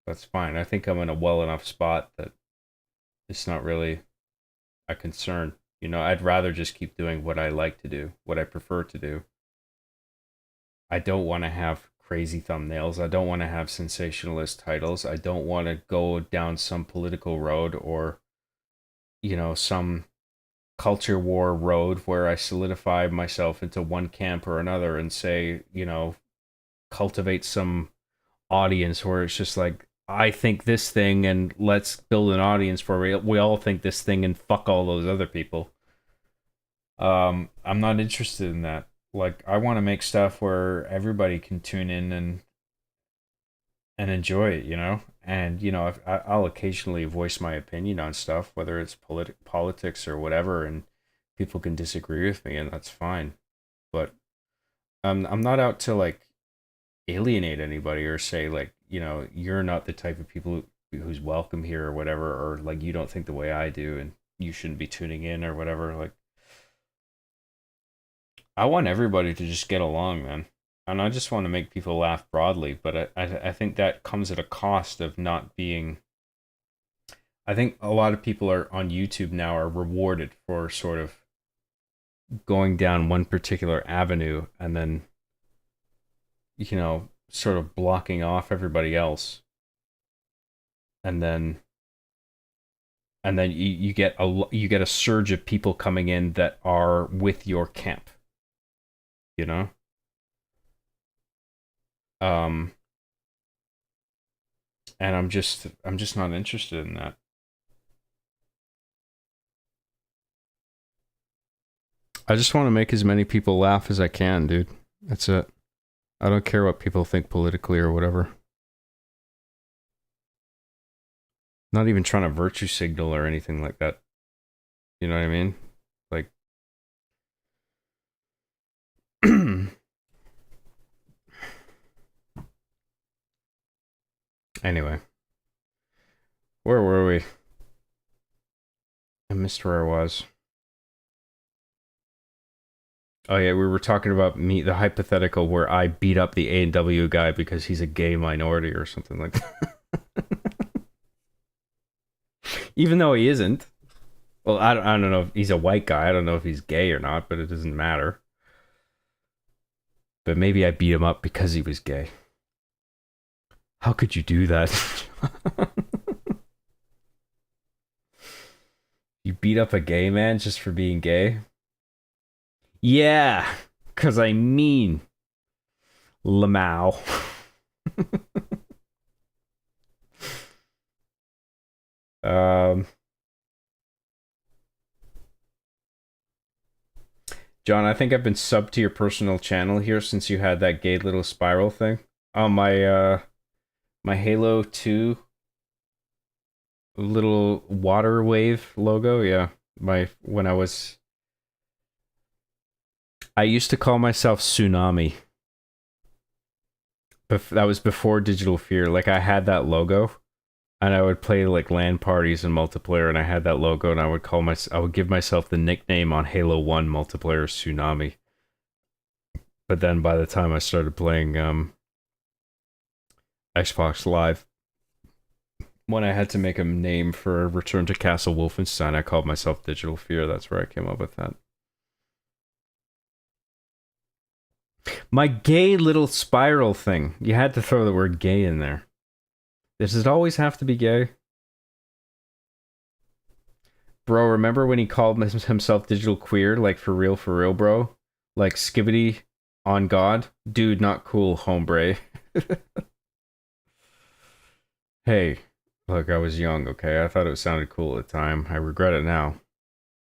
that's fine. I think I'm in a well enough spot that it's not really a concern. You know, I'd rather just keep doing what I like to do, what I prefer to do. I don't want to have crazy thumbnails. I don't want to have sensationalist titles. I don't want to go down some political road or, you know, some culture war road where I solidify myself into one camp or another and say, you know, cultivate some audience where it's just like, I think this thing and let's build an audience for we all think this thing and fuck all those other people. I'm not interested in that. Like, I want to make stuff where everybody can tune in and enjoy it, you know? And, you know, I'll occasionally voice my opinion on stuff, whether it's politics or whatever, and people can disagree with me, and that's fine. But I'm not out to, like, alienate anybody or say, like, you know, you're not the type of people who's welcome here or whatever, or, like, you don't think the way I do, and you shouldn't be tuning in or whatever. Like, I want everybody to just get along, man. And I just want to make people laugh broadly, but I think that comes at a cost of not being... I think a lot of people are on YouTube now are rewarded for sort of going down one particular avenue and then, you know, sort of blocking off everybody else. And then you get a surge of people coming in that are with your camp. you know? And I'm just not interested in that. I just want to make as many people laugh as I can, dude. That's it. I don't care what people think politically or whatever. Not even trying to virtue signal or anything like that. You know what I mean? Like, anyway. Where were we? I missed where I was. Oh yeah, we were talking about the hypothetical where I beat up the A&W guy because he's a gay minority or something like that. Even though he isn't. Well, I don't know if he's a white guy. I don't know if he's gay or not, but it doesn't matter. But maybe I beat him up because he was gay. How could you do that? You beat up a gay man just for being gay? Yeah, because I mean, Lamau. John, I think I've been subbed to your personal channel here since you had that gay little spiral thing. Oh, my Halo 2 little water wave logo, yeah. I used to call myself Tsunami. That was before Digital Fear. Like, I had that logo, and I would play like LAN parties and multiplayer, and I had that logo, and I would give myself the nickname on Halo 1 multiplayer, Tsunami. But then by the time I started playing Xbox Live, when I had to make a name for Return to Castle Wolfenstein, I called myself Digital Fear. That's where I came up with that. My gay little spiral thing. You had to throw the word gay in there. Does it always have to be gay? Bro, remember when he called himself Digital Queer? Like, for real, bro? Like, Skibbity on God? Dude, not cool, hombre. Hey, look, I was young, okay? I thought it sounded cool at the time. I regret it now.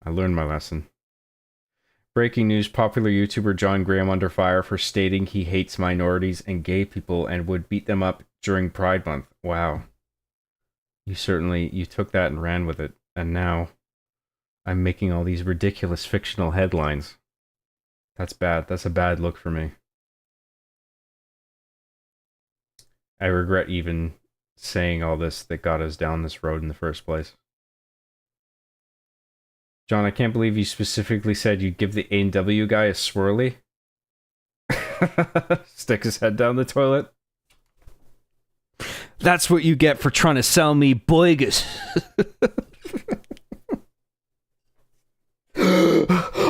I learned my lesson. Breaking news, popular YouTuber John Graham under fire for stating he hates minorities and gay people and would beat them up during Pride Month. Wow. You took that and ran with it. And now I'm making all these ridiculous fictional headlines. That's bad. That's a bad look for me. I regret even saying all this that got us down this road in the first place. John, I can't believe you specifically said you'd give the A&W guy a swirly. Stick his head down the toilet. That's what you get for trying to sell me boigas.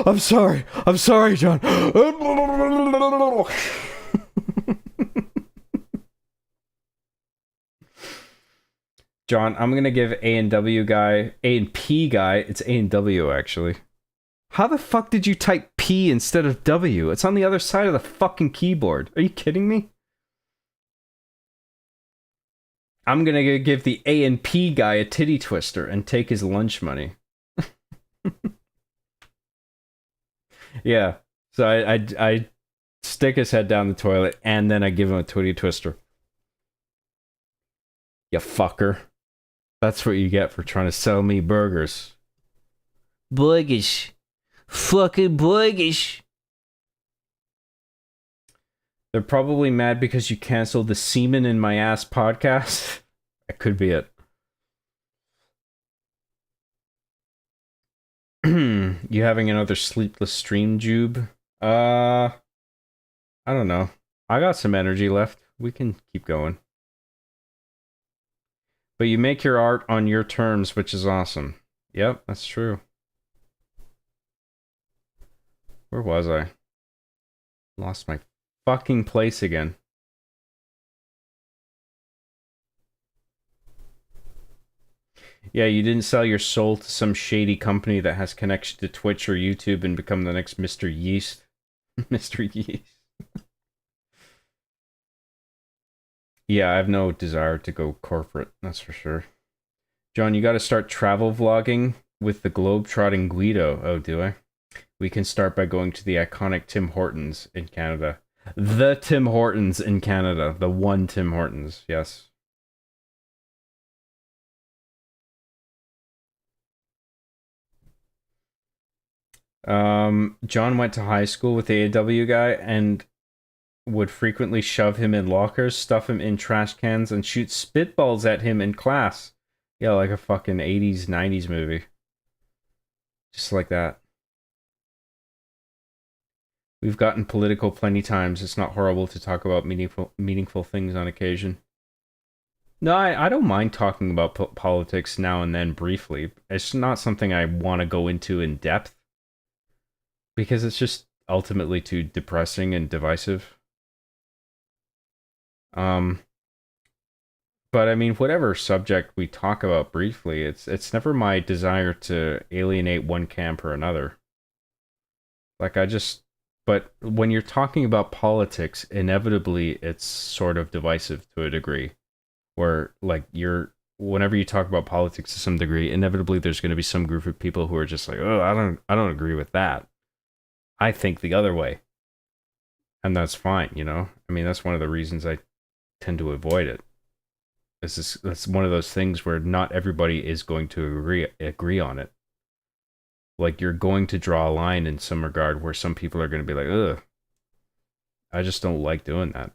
I'm sorry, John. John, I'm gonna give A&W guy, A&P guy, it's A&W actually. How the fuck did you type P instead of W? It's on the other side of the fucking keyboard. Are you kidding me? I'm gonna give the A&P guy a titty twister and take his lunch money. Yeah, so I stick his head down the toilet and then I give him a titty twister. You fucker. That's what you get for trying to sell me burgers. Boigish. Fucking boigish. They're probably mad because you canceled the Semen in My Ass podcast. That could be it. You having another sleepless stream, Jube? I don't know. I got some energy left. We can keep going. But you make your art on your terms, which is awesome. Yep, that's true. Where was I? Lost my fucking place again. Yeah, you didn't sell your soul to some shady company that has connection to Twitch or YouTube and become the next Mr. Yeast. Mr. Yeast. Yeah, I have no desire to go corporate, that's for sure. John, you got to start travel vlogging with the globe-trotting Guido. Oh, do I? We can start by going to the iconic Tim Hortons in Canada. The Tim Hortons in Canada. The one Tim Hortons, yes. John went to high school with the AW guy and would frequently shove him in lockers, stuff him in trash cans, and shoot spitballs at him in class. Yeah, like a fucking 80s, 90s movie. Just like that. We've gotten political plenty times. It's not horrible to talk about meaningful things on occasion. No, I don't mind talking about politics now and then briefly. It's not something I want to go into in depth. Because it's just ultimately too depressing and divisive. But I mean, whatever subject we talk about briefly, it's never my desire to alienate one camp or another. Like but when you're talking about politics, inevitably it's sort of divisive to a degree. Where like whenever you talk about politics to some degree, inevitably there's going to be some group of people who are just like, oh, I don't agree with that. I think the other way. And that's fine, you know? I mean, that's one of the reasons I tend to avoid it. That's one of those things where not everybody is going to agree on it. Like, you're going to draw a line in some regard where some people are going to be like, ugh, I just don't like doing that.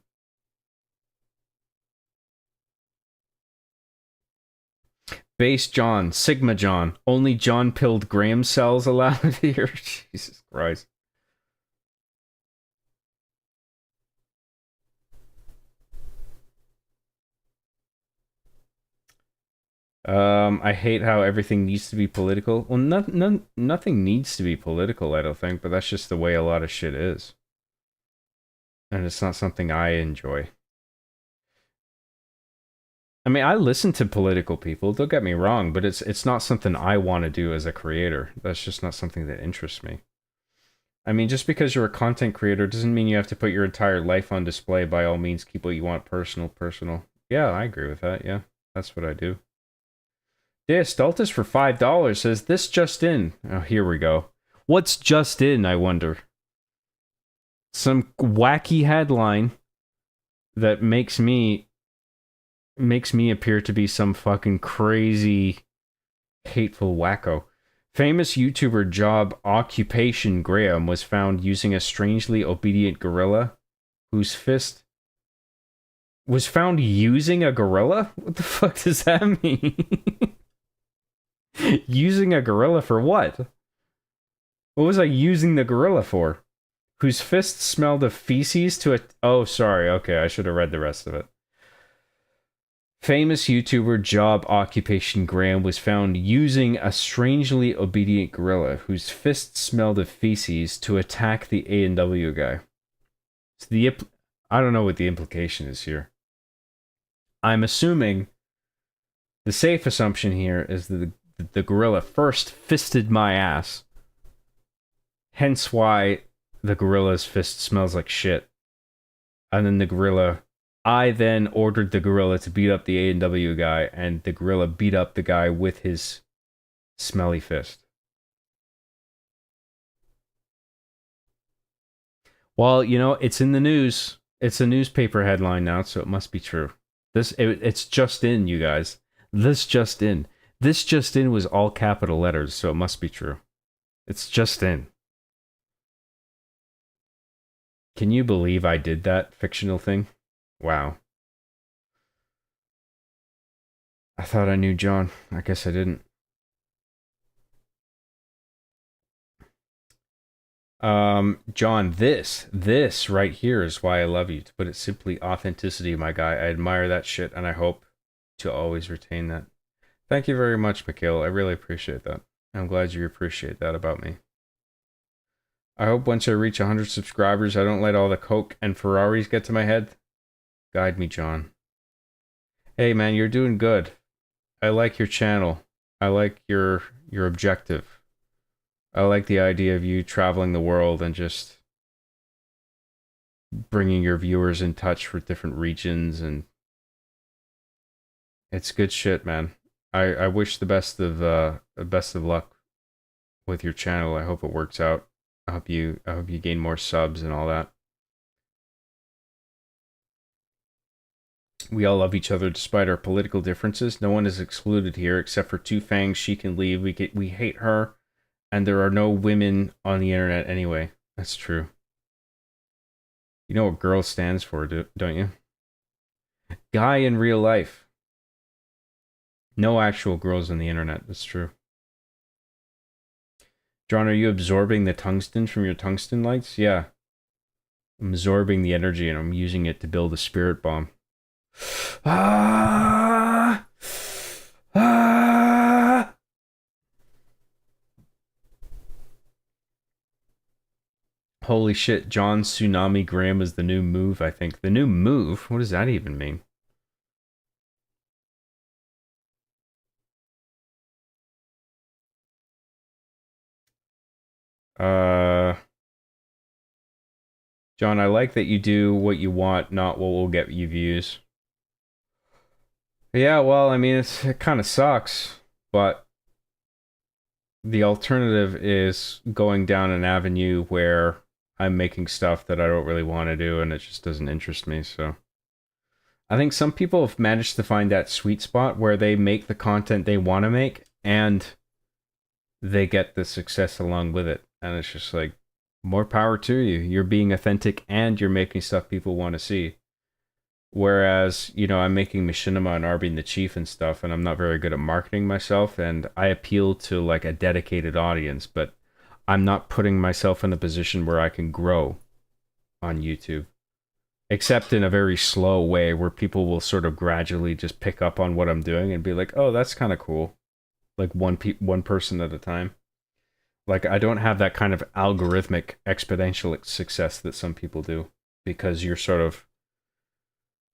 Base John, Sigma John, only John pilled Graham cells allowed here. Jesus Christ. I hate how everything needs to be political. Well, nothing needs to be political, I don't think, but that's just the way a lot of shit is. And it's not something I enjoy. I mean, I listen to political people, don't get me wrong, but it's not something I want to do as a creator. That's just not something that interests me. I mean, just because you're a content creator doesn't mean you have to put your entire life on display. By all means, keep what you want personal. Yeah, I agree with that, yeah. That's what I do. Deus Stultus for $5 says, this just in. Oh, here we go. What's just in, I wonder? Some wacky headline that makes me appear to be some fucking crazy, hateful wacko. Famous YouTuber Job Occupation Graham was found using a strangely obedient gorilla whose fist... Was found using a gorilla? What the fuck does that mean? Using a gorilla for what? What was I using the gorilla for? Whose fist smelled of feces to a... Oh, sorry. Okay, I should have read the rest of it. Famous YouTuber Job Occupation Graham was found using a strangely obedient gorilla whose fist smelled of feces to attack the A&W guy. So I don't know what the implication is here. I'm assuming the safe assumption here is that the gorilla first fisted my ass. Hence why the gorilla's fist smells like shit. And then I then ordered the gorilla to beat up the A&W guy, and the gorilla beat up the guy with his smelly fist. Well, you know, it's in the news. It's a newspaper headline now, so it must be true. It's just in, you guys. This just in. This just in was all capital letters, so it must be true. It's just in. Can you believe I did that fictional thing? Wow. I thought I knew John. I guess I didn't. John, this right here is why I love you. To put it simply, authenticity, my guy. I admire that shit, and I hope to always retain that. Thank you very much, Mikhail. I really appreciate that. I'm glad you appreciate that about me. I hope once I reach 100 subscribers, I don't let all the Coke and Ferraris get to my head. Guide me, John. Hey, man, you're doing good. I like your channel. I like your objective. I like the idea of you traveling the world and just bringing your viewers in touch with different regions, and it's good shit, man. I wish the best of luck with your channel. I hope it works out. I hope you gain more subs and all that. We all love each other despite our political differences. No one is excluded here except for Two Fangs. She can leave. We hate her, and there are no women on the internet anyway. That's true. You know what girl stands for, don't you? Guy in real life. No actual girls on the internet. That's true. John, are you absorbing the tungsten from your tungsten lights? Yeah. I'm absorbing the energy and I'm using it to build a spirit bomb. Ah! Ah! Holy shit, John Tsunami Graham is the new move, I think. The new move? What does that even mean? John, I like that you do what you want, not what will get you views. Yeah, well, I mean, it kind of sucks, but the alternative is going down an avenue where I'm making stuff that I don't really want to do, and it just doesn't interest me, so. I think some people have managed to find that sweet spot where they make the content they want to make, and they get the success along with it. And it's just like, more power to you. You're being authentic and you're making stuff people want to see. Whereas, you know, I'm making Machinima and Arby the Chief and stuff, and I'm not very good at marketing myself, and I appeal to like a dedicated audience, but I'm not putting myself in a position where I can grow on YouTube. Except in a very slow way where people will sort of gradually just pick up on what I'm doing and be like, oh, that's kind of cool. Like one person at a time. Like, I don't have that kind of algorithmic exponential success that some people do, because you're sort of,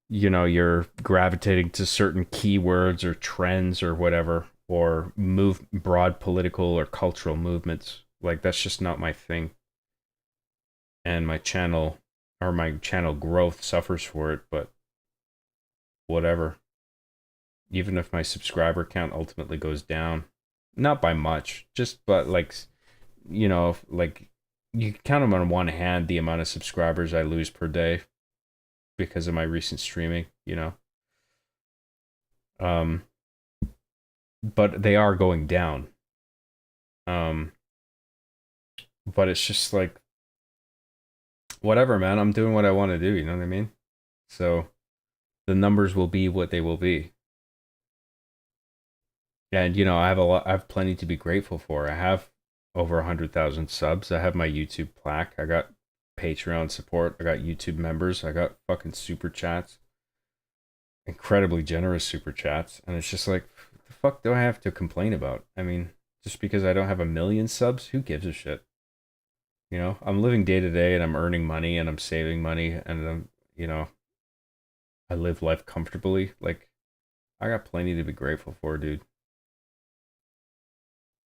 you know, you're gravitating to certain keywords or trends or whatever, or broad political or cultural movements. Like, that's just not my thing. And my channel growth suffers for it, but whatever. Even if my subscriber count ultimately goes down, not by much, but like, you know, like you can count them on one hand the amount of subscribers I lose per day because of my recent streaming, you know. But they are going down. But it's just like, whatever, man. I'm doing what I want to do, you know what I mean? So the numbers will be what they will be. And, you know, I have plenty to be grateful for. I have over 100,000 subs. I have my YouTube plaque. I got Patreon support. I got YouTube members. I got fucking super chats. Incredibly generous super chats. And it's just like, what the fuck do I have to complain about? I mean, just because I don't have 1 million subs, who gives a shit? You know, I'm living day to day and I'm earning money and I'm saving money and I'm, you know, I live life comfortably. Like, I got plenty to be grateful for, dude.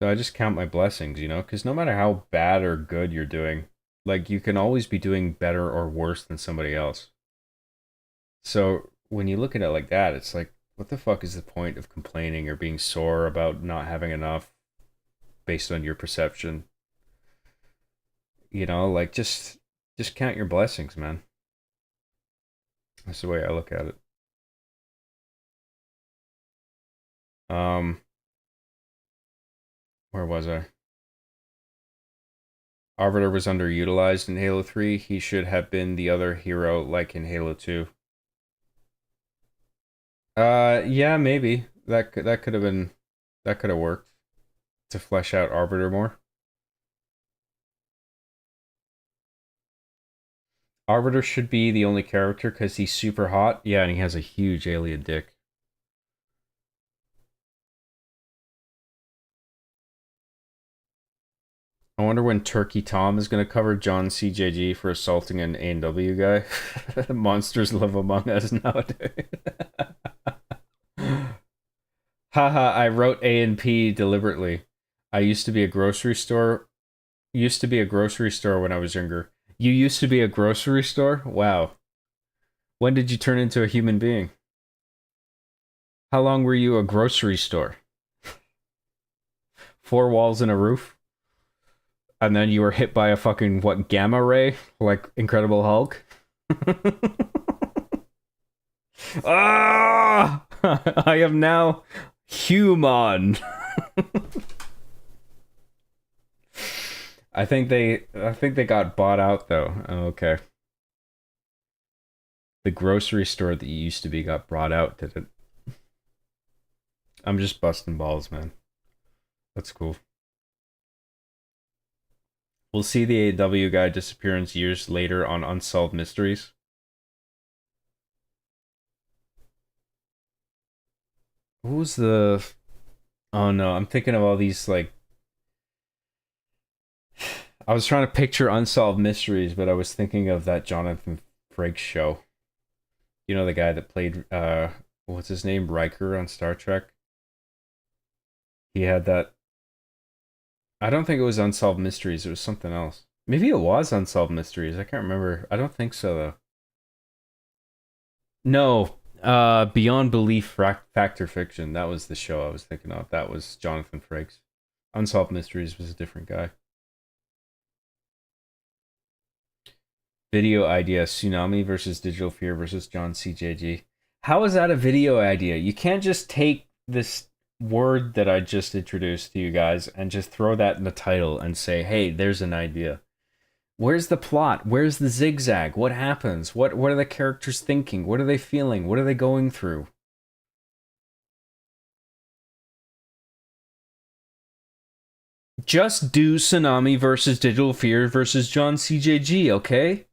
So I just count my blessings, you know, because no matter how bad or good you're doing, like, you can always be doing better or worse than somebody else. So when you look at it like that, it's like, what the fuck is the point of complaining or being sore about not having enough based on your perception? You know, like, just count your blessings, man. That's the way I look at it. Where was I? Arbiter was underutilized in Halo 3. He should have been the other hero like in Halo 2. Yeah, maybe. That could have worked to flesh out Arbiter more. Arbiter should be the only character because he's super hot. Yeah, and he has a huge alien dick. I wonder when Turkey Tom is going to cover John CJG for assaulting an A&W guy. Monsters live among us nowadays. Haha, I wrote A and P deliberately. I used to be a grocery store when I was younger. You used to be a grocery store? Wow. When did you turn into a human being? How long were you a grocery store? 4 walls and a roof? And then you were hit by a fucking, what, gamma ray? Like Incredible Hulk? Ah! I am now human. I think they got bought out though. Oh, okay. The grocery store that you used to be got brought out, did it? I'm just busting balls, man. That's cool. We'll see the AW guy disappearance years later on Unsolved Mysteries. What was the... Oh no, I'm thinking of all these, like... I was trying to picture Unsolved Mysteries, but I was thinking of that Jonathan Frakes show. You know, the guy that played, what's his name? Riker on Star Trek? He had that... I don't think it was Unsolved Mysteries, it was something else. Maybe it was Unsolved Mysteries, I can't remember. I don't think so, though. No, Beyond Belief, Fact or Fiction. That was the show I was thinking of. That was Jonathan Frakes. Unsolved Mysteries was a different guy. Video idea, Tsunami versus Digital Fear versus John CJG. How is that a video idea? You can't just take this word that I just introduced to you guys and just throw that in the title and say, hey, there's an idea. Where's the plot? Where's the zigzag? What happens? What are the characters thinking? What are they feeling? What are they going through? Just do Tsunami versus Digital Fear versus John CJG, okay?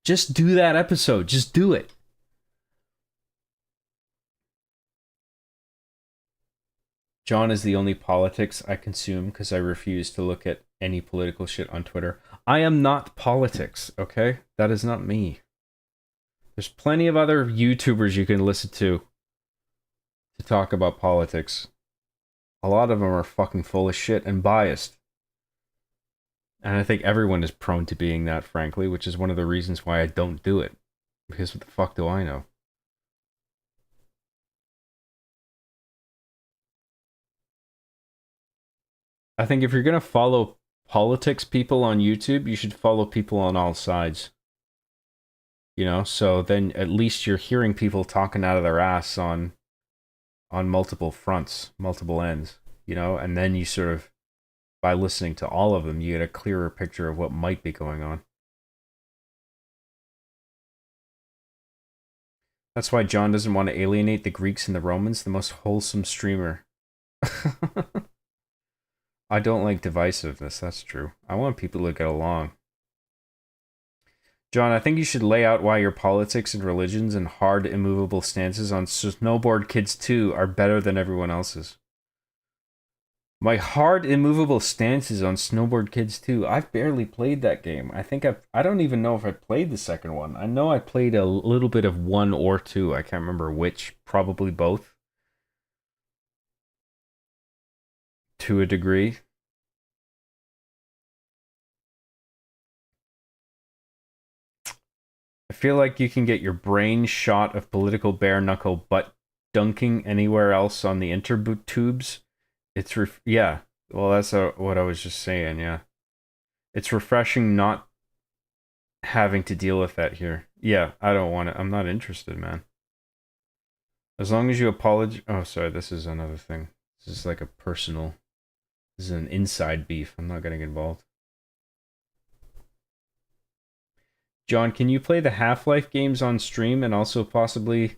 Just do that episode. Just do it. John is the only politics I consume because I refuse to look at any political shit on Twitter. I am not politics, okay? That is not me. There's plenty of other YouTubers you can listen to talk about politics. A lot of them are fucking full of shit and biased. And I think everyone is prone to being that, frankly, which is one of the reasons why I don't do it. Because what the fuck do I know? I think if you're going to follow politics people on YouTube, you should follow people on all sides. You know, so then at least you're hearing people talking out of their ass on multiple fronts, multiple ends, you know, and then you sort of, by listening to all of them, you get a clearer picture of what might be going on. That's why John doesn't want to alienate the Greeks and the Romans, the most wholesome streamer. I don't like divisiveness, that's true. I want people to get along. John, I think you should lay out why your politics and religions and hard, immovable stances on Snowboard Kids 2 are better than everyone else's. My hard, immovable stances on Snowboard Kids 2. I've barely played that game. I don't even know if I played the second one. I know I played a little bit of 1 or 2. I can't remember which. Probably both. To a degree. I feel like you can get your brain shot of political bare knuckle butt dunking anywhere else on the intertubes. It's yeah. Well, that's what I was just saying. Yeah, it's refreshing not having to deal with that here. Yeah, I don't want it. I'm not interested, man. As long as you apologize. Oh, sorry. This is another thing. This is like a personal. This is an inside beef. I'm not getting involved. John, can you play the Half-Life games on stream and also possibly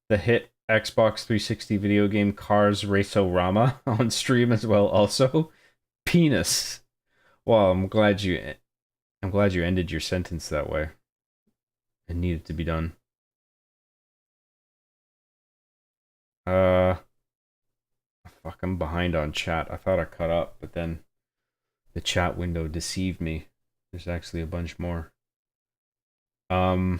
the hit Xbox 360 video game Cars Race-O-Rama on stream as well also? Penis. Well, I'm glad you ended your sentence that way. It needed to be done. Fuck, I'm behind on chat. I thought I caught up, but then the chat window deceived me. There's actually a bunch more. I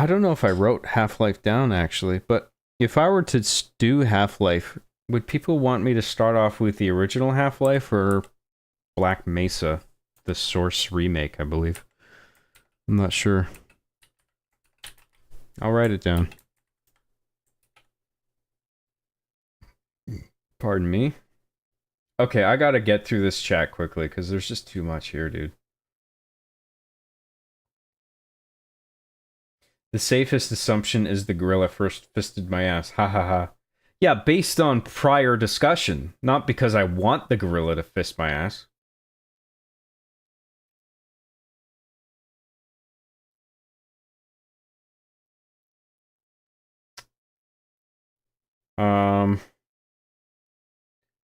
don't know if I wrote Half-Life down, actually, but if I were to do Half-Life, would people want me to start off with the original Half-Life or Black Mesa, the Source remake, I believe. I'm not sure. I'll write it down. Pardon me. Okay, I gotta get through this chat quickly because there's just too much here, dude. The safest assumption is the gorilla first fisted my ass. Ha ha ha. Yeah, based on prior discussion, not because I want the gorilla to fist my ass.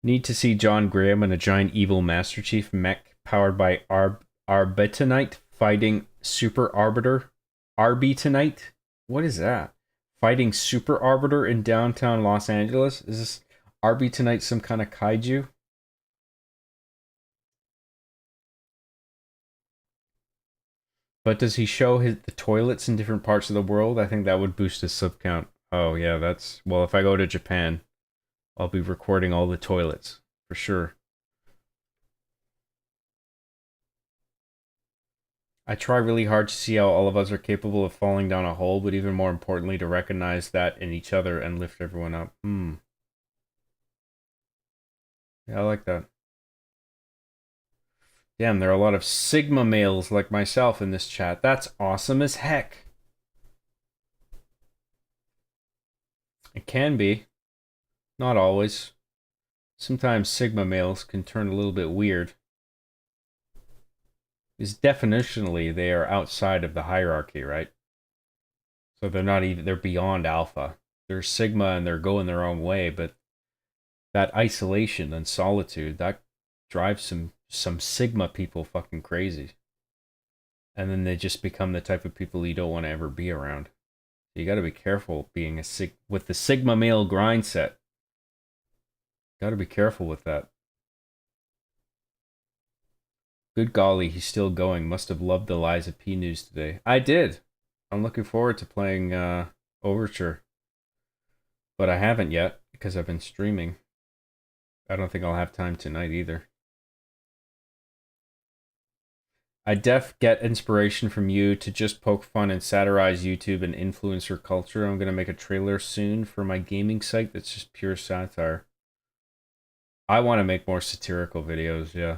Need to see John Graham and a giant evil Master Chief mech powered by Arbitonite fighting Super Arbiter. Arbitonite? What is that? Fighting Super Arbiter in downtown Los Angeles? Is this Arbitonite some kind of kaiju? But does he show the toilets in different parts of the world? I think that would boost his sub count. Oh yeah, that's... Well, if I go to Japan, I'll be recording all the toilets, for sure. I try really hard to see how all of us are capable of falling down a hole, but even more importantly, to recognize that in each other and lift everyone up. Yeah, I like that. Damn, there are a lot of Sigma males like myself in this chat. That's awesome as heck. It can be. Not always. Sometimes Sigma males can turn a little bit weird. Because definitionally, they are outside of the hierarchy, right? So they're not even, they're beyond alpha. They're Sigma and they're going their own way, but that isolation and solitude, that drives some Sigma people fucking crazy. And then they just become the type of people you don't want to ever be around. You got to be careful being with the Sigma male grind set. Got to be careful with that. Good golly, he's still going. Must have loved the Liza P news today. I did. I'm looking forward to playing Overture. But I haven't yet because I've been streaming. I don't think I'll have time tonight either. I get inspiration from you to just poke fun and satirize YouTube and influencer culture. I'm going to make a trailer soon for my gaming site that's just pure satire. I want to make more satirical videos, yeah.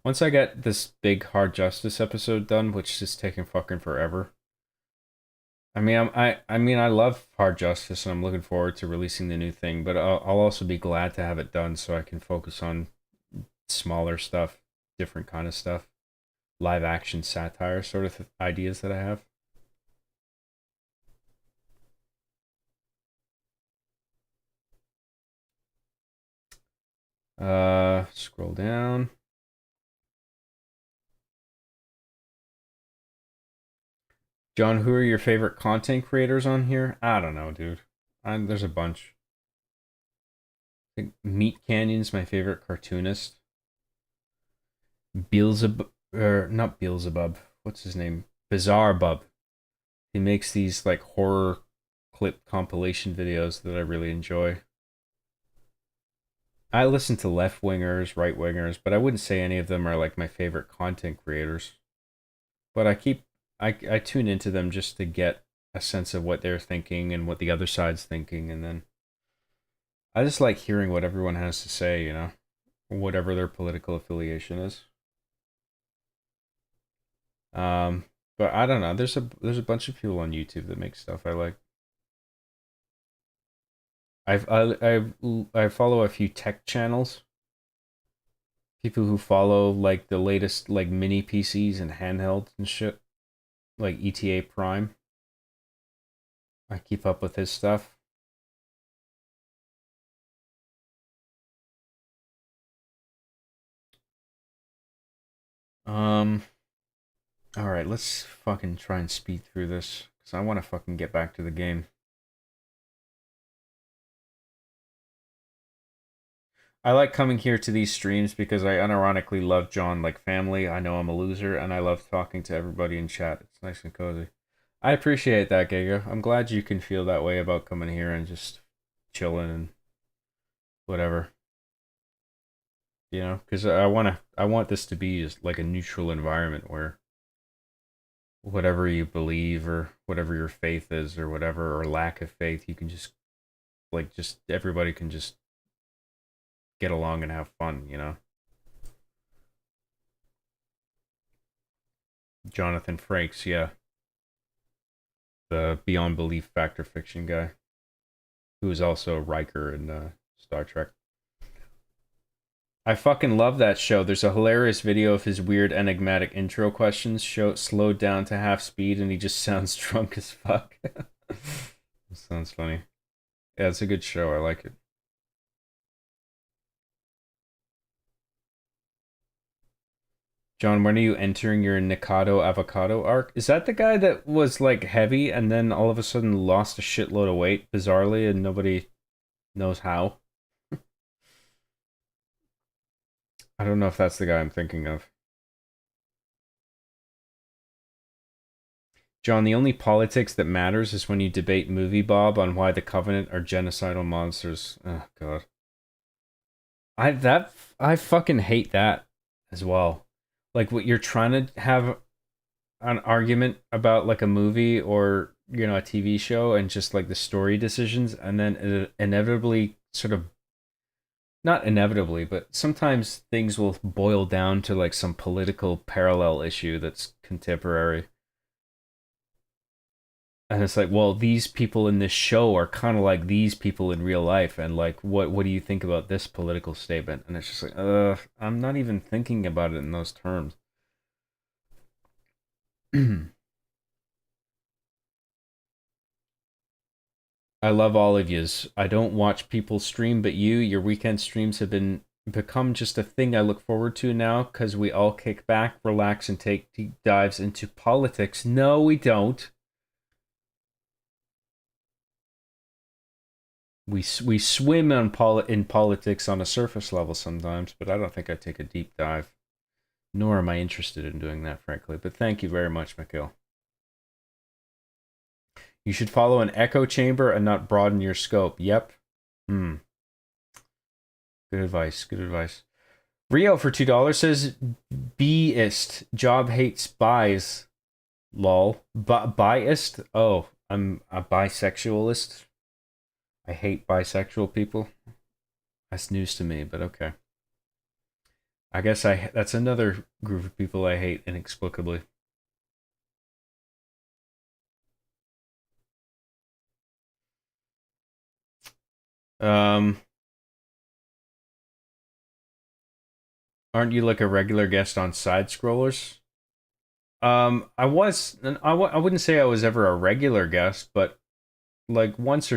Once I get this big Hard Justice episode done, which is taking fucking forever. I mean, I love Hard Justice and I'm looking forward to releasing the new thing, but I'll also be glad to have it done so I can focus on smaller stuff, different kind of stuff. Live action satire sort of ideas that I have. Scroll down. John, who are your favorite content creators on here? I don't know, dude. There's a bunch. I think Meat Canyon's my favorite cartoonist. Beelzebub, or not Beelzebub. What's his name? Bizarre Bub. He makes these like horror clip compilation videos that I really enjoy. I listen to left-wingers, right-wingers, but I wouldn't say any of them are like my favorite content creators. But I tune into them just to get a sense of what they're thinking and what the other side's thinking, and then I just like hearing what everyone has to say, you know, whatever their political affiliation is. But I don't know. There's a bunch of people on YouTube that make stuff I like. I follow a few tech channels. People who follow like the latest like mini PCs and handhelds and shit. Like ETA Prime. I keep up with his stuff. Alright, let's fucking try and speed through this. Because I want to fucking get back to the game. I like coming here to these streams because I unironically love John like family. I know I'm a loser, and I love talking to everybody in chat. It's nice and cozy. I appreciate that, Giga. I'm glad you can feel that way about coming here and just chilling and whatever. You know, because I want this to be just like a neutral environment where whatever you believe or whatever your faith is or whatever or lack of faith, you can just everybody can just get along and have fun, you know. Jonathan Frakes, yeah. The Beyond Belief Factor Fiction guy. Who is also Riker in Star Trek. I fucking love that show. There's a hilarious video of his weird enigmatic intro questions slowed down to half speed and he just sounds drunk as fuck. Sounds funny. Yeah, it's a good show. I like it. John, when are you entering your Nikado Avocado arc? Is that the guy that was like heavy and then all of a sudden lost a shitload of weight bizarrely and nobody knows how? I don't know if that's the guy I'm thinking of. John, the only politics that matters is when you debate Movie Bob on why the Covenant are genocidal monsters. Oh god. I fucking hate that as well. Like what you're trying to have an argument about like a movie or, you know, a TV show and just like the story decisions and then it inevitably sort of not inevitably, but sometimes things will boil down to like some political parallel issue that's contemporary. And it's like, well, these people in this show are kind of like these people in real life, and like, what do you think about this political statement? And it's just like, I'm not even thinking about it in those terms. I love all of yous. I don't watch people stream, but your weekend streams have become just a thing I look forward to now, because we all kick back, relax, and take deep dives into politics. No, we don't. We swim in politics on a surface level sometimes, but I don't think I take a deep dive. Nor am I interested in doing that, frankly. But thank you very much, Mikhail. You should follow an echo chamber and not broaden your scope. Yep. Good advice. Good advice. Rio for $2 says, Beist. Job hates buys. Lol. Biased? Oh, I'm a bisexualist. I hate bisexual people. That's news to me, but okay. I guess that's another group of people I hate inexplicably. Aren't you like a regular guest on Side Scrollers? I wouldn't say I was ever a regular guest, but like once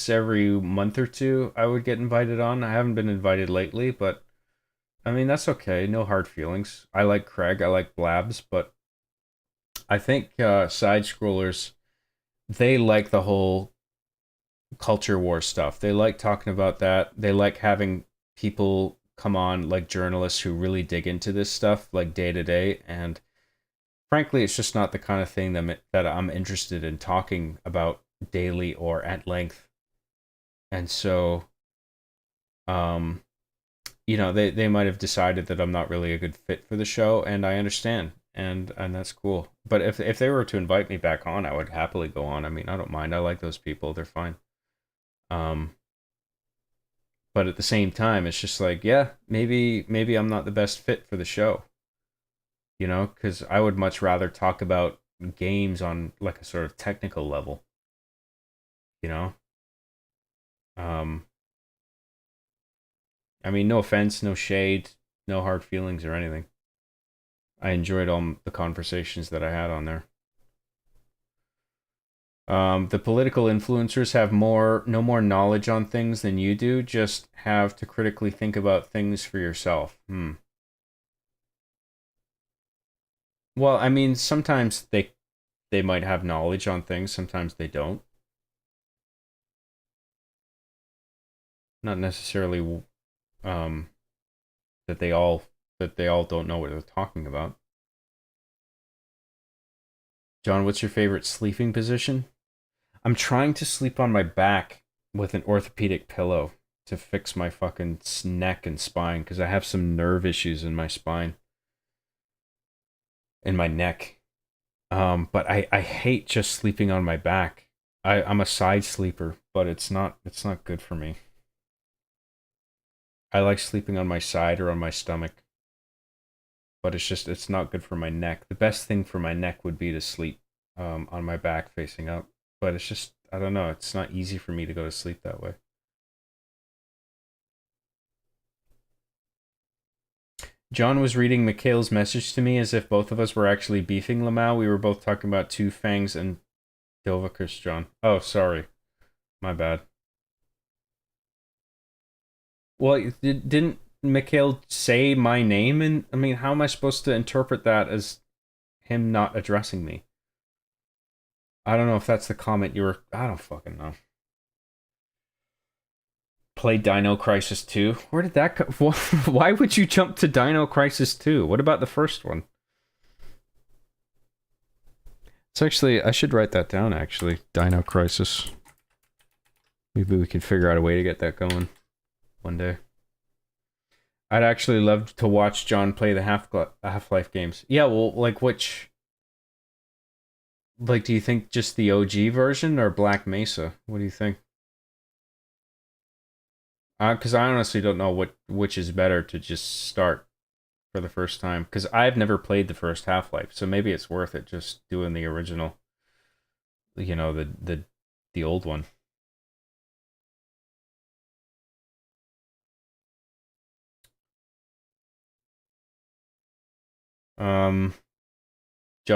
every month or two I would get invited on. I haven't been invited lately, but I mean that's okay. No hard feelings. I like Craig, I like Blabs, but I think Side Scrollers, they like the whole culture war stuff. They like talking about that. They like having people come on, like journalists who really dig into this stuff like day to day, and frankly it's just not the kind of thing that I'm interested in talking about daily or at length. And so you know, they might have decided that I'm not really a good fit for the show, and I understand, and that's cool. But if they were to invite me back on, I would happily go on. I mean, I don't mind. I like those people. They're fine. But at the same time, it's just like, yeah, maybe I'm not the best fit for the show. You know, because I would much rather talk about games on like a sort of technical level. You know? I mean, no offense, no shade, no hard feelings or anything. I enjoyed all the conversations that I had on there. The political influencers have no more knowledge on things than you do. Just have to critically think about things for yourself. Well, I mean, sometimes they might have knowledge on things. Sometimes they don't. Not necessarily that they all don't know what they're talking about. John, what's your favorite sleeping position? I'm trying to sleep on my back with an orthopedic pillow. to fix my fucking neck and spine because I have some nerve issues in my spine, in my neck. But I hate just sleeping on my back. I'm a side sleeper, but it's not good for me. I like sleeping on my side or on my stomach. But it's not good for my neck. The best thing for my neck would be to sleep on my back facing up. But it's just, I don't know, it's not easy for me to go to sleep that way. John was reading Mikhail's message to me as if both of us were actually beefing Lamau. We were both talking about Two Fangs and Dilvikus, John. Oh, sorry. My bad. Well, didn't Mikhail say my name? And I mean, how am I supposed to interpret that as him not addressing me? I don't know if that's the comment you were... I don't fucking know. Play Dino Crisis 2? Where did that come... Why would you jump to Dino Crisis 2? What about the first one? It's actually... I should write that down, actually. Dino Crisis. Maybe we can figure out a way to get that going one day. I'd actually love to watch John play the Half-Life games. Yeah, well, like which... Like, do you think just the OG version or Black Mesa? What do you think? Because I honestly don't know which is better to just start for the first time. Because I've never played the first Half-Life, so maybe it's worth it just doing the original. You know, the old one. John,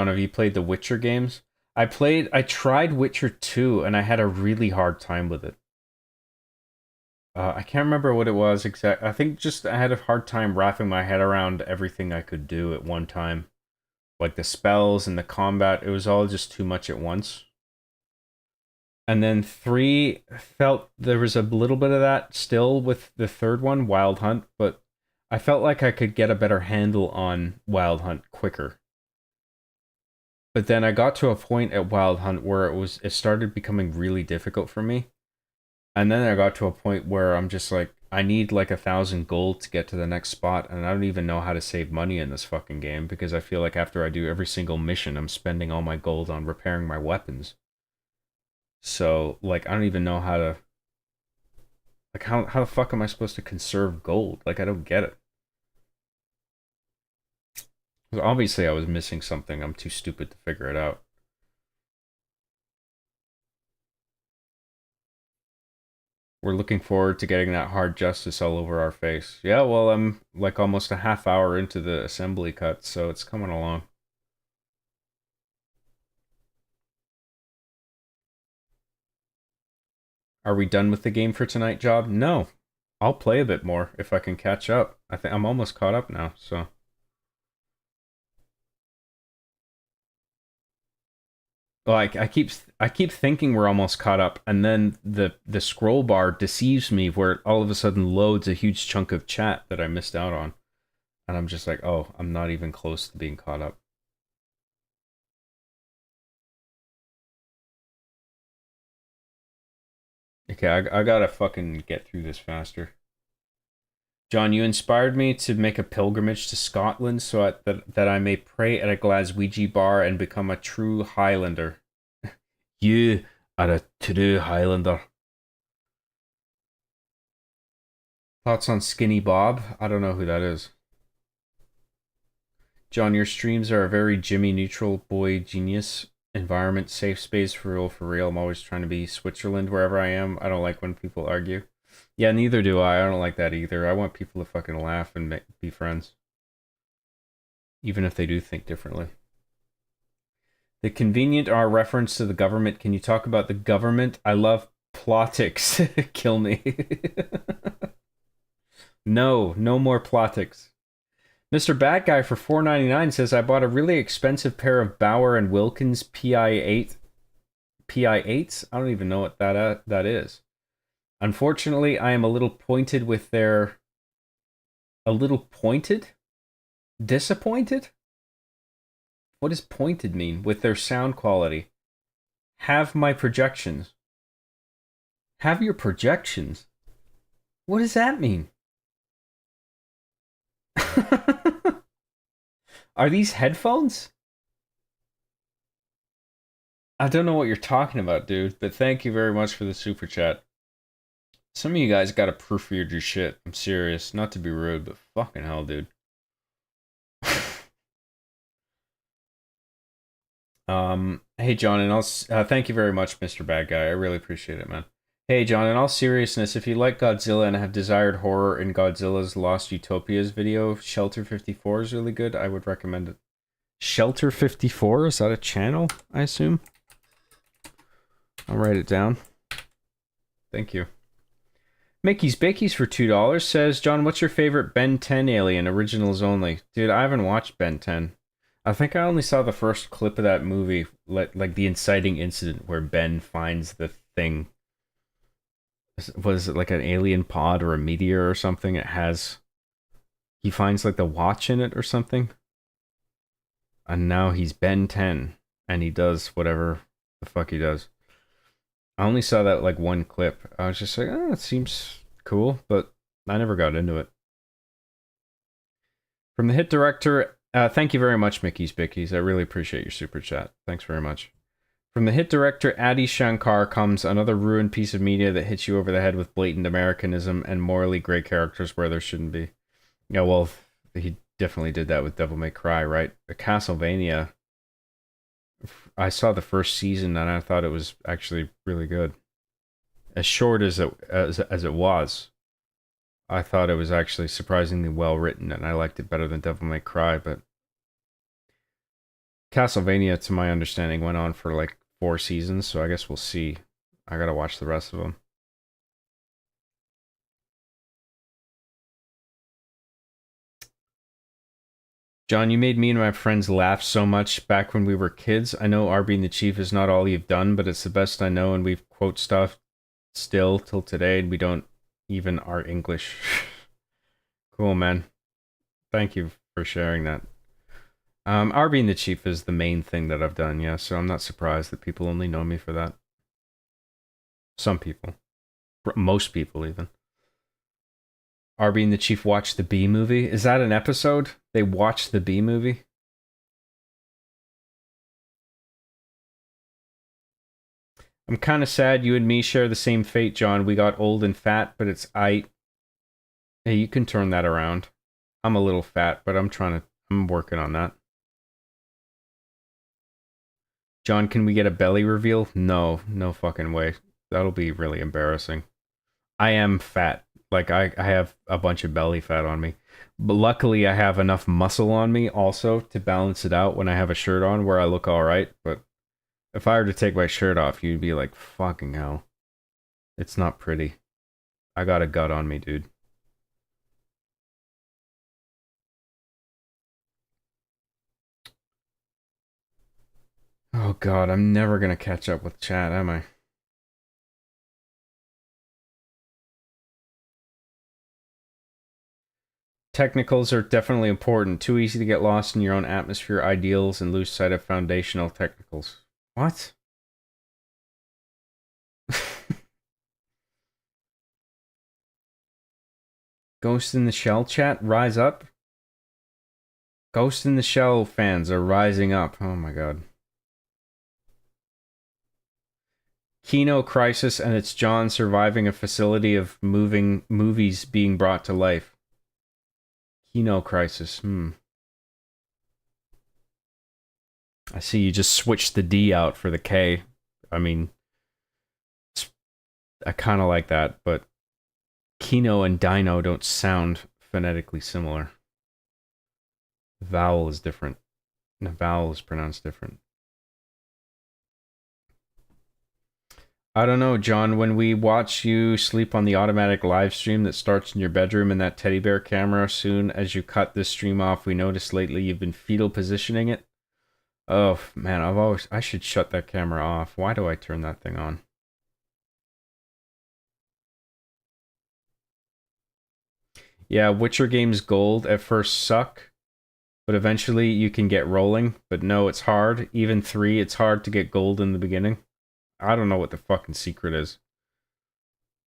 have you played the Witcher games? I tried Witcher 2 and I had a really hard time with it. I can't remember what it was exactly. I think just I had a hard time wrapping my head around everything I could do at one time. Like the spells and the combat, it was all just too much at once. And then 3 felt there was a little bit of that still with the third one, Wild Hunt, but I felt like I could get a better handle on Wild Hunt quicker. But then I got to a point at Wild Hunt where it started becoming really difficult for me. And then I got to a point where I'm just like, I need like 1,000 gold to get to the next spot, and I don't even know how to save money in this fucking game because I feel like after I do every single mission, I'm spending all my gold on repairing my weapons. So, like, I don't even know how to... Like, how the fuck am I supposed to conserve gold? Like, I don't get it. Obviously, I was missing something. I'm too stupid to figure it out. We're looking forward to getting that hard justice all over our face. Yeah, well, I'm like almost a half hour into the assembly cut, so it's coming along. Are we done with the game for tonight, Job? No. I'll play a bit more if I can catch up. I think I'm almost caught up now, so... Like I keep thinking we're almost caught up, and then the scroll bar deceives me where it all of a sudden loads a huge chunk of chat that I missed out on, and I'm just like, oh, I'm not even close to being caught up. Okay, I gotta fucking get through this faster. John, you inspired me to make a pilgrimage to Scotland so that I may pray at a Glaswegian bar and become a true Highlander. You are a true Highlander. Thoughts on Skinny Bob? I don't know who that is. John, your streams are a very Jimmy Neutral boy genius. Environment, safe space, for real, for real. I'm always trying to be Switzerland wherever I am. I don't like when people argue. Yeah, neither do I. I don't like that either. I want people to fucking laugh and be friends. Even if they do think differently. The convenient R reference to the government. Can you talk about the government? I love plotics. Kill me. No more plotics. Mr. Bad Guy for $4.99 says, I bought a really expensive pair of Bauer and Wilkins PI8. PI8s? I don't even know what that is. Unfortunately, I am a little pointed with their... A little pointed? Disappointed? What does pointed mean? With their sound quality. Have my projections. Have your projections? What does that mean? Are these headphones? I don't know what you're talking about, dude, but thank you very much for the super chat. Some of you guys gotta proofread your shit. I'm serious. Not to be rude, but fucking hell, dude. Hey, John, and thank you very much, Mr. Bad Guy. I really appreciate it, man. Hey, John, in all seriousness, if you like Godzilla and have desired horror in Godzilla's Lost Utopias video, Shelter 54 is really good. I would recommend it. Shelter 54? Is that a channel, I assume? I'll write it down. Thank you. Mickey's Bickies for $2 says, John, what's your favorite Ben 10 alien, originals only? Dude, I haven't watched Ben 10. I think I only saw the first clip of that movie, like the inciting incident where Ben finds the thing. Was it like an alien pod or a meteor or something? He finds like the watch in it or something. And now he's Ben 10 and he does whatever the fuck he does. I only saw that like one clip. I was just like, oh, it seems cool, but I never got into it. From the hit director, thank you very much, Mickey's Bickies. I really appreciate your super chat. Thanks very much. From the hit director Adi Shankar comes another ruined piece of media that hits you over the head with blatant Americanism and morally gray characters where there shouldn't be. Yeah, well, he definitely did that with Devil May Cry, right? Castlevania, I saw the first season and I thought it was actually really good. As short as it was, I thought it was actually surprisingly well written and I liked it better than Devil May Cry, but Castlevania, to my understanding, went on for like 4 seasons, so I guess we'll see. I gotta watch the rest of them. John, you made me and my friends laugh so much back when we were kids. I know R being the Chief is not all you've done, but it's the best I know, and we've quote stuff still till today, and we don't even are English. Cool, man. Thank you for sharing that. R being the Chief is the main thing that I've done, yeah, so I'm not surprised that people only know me for that. Some people. Most people, even. R being the Chief watched the Bee Movie. Is that an episode? They watched the Bee Movie? I'm kind of sad you and me share the same fate, John. We got old and fat, but it's Hey, you can turn that around. I'm a little fat, but I'm working on that. John, can we get a belly reveal? No fucking way. That'll be really embarrassing. I am fat. Like, I have a bunch of belly fat on me. But luckily, I have enough muscle on me also to balance it out when I have a shirt on where I look alright. But if I were to take my shirt off, you'd be like, fucking hell. It's not pretty. I got a gut on me, dude. Oh god, I'm never gonna catch up with chat, am I? Technicals are definitely important. Too easy to get lost in your own atmosphere, ideals, and lose sight of foundational technicals. What? Ghost in the Shell chat, rise up. Ghost in the Shell fans are rising up. Oh my god. Kino Crisis, and it's John surviving a facility of movies being brought to life. Kino Crisis, I see you just switched the D out for the K. I mean, I kind of like that, but Kino and Dino don't sound phonetically similar. The vowel is different. The vowel is pronounced different. I don't know, John, when we watch you sleep on the automatic live stream that starts in your bedroom and that teddy bear camera, soon as you cut this stream off, we noticed lately you've been fetal positioning it. Oh, man, I should shut that camera off. Why do I turn that thing on? Yeah, Witcher games gold at first suck, but eventually you can get rolling. But no, it's hard. Even 3, it's hard to get gold in the beginning. I don't know what the fucking secret is.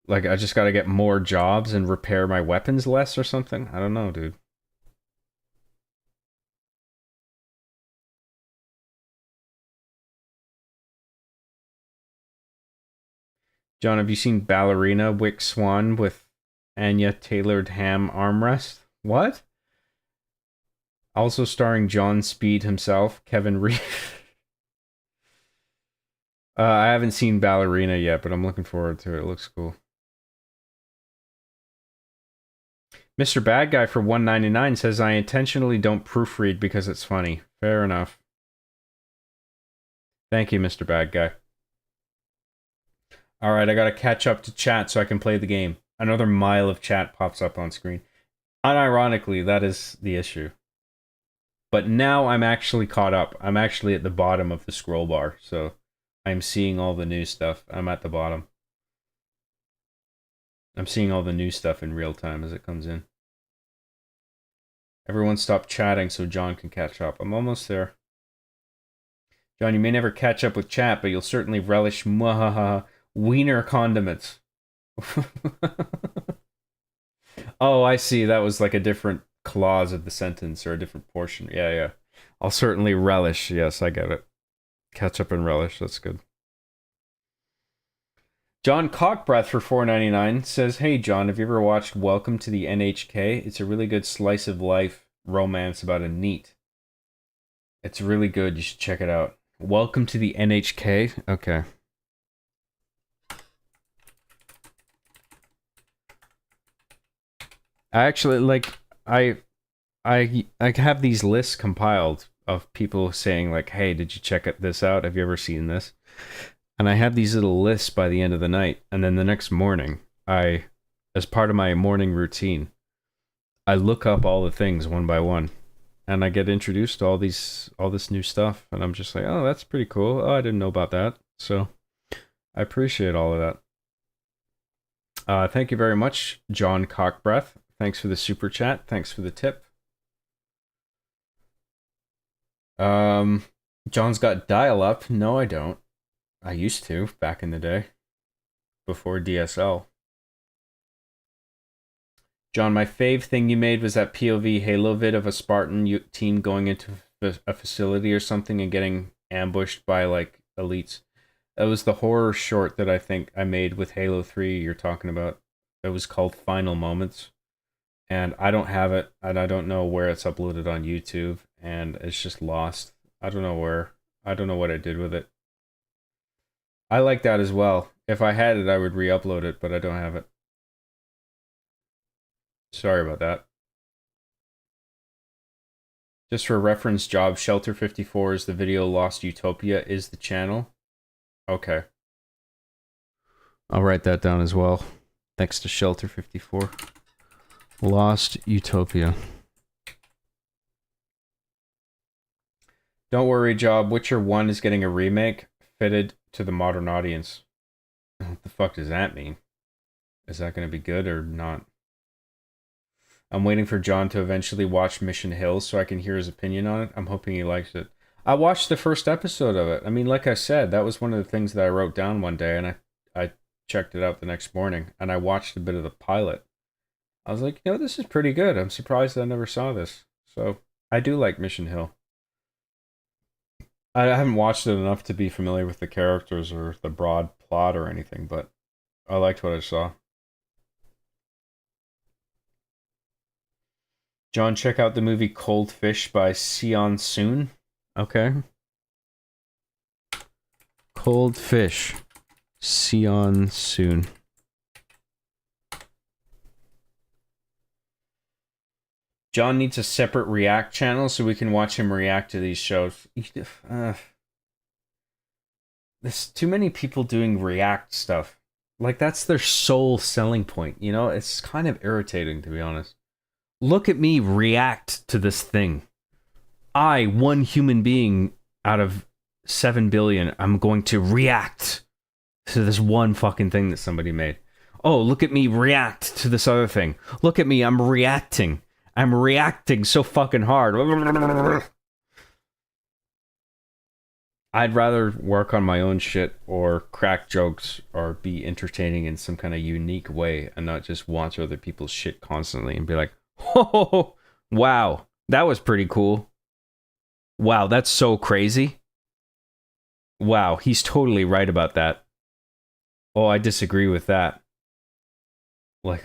Like, I just gotta get more jobs and repair my weapons less or something? I don't know, dude. John, have you seen Ballerina Wick Swan with Anya tailored ham armrest? What? Also starring John Speed himself, Kevin Reeve. I haven't seen Ballerina yet, but I'm looking forward to it. It looks cool. Mr. Bad Guy for $1.99 says, I intentionally don't proofread because it's funny. Fair enough. Thank you, Mr. Bad Guy. Alright, I gotta catch up to chat so I can play the game. Another mile of chat pops up on screen. Unironically, that is the issue. But now I'm actually caught up. I'm actually at the bottom of the scroll bar, so I'm seeing all the new stuff. I'm at the bottom. I'm seeing all the new stuff in real time as it comes in. Everyone stop chatting so John can catch up. I'm almost there. John, you may never catch up with chat, but you'll certainly relish mwahaha wiener condiments. Oh, I see. That was like a different clause of the sentence or a different portion. Yeah, yeah. I'll certainly relish. Yes, I get it. Catch up and relish. That's good. John Cockbreath for $4.99 says, hey, John, have you ever watched Welcome to the NHK? It's a really good slice of life romance about a NEET. It's really good. You should check it out. Welcome to the NHK? Okay. I actually, like, I have these lists compiled of people saying, like, hey, did you check this out? Have you ever seen this? And I have these little lists by the end of the night. And then the next morning, as part of my morning routine, I look up all the things one by one. And I get introduced to all this new stuff. And I'm just like, oh, that's pretty cool. Oh, I didn't know about that. So I appreciate all of that. Thank you very much, John Cockbreath. Thanks for the super chat. Thanks for the tip. John's got dial-up. No, I don't. I used to, back in the day. Before DSL. John, my fave thing you made was that POV Halo vid of a Spartan team going into a facility or something and getting ambushed by, like, elites. That was the horror short that I think I made with Halo 3 you're talking about. It was called Final Moments. And I don't have it, and I don't know where it's uploaded on YouTube, and it's just lost. I don't know where. I don't know what I did with it. I like that as well. If I had it, I would re-upload it, but I don't have it. Sorry about that. Just for reference, Job, Shelter 54 is the video, Lost Utopia is the channel. Okay. I'll write that down as well. Thanks to Shelter 54. Lost Utopia. Don't worry, Job. Witcher 1 is getting a remake fitted to the modern audience. What the fuck does that mean? Is that going to be good or not? I'm waiting for John to eventually watch Mission Hill so I can hear his opinion on it. I'm hoping he likes it. I watched the first episode of it. I mean, like I said, that was one of the things that I wrote down one day, and I checked it out the next morning, and I watched a bit of the pilot. I was like, you know, this is pretty good. I'm surprised I never saw this. So, I do like Mission Hill. I haven't watched it enough to be familiar with the characters or the broad plot or anything, but I liked what I saw. John, check out the movie Cold Fish by Sion Soon. Okay. Cold Fish. Sion Soon. John needs a separate React channel so we can watch him react to these shows. There's too many people doing React stuff. Like, that's their sole selling point, you know? It's kind of irritating, to be honest. Look at me react to this thing. I, one human being out of 7 billion, I'm going to react to this one fucking thing that somebody made. Oh, look at me react to this other thing. Look at me, I'm reacting. I'm reacting so fucking hard. I'd rather work on my own shit or crack jokes or be entertaining in some kind of unique way and not just watch other people's shit constantly and be like, oh, wow, that was pretty cool. Wow, that's so crazy. Wow, he's totally right about that. Oh, I disagree with that. Like,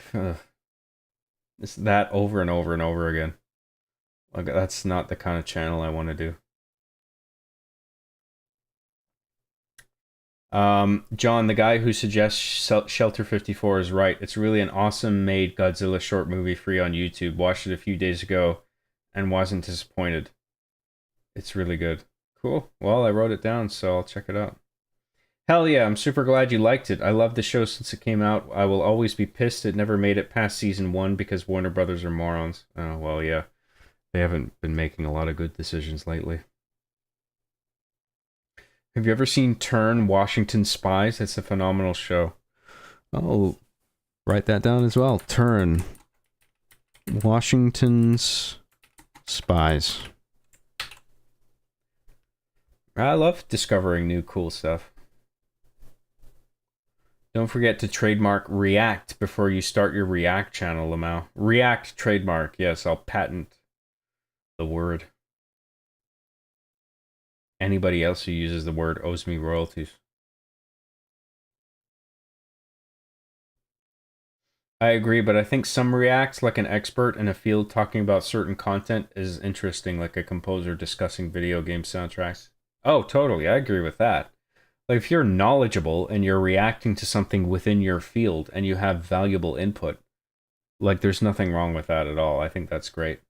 it's that over and over and over again. Like, that's not the kind of channel I want to do. John, the guy who suggests Shelter 54 is right. It's really an awesome made Godzilla short movie free on YouTube. Watched it a few days ago and wasn't disappointed. It's really good. Cool. Well, I wrote it down, so I'll check it out. Hell yeah, I'm super glad you liked it. I loved the show since it came out. I will always be pissed it never made it past season 1 because Warner Brothers are morons. Oh, well, yeah. They haven't been making a lot of good decisions lately. Have you ever seen Turn, Washington Spies? It's a phenomenal show. Oh, write that down as well. Turn, Washington's Spies. I love discovering new cool stuff. Don't forget to trademark React before you start your React channel, Lamau. React trademark. Yes, I'll patent the word. Anybody else who uses the word owes me royalties. I agree, but I think some Reacts, like an expert in a field talking about certain content, is interesting, like a composer discussing video game soundtracks. Oh, totally, I agree with that. Like, if you're knowledgeable and you're reacting to something within your field and you have valuable input, like, there's nothing wrong with that at all. I think that's great.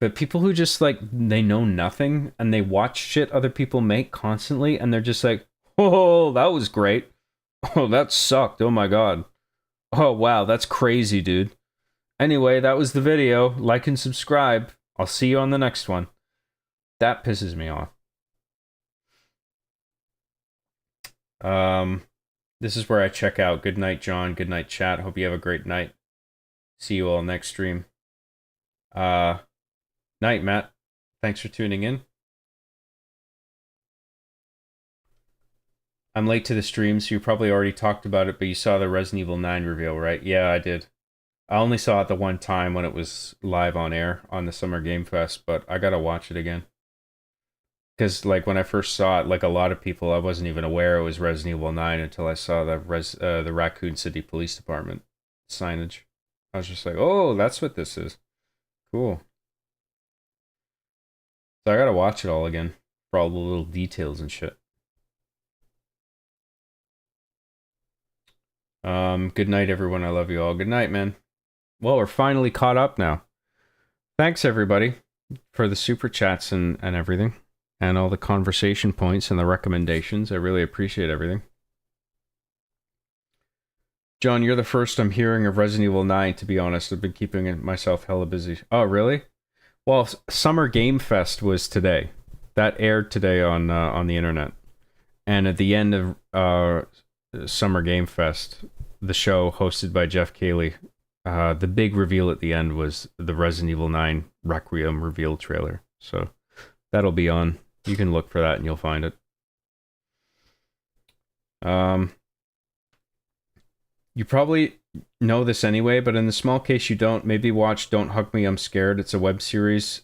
But people who just, like, they know nothing and they watch shit other people make constantly and they're just like, oh, that was great. Oh, that sucked. Oh my god. Oh, wow, that's crazy, dude. Anyway, that was the video. Like and subscribe. I'll see you on the next one. That pisses me off. This is where I check out. Good night, John. Good night, chat. Hope you have a great night. See you all next stream. Night, Matt. Thanks for tuning in. I'm late to the stream, so you probably already talked about it, but you saw the Resident Evil 9 reveal, right? Yeah, I did. I only saw it the one time when it was live on air on the Summer Game Fest, but I gotta watch it again. Because, like, when I first saw it, like a lot of people, I wasn't even aware it was Resident Evil 9 until I saw the Raccoon City Police Department signage. I was just like, oh, that's what this is. Cool. So I gotta watch it all again for all the little details and shit. Good night, everyone. I love you all. Good night, man. Well, we're finally caught up now. Thanks, everybody, for the super chats and everything. And all the conversation points and the recommendations. I really appreciate everything. John, you're the first I'm hearing of Resident Evil 9, to be honest. I've been keeping myself hella busy. Oh, really? Well, Summer Game Fest was today. That aired today on the internet. And at the end of Summer Game Fest, the show hosted by Jeff Keighley, the big reveal at the end was the Resident Evil 9 Requiem reveal trailer. So that'll be on. You can look for that and you'll find it. You probably know this anyway, but in the small case you don't, maybe watch Don't Hug Me, I'm Scared. It's a web series,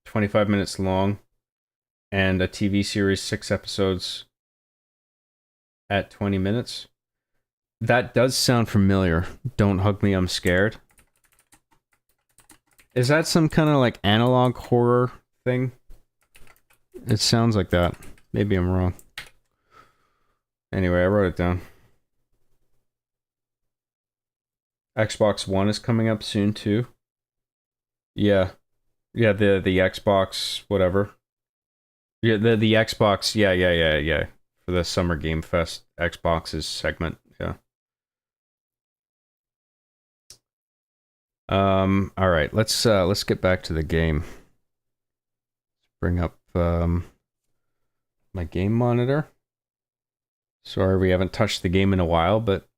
25 minutes long, and a TV series, 6 episodes at 20 minutes. That does sound familiar. Don't Hug Me, I'm Scared. Is that some kind of like analog horror thing? It sounds like that. Maybe I'm wrong. Anyway, I wrote it down. Xbox One is coming up soon too. Yeah. Yeah, the Xbox whatever. Yeah, the Xbox, yeah. For the Summer Game Fest Xbox's segment, yeah. All right, let's get back to the game. Bring up my game monitor. Sorry we haven't touched the game in a while, but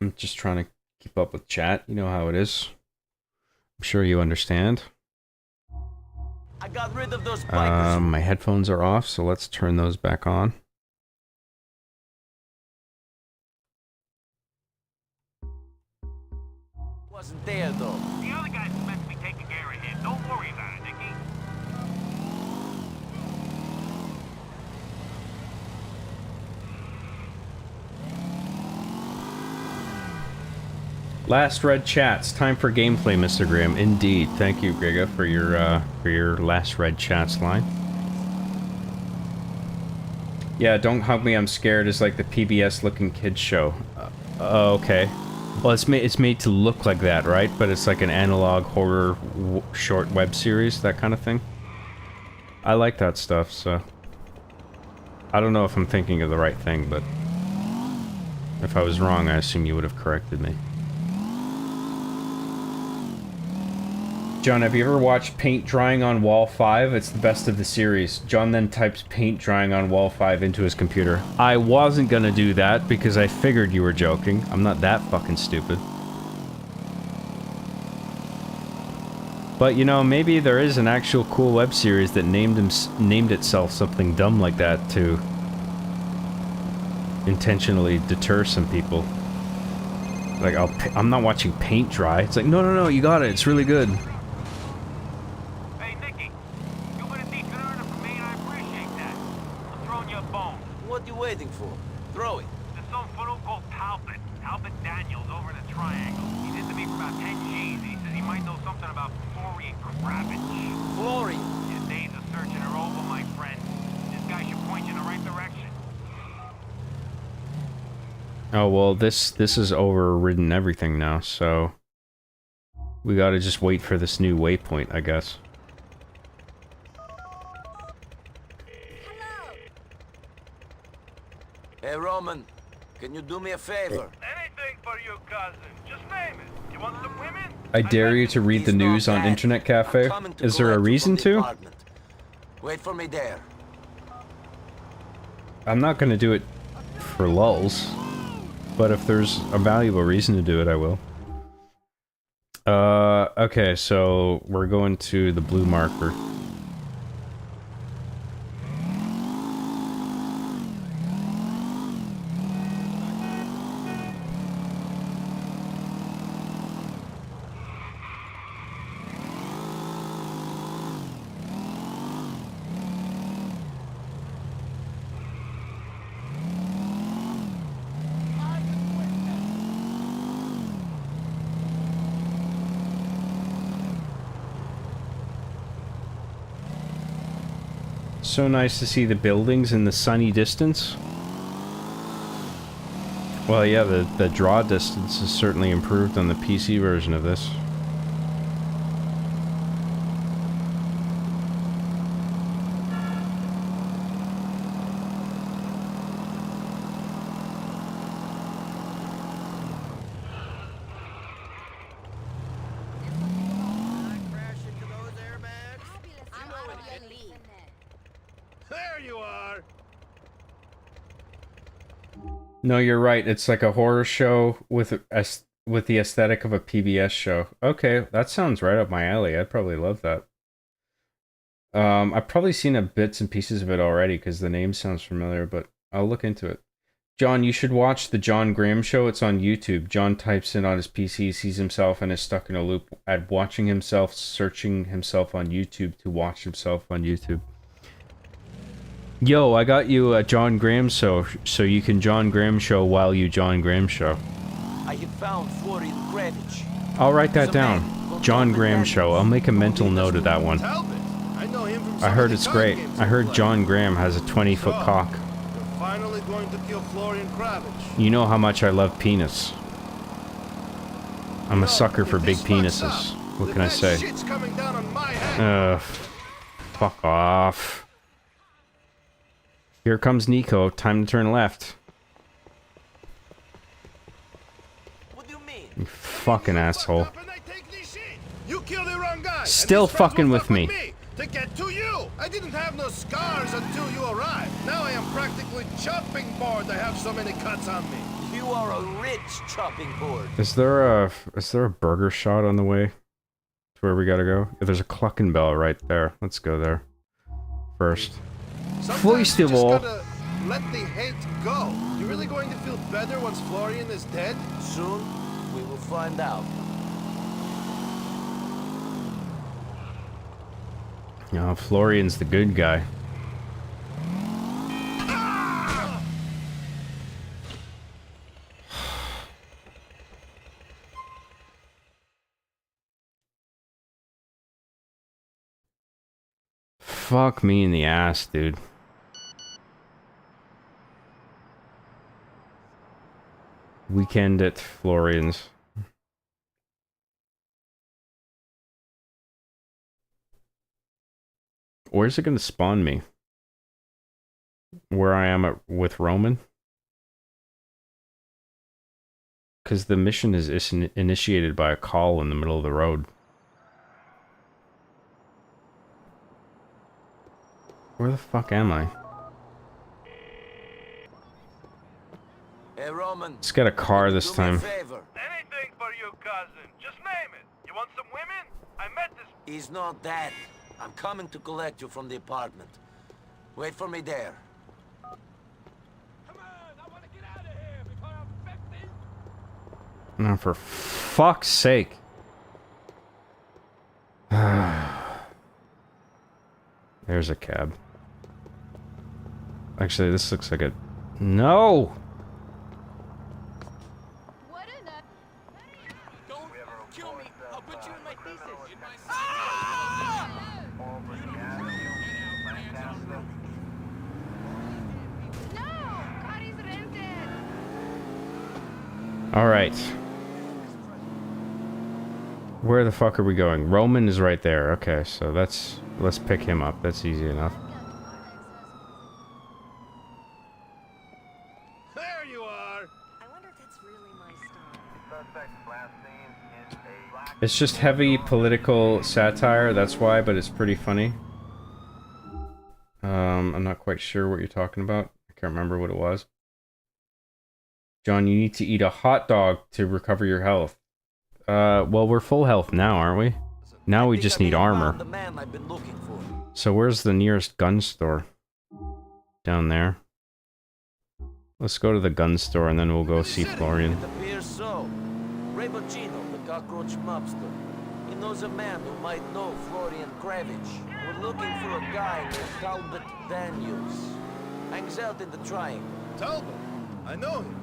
I'm just trying to keep up with chat. You know how it is. I'm sure you understand. I got rid of those bikers. My headphones are off, so let's turn those back on. Wasn't there though. The other guy's meant to be taking care of him. Don't worry about it, Nicky. Last Red Chats. Time for gameplay, Mr. Graham. Indeed. Thank you, Giga, for your Last Red Chats line. Yeah, Don't Hug Me, I'm Scared is like the PBS-looking kids show. Okay. Well, it's made to look like that, right? But it's like an analog horror short web series, that kind of thing. I like that stuff, so... I don't know if I'm thinking of the right thing, but... if I was wrong, I assume you would have corrected me. John, have you ever watched Paint Drying on Wall 5? It's the best of the series. John then types Paint Drying on Wall 5 into his computer. I wasn't gonna do that because I figured you were joking. I'm not that fucking stupid. But you know, maybe there is an actual cool web series that named itself something dumb like that to intentionally deter some people. Like, I'm not watching paint dry. It's like, no, you got it. It's really good. Hey, Nicky, you've been a decent earner for me, and I appreciate that. I'm throwing you a bone. What you waiting for? Throw it. There's some fool called Talbot. Talbot Daniels over in the Triangle. He's into me for about 10 G's, and he says he might know something about Florian Kravitz. Florian? Your days of searching are over, my friend. This guy should point you in the right direction. Oh, well, this has overridden everything now, so... we gotta just wait for this new waypoint, I guess. Hey, Roman, can you do me a favor? Anything for you, cousin. Just name it. You want some women? I dare you to read the news on Internet Cafe. Is there a reason to? Wait for me there. I'm not gonna do it for lulz. But if there's a valuable reason to do it, I will. Okay, so we're going to the blue marker. So nice to see the buildings in the sunny distance. Well, yeah, the draw distance is certainly improved on the PC version of this. No, you're right. It's like a horror show with the aesthetic of a PBS show. Okay, that sounds right up my alley. I'd probably love that. I've probably seen bits and pieces of it already because the name sounds familiar, but I'll look into it. John, you should watch the John Graham Show. It's on YouTube. John types in on his PC, sees himself, and is stuck in a loop at watching himself, searching himself on YouTube to watch himself on YouTube. Yo, I got you a John Graham Show, so you can John Graham Show while you John Graham Show. I have found Florian Kravitz. I'll write that down. John Graham Show. I'll make a mental note of that one. I heard it's great. I heard John Graham has a 20-foot cock. You're finally going to kill Florian Kravitz. You know how much I love penis. I'm a sucker for big penises. What can I say? Fuck off. Here comes Nico. Time to turn left. What do you mean? You fucking asshole. You killed the wrong guy. Still fucking with me. To get to you. I didn't have no scars until you arrived. Now I am practically chopping board to have so many cuts on me. You are a rich chopping board. Is there a burger shot on the way where we gotta go. If there's a Cluckenbell right there. Let's go there. First. First of all. Let the hate go. You really going to feel better once Florian is dead? Soon, we will find out. No, Florian's the good guy. Fuck me in the ass, dude. Weekend at Florian's. Where's it gonna spawn me? Where I am with Roman? Because the mission is initiated by a call in the middle of the road. Where the fuck am I? Hey, Roman. Let's get a car this time. Anything for you, cousin. Just name it. You want some women? I met this... He's not that. I'm coming to collect you from the apartment. Wait for me there. No, for fuck's sake. There's a cab. Actually, this looks like a... No! Alright. Where the fuck are we going? Roman is right there. Okay, so let's pick him up. That's easy enough. There you are. I wonder if that's really my style. It's just heavy political satire, that's why, but it's pretty funny. I'm not quite sure what you're talking about. I can't remember what it was. John, you need to eat a hot dog to recover your health. Well, we're full health now, aren't we? Now we just need armor. So where's the nearest gun store? Down there. Let's go to the gun store and then we'll go see Florian. It appears so. Ray Bocino, the cockroach mobster. He knows a man who might know Florian Kravich. We're looking for a guy named Talbot Daniels. Hangs out in the Triangle. Talbot? I know him.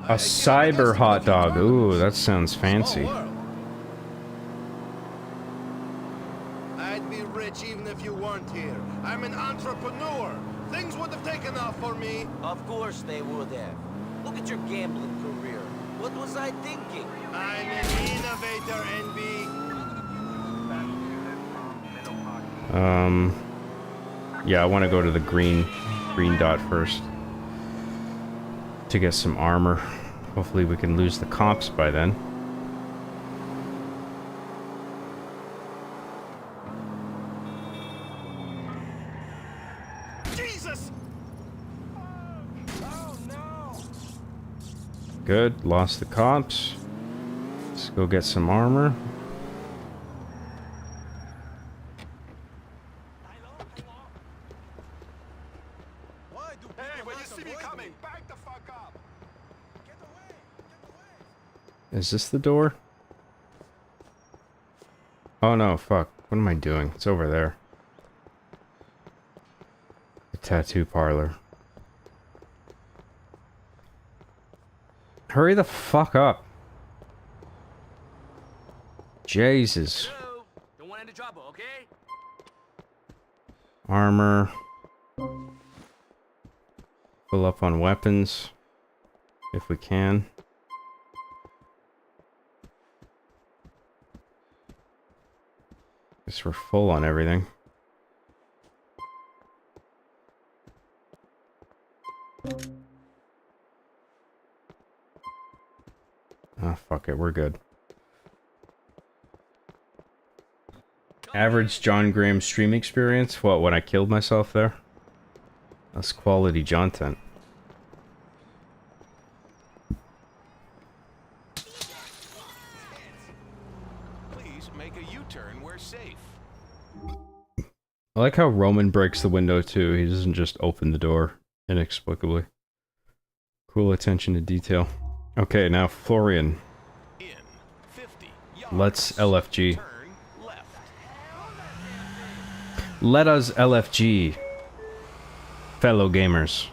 A cyber hot dog. Ooh, that sounds fancy. I'd be rich even if you weren't here. I'm an entrepreneur. Things would have taken off for me. Of course they would have. Look at your gambling career. What was I thinking? I'm an innovator, NB. Yeah, I want to go to the green dot first. To get some armor. Hopefully we can lose the comps by then. Jesus! Oh no! Good, lost the comps. Let's go get some armor. Is this the door? Oh no, fuck. What am I doing? It's over there. The tattoo parlor. Hurry the fuck up. Jesus. Don't want any trouble, okay? Armor. Fill up on weapons. If we can. Guess we're full on everything. Ah, fuck it, we're good. Average John Graham stream experience? What, when I killed myself there? That's quality content. Please make make a U-turn, we're safe. I like how Roman breaks the window too. He doesn't just open the door inexplicably. Cool attention to detail. Okay, now Florian. Let's LFG. Let us LFG. Fellow gamers.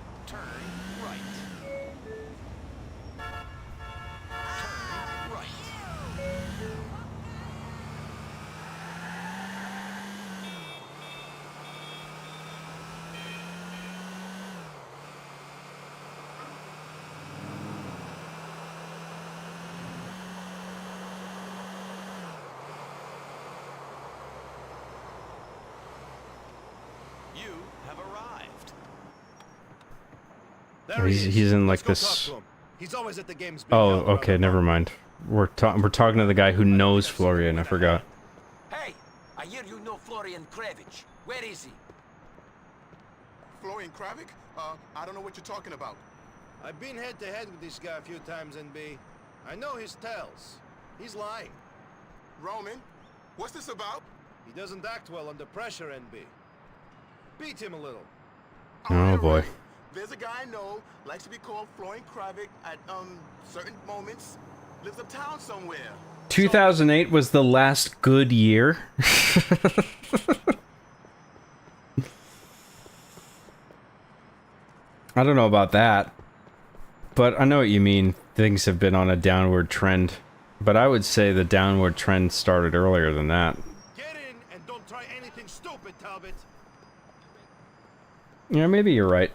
He's in like this. He's always at the games. Oh, okay, never mind. We're talking to the guy who knows Florian. I forgot. Hey, I hear you know Florian Kravich. Where is he? Florian Kravich? I don't know what you're talking about. I've been head to head with this guy a few times, NB. I know his tells. He's lying. Roman, what's this about? He doesn't act well under pressure, NB. Beat him a little. Oh boy. There's a guy I know, likes to be called Florian Kravich at, certain moments. Lives uptown somewhere. 2008 was the last good year. I don't know about that. But I know what you mean. Things have been on a downward trend. But I would say the downward trend started earlier than that. Get in and don't try anything stupid, Talbot. Yeah, maybe you're right.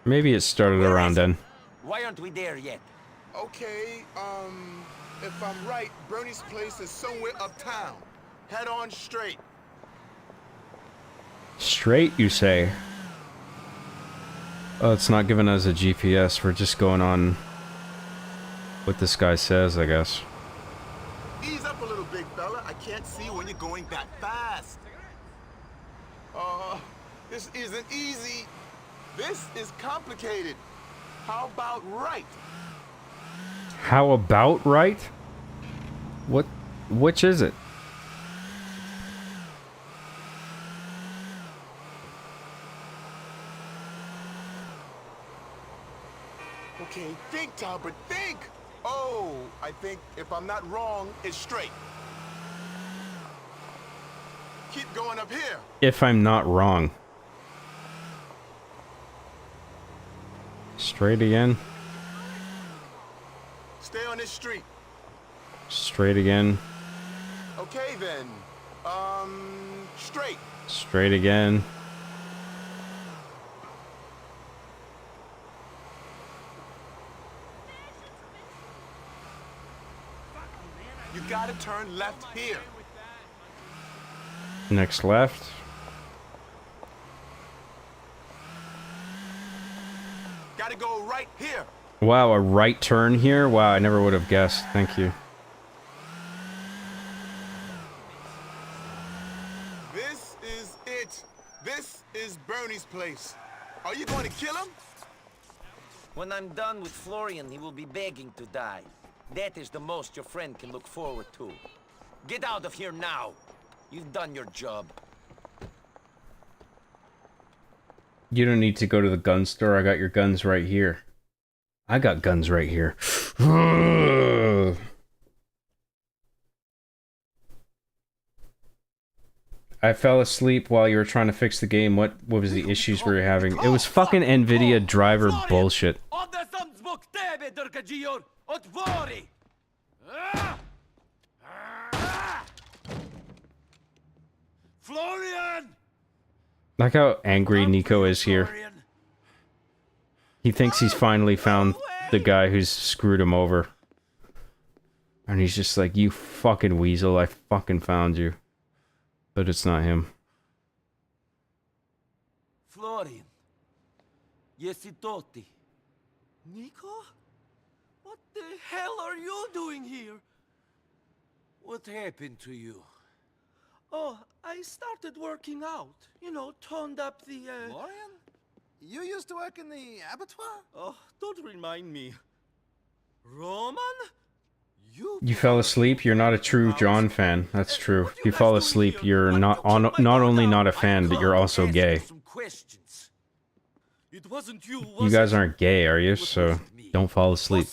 Maybe it started around then. Why aren't we there yet? Okay, if I'm right, Bernie's place is somewhere uptown. Head on straight. Straight, you say? Oh, it's not giving us a GPS. We're just going on what this guy says, I guess. Ease up a little, big fella. I can't see when you're going that fast. This isn't easy. This is complicated. How about right? How about right? Which is it? Okay, think, Talbot, think! Oh, I think if I'm not wrong, it's straight. Keep going up here. If I'm not wrong. Straight again. Stay on this street. Straight again. Okay then. Straight. Straight again. You gotta turn left here. Next left. Gotta go right here. Wow, a right turn here? Wow, I never would have guessed. Thank you. This is it. This is Bernie's place. Are you going to kill him? When I'm done with Florian, he will be begging to die. That is the most your friend can look forward to. Get out of here now. You've done your job. You don't need to go to the gun store. I got your guns right here. I got guns right here. I fell asleep while you were trying to fix the game. What was the issues we were having? It was fucking NVIDIA driver bullshit. Florian! Like how angry Nico is here. He thinks he's finally found the guy who's screwed him over. And he's just like, you fucking weasel, I fucking found you. But it's not him. Florian. Yesitotti. Nico? What the hell are you doing here? What happened to you? Oh, I started working out. You know, toned up the, Florian? You used to work in the abattoir? Oh, don't remind me. Roman? You fell asleep? You're not a true John fan. That's true. If you fall asleep, you're not only not a fan, but you're also gay. You guys aren't gay, are you? So don't fall asleep.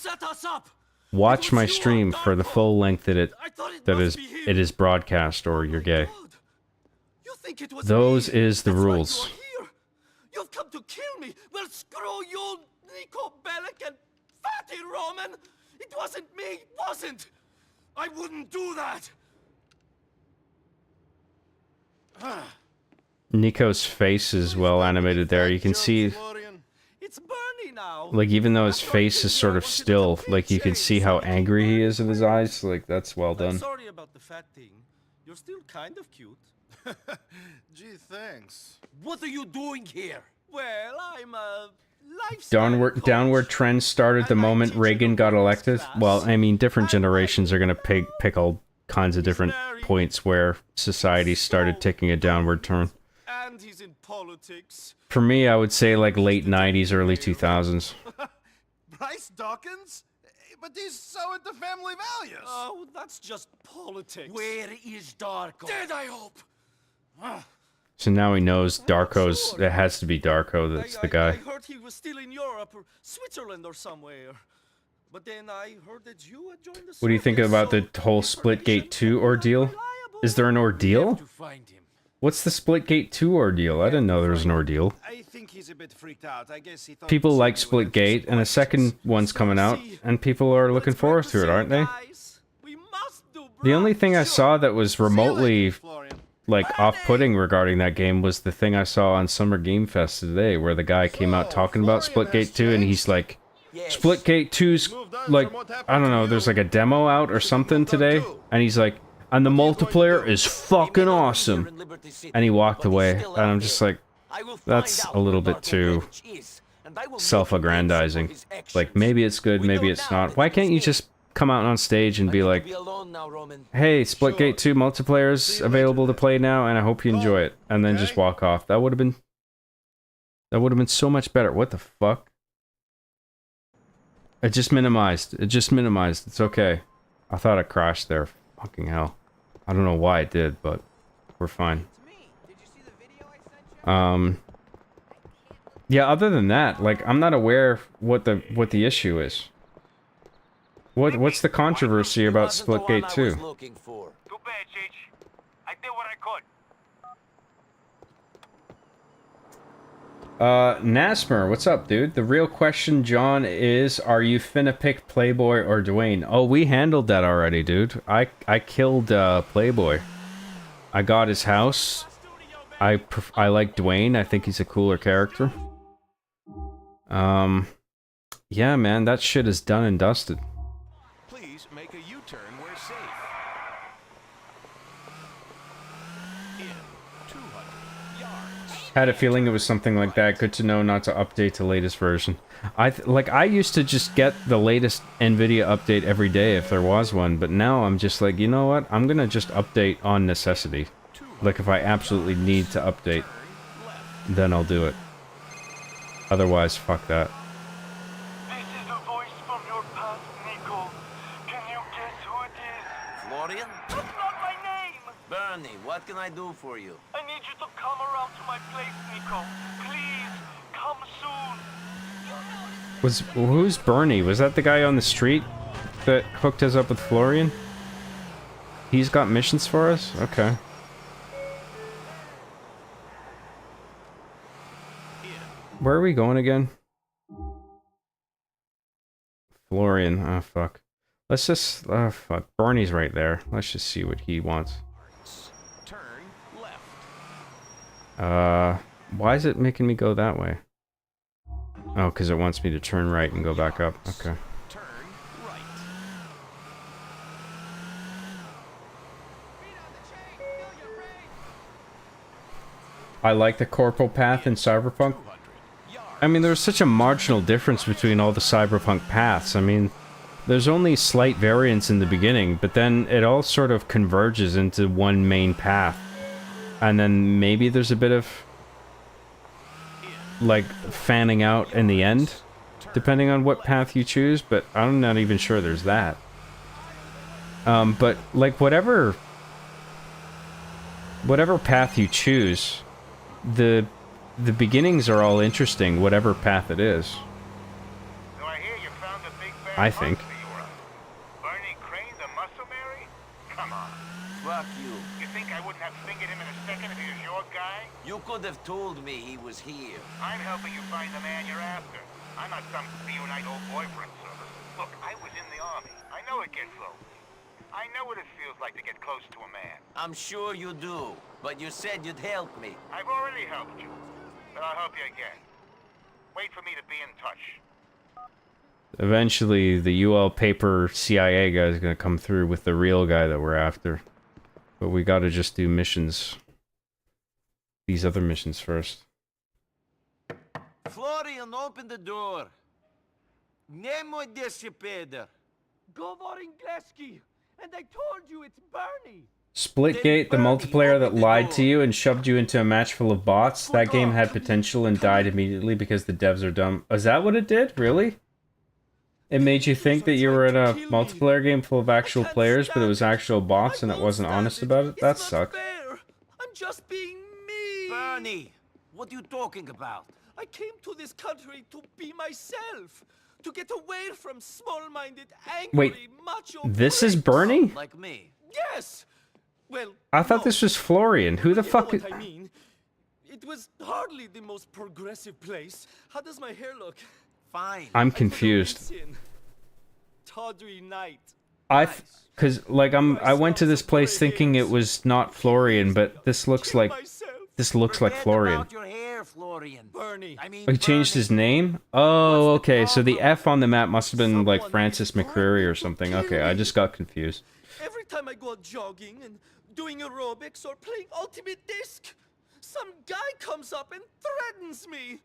Watch my stream for the full length that it is broadcast, or you're gay. Those is the rules. You've come to kill me. Well, screw you, Nico Bellic and Fatty Roman. It wasn't me, wasn't. I wouldn't do that. Nico's face is well animated there. You can see, like, even though his face is sort of still, like, you can see how angry he is in his eyes. Like, that's well done. Sorry about the fat thing. You're still kind of cute. Gee, thanks. What are you doing here? Well, I'm a Downward trend started the moment Reagan got elected. Well, I mean, different generations are gonna pick all kinds of different points where society started taking a downward turn. And he's in politics. For me, I would say like late 90s, early 2000s. Bryce Dawkins? But he's so into family values. Oh, that's just politics. Where is Darko? Dead, I hope. So now he knows Darko's. It has to be Darko. That's the guy. I heard he was still in Europe or Switzerland or somewhere. But then I heard that you had joined the. What do you think about the whole Splitgate 2 ordeal? Is there an ordeal? What's the Splitgate 2 ordeal? I didn't know there was an ordeal. I think he's a bit freaked out. I guess he thought People like Splitgate, and a second one's coming out, and people are looking forward to it, aren't they? The only thing I saw that was remotely, like, off-putting regarding that game was the thing I saw on Summer Game Fest today, where the guy came out talking about Splitgate 2, and he's like, Splitgate 2's, like, I don't know, there's like a demo out or something today, and he's like, and the multiplayer is fucking awesome. And he walked away, and I'm just like, that's a little bit too self-aggrandizing. Like, maybe it's good, maybe it's not. Why can't you just come out on stage and be like, hey, Splitgate 2 multiplayer is available to play now, and I hope you enjoy it, and then just walk off? That would have been so much better. What the fuck? It just minimized. It's okay. I thought it crashed there. Fucking hell. I don't know why it did, but we're fine. Yeah, other than that, like, I'm not aware what the issue is. What's the controversy about Splitgate 2? Too bad, Cheech. I did what I could. Nasmer, what's up, dude? The real question, John, is, are you finna pick Playboy or Dwayne? Oh, we handled that already, dude. I killed Playboy. I got his house. I like Dwayne. I think he's a cooler character. Yeah, man, that shit is done and dusted. Please make a U-turn where safe. In 200 yards. Had a feeling it was something like that. Good to know not to update the latest version. I used to just get the latest NVIDIA update every day if there was one, but now I'm just like, you know what? I'm gonna just update on necessity. Like, if I absolutely need to update, then I'll do it. Otherwise, fuck that. This is the voice from your past, Nico. Can you guess who it is? Florian? That's not my name! Bernie, what can I do for you? I need you to come around to my place, Nico. Please, come soon. Who's Bernie? Was that the guy on the street that hooked us up with Florian? He's got missions for us? Okay. Where are we going again? Florian. Oh, fuck. Let's just... Oh, fuck. Bernie's right there. Let's just see what he wants. Turn left. Why is it making me go that way? Oh, because it wants me to turn right and go back up. Okay. Turn right. I like the corporal path in Cyberpunk. I mean, there's such a marginal difference between all the Cyberpunk paths. I mean, there's only slight variance in the beginning, but then it all sort of converges into one main path. And then maybe there's a bit of, like, fanning out in the end, depending on what path you choose, but I'm not even sure there's that. But like whatever path you choose, the beginnings are all interesting, whatever path it is. So I hear you found a big bad I think. monster you were up. Bernie Crane, the muscle Mary? Come on. Fuck you. You think I wouldn't have fingered him in a second if he was your guy? You could have told me he was here. I'm helping you find the man you're after. I'm not some Theonite old boyfriend service. Look, I was in the army. I know it gets lonely. I know what it feels like to get close to a man. I'm sure you do, but you said you'd help me. I've already helped you, but I'll help you again. Wait for me to be in touch. Eventually, the UL paper CIA guy is gonna come through with the real guy that we're after. But we gotta just do missions. These other missions first. Florian, open the door. Nemo Peder. Govor Ingleski, and I told you it's Bernie. Splitgate, the multiplayer that lied to you and shoved you into a match full of bots. That game had potential and died immediately because the devs are dumb. Is that what it did? Really? It made you think that you were in a multiplayer game full of actual players, but it was actual bots and it wasn't honest about it? That sucks. I'm just being me. Bernie, what are you talking about? I came to this country to be myself. To get away from small-minded, angry, Wait, macho this is pricks. Bernie? Like me. Yes. Well, I thought this was Florian. Who the you fuck know is... what I mean. It was hardly the most progressive place. How does my hair look? Fine. I'm confused. Tawdry night. Cause like I went to this place thinking it was not Florian, but this looks like Florian. Your hair, Florian. Bernie. I mean, Oh, he changed his name? Oh, okay. So the F on the map must have been like Francis McCreary or something. Okay, I just got confused. Every time I go out jogging and doing aerobics or playing Ultimate Disc, some guy comes up and threatens me.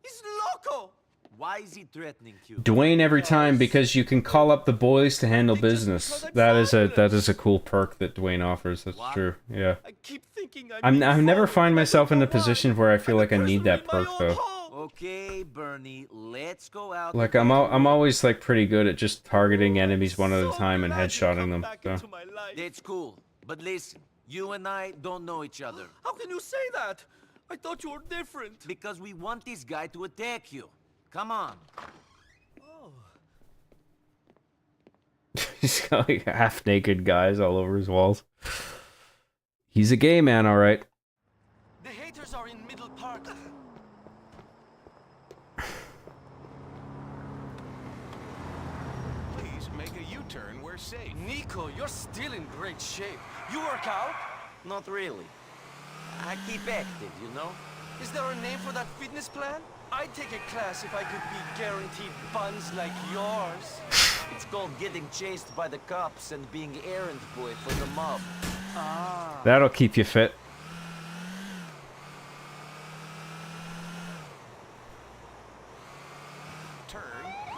He's loco. Why is he threatening you? Dwayne every time because you can call up the boys to handle business. That is a cool perk that Dwayne offers. That's true. Yeah. I keep thinking I never find myself in a position where I feel like I need that perk though. Okay, Bernie, let's go out. Like I'm always like pretty good at just targeting enemies one at a time and headshotting them. So. That's cool. But listen, you and I don't know each other. How can you say that? I thought you were different. Because we want this guy to attack you. Come on. Oh. He's got like half-naked guys all over his walls. He's a gay man, all right. The haters are in Middle Park. Please make a U-turn. We're safe. Nico, you're still in great shape. You work out? Not really. I keep active, you know? Is there a name for that fitness plan? I'd take a class if I could be guaranteed buns like yours. It's called getting chased by the cops and being errand boy for the mob. Ah. That'll keep you fit. Turn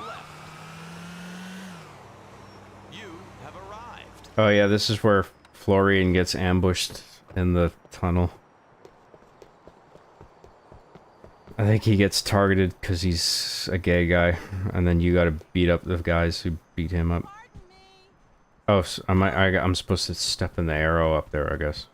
left. You have arrived. Oh yeah, this is where Florian gets ambushed in the tunnel. I think he gets targeted because he's a gay guy, and then you gotta beat up the guys who beat him up. Oh, so I'm supposed to step in the arrow up there, I guess.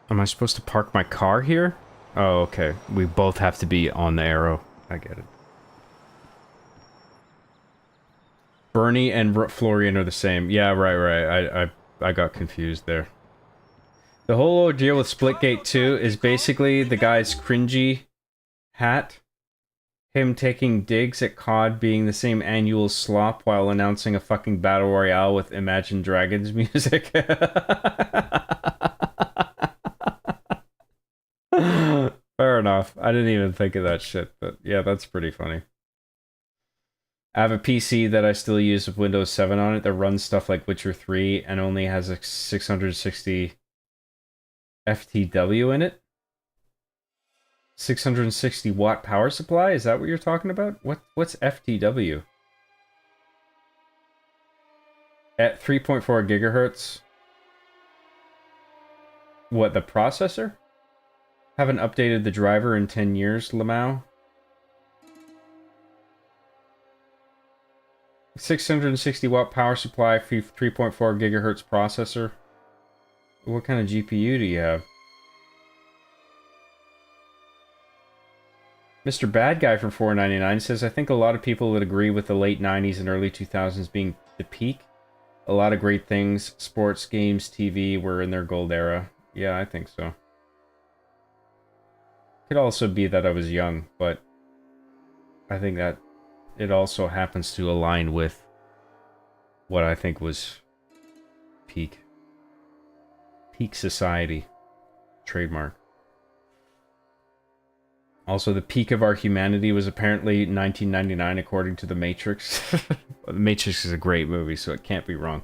Am I supposed to park my car here? Oh, okay. We both have to be on the arrow. I get it. Bernie and Florian are the same. Yeah, right. I got confused there. The whole ordeal with Splitgate 2 is basically the guy's cringy hat. Him taking digs at COD being the same annual slop while announcing a fucking battle royale with Imagine Dragons music. Fair enough. I didn't even think of that shit, but yeah, that's pretty funny. I have a PC that I still use with Windows 7 on it that runs stuff like Witcher 3 and only has a 660 FTW in it. 660 watt power supply? Is that what you're talking about? What's FTW? At 3.4 gigahertz? What, the processor? Haven't updated the driver in 10 years, Lamau. 660 watt power supply, 3.4 gigahertz processor. What kind of GPU do you have? Mr. Bad Guy from $4.99 says, I think a lot of people would agree with the late 90s and early 2000s being the peak. A lot of great things, sports, games, TV, were in their gold era. Yeah, I think so. Could also be that I was young, but I think that it also happens to align with what I think was peak society. Trademark. Also, the peak of our humanity was apparently 1999, according to The Matrix. The Matrix is a great movie, so it can't be wrong.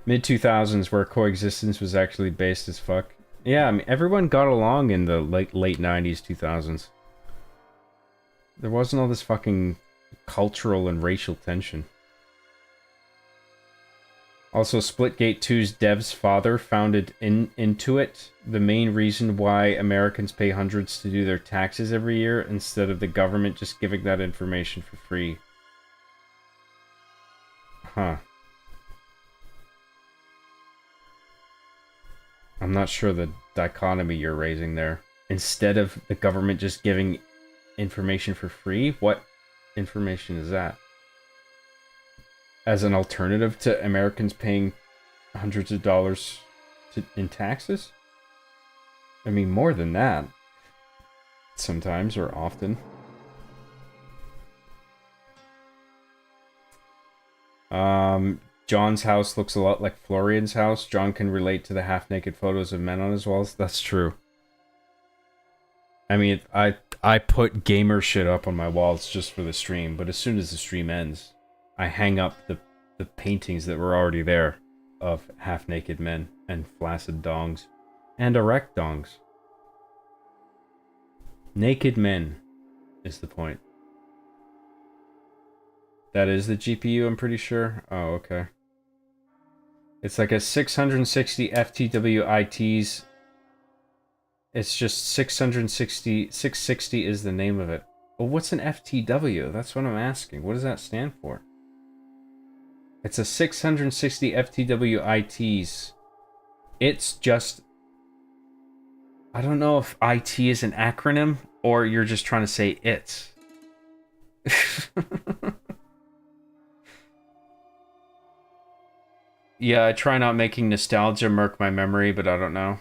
Mid-2000s, where coexistence was actually based as fuck. Yeah, I mean, everyone got along in the late 90s, 2000s. There wasn't all this fucking cultural and racial tension. Also, Splitgate 2's dev's father founded Intuit, the main reason why Americans pay hundreds to do their taxes every year instead of the government just giving that information for free. Huh. I'm not sure the dichotomy you're raising there. Instead of the government just giving information for free? What information is that? As an alternative to Americans paying hundreds of dollars in taxes? I mean, more than that. Sometimes, or often. John's house looks a lot like Florian's house. John can relate to the half-naked photos of men on his walls. That's true. I mean, I put gamer shit up on my walls just for the stream, but as soon as the stream ends, I hang up the paintings that were already there of half-naked men and flaccid dongs and erect dongs. Naked men is the point. That is the GPU, I'm pretty sure. Oh, okay. It's like a 660 FTW ITs. It's just 660 is the name of it. Well, what's an FTW? That's what I'm asking. What does that stand for? It's a 660 FTW ITs. It's just... I don't know if IT is an acronym or you're just trying to say it's. Yeah, I try not making nostalgia murk my memory, but I don't know.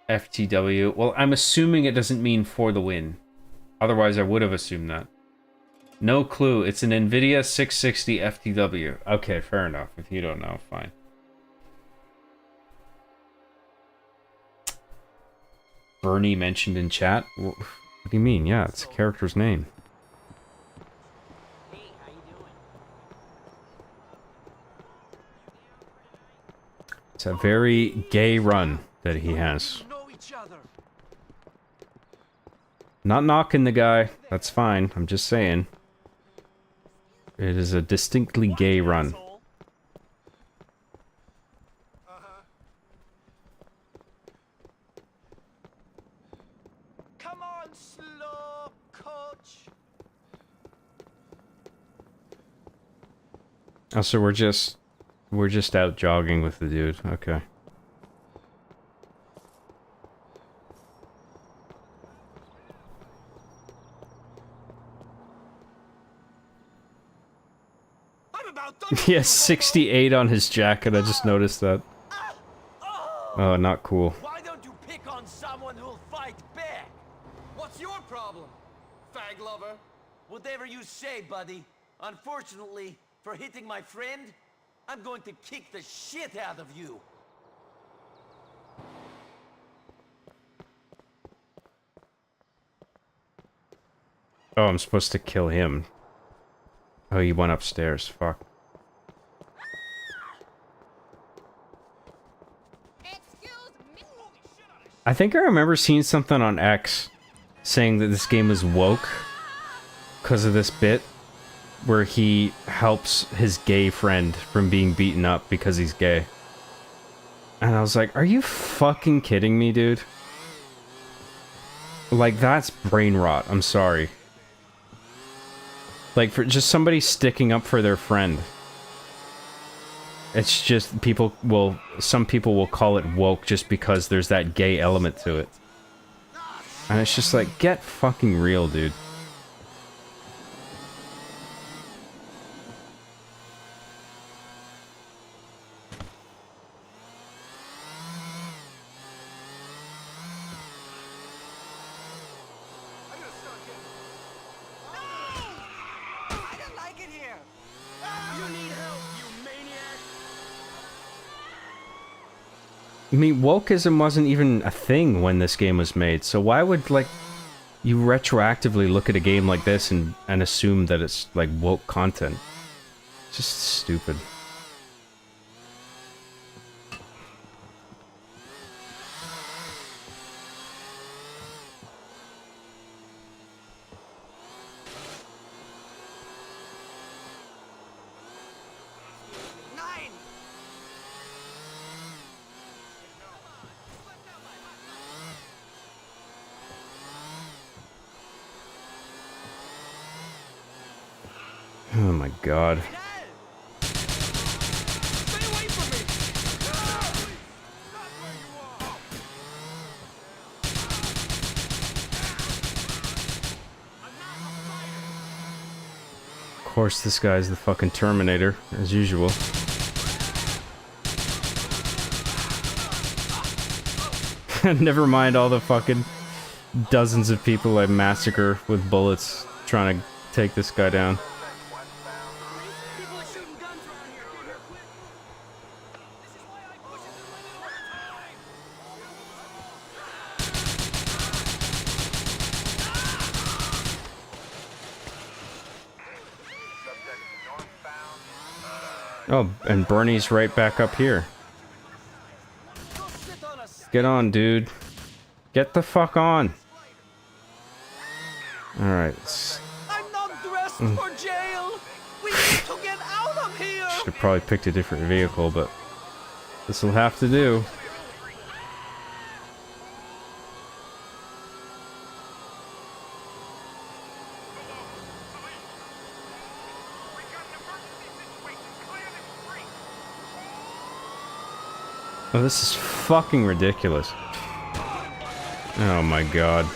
FTW. Well, I'm assuming it doesn't mean for the win. Otherwise, I would have assumed that. No clue. It's an NVIDIA 660 FTW. Okay, fair enough. If you don't know, fine. Bernie mentioned in chat. What do you mean? Yeah, it's a character's name. It's a very gay run that he has. Not knocking the guy. That's fine. I'm just saying. It is a distinctly gay run. Come on, slow coach. Oh, so we're just out jogging with the dude. Okay. He has 68 on his jacket. I just noticed that. Oh, not cool. Why don't you pick on someone who'll fight back? What's your problem, fag lover? Whatever you say, buddy. Unfortunately, for hitting my friend, I'm going to kick the shit out of you. Oh, I'm supposed to kill him. Oh, he went upstairs. Fuck. I think I remember seeing something on X saying that this game is woke because of this bit where he helps his gay friend from being beaten up because he's gay. And I was like, are you fucking kidding me, dude? Like, that's brain rot. I'm sorry. Like, for just somebody sticking up for their friend. It's just, some people will call it woke just because there's that gay element to it. And it's just like, get fucking real, dude. I mean, wokeism wasn't even a thing when this game was made, so why would, like, you retroactively look at a game like this and assume that it's, like, woke content? It's just stupid. Oh my god. Of course, this guy's the fucking Terminator, as usual. Never mind all the fucking dozens of people I massacre with bullets trying to take this guy down. Oh, and Bernie's right back up here. Get on, dude. Get the fuck on. Alright. I'm not dressed for jail. We need to get out of here. Should have probably picked a different vehicle, but this will have to do. Oh, this is fucking ridiculous. Oh my god.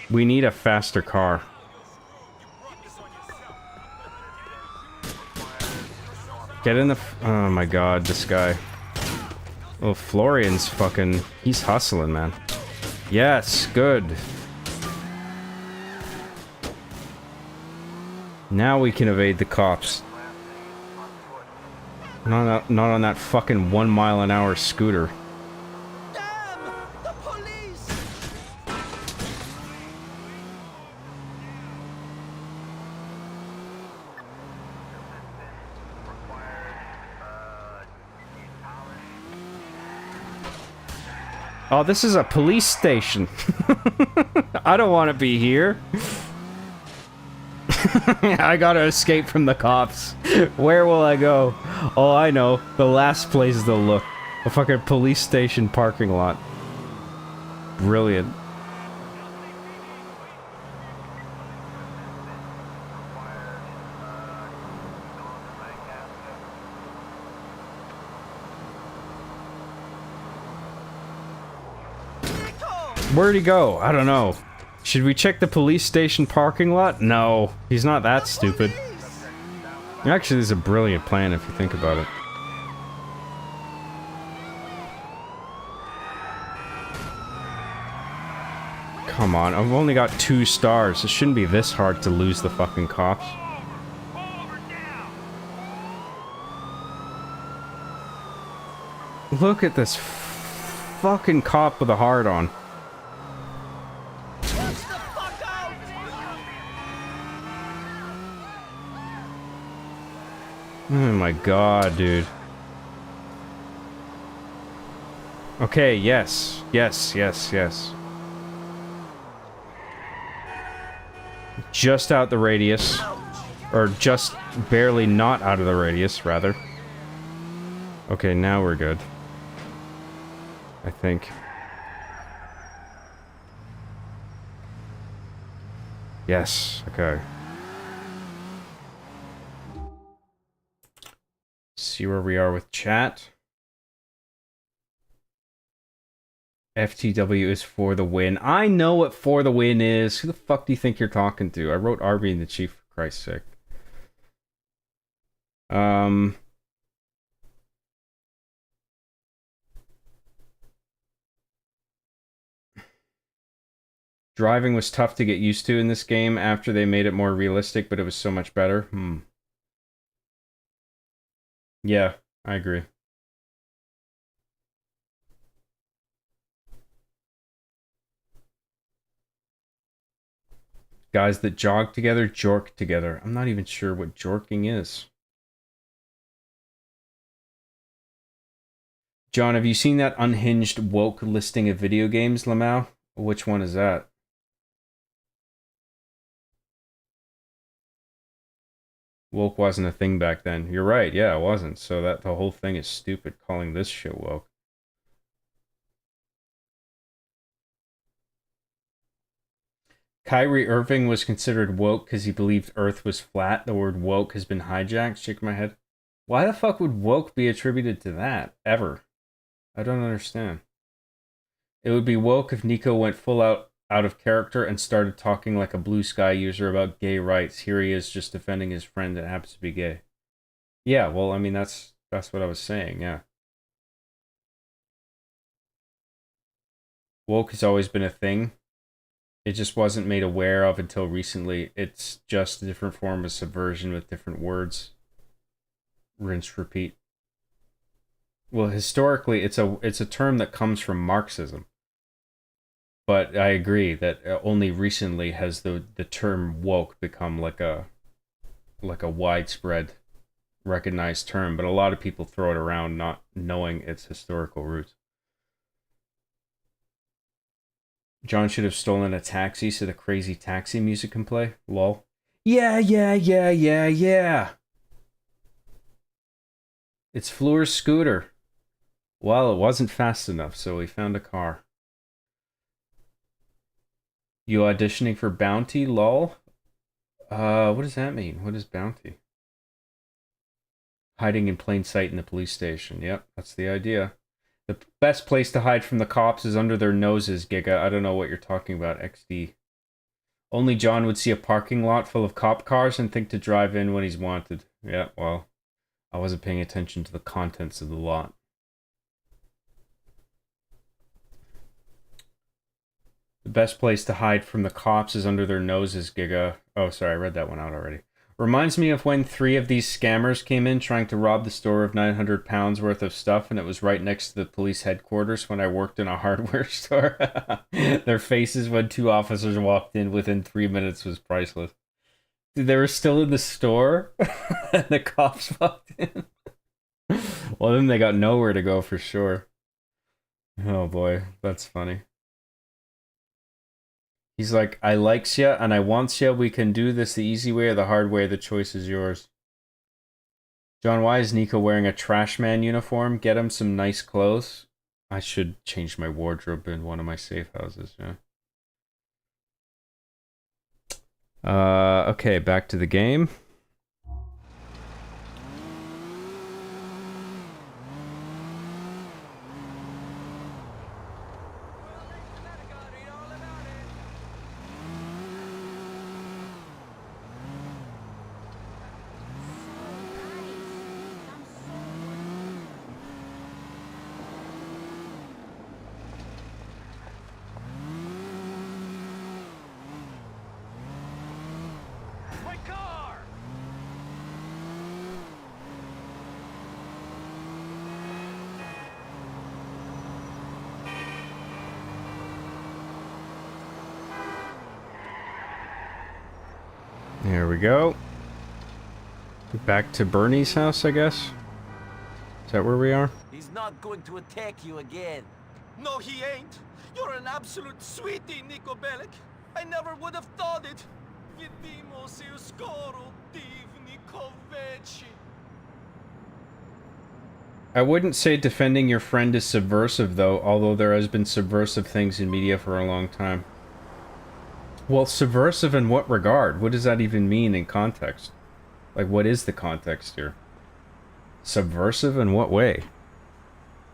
We need a faster car. Get in the... oh my god, this guy. Oh, Florian's fucking... he's hustling, man. Yes, good. Now we can evade the cops. Not on that fucking 1 mile an hour scooter. Damn! The police! Oh, this is a police station. I don't want to be here. I gotta escape from the cops. Where will I go? Oh, I know. The last place they'll look. A fucking police station parking lot. Brilliant. Where'd he go? I don't know. Should we check the police station parking lot? No, he's not that stupid. Actually, this is a brilliant plan if you think about it. Come on, I've only got 2 stars. It shouldn't be this hard to lose the fucking cops. Look at this fucking cop with a heart on. Oh my god, dude. Okay, yes. Yes, yes, yes. Just out the radius. Or just barely not out of the radius, rather. Okay, now we're good. I think. Yes, okay. See where we are with chat. FTW is for the win. I know what for the win is. Who the fuck do you think you're talking to? I wrote Arby and the Chief, for Christ's sake. Driving was tough to get used to in this game after they made it more realistic, but it was so much better. Yeah, I agree. Guys that jog together, jork together. I'm not even sure what jorking is. John, have you seen that unhinged woke listing of video games, Lamau? Which one is that? Woke wasn't a thing back then. You're right, yeah, it wasn't. So that the whole thing is stupid, calling this shit woke. Kyrie Irving was considered woke because he believed Earth was flat. The word woke has been hijacked. Shake my head. Why the fuck would woke be attributed to that? Ever? I don't understand. It would be woke if Nico went full out of character and started talking like a Blue Sky user about gay rights. Here he is just defending his friend that happens to be gay. Yeah, well, I mean, that's what I was saying, yeah. Woke has always been a thing. It just wasn't made aware of until recently. It's just a different form of subversion with different words. Rinse, repeat. Well, historically, it's a term that comes from Marxism. But I agree that only recently has the term woke become like a widespread recognized term, but a lot of people throw it around not knowing its historical roots. John should have stolen a taxi so the crazy taxi music can play. Lol. Yeah. It's Fleur's scooter. Well, it wasn't fast enough, so we found a car. You auditioning for Bounty? Lol. What does that mean? What is Bounty? Hiding in plain sight in the police station. Yep, that's the idea. The best place to hide from the cops is under their noses, Giga. I don't know what you're talking about, XD. Only John would see a parking lot full of cop cars and think to drive in when he's wanted. Yeah, well, I wasn't paying attention to the contents of the lot. The best place to hide from the cops is under their noses, Giga. Oh, sorry, I read that one out already. Reminds me of when 3 of these scammers came in trying to rob the store of 900 pounds worth of stuff, and it was right next to the police headquarters when I worked in a hardware store. Their faces when 2 officers walked in within 3 minutes was priceless. Dude, they were still in the store, and the cops walked in. Well, then they got nowhere to go for sure. Oh boy, that's funny. He's like, I likes ya and I wants ya. We can do this the easy way or the hard way. The choice is yours. John, why is Nico wearing a trash man uniform? Get him some nice clothes. I should change my wardrobe in one of my safe houses, yeah. Okay, back to the game. There we go. Back to Bernie's house, I guess. Is that where we are? He's not going to attack you again. No, he ain't. You're an absolute sweetie, Nico Bellic. I never would have thought it. Vidimo se skoro divni koveci. I wouldn't say defending your friend is subversive, though, although there has been subversive things in media for a long time. Well, subversive in what regard? What does that even mean in context? Like, what is the context here? Subversive in what way?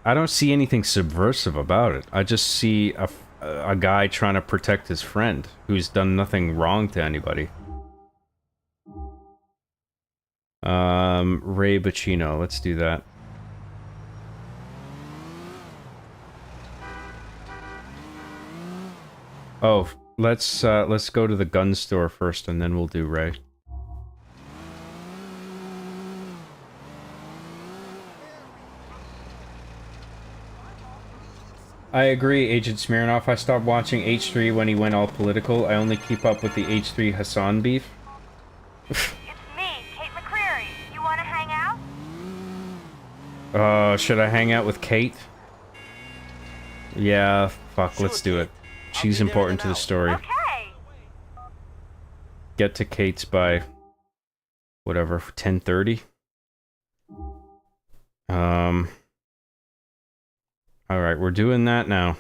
I don't see anything subversive about it. I just see a guy trying to protect his friend who's done nothing wrong to anybody. Ray Boccino, let's do that. Oh, let's go to the gun store first and then we'll do Ray. I agree, Agent Smirnoff. I stopped watching H3 when he went all political. I only keep up with the H3 Hassan beef. It's me, Kate McCreary. You want to hang out? Should I hang out with Kate? Yeah, fuck, let's do it. She's important to the story. Okay. Get to Kate's by whatever, 10:30. Alright, we're doing that now.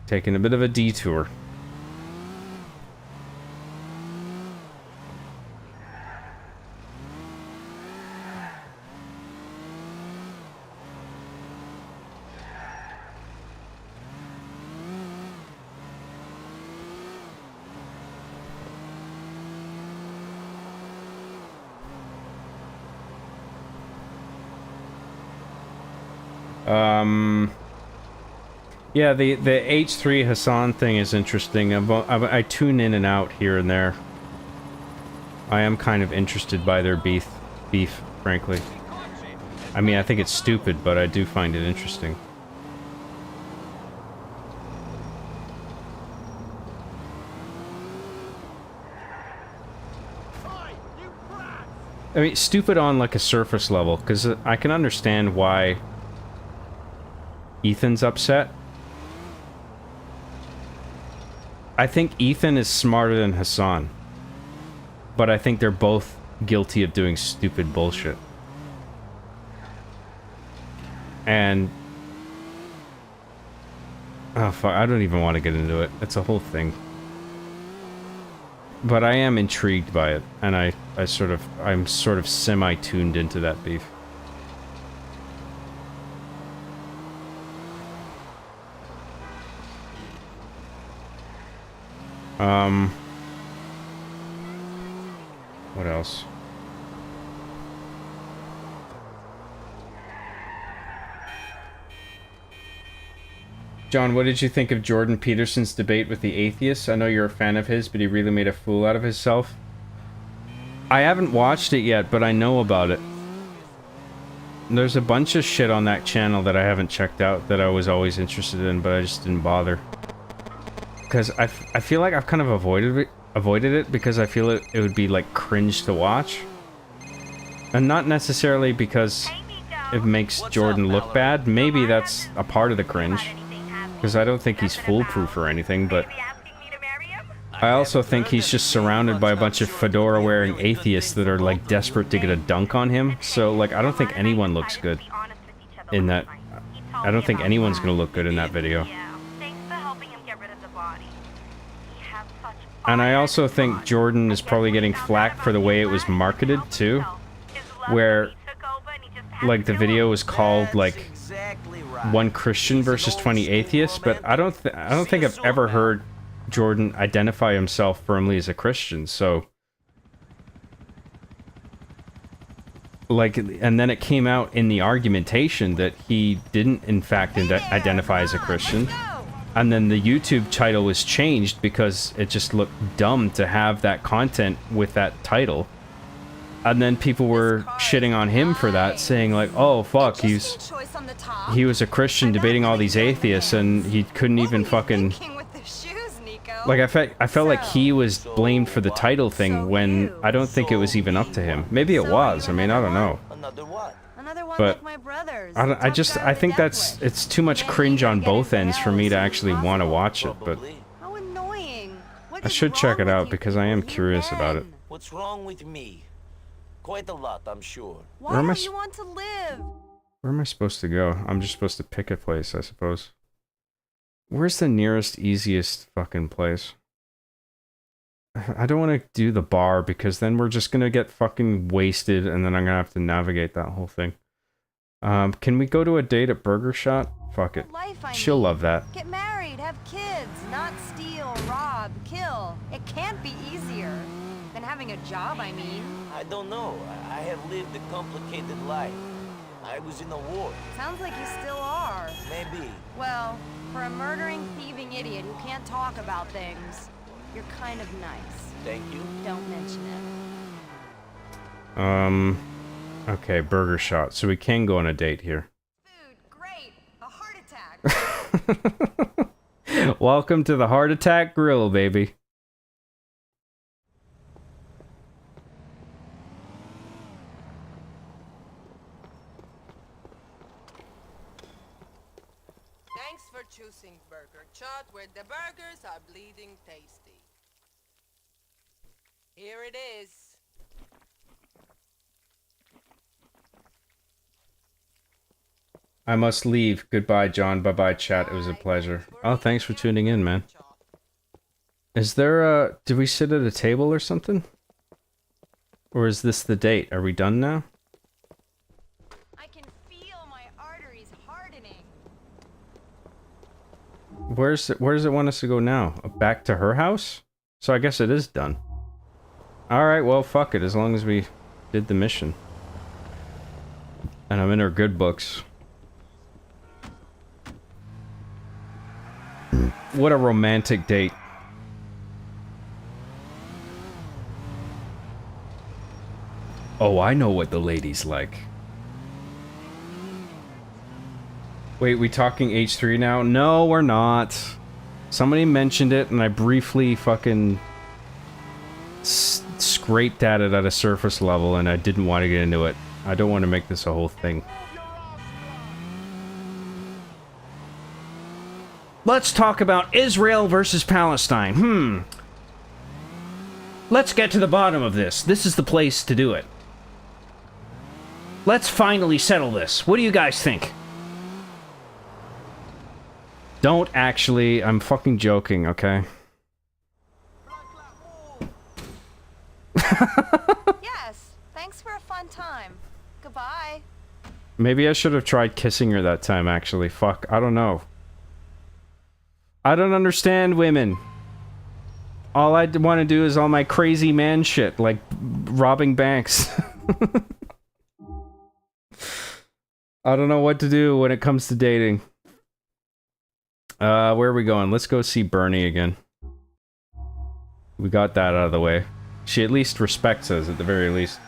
Taking a bit of a detour. Yeah, the H3 Hassan thing is interesting. I tune in and out here and there. I am kind of interested by their beef, frankly. I mean, I think it's stupid, but I do find it interesting. I mean, stupid on like a surface level, because I can understand why Ethan's upset. I think Ethan is smarter than Hassan, but I think they're both guilty of doing stupid bullshit. And oh fuck, I don't even want to get into it. It's a whole thing. But I am intrigued by it, and I'm sort of semi-tuned into that beef. What else? John, what did you think of Jordan Peterson's debate with the atheists? I know you're a fan of his, but he really made a fool out of himself. I haven't watched it yet, but I know about it. There's a bunch of shit on that channel that I haven't checked out that I was always interested in, but I just didn't bother. Because I feel like I've kind of avoided it because I feel it would be like cringe to watch. And not necessarily because it makes Jordan look bad. Maybe that's a part of the cringe. Because I don't think he's foolproof or anything, but I also think he's just surrounded by a bunch of fedora-wearing atheists that are like desperate to get a dunk on him. So like, I don't think anyone looks good in that. I don't think anyone's gonna look good in that video. And I also think Jordan is probably getting flack for the way it was marketed too, where like the video was called like one Christian versus 20 atheists, but I don't think I've ever heard Jordan identify himself firmly as a Christian. So like, and then it came out in the argumentation that he didn't in fact identify as a Christian. And then the YouTube title was changed because it just looked dumb to have that content with that title. And then people were shitting on him for that, saying like, oh fuck, he was a Christian debating all these atheists and he couldn't even fucking... Like, I felt like he was blamed for the title thing when I don't think it was even up to him. Maybe it was, I mean, I don't know. But I think it's too much cringe on both ends for me to actually want to watch it, but I should check it out because I am curious about it. What's wrong with me? Quite a lot, I'm sure. Why don't you want to live? Where am I supposed to go? I'm just supposed to pick a place, I suppose. Where's the nearest, easiest fucking place? I don't want to do the bar because then we're just gonna get fucking wasted and then I'm gonna have to navigate that whole thing. Can we go to a date at Burger Shot? Fuck it. She'll love that. Get married, have kids, not steal, rob, kill. It can't be easier than having a job, I mean. I don't know. I have lived a complicated life. I was in a war. Sounds like you still are. Maybe. Well, for a murdering, thieving idiot who can't talk about things, you're kind of nice. Thank you. Don't mention it. Okay, Burger Shot. So we can go on a date here. Food, great. A heart attack. Welcome to the Heart Attack Grill, baby. Thanks for choosing Burger Shot, where the burgers are bleeding tasty. Here it is. I must leave. Goodbye, John. Bye-bye, chat. It was a pleasure. Oh, thanks for tuning in, man. Is there a... Did we sit at a table or something? Or is this the date? Are we done now? I can feel my arteries hardening. Where does it want us to go now? Back to her house? So I guess it is done. Alright, well, fuck it. As long as we did the mission. And I'm in her good books. What a romantic date. Oh, I know what the ladies like. Wait, we talking H3 now? No, we're not. Somebody mentioned it and I briefly fucking scraped at it at a surface level and I didn't want to get into it. I don't want to make this a whole thing. Let's talk about Israel versus Palestine. Let's get to the bottom of this. This is the place to do it. Let's finally settle this. What do you guys think? Don't actually. I'm fucking joking, okay? Yes, thanks for a fun time. Goodbye. Maybe I should have tried kissing her that time, actually. Fuck, I don't know. I don't understand women. All I want to do is all my crazy man shit, like robbing banks. I don't know what to do when it comes to dating. Where are we going? Let's go see Bernie again. We got that out of the way. She at least respects us, at the very least.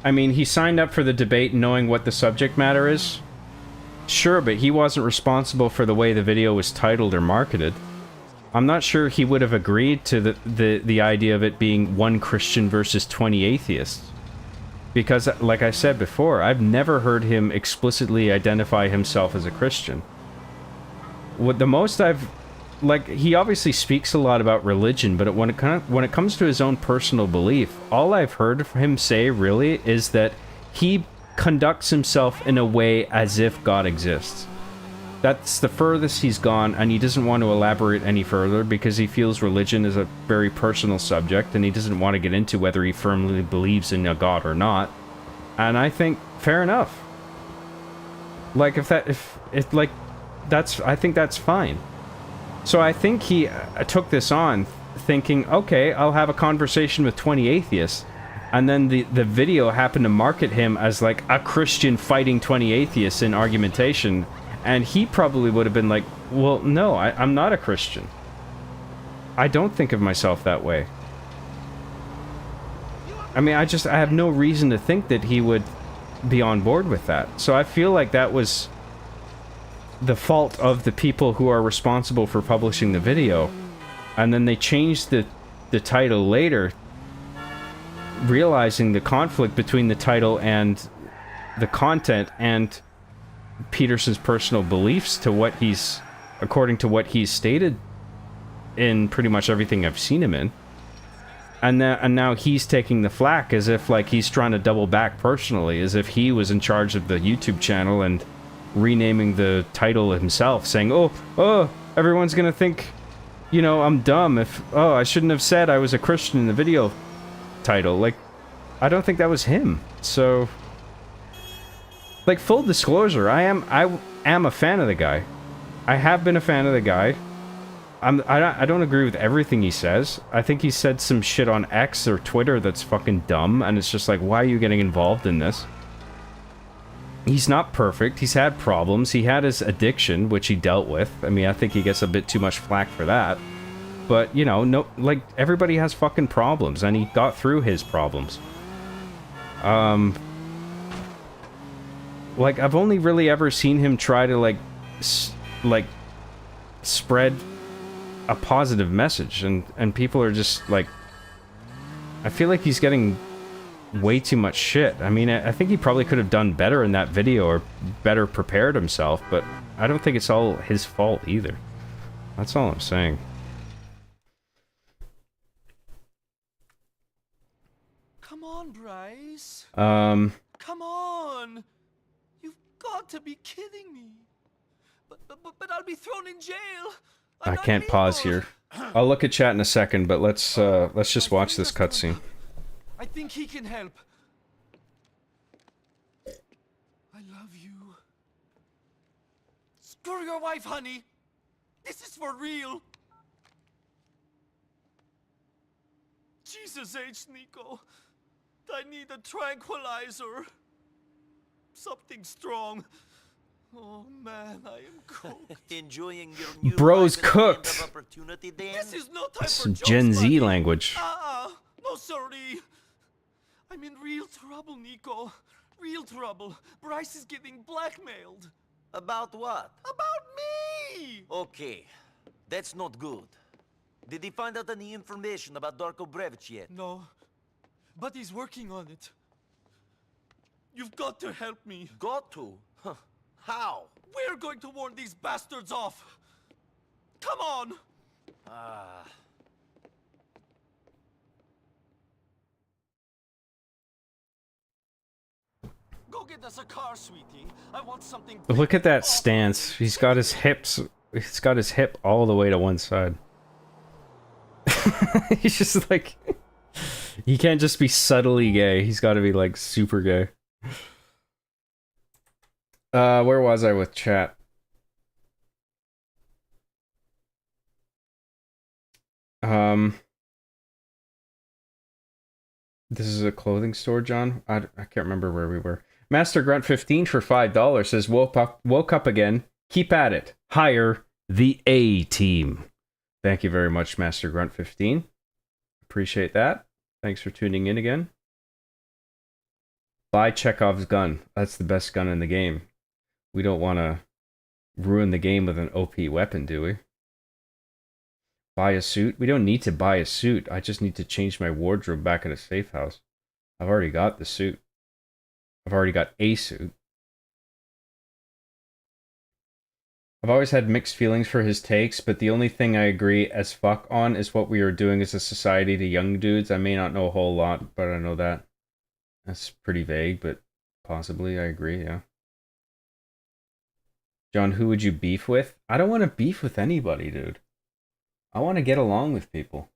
I mean, he signed up for the debate knowing what the subject matter is. Sure, but he wasn't responsible for the way the video was titled or marketed. I'm not sure he would have agreed to the idea of it being 1 Christian versus 20 atheists. Because, like I said before, I've never heard him explicitly identify himself as a Christian. What the most I've... Like, he obviously speaks a lot about religion, but when it comes to his own personal belief, all I've heard him say, really, is that he conducts himself in a way as if God exists. That's the furthest he's gone, and he doesn't want to elaborate any further because he feels religion is a very personal subject, and he doesn't want to get into whether he firmly believes in a God or not. And I think, fair enough. Like, I think that's fine. So I think he took this on, thinking, okay, I'll have a conversation with 20 atheists. And then the video happened to market him as, like, a Christian fighting 20 atheists in argumentation. And he probably would have been like, well, no, I'm not a Christian. I don't think of myself that way. I mean, I have no reason to think that he would be on board with that. So I feel like that was the fault of the people who are responsible for publishing the video. And then they changed the title later, realizing the conflict between the title and the content and Peterson's personal beliefs to what he's according to what he's stated in pretty much everything I've seen him in. And now he's taking the flack as if like he's trying to double back personally, as if he was in charge of the YouTube channel and renaming the title himself, saying, oh, everyone's gonna think, you know, I'm dumb if, I shouldn't have said I was a Christian in the video title. Like, I don't think that was him. So, like, full disclosure, I am a fan of the guy. I have been a fan of the guy. I don't agree with everything he says. I think he said some shit on X or Twitter that's fucking dumb, and it's just like, why are you getting involved in this? He's not perfect. He's had problems. He had his addiction, which he dealt with. I mean, I think he gets a bit too much flack for that. But, you know, no, like, everybody has fucking problems, and he got through his problems. Like, I've only really ever seen him try to, like, spread a positive message, and people are just like, I feel like he's getting way too much shit. I mean, I think he probably could have done better in that video or better prepared himself, but I don't think it's all his fault either. That's all I'm saying. Come on, Bryce. Come on. You've got to be kidding me. But I'll be thrown in jail. I can't pause here. I'll look at chat in a second, but let's just watch this cutscene. I think he can help. I love you. Screw your wife, honey. This is for real. Jesus H, Nico. I need a tranquilizer. Something strong. Oh man, I am cooked. Enjoying your new Bro's life and land of cooked. opportunity, Dan? This is no time Some for jokes, Gen Z buddy. language. No sorry. I'm in real trouble, Nico. Real trouble. Bryce is getting blackmailed. About what? About me! Okay, that's not good. Did he find out any information about Darko Brevich yet? No, but he's working on it. You've got to help me. Got to? Huh. How? We're going to warn these bastards off. Come on! Go get us a car, sweetie. I want something. Look at that stance. He's got his hips. He's got his hip all the way to one side. He's just like, he can't just be subtly gay. He's got to be like super gay. Where was I with chat? This is a clothing store, John. I can't remember where we were. Master Grunt 15 for $5 says, woke up again. Keep at it. Hire the A team. Thank you very much, Master Grunt 15. Appreciate that. Thanks for tuning in again. Buy Chekhov's gun. That's the best gun in the game. We don't want to ruin the game with an OP weapon, do we? Buy a suit? We don't need to buy a suit. I just need to change my wardrobe back in a safe house. I've already got the suit. I've already got a suit. I've always had mixed feelings for his takes, but the only thing I agree as fuck on is what we are doing as a society to young dudes. I may not know a whole lot, but I know that. That's pretty vague, but possibly I agree, yeah. John, who would you beef with? I don't want to beef with anybody, dude. I want to get along with people.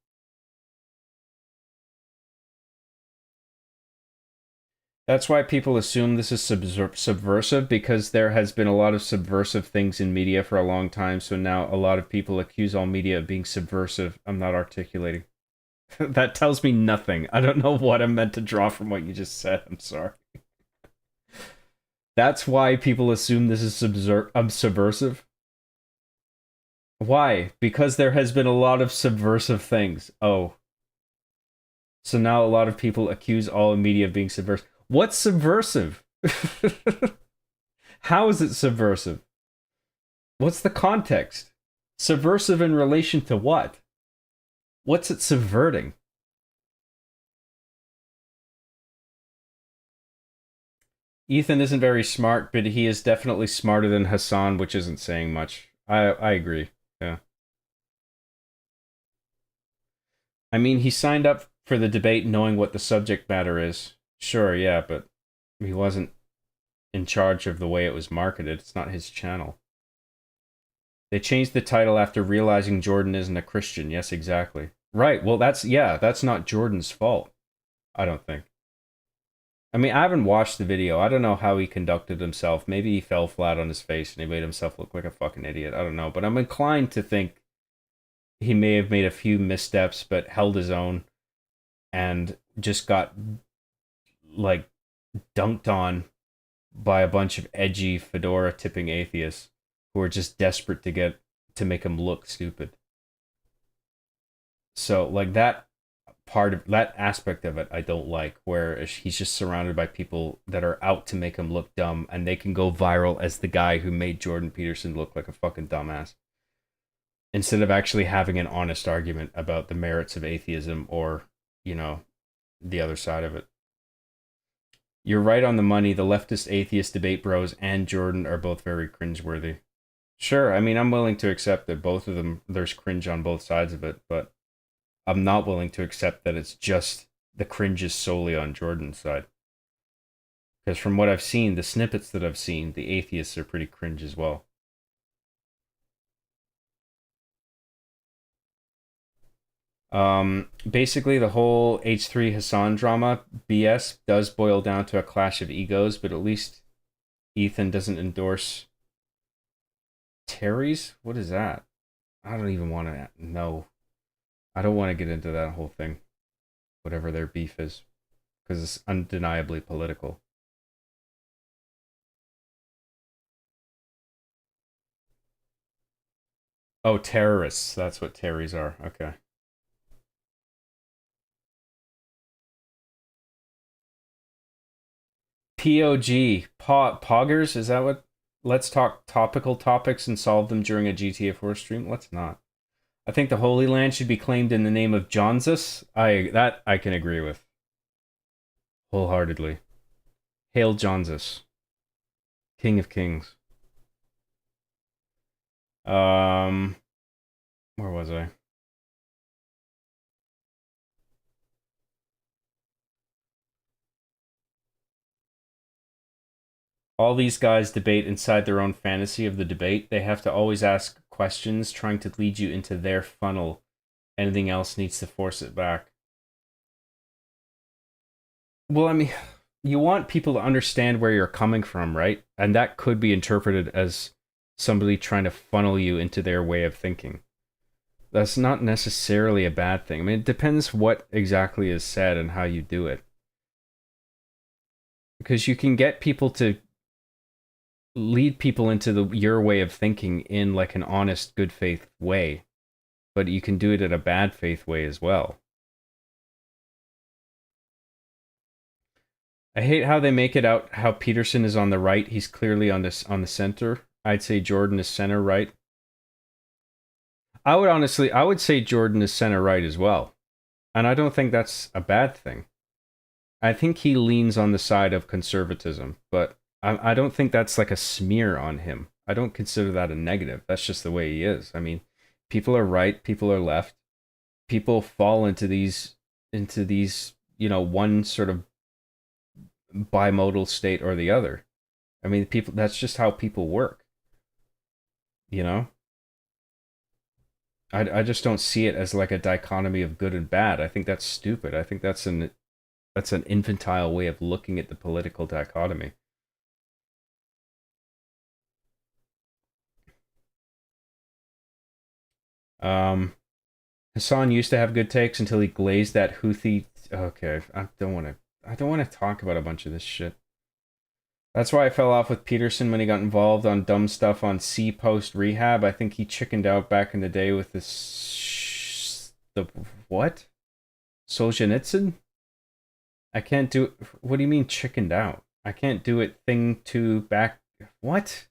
That's why people assume this is subversive, because there has been a lot of subversive things in media for a long time, so now a lot of people accuse all media of being subversive. I'm not articulating. That tells me nothing. I don't know what I'm meant to draw from what you just said. I'm sorry. That's why people assume this is subversive. Why? Because there has been a lot of subversive things. Oh. So now a lot of people accuse all media of being subversive. What's subversive? How is it subversive? What's the context? Subversive in relation to what? What's it subverting? Ethan isn't very smart, but he is definitely smarter than Hassan, which isn't saying much. I agree. Yeah. I mean, he signed up for the debate knowing what the subject matter is. Sure, yeah, but he wasn't in charge of the way it was marketed. It's not his channel. They changed the title after realizing Jordan isn't a Christian. Yes, exactly. Right. Well, that's not Jordan's fault. I don't think. I mean, I haven't watched the video. I don't know how he conducted himself. Maybe he fell flat on his face and he made himself look like a fucking idiot. I don't know. But I'm inclined to think he may have made a few missteps, but held his own and just got, like, dunked on by a bunch of edgy, fedora-tipping atheists who are just desperate to make him look stupid. So, like, that aspect of it I don't like, where he's just surrounded by people that are out to make him look dumb, and they can go viral as the guy who made Jordan Peterson look like a fucking dumbass, instead of actually having an honest argument about the merits of atheism or, you know, the other side of it. You're right on the money. The leftist atheist debate bros and Jordan are both very cringeworthy. Sure, I mean, I'm willing to accept that both of them, there's cringe on both sides of it, but I'm not willing to accept that it's just the cringe is solely on Jordan's side. Because from what I've seen, the snippets that I've seen, the atheists are pretty cringe as well. Basically, the whole H3 Hassan drama, BS, does boil down to a clash of egos, but at least Ethan doesn't endorse Terry's? What is that? I don't even want to know. I don't want to get into that whole thing, whatever their beef is, because it's undeniably political. Oh, terrorists. That's what Terrys are. Okay. POG. Poggers? Is that what? Let's talk topical topics and solve them during a GTA 4 stream? Let's not. I think the Holy Land should be claimed in the name of Johnsus. I can agree with. Wholeheartedly. Hail Johnsus. King of Kings. Where was I? All these guys debate inside their own fantasy of the debate. They have to always ask questions trying to lead you into their funnel. Anything else needs to force it back. Well, I mean, you want people to understand where you're coming from, right? And that could be interpreted as somebody trying to funnel you into their way of thinking. That's not necessarily a bad thing. I mean, it depends what exactly is said and how you do it. Because you can get people to lead people into your way of thinking in like an honest, good faith way, but you can do it in a bad faith way as well. I hate how they make it out how Peterson is on the right. He's clearly on the center. I'd say Jordan is center right. I would say Jordan is center right as well. And I don't think that's a bad thing. I think he leans on the side of conservatism, but I don't think that's like a smear on him. I don't consider that a negative. That's just the way he is. I mean, people are right, people are left. People fall into these, you know, one sort of bimodal state or the other. I mean, that's just how people work. You know? I just don't see it as like a dichotomy of good and bad. I think that's stupid. I think that's an infantile way of looking at the political dichotomy. Hassan used to have good takes until he glazed that Houthi. Okay, I don't want to talk about a bunch of this shit. That's why I fell off with Peterson when he got involved on dumb stuff on C post rehab. I think he chickened out back in the day with this the what? Solzhenitsyn? I can't do it. What do you mean chickened out? I can't do it thing to back. What?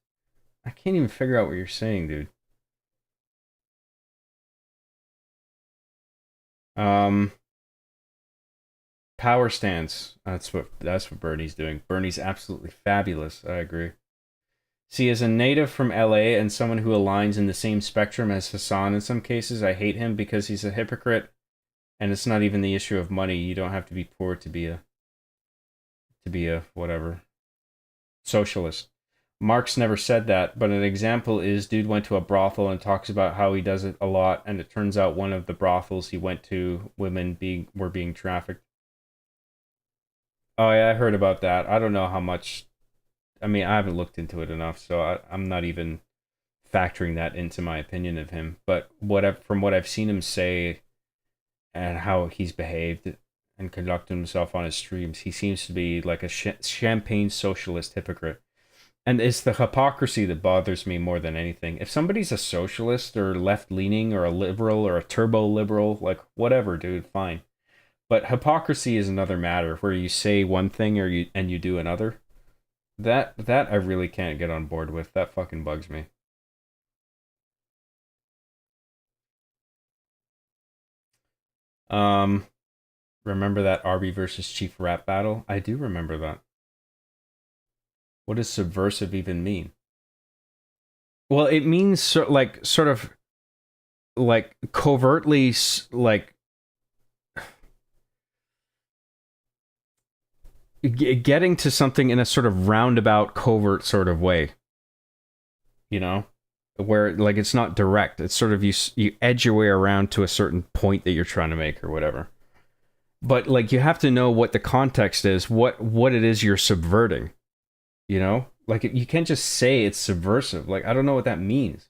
I can't even figure out what you're saying, dude. Power stance. That's what Bernie's doing. Bernie's absolutely fabulous. I agree. See, as a native from LA and someone who aligns in the same spectrum as Hassan in some cases, I hate him because he's a hypocrite, and it's not even the issue of money. You don't have to be poor to be a whatever socialist. Marx never said that, but an example is dude went to a brothel and talks about how he does it a lot, and it turns out one of the brothels he went to, women were being trafficked. Oh yeah, I heard about that. I don't know how much. I mean, I haven't looked into it enough, so I'm not even factoring that into my opinion of him. But from what I've seen him say and how he's behaved and conducted himself on his streams, he seems to be like a champagne socialist hypocrite. And it's the hypocrisy that bothers me more than anything. If somebody's a socialist or left-leaning or a liberal or a turbo-liberal, like, whatever, dude, fine. But hypocrisy is another matter, where you say one thing and you do another. That I really can't get on board with. That fucking bugs me. Remember that Arby versus Chief rap battle? I do remember that. What does subversive even mean? Well, it means sort of covertly, like getting to something in a sort of roundabout, covert sort of way. You know, where like it's not direct. It's sort of you edge your way around to a certain point that you're trying to make or whatever. But like you have to know what the context is, what it is you're subverting. You know, like you can't just say it's subversive. Like, I don't know what that means.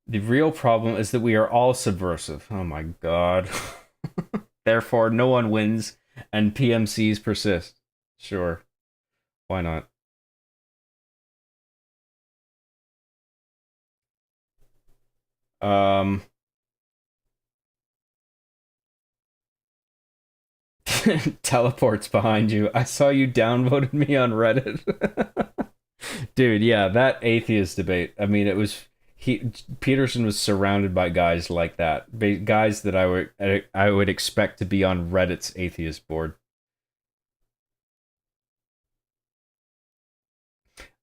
The real problem is that we are all subversive. Oh my god. Therefore, no one wins and PMCs persist. Sure. Why not? Teleports behind you. I saw you downvoted me on Reddit. Dude, yeah, that atheist debate. I mean, Peterson was surrounded by guys like that. Guys that I would expect to be on Reddit's atheist board.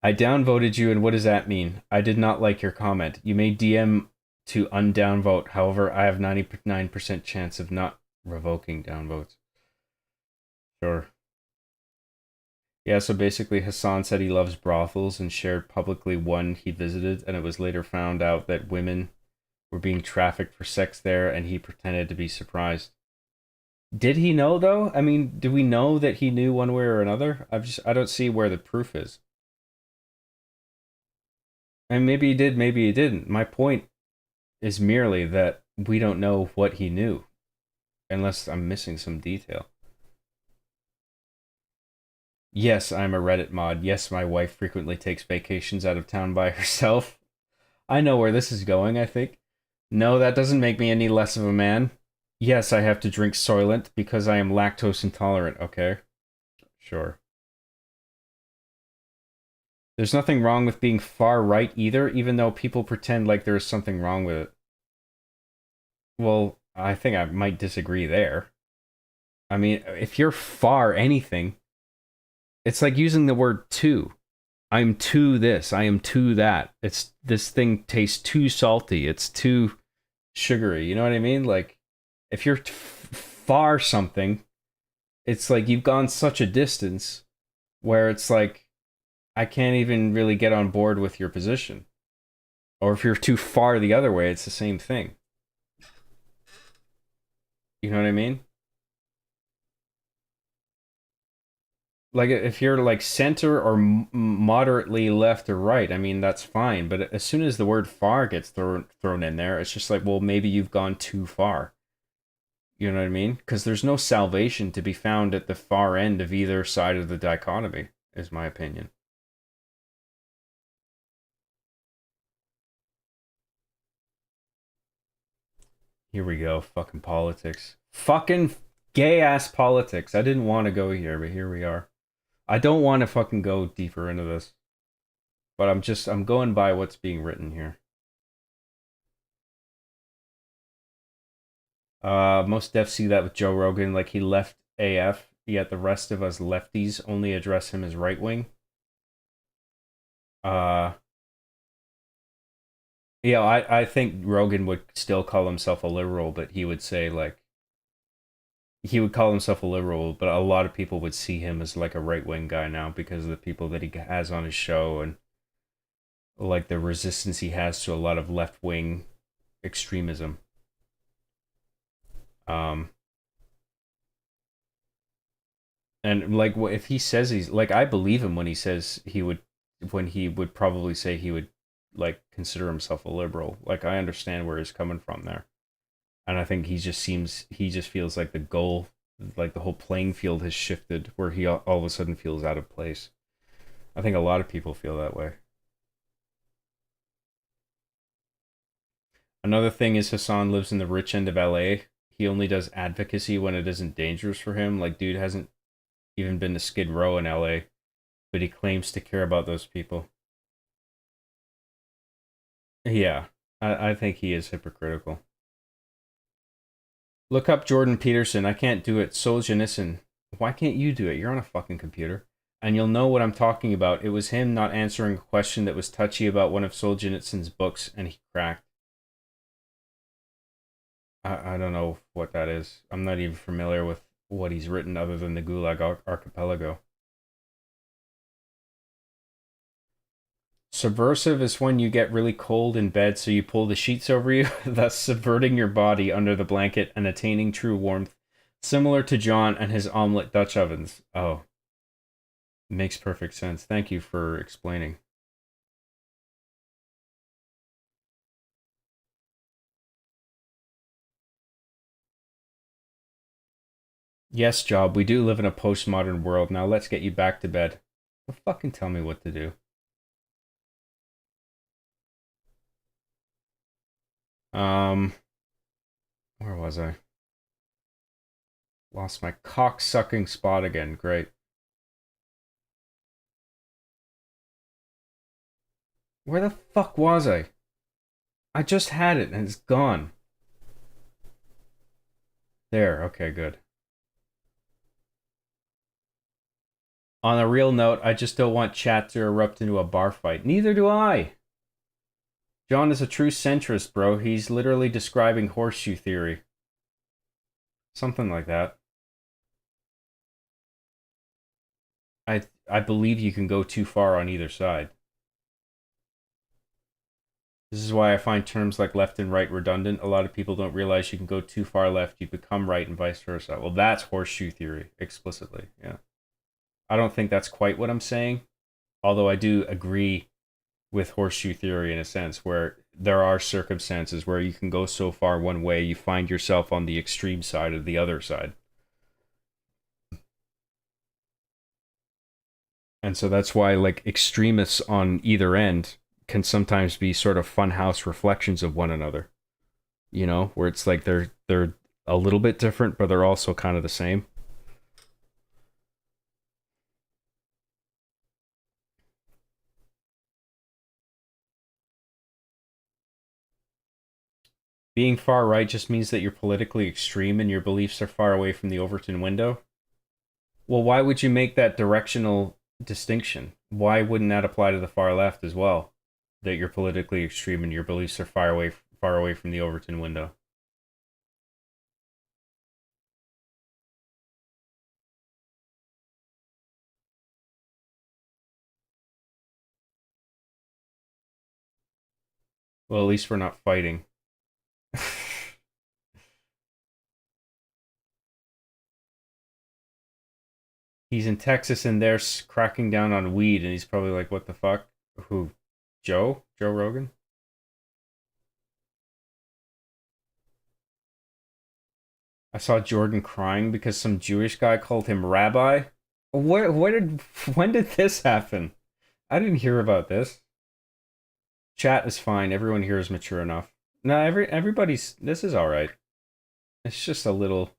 I downvoted you, and what does that mean? I did not like your comment. You may DM to undownvote. However, I have 99% chance of not revoking downvotes. Sure. Yeah, so basically Hassan said he loves brothels and shared publicly one he visited, and it was later found out that women were being trafficked for sex there, and he pretended to be surprised. Did he know, though? I mean, do we know that he knew one way or another? I don't see where the proof is. And maybe he did, maybe he didn't. My point is merely that we don't know what he knew, unless I'm missing some detail. Yes, I'm a Reddit mod. Yes, my wife frequently takes vacations out of town by herself. I know where this is going, I think. No, that doesn't make me any less of a man. Yes, I have to drink Soylent because I am lactose intolerant, okay? Sure. There's nothing wrong with being far right either, even though people pretend like there is something wrong with it. Well, I think I might disagree there. I mean, if you're far anything, it's like using the word too. I'm too this, I am too that. This thing tastes too salty, it's too sugary, you know what I mean? Like, if you're far something, it's like you've gone such a distance where it's like, I can't even really get on board with your position. Or if you're too far the other way, it's the same thing. You know what I mean? Like, if you're like center or moderately left or right, I mean, that's fine. But as soon as the word far gets thrown in there, it's just like, well, maybe you've gone too far. You know what I mean? Because there's no salvation to be found at the far end of either side of the dichotomy, is my opinion. Here we go. Fucking politics. Fucking gay-ass politics. I didn't want to go here, but here we are. I don't want to fucking go deeper into this. But I'm going by what's being written here. Most devs see that with Joe Rogan, like he left AF, yet the rest of us lefties only address him as right wing. Yeah, I think Rogan would still call himself a liberal, but he would say like he would call himself a liberal, but a lot of people would see him as like a right wing guy now because of the people that he has on his show and like the resistance he has to a lot of left wing extremism. And like if he says he's like, I believe him when he says when he would probably say he would like consider himself a liberal. Like I understand where he's coming from there. And I think he just feels like the goal, like the whole playing field has shifted where he all of a sudden feels out of place. I think a lot of people feel that way. Another thing is Hassan lives in the rich end of LA. He only does advocacy when it isn't dangerous for him. Like, dude hasn't even been to Skid Row in LA, but he claims to care about those people. Yeah, I think he is hypocritical. Look up Jordan Peterson. I can't do it. Solzhenitsyn. Why can't you do it? You're on a fucking computer. And you'll know what I'm talking about. It was him not answering a question that was touchy about one of Solzhenitsyn's books, and he cracked. I don't know what that is. I'm not even familiar with what he's written other than the Gulag Archipelago. Subversive is when you get really cold in bed, so you pull the sheets over you, thus subverting your body under the blanket and attaining true warmth, similar to John and his omelet Dutch ovens. Oh. Makes perfect sense. Thank you for explaining. Yes, Job, we do live in a postmodern world. Now let's get you back to bed. Don't fucking tell me what to do. Where was I? Lost my cock-sucking spot again. Great. Where the fuck was I? I just had it and it's gone. There, okay, good. On a real note, I just don't want chat to erupt into a bar fight. Neither do I. John is a true centrist, bro. He's literally describing horseshoe theory. Something like that. I believe you can go too far on either side. This is why I find terms like left and right redundant. A lot of people don't realize you can go too far left, you become right, and vice versa. Well, that's horseshoe theory, explicitly, yeah. I don't think that's quite what I'm saying, although I do agree with horseshoe theory in a sense, where there are circumstances where you can go so far one way, you find yourself on the extreme side of the other side. And so that's why, like, extremists on either end can sometimes be sort of funhouse reflections of one another. You know, where it's like they're a little bit different, but they're also kind of the same. Being far right just means that you're politically extreme and your beliefs are far away from the Overton window. Well, why would you make that directional distinction? Why wouldn't that apply to the far left as well? That you're politically extreme and your beliefs are far away from the Overton window. Well, at least we're not fighting. He's in Texas and they're cracking down on weed, and he's probably like, what the fuck? Who? Joe? Joe Rogan? I saw Jordan crying because some Jewish guy called him rabbi. When did this happen? I didn't hear about this. Chat is fine. Everyone here is mature enough. No, everybody's... This is alright. It's just a little...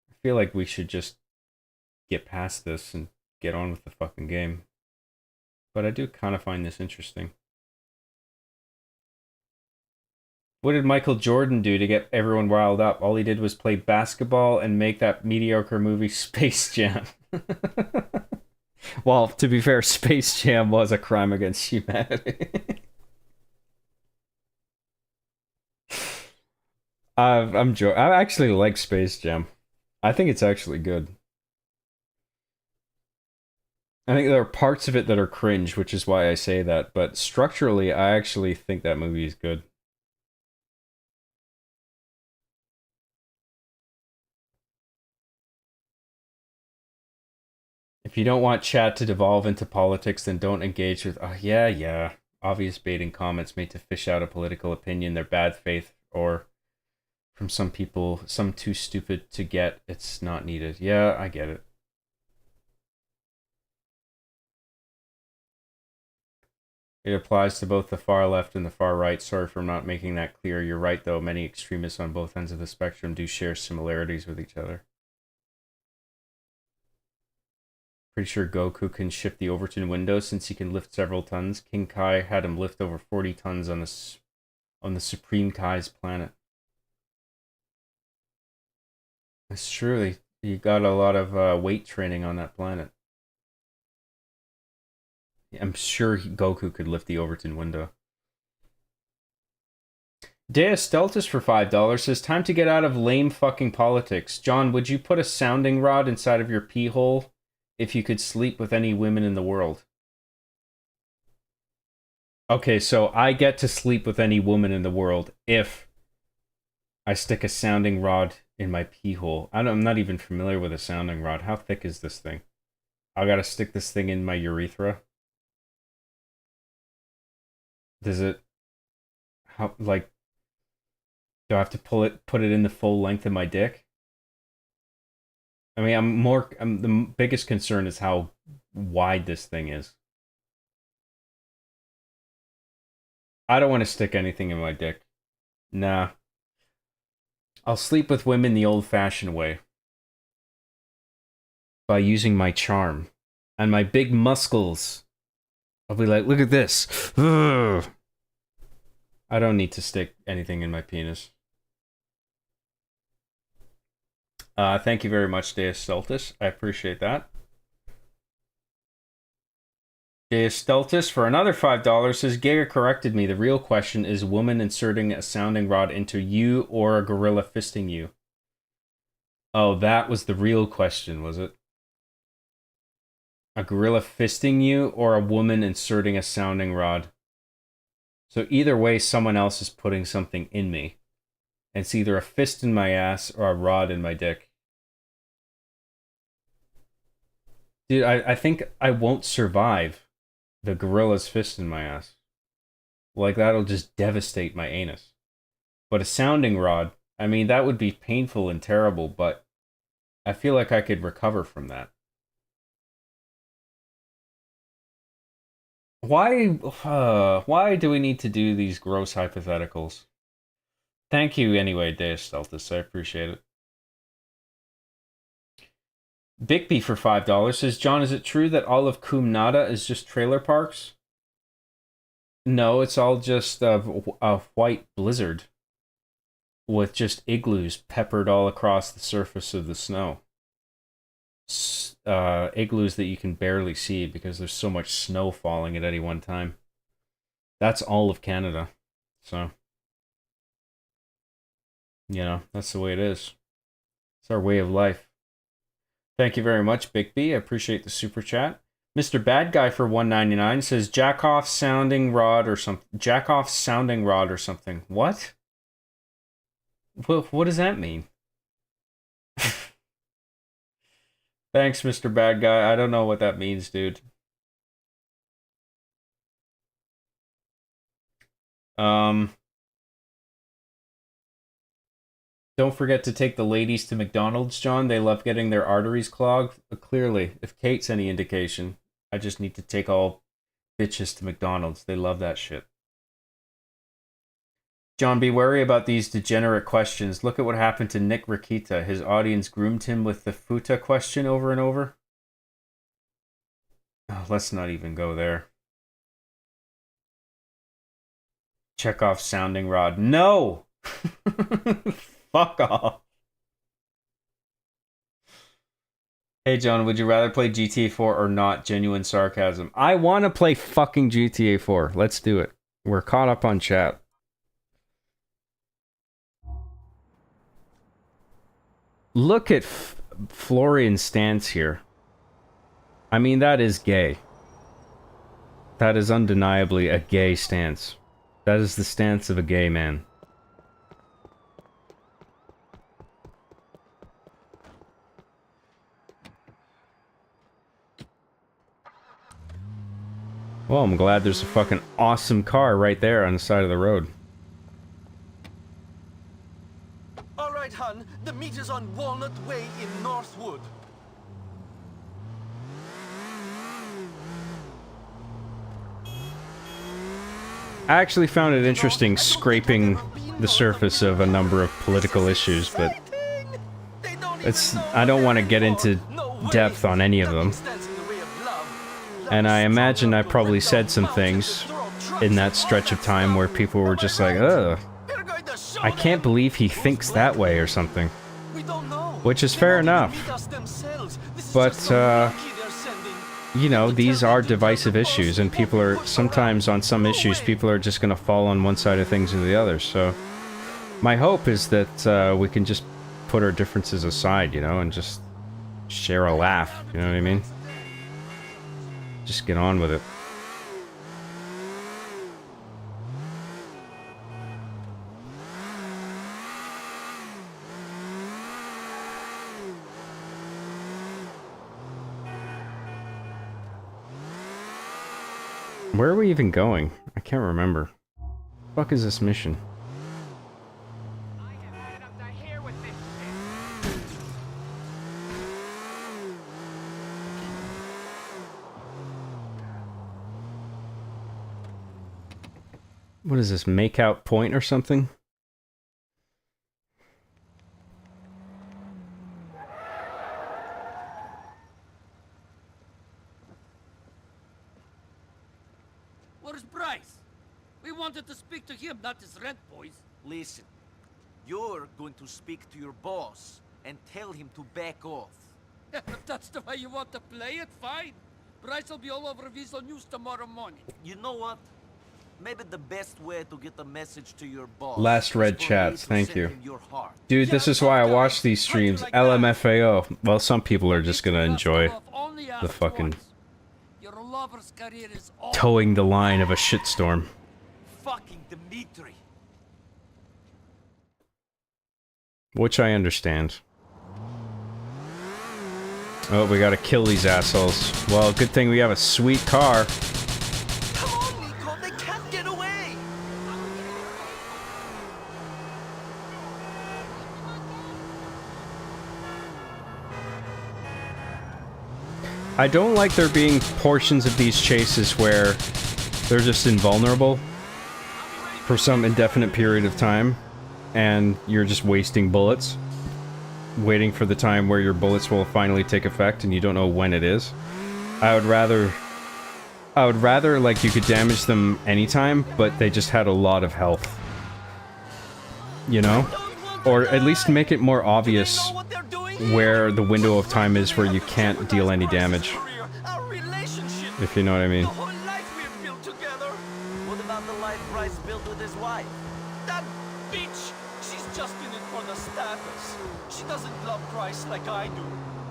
I feel like we should just get past this and get on with the fucking game. But I do kind of find this interesting. What did Michael Jordan do to get everyone riled up? All he did was play basketball and make that mediocre movie Space Jam. Well, to be fair, Space Jam was a crime against humanity. I actually like Space Jam. I think it's actually good. I think there are parts of it that are cringe, which is why I say that. But structurally, I actually think that movie is good. If you don't want chat to devolve into politics, then don't engage with, oh, yeah, obvious baiting comments made to fish out a political opinion, their bad faith, or from some people, some too stupid to get, it's not needed. Yeah, I get it. It applies to both the far left and the far right. Sorry for not making that clear. You're right, though. Many extremists on both ends of the spectrum do share similarities with each other. Pretty sure Goku can shift the Overton window since he can lift several tons. King Kai had him lift over 40 tons on the Supreme Kai's planet. That's true. He got a lot of weight training on that planet. I'm sure Goku could lift the Overton window. Deus Deltas for $5 says, time to get out of lame fucking politics. John, would you put a sounding rod inside of your pee hole if you could sleep with any women in the world? Okay, so I get to sleep with any woman in the world if I stick a sounding rod in my pee hole. I'm not even familiar with a sounding rod. How thick is this thing? I gotta stick this thing in my urethra. Does it... How, like... Do I have to put it in the full length of my dick? I mean, the biggest concern is how wide this thing is. I don't want to stick anything in my dick. Nah. I'll sleep with women the old-fashioned way. By using my charm. And my big muscles. I'll be like, look at this. Ugh. I don't need to stick anything in my penis. Thank you very much, Deus Deltus. I appreciate that. Deus Deltus for another $5 says, Giga corrected me. The real question is woman inserting a sounding rod into you or a gorilla fisting you. Oh, that was the real question, was it? A gorilla fisting you or a woman inserting a sounding rod? So either way, someone else is putting something in me. And it's either a fist in my ass or a rod in my dick. Dude, I think I won't survive the gorilla's fist in my ass. Like, that'll just devastate my anus. But a sounding rod, I mean, that would be painful and terrible, but I feel like I could recover from that. Why do we need to do these gross hypotheticals? Thank you anyway, Deus Deltus. I appreciate it. Bigby for $5 says, John, is it true that all of Cum Nada is just trailer parks? No, it's all just a white blizzard with just igloos peppered all across the surface of the snow. Igloos that you can barely see because there's so much snow falling at any one time. That's all of Canada. So, you know, that's the way it is. It's our way of life. Thank you very much, Bigby. I appreciate the super chat. Mr. Bad Guy for $1.99 says, jack off sounding rod or something. Jack off sounding rod or something. What? What does that mean? Thanks, Mr. Bad Guy. I don't know what that means, dude. Don't forget to take the ladies to McDonald's, John. They love getting their arteries clogged. Clearly, if Kate's any indication, I just need to take all bitches to McDonald's. They love that shit. John, be wary about these degenerate questions. Look at what happened to Nick Rakita. His audience groomed him with the futa question over and over. Oh, let's not even go there. Chekhov's sounding rod. No! Fuck off. Hey John, would you rather play GTA 4 or not? Genuine sarcasm. I want to play fucking GTA 4. Let's do it. We're caught up on chat. Look at Florian's stance here. I mean, that is gay. That is undeniably a gay stance. That is the stance of a gay man. Well, I'm glad there's a fucking awesome car right there on the side of the road. All right, hun. The meet is on Walnut Way in Northwood. I actually found it interesting scraping the surface of a number of political issues, but I don't want to get into depth on any of them. And I imagine I probably said some things in that stretch of time where people were just like, ugh, I can't believe he thinks that way or something. Which is fair enough. But, you know, these are divisive issues, and people are, sometimes on some issues, people are just going to fall on one side of things or the other. So, my hope is that we can just put our differences aside, you know, and just share a laugh, you know what I mean? Just get on with it. Where are we even going? I can't remember. What the fuck is this mission? What is this, Makeout Point or something? Where's Bryce? We wanted to speak to him, not his rent boys. Listen, you're going to speak to your boss and tell him to back off. If that's the way you want to play it, fine. Bryce will be all over Visual News tomorrow morning. You know what? Maybe the best way to get a message to your boss. Last red chats, thank you. Dude, this is why I watch these streams. LMFAO. Well, some people are just gonna enjoy the fucking towing the line of a shitstorm. Fucking Dimitri. Which I understand. Oh, we gotta kill these assholes. Well, good thing we have a sweet car. I don't like there being portions of these chases where they're just invulnerable for some indefinite period of time, and you're just wasting bullets, waiting for the time where your bullets will finally take effect and you don't know when it is. I would rather like you could damage them anytime, but they just had a lot of health. You know? Or at least make it more obvious where the window of time is where you can't deal any damage. If you know what I mean. What about the life Bryce built with his wife? That bitch! She's just in it for the status. She doesn't love Bryce like I do.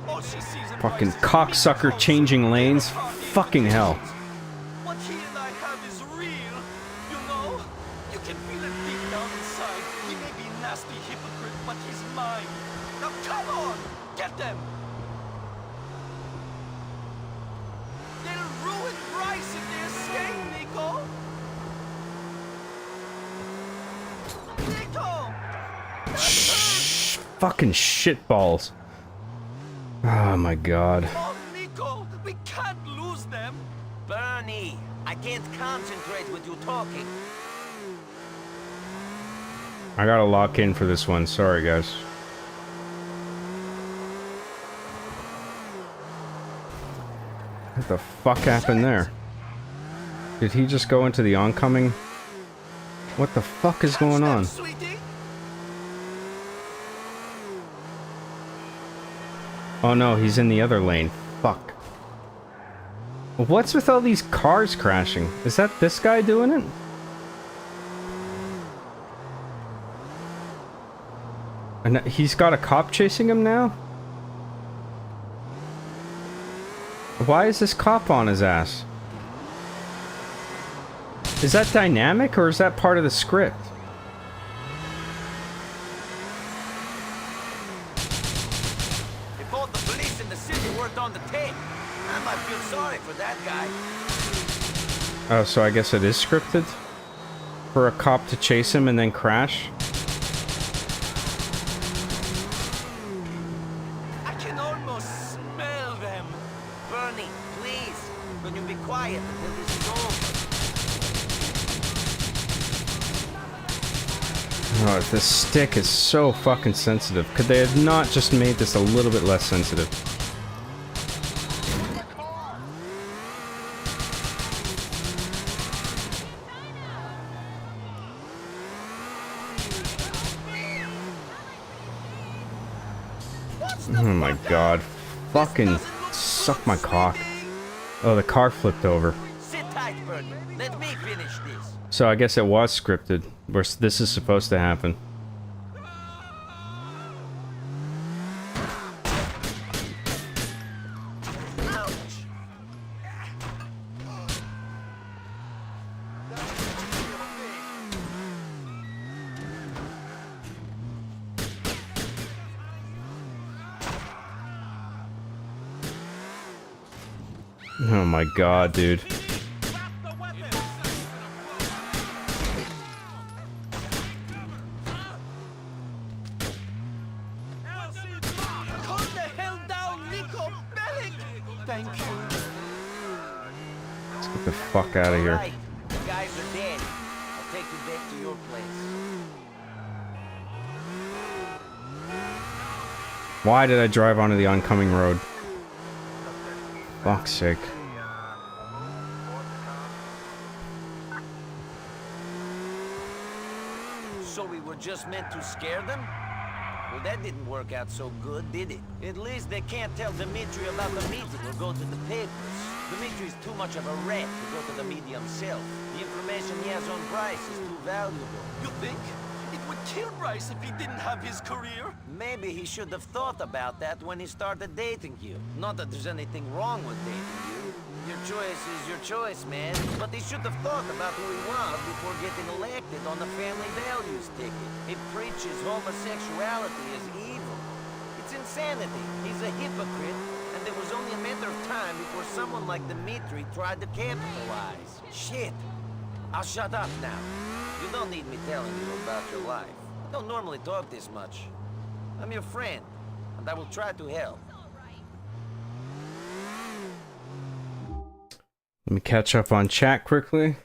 All she sees in Fucking Bryce is cocksucker changing lanes. Fucking hell. what he and I have is real. You know? You can feel it deep down inside. He may be a nasty hypocrite, but he's mine. Now come on! Get them! They'll ruin Bryce if they escape, Nico! Nico! Shh, fucking shitballs. Oh my god. Oh, Nico! We can't lose them! Bernie, I can't concentrate with you talking. I gotta lock in for this one. Sorry, guys. What the fuck happened there? Did he just go into the oncoming What the fuck is going on? Oh no, he's in the other lane. Fuck. What's with all these cars crashing? Is that this guy doing it? And he's got a cop chasing him now? Why is this cop on his ass? Is that dynamic or is that part of the script? If both the police and the city worked on the tape, I might feel sorry for that guy. Oh, so I guess it is scripted? For a cop to chase him and then crash? I can almost smell them. Bernie, please, can you be quiet until this is over? Oh, this stick is so fucking sensitive. Could they have not just made this a little bit less sensitive? Oh my god. Fucking suck my cock. Oh, the car flipped over. Sit tight, Bernie. Let me finish this. So I guess it was scripted, where this is supposed to happen. Oh my god, dude. Calm the hell down, Nico Bellic! Thank you. Let's get the fuck out of here. Right. The guys are dead. I'll take you back to your place. Why did I drive onto the oncoming road? Fuck's sake. So we were just meant to scare them? Well, that didn't work out so good, did it? At least they can't tell Dimitri about the meeting or go to the papers. Dimitri's too much of a rat to go to the media himself. The information he has on Bryce is too valuable. You think? It would kill Bryce if he didn't have his career? Maybe he should have thought about that when he started dating you. Not that there's anything wrong with dating you. Your choice is your choice, man. But he should have thought about who he was before getting elected on the family values ticket. He preaches homosexuality as evil. It's insanity. He's a hypocrite, and there was only a matter of time before someone like Dimitri tried to capitalize. Shit. I'll shut up now. You don't need me telling you about your life. I don't normally talk this much. I'm your friend, and I will try to help. Let me catch up on chat quickly.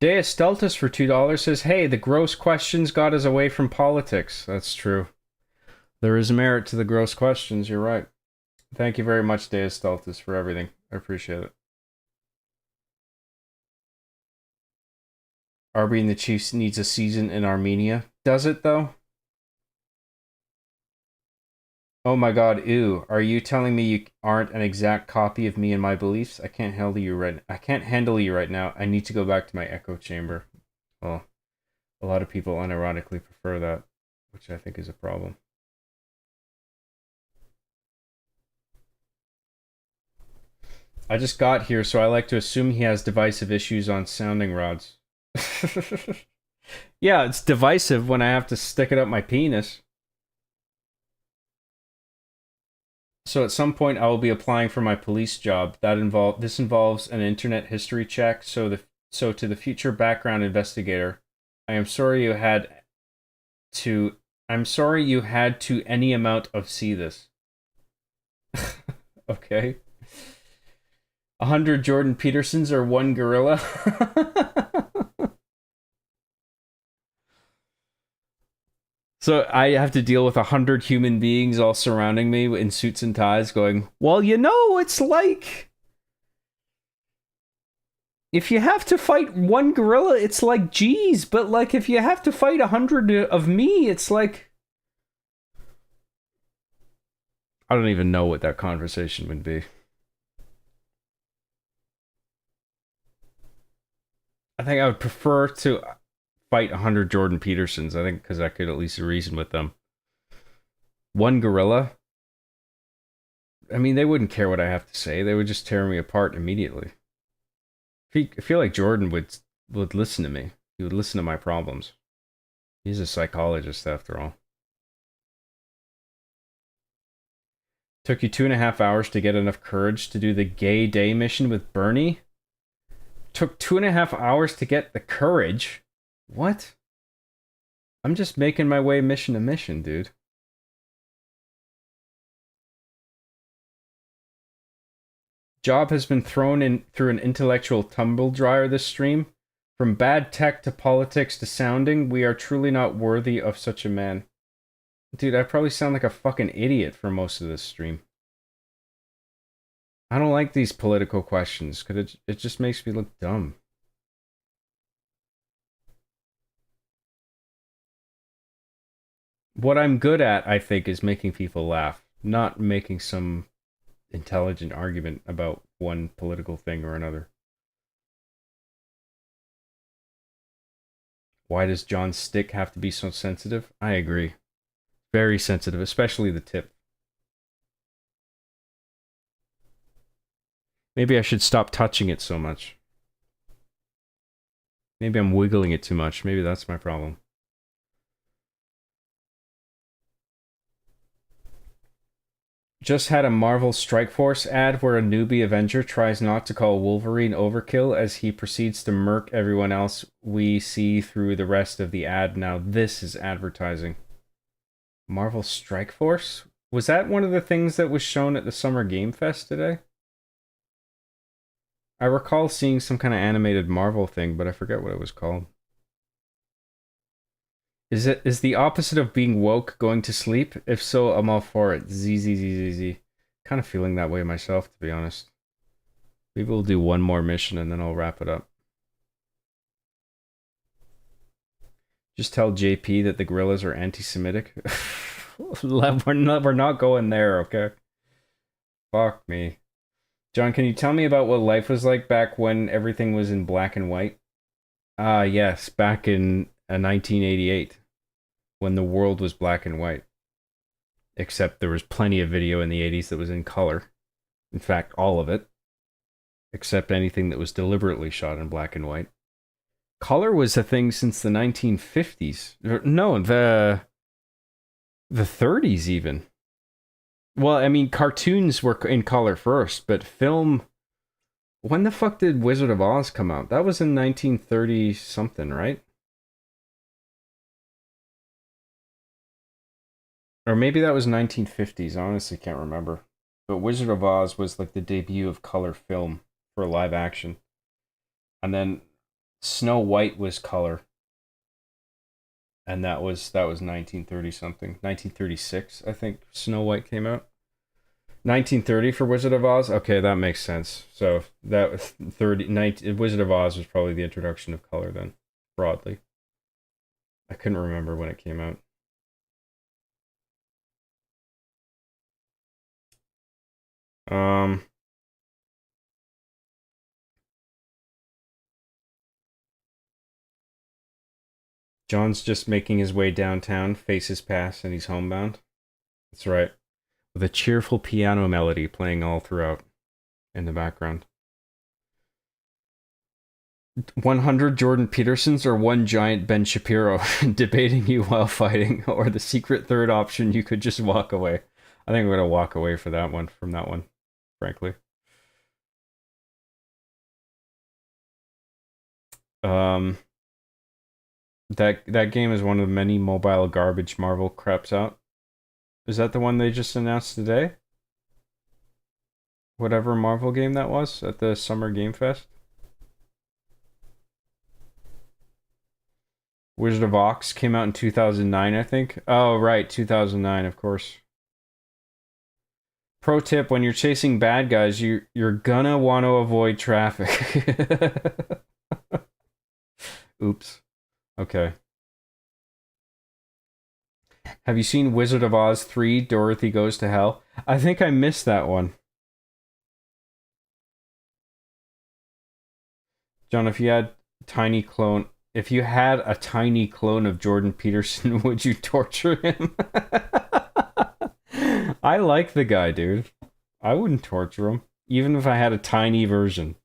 Deus Deltas for $2 says, hey, the gross questions got us away from politics. That's true. There is merit to the gross questions, you're right. Thank you very much, Deus Deltas, for everything. I appreciate it. Arby and the Chiefs needs a season in Armenia. Does it, though? Oh my god, ew. Are you telling me you aren't an exact copy of me and my beliefs? I can't handle you right now. I need to go back to my echo chamber. Well, a lot of people unironically prefer that, which I think is a problem. I just got here, so I like to assume he has divisive issues on sounding rods. Yeah, it's divisive when I have to stick it up my penis. So at some point I will be applying for my police job. This involves an internet history check. So to the future background investigator, I'm sorry you had to any amount of see this. Okay. 100 Jordan Petersons or 1 gorilla. So I have to deal with 100 human beings all surrounding me in suits and ties going, well, you know, it's like... If you have to fight one gorilla, it's like, geez, but like if you have to fight 100 of me, it's like... I don't even know what that conversation would be. I think I would prefer to fight 100 Jordan Petersons, I think, because I could at least reason with them. One gorilla? I mean, they wouldn't care what I have to say. They would just tear me apart immediately. I feel like Jordan would listen to me. He would listen to my problems. He's a psychologist, after all. Took you 2.5 hours to get enough courage to do the gay day mission with Bernie? Took 2.5 hours to get the courage? What? I'm just making my way mission to mission, dude. Job has been thrown in through an intellectual tumble dryer this stream. From bad tech to politics to sounding, we are truly not worthy of such a man. Dude, I probably sound like a fucking idiot for most of this stream. I don't like these political questions, because it just makes me look dumb. What I'm good at, I think, is making people laugh, not making some intelligent argument about one political thing or another. Why does John's stick have to be so sensitive? I agree. Very sensitive, especially the tip. Maybe I should stop touching it so much. Maybe I'm wiggling it too much. Maybe that's my problem. Just had a Marvel Strike Force ad where a newbie Avenger tries not to call Wolverine overkill as he proceeds to murk everyone else we see through the rest of the ad. Now this is advertising. Marvel Strike Force? Was that one of the things that was shown at the Summer Game Fest today? I recall seeing some kind of animated Marvel thing, but I forget what it was called. Is the opposite of being woke going to sleep? If so, I'm all for it. Z. Kind of feeling that way myself, to be honest. Maybe we'll do one more mission and then I'll wrap it up. Just tell JP that the gorillas are anti-Semitic. We're not going there, okay? Fuck me. John, can you tell me about what life was like back when everything was in black and white? Yes, back in 1988, when the world was black and white. Except there was plenty of video in the 80s that was in color. In fact, all of it. Except anything that was deliberately shot in black and white. Color was a thing since the 1950s. No, the 30s even. Well, I mean, cartoons were in color first, but film... When the fuck did Wizard of Oz come out? That was in 1930-something, right? Or maybe that was 1950s, I honestly can't remember. But Wizard of Oz was like the debut of color film for live action. And then Snow White was color. And that was 1930-something. 1936, I think Snow White came out. 1930 for Wizard of Oz? Okay, that makes sense. So that was Wizard of Oz was probably the introduction of color then, broadly. I couldn't remember when it came out. John's just making his way downtown, faces pass, and he's homebound. That's right. With a cheerful piano melody playing all throughout in the background. 100 Jordan Petersons or one giant Ben Shapiro debating you while fighting, or the secret third option, you could just walk away. I think I'm going to walk away from that one, frankly. That game is one of the many mobile garbage Marvel craps out. Is that the one they just announced today? Whatever Marvel game that was at the Summer Game Fest? Wizard of Oz came out in 2009, I think. Oh, right, 2009, of course. Pro tip, when you're chasing bad guys, you're gonna want to avoid traffic. Oops. Okay. Have you seen Wizard of Oz 3, Dorothy Goes to Hell? I think I missed that one. John, if you had a tiny clone of Jordan Peterson, would you torture him? I like the guy, dude. I wouldn't torture him, even if I had a tiny version.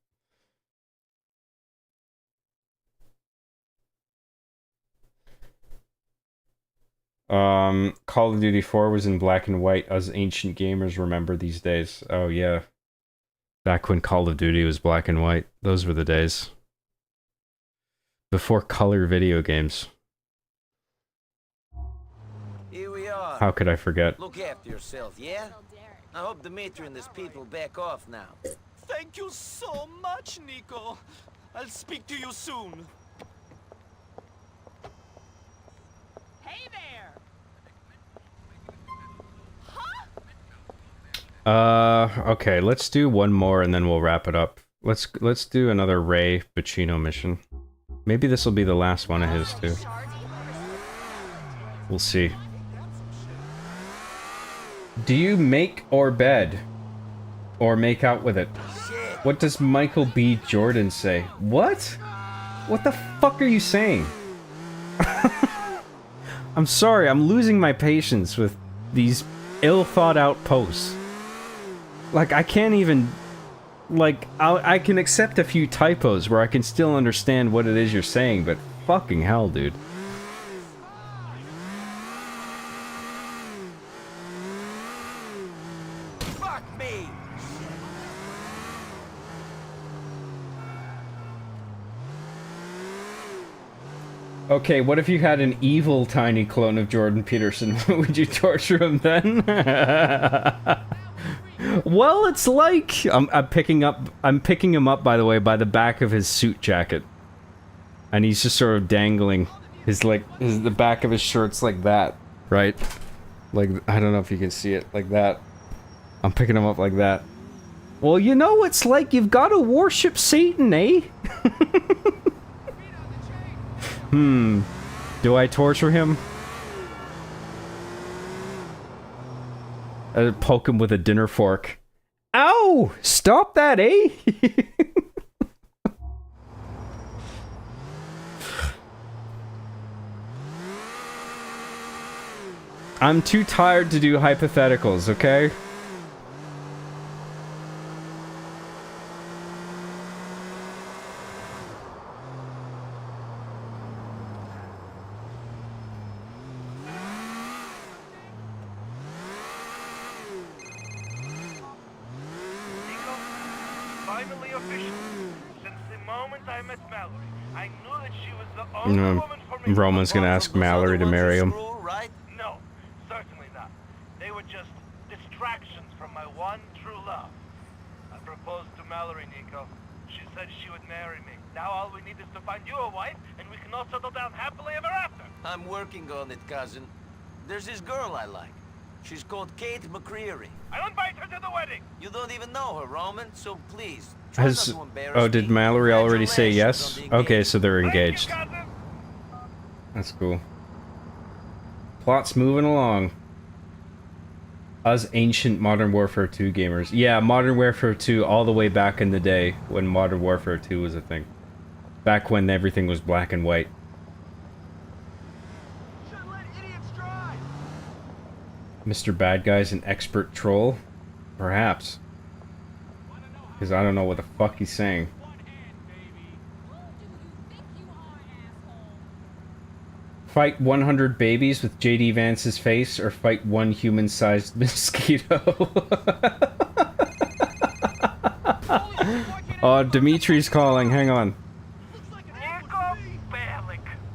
Call of Duty 4 was in black and white, as ancient gamers remember these days. Oh yeah. Back when Call of Duty was black and white. Those were the days. Before color video games. Here we are. How could I forget? Look after yourself, yeah? I hope Dimitri and his people back off now. Thank you so much, Nico. I'll speak to you soon. Hey there! Okay, let's do one more and then we'll wrap it up. Let's do another Ray Pacino mission. Maybe this will be the last one of his too. We'll see. Do you make or bed? Or make out with it? What does Michael B. Jordan say? What? What the fuck are you saying? I'm sorry, I'm losing my patience with these ill-thought-out posts. Like, I can't even... Like, I can accept a few typos where I can still understand what it is you're saying, but fucking hell, dude. Fuck me! Okay, what if you had an evil tiny clone of Jordan Peterson? Would you torture him then? Well, it's like I'm picking him up, by the way, by the back of his suit jacket, and he's just sort of dangling the back of his shirt's like that, right? Like, I don't know if you can see it, like that. I'm picking him up like that. Well, you know, it's like you've got to worship Satan, eh? Do I torture him? I'd poke him with a dinner fork. Ow! Stop that, eh? I'm too tired to do hypotheticals, okay? Finally official. Since the moment I met Mallory, I knew that she was the only woman for me. Roman's gonna ask Mallory to marry him. Right? No, certainly not. They were just distractions from my one true love. I proposed to Mallory, Nico. She said she would marry me. Now all we need is to find you a wife, and we can all settle down happily ever after. I'm working on it, cousin. There's this girl I like. She's called Kate McCreary. I'll invite her to the wedding. You don't even know her, Roman, so please, try not to embarrass did me. Mallory already say yes? Congratulations on the Okay, so they're engagement. engaged. That's cool. Plot's moving along. Us ancient Modern Warfare 2 gamers. Yeah, Modern Warfare 2 all the way back in the day when Modern Warfare 2 was a thing. Back when everything was black and white. Mr. Bad Guy's an expert troll? Perhaps. Because I don't know what the fuck he's saying. Fight 100 babies with JD Vance's face, or fight one human-sized mosquito? Oh, Dimitri's calling, hang on.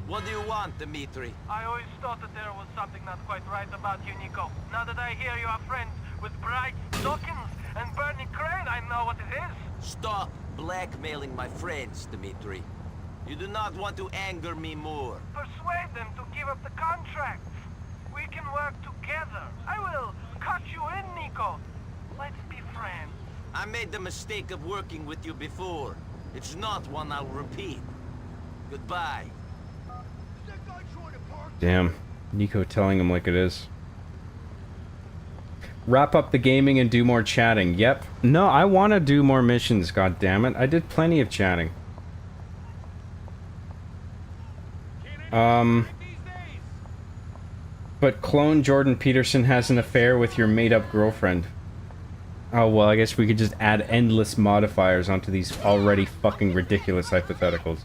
What do you want, Dimitri? I always thought that there was something not quite right about you, Nico. Now that I hear you are friends with Bryce Dawkins and Bernie Crane, I know what it is. Stop blackmailing my friends, Dimitri. You do not want to anger me more. Persuade them to give up the contracts. We can work together. I will cut you in, Nico. Let's be friends. I made the mistake of working with you before. It's not one I'll repeat. Goodbye. Damn. Nico telling him like it is. Wrap up the gaming and do more chatting. Yep. No, I want to do more missions, god damn it. I did plenty of chatting. But clone Jordan Peterson has an affair with your made-up girlfriend. Oh, well, I guess we could just add endless modifiers onto these already fucking ridiculous hypotheticals.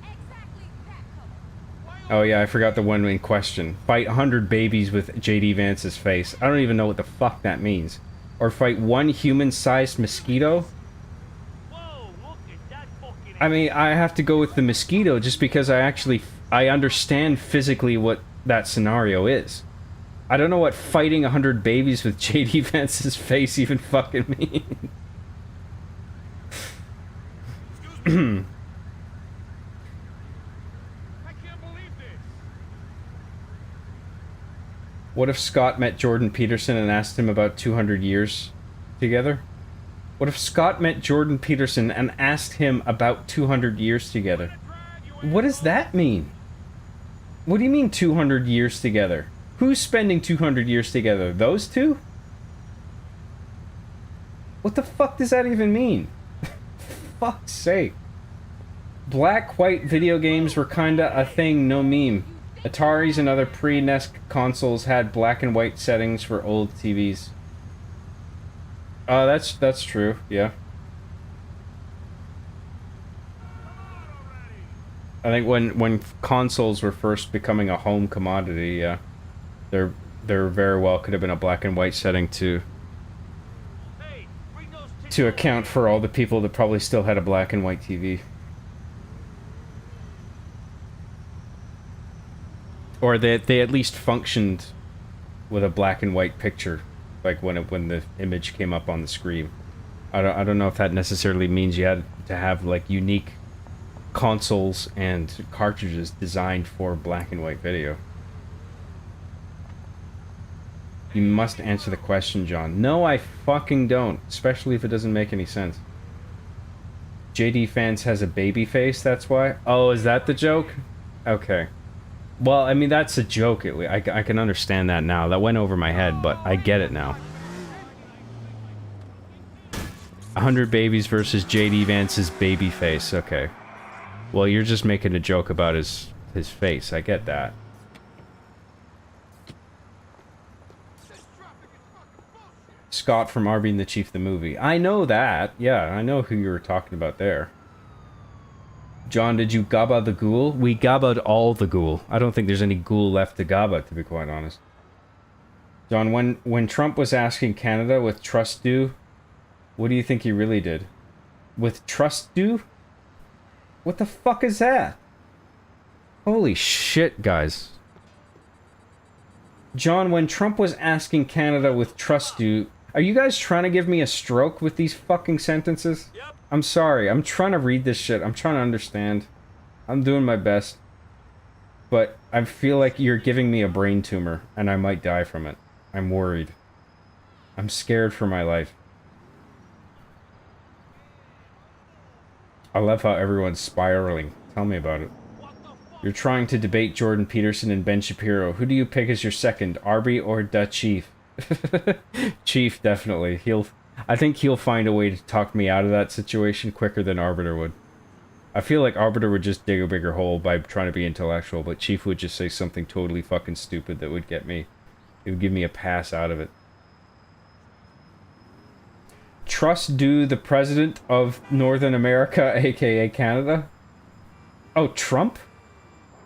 Oh yeah, I forgot the one in question. Fight 100 babies with J.D. Vance's face. I don't even know what the fuck that means. Or fight one human-sized mosquito? I mean, I have to go with the mosquito just because I understand physically what that scenario is. I don't know what fighting 100 babies with J.D. Vance's face even fucking means. What if Scott met Jordan Peterson and asked him about 200 years together? What if Scott met Jordan Peterson and asked him about 200 years together? What does that mean? What do you mean 200 years together? Who's spending 200 years together? Those two? What the fuck does that even mean? Fuck's sake. Black-white video games were kinda a thing, no meme. Ataris and other pre-NES consoles had black and white settings for old TVs. That's true, yeah. I think when consoles were first becoming a home commodity, yeah, there very well could have been a black and white setting to account for all the people that probably still had a black and white TV. Or they at least functioned with a black and white picture, like when the image came up on the screen. I don't know if that necessarily means you had to have like unique consoles and cartridges designed for black and white video. You must answer the question, John. No, I fucking don't, especially if it doesn't make any sense. JD Fans has a baby face, that's why? Oh, is that the joke? Okay. Well, I mean, that's a joke. I can understand that now. That went over my head, but I get it now. 100 babies versus J.D. Vance's baby face. Okay. Well, you're just making a joke about his face. I get that. Scott from Arby and the Chief the movie. I know that. Yeah, I know who you were talking about there. John, did you gabba the ghoul? We gabba'd all the ghoul. I don't think there's any ghoul left to gabba, to be quite honest. John, when Trump was asking Canada with trust due, what do you think he really did? With trust due? What the fuck is that? Holy shit, guys. John, when Trump was asking Canada with trust due, are you guys trying to give me a stroke with these fucking sentences? Yep. I'm sorry, I'm trying to read this shit. I'm trying to understand. I'm doing my best. But I feel like you're giving me a brain tumor, and I might die from it. I'm worried. I'm scared for my life. I love how everyone's spiraling. Tell me about it. You're trying to debate Jordan Peterson and Ben Shapiro. Who do you pick as your second, Arby or Da Chief? Chief, definitely. I think he'll find a way to talk me out of that situation quicker than Arbiter would. I feel like Arbiter would just dig a bigger hole by trying to be intellectual, but Chief would just say something totally fucking stupid that would get me... It would give me a pass out of it. Trust due the President of Northern America, aka Canada? Oh, Trump?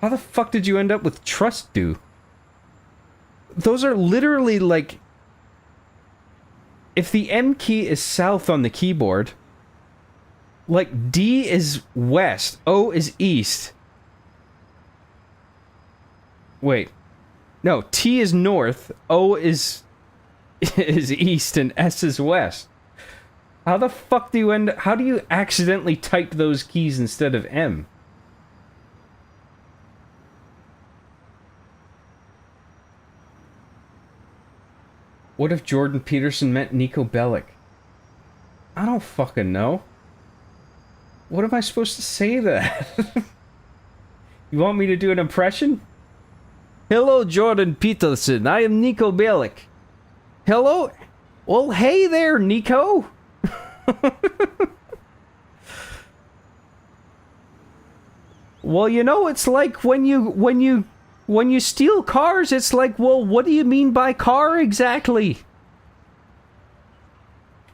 How the fuck did you end up with trust due? Those are literally like... If the M key is south on the keyboard, like D is west, O is east. Wait. No, T is north, O is east, and S is west. How the fuck do you how do you accidentally type those keys instead of M? What if Jordan Peterson meant Nico Bellic? I don't fucking know. What am I supposed to say to that? You want me to do an impression? Hello, Jordan Peterson. I am Nico Bellic. Hello? Well, hey there, Nico. Well, you know, it's like when you steal cars, it's like, well, what do you mean by car exactly?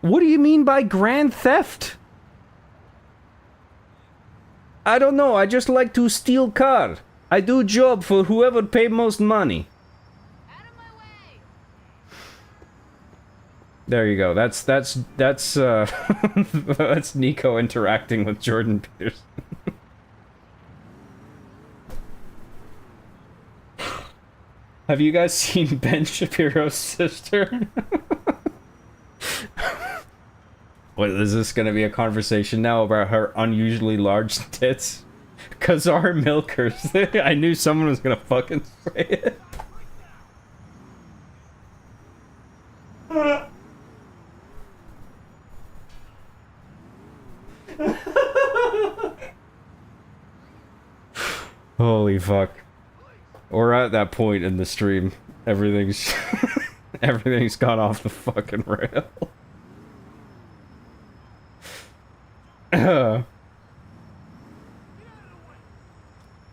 What do you mean by grand theft? I don't know, I just like to steal car. I do job for whoever pay most money. There you go. That's that's Nico interacting with Jordan Peterson. Have you guys seen Ben Shapiro's sister? What, is this gonna be a conversation now about her unusually large tits? Cause our milkers. I knew someone was gonna fucking say it. Holy fuck. We're at that point in the stream. Everything's everything's gone off the fucking rail.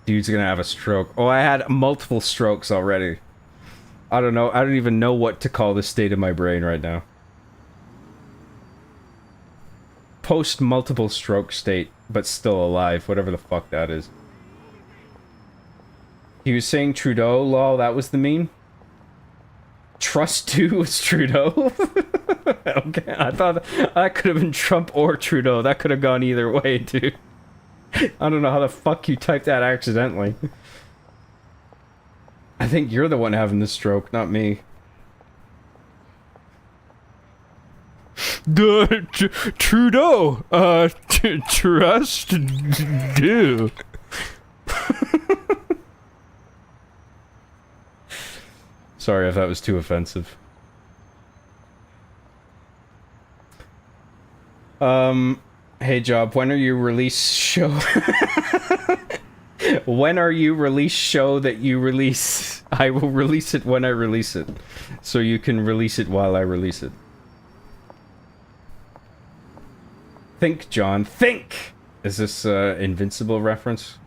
Dude's gonna have a stroke. Oh, I had multiple strokes already. I don't know. I don't even know what to call the state of my brain right now. Post multiple stroke state, but still alive. Whatever the fuck that is. He was saying Trudeau, lol, that was the meme? Trust 2 was Trudeau? Okay, I thought that could have been Trump or Trudeau. That could have gone either way, dude. I don't know how the fuck you typed that accidentally. I think you're the one having the stroke, not me. Trudeau, trust do. Sorry if that was too offensive. Hey Job, when are you release show? When are you release show that you release? I will release it when I release it. So you can release it while I release it. Think, John, think! Is this Invincible reference?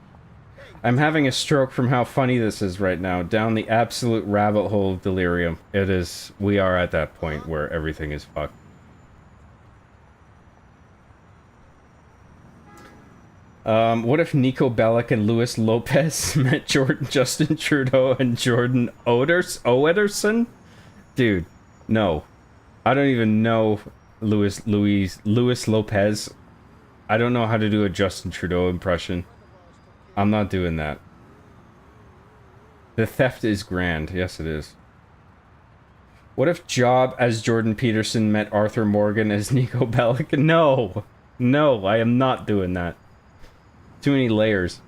I'm having a stroke from how funny this is right now. Down the absolute rabbit hole of delirium. It is. We are at that point where everything is fucked. What if Nico Bellic and Luis Lopez met Justin Trudeau and Jordan Oederson? Dude, no. I don't even know Luis Lopez. I don't know how to do a Justin Trudeau impression. I'm not doing that. The theft is grand. Yes, it is. What if Job as Jordan Peterson met Arthur Morgan as Nico Bellic? No. No, I am not doing that. Too many layers.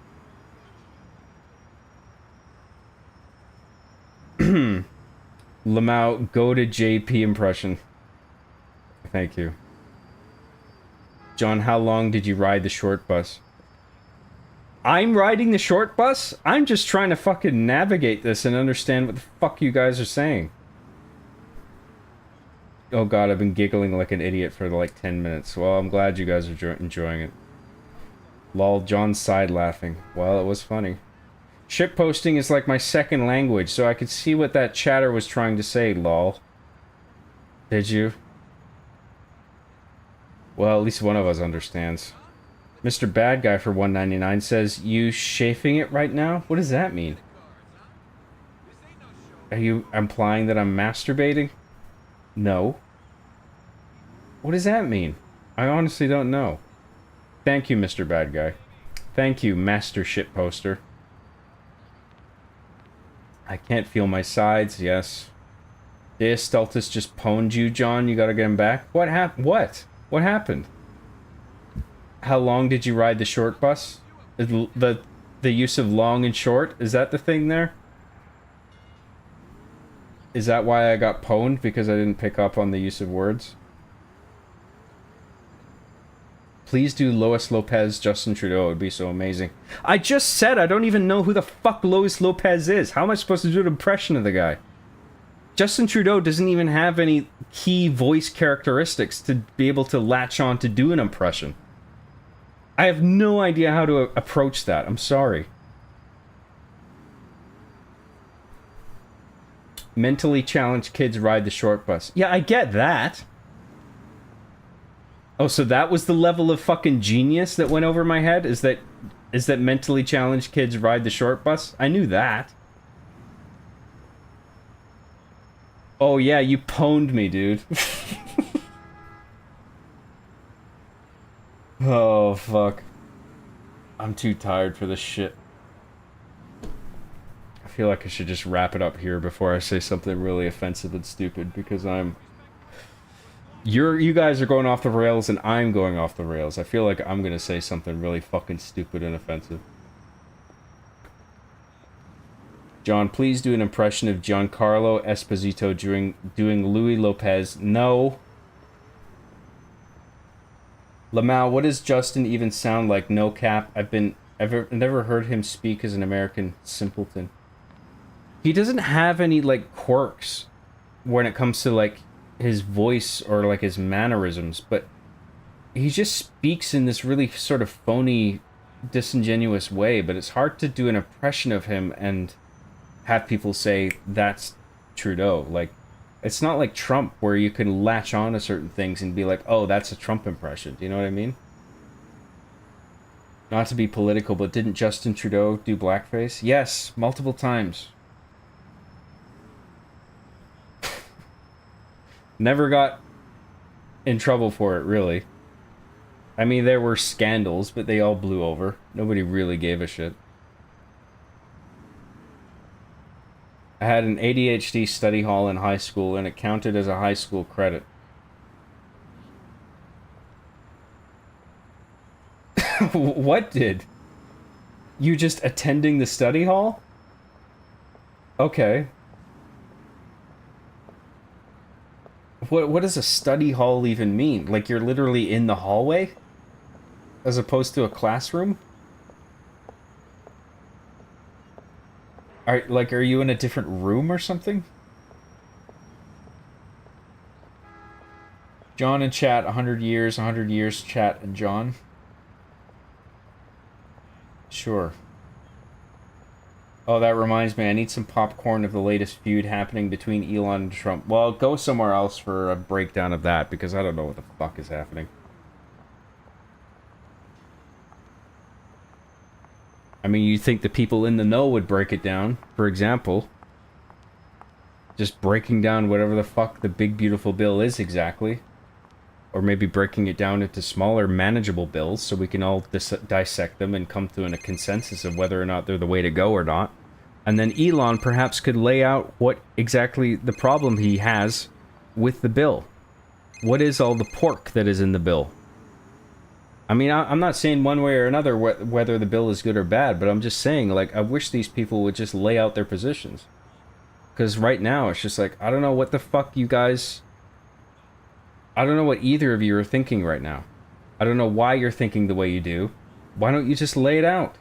Lamau, go to JP impression. Thank you. John, how long did you ride the short bus? I'm riding the short bus? I'm just trying to fucking navigate this and understand what the fuck you guys are saying. Oh god, I've been giggling like an idiot for like 10 minutes. Well, I'm glad you guys are enjoying it. Lol, John's side laughing. Well, it was funny. Shitposting is like my second language, so I could see what that chatter was trying to say, lol. Did you? Well, at least one of us understands. Mr. Bad Guy for $1.99 says, you chafing it right now? What does that mean? Are you implying that I'm masturbating? No. What does that mean? I honestly don't know. Thank you, Mr. Bad Guy. Thank you, Master Shitposter. I can't feel my sides, yes. Deus Stultus just pwned you, John. You gotta get him back. What happened? What? What happened? How long did you ride the short bus? The use of long and short? Is that the thing there? Is that why I got pwned? Because I didn't pick up on the use of words? Please do Lois Lopez, Justin Trudeau. It would be so amazing. I just said I don't even know who the fuck Lois Lopez is. How am I supposed to do an impression of the guy? Justin Trudeau doesn't even have any key voice characteristics to be able to latch on to do an impression. I have no idea how to approach that. I'm sorry. Mentally challenged kids ride the short bus. Yeah, I get that. Oh, so that was the level of fucking genius that went over my head? Is that mentally challenged kids ride the short bus? I knew that. Oh yeah, you pwned me, dude. Oh, fuck. I'm too tired for this shit. I feel like I should just wrap it up here before I say something really offensive and stupid, because you guys are going off the rails and I'm going off the rails. I feel like I'm gonna say something really fucking stupid and offensive. John, please do an impression of Giancarlo Esposito doing Louis Lopez. No. Lamau, what does Justin even sound like? No cap. I've never heard him speak as an American simpleton. He doesn't have any, like, quirks when it comes to, like, his voice or, like, his mannerisms, but he just speaks in this really sort of phony, disingenuous way, but it's hard to do an impression of him and have people say, that's Trudeau. Like, it's not like Trump, where you can latch on to certain things and be like, oh, that's a Trump impression. Do you know what I mean? Not to be political, but didn't Justin Trudeau do blackface? Yes, multiple times. Never got in trouble for it, really. I mean, there were scandals, but they all blew over. Nobody really gave a shit. I had an ADHD study hall in high school, and it counted as a high school credit. What did? You just attending the study hall? Okay. What does a study hall even mean? Like you're literally in the hallway? As opposed to a classroom? Are you in a different room or something? John and chat, 100 years, chat and John. Sure. Oh, that reminds me, I need some popcorn of the latest feud happening between Elon and Trump. Well, go somewhere else for a breakdown of that, because I don't know what the fuck is happening. I mean, you'd think the people in the know would break it down. For example, just breaking down whatever the fuck the big beautiful bill is exactly. Or maybe breaking it down into smaller manageable bills so we can all dissect them and come to a consensus of whether or not they're the way to go or not. And then Elon perhaps could lay out what exactly the problem he has with the bill. What is all the pork that is in the bill? I mean, I'm not saying one way or another whether the bill is good or bad, but I'm just saying, like, I wish these people would just lay out their positions. Because right now, it's just like, I don't know what the fuck you guys... I don't know what either of you are thinking right now. I don't know why you're thinking the way you do. Why don't you just lay it out?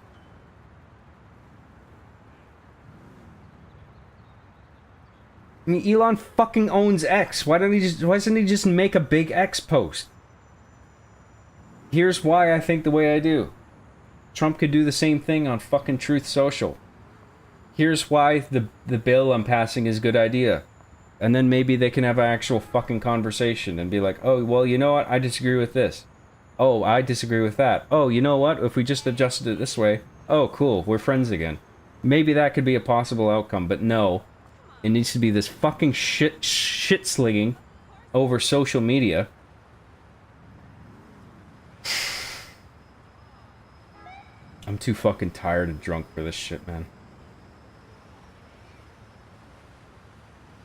I mean, Elon fucking owns X. Why doesn't he just make a big X post? Here's why I think the way I do. Trump could do the same thing on fucking Truth Social. Here's why the bill I'm passing is a good idea. And then maybe they can have an actual fucking conversation and be like, oh, well, you know what? I disagree with this. Oh, I disagree with that. Oh, you know what? If we just adjusted it this way, oh, cool, we're friends again. Maybe that could be a possible outcome, but no. It needs to be this fucking shit-slinging over social media. I'm too fucking tired and drunk for this shit, man.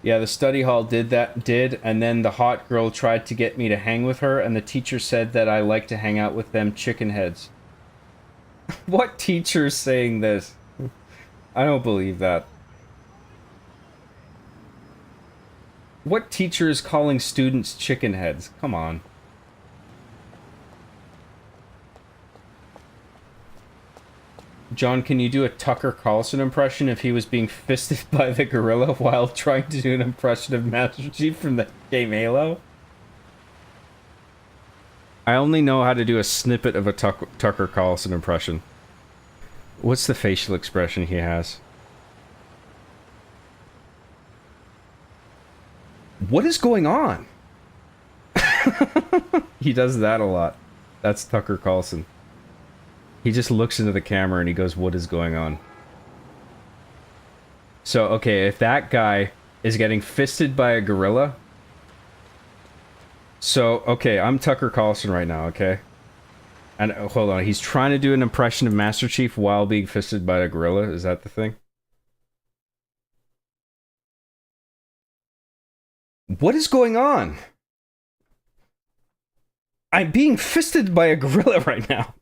Yeah, the study hall did, and then the hot girl tried to get me to hang with her, and the teacher said that I like to hang out with them chicken heads. What teacher's saying this? I don't believe that. What teacher is calling students chicken heads? Come on. John, can you do a Tucker Carlson impression if he was being fisted by the gorilla while trying to do an impression of Master Chief from the game Halo? I only know how to do a snippet of a Tucker Carlson impression. What's the facial expression he has? What is going on? He does that a lot. That's Tucker Carlson. He just looks into the camera and he goes, what is going on? So, okay, if that guy is getting fisted by a gorilla... So, okay, I'm Tucker Carlson right now, okay? And, hold on, he's trying to do an impression of Master Chief while being fisted by a gorilla? Is that the thing? What is going on? I'm being fisted by a gorilla right now.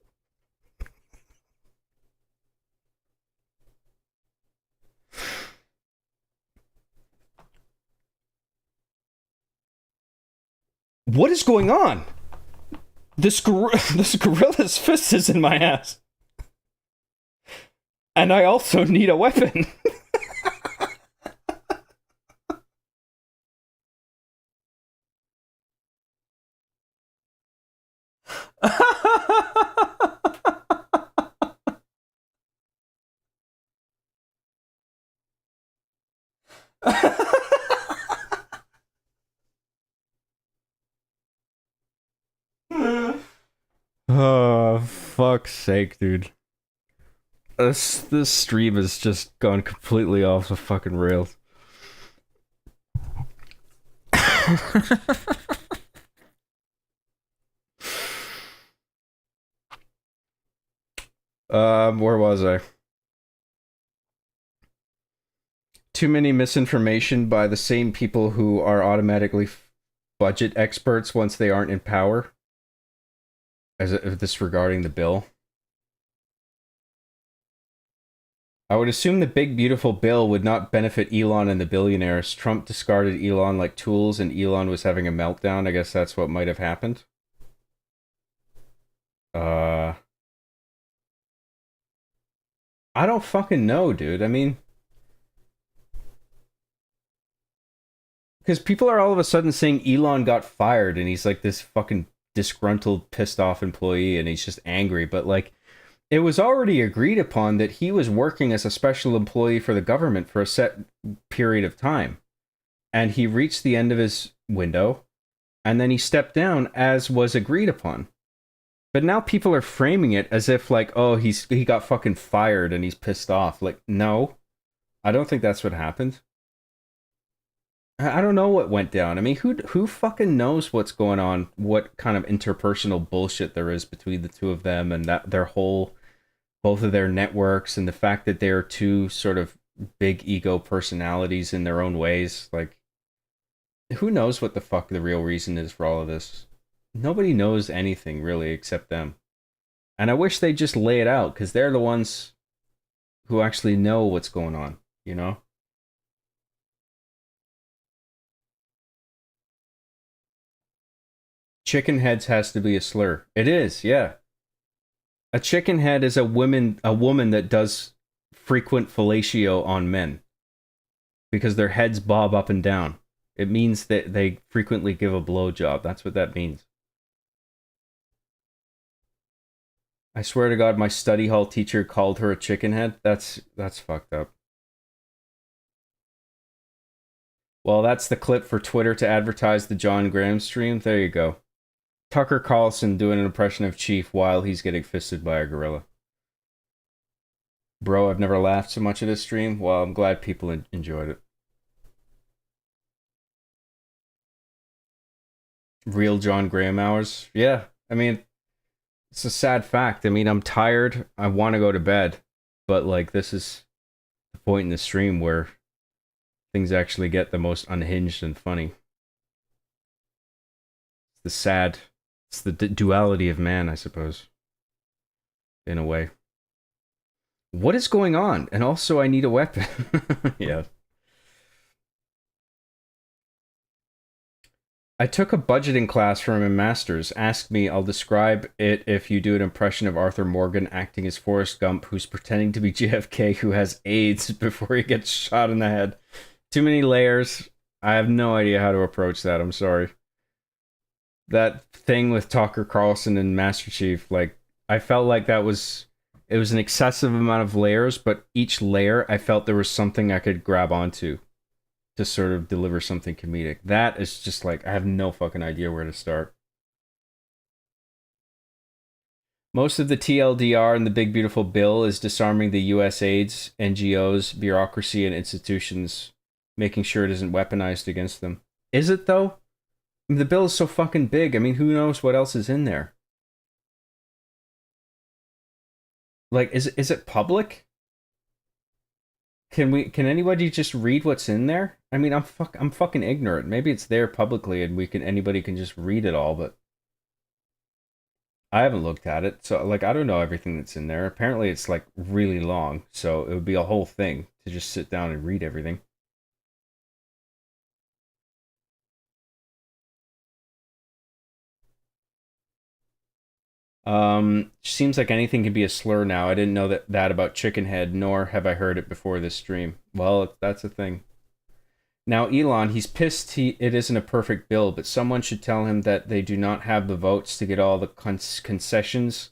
What is going on? This gorilla's fist is in my ass. And I also need a weapon. Oh, fuck's sake, dude. This stream has just gone completely off the fucking rails. Where was I? Too many misinformation by the same people who are automatically budget experts once they aren't in power. As disregarding the bill. I would assume the big beautiful bill would not benefit Elon and the billionaires. Trump discarded Elon like tools and Elon was having a meltdown. I guess that's what might have happened. I don't fucking know, dude. I mean... Because people are all of a sudden saying Elon got fired and he's like this fucking disgruntled, pissed off employee and he's just angry. But like, it was already agreed upon that he was working as a special employee for the government for a set period of time. And he reached the end of his window and then he stepped down as was agreed upon. But now people are framing it as if like, oh, he got fucking fired and he's pissed off. Like, no, I don't think that's what happened. I don't know what went down. I mean, who fucking knows what's going on? What kind of interpersonal bullshit there is between the two of them and that both of their networks and the fact that they're two sort of big ego personalities in their own ways. Like, who knows what the fuck the real reason is for all of this? Nobody knows anything really except them. And I wish they'd just lay it out because they're the ones who actually know what's going on, you know? Chicken heads has to be a slur. It is, yeah. A chicken head is a woman that does frequent fellatio on men. Because their heads bob up and down. It means that they frequently give a blowjob. That's what that means. I swear to God, my study hall teacher called her a chicken head. That's fucked up. Well, that's the clip for Twitter to advertise the John Graham stream. There you go. Tucker Carlson doing an impression of Chief while he's getting fisted by a gorilla. Bro, I've never laughed so much at this stream. Well, I'm glad people enjoyed it. Real John Graham hours. Yeah, I mean, it's a sad fact. I mean, I'm tired. I want to go to bed. But, like, this is the point in the stream where things actually get the most unhinged and funny. It's the duality of man, I suppose. In a way. What is going on? And also, I need a weapon. Yeah. I took a budgeting class from a master's. Ask me, I'll describe it if you do an impression of Arthur Morgan acting as Forrest Gump, who's pretending to be JFK who has AIDS before he gets shot in the head. Too many layers. I have no idea how to approach that. I'm sorry. That thing with Tucker Carlson and Master Chief, like, I felt like it was an excessive amount of layers, but each layer I felt there was something I could grab onto to sort of deliver something comedic. That is just like, I have no fucking idea where to start. Most of the TLDR in the Big Beautiful Bill is disarming the US AIDS, NGOs, bureaucracy, and institutions, making sure it isn't weaponized against them. Is it, though? I mean, the bill is so fucking big. I mean, who knows what else is in there? Like, is it public? Can anybody just read what's in there? I mean, I'm fucking ignorant. Maybe it's there publicly and anybody can just read it all, but I haven't looked at it, so like I don't know everything that's in there. Apparently it's like really long, so it would be a whole thing to just sit down and read everything. Seems like anything can be a slur now. I didn't know that about Chickenhead, nor have I heard it before this stream. Well, that's a thing. Now, Elon, he's pissed it isn't a perfect bill, but someone should tell him that they do not have the votes to get all the concessions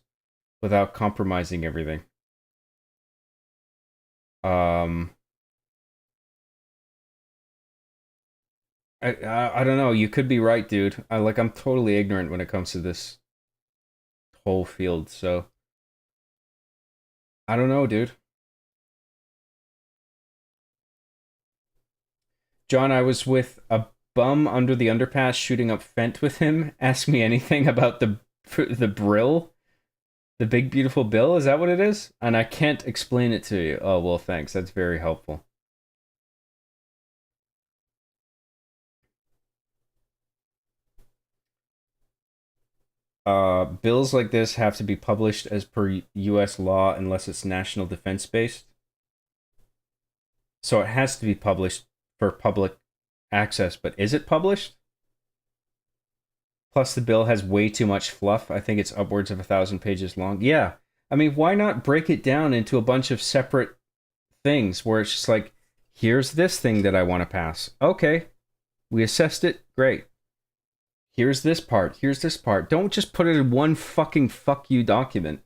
without compromising everything. I don't know. You could be right, dude. I'm totally ignorant when it comes to this whole field, so I don't know, dude. John, I was with a bum under the underpass shooting up Fent with him. Ask me anything about the Brill, the Big Beautiful Bill. Is that what it is? And I can't explain it to you. Oh well, thanks. That's very helpful. Bills like this have to be published as per U.S. law unless it's national defense based. So it has to be published for public access, but is it published? Plus the bill has way too much fluff. I think it's upwards of 1,000 pages long. Yeah. I mean, why not break it down into a bunch of separate things where it's just like, here's this thing that I want to pass. Okay. We assessed it. Great. Here's this part. Here's this part. Don't just put it in one fucking fuck you document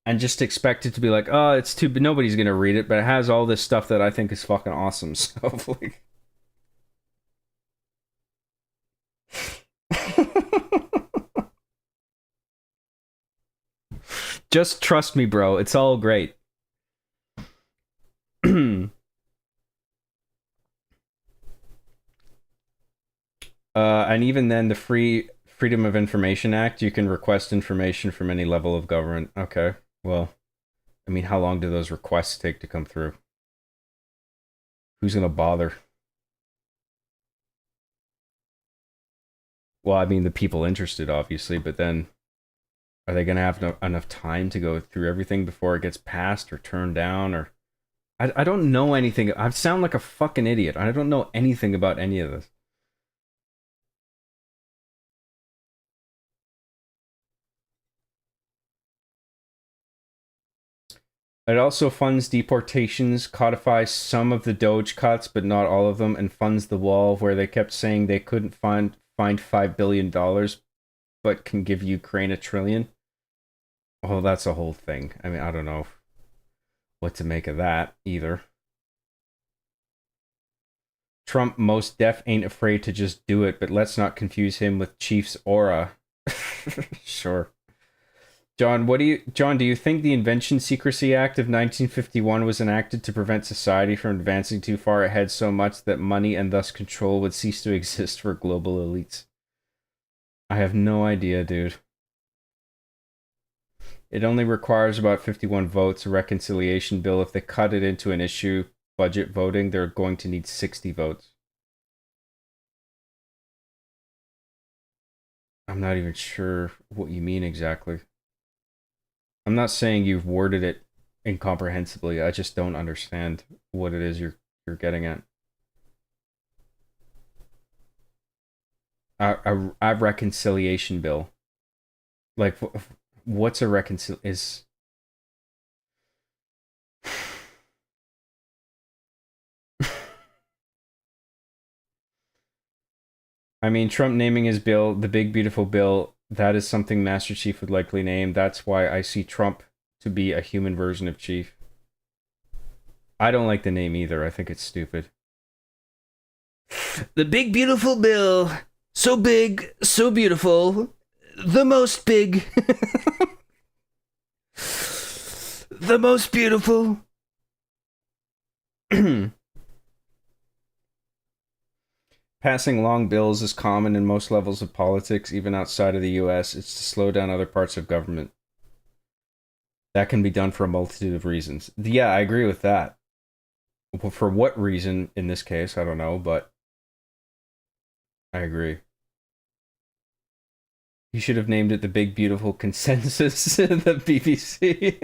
and just expect it to be like, oh, it's too, but nobody's gonna read it, but it has all this stuff that I think is fucking awesome. So like, just trust me, bro. It's all great. And even then, the Freedom of Information Act, you can request information from any level of government. Okay, well, I mean, how long do those requests take to come through? Who's gonna bother? Well, I mean, the people interested, obviously, but then are they gonna have enough time to go through everything before it gets passed or turned down? Or I don't know anything. I sound like a fucking idiot. I don't know anything about any of this. It also funds deportations, codifies some of the Doge cuts, but not all of them, and funds the wall where they kept saying they couldn't find $5 billion, but can give Ukraine $1 trillion. Oh, that's a whole thing. I mean, I don't know what to make of that either. Trump most def ain't afraid to just do it, but let's not confuse him with Chief's aura. Sure. John, do you think the Invention Secrecy Act of 1951 was enacted to prevent society from advancing too far ahead so much that money and thus control would cease to exist for global elites? I have no idea, dude. It only requires about 51 votes, a reconciliation bill. If they cut it into an issue, budget voting, they're going to need 60 votes. I'm not even sure what you mean exactly. I'm not saying you've worded it incomprehensibly. I just don't understand what it is you're getting at. a reconciliation bill. Like, what's a is? I mean, Trump naming his bill the Big Beautiful Bill, that is something Master Chief would likely name. That's why I see Trump to be a human version of Chief. I don't like the name either. I think it's stupid. The Big Beautiful Bill. So big, so beautiful. The most big. The most beautiful. Passing long bills is common in most levels of politics, even outside of the US. It's to slow down other parts of government. That can be done for a multitude of reasons. Yeah, I agree with that. For what reason in this case, I don't know, but I agree. You should have named it the Big Beautiful Consensus, the BBC.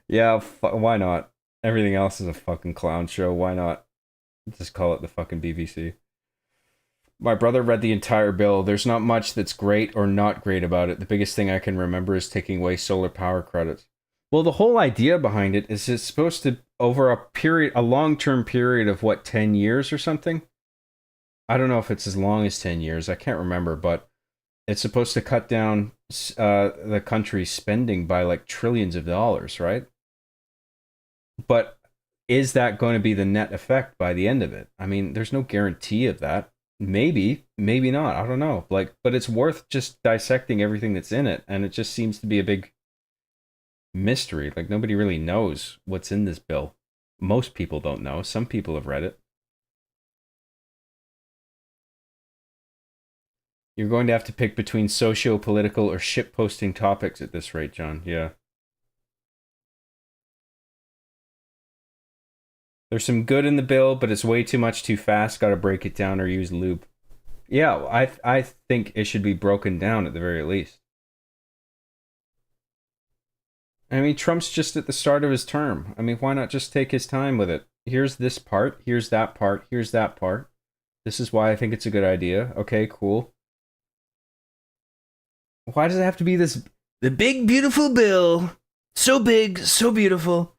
Yeah, why not? Everything else is a fucking clown show. Why not just call it the fucking BBC? My brother read the entire bill. There's not much that's great or not great about it. The biggest thing I can remember is taking away solar power credits. Well, the whole idea behind it is it's supposed to, over a long-term period of, 10 years or something? I don't know if it's as long as 10 years. I can't remember, but it's supposed to cut down the country's spending by, trillions of dollars, right? But is that going to be the net effect by the end of it? I mean, there's no guarantee of that. Maybe, maybe not. I don't know. But it's worth just dissecting everything that's in it, and it just seems to be a big mystery. Nobody really knows what's in this bill. Most people don't know. Some people have read it. You're going to have to pick between socio-political or shit-posting topics at this rate, John. Yeah. There's some good in the bill, but it's way too much too fast. Got to break it down or use lube. Yeah, I think it should be broken down at the very least. I mean, Trump's just at the start of his term. I mean, why not just take his time with it? Here's this part, here's that part, here's that part. This is why I think it's a good idea. Okay, cool. Why does it have to be this... The Big Beautiful Bill. So big, so beautiful.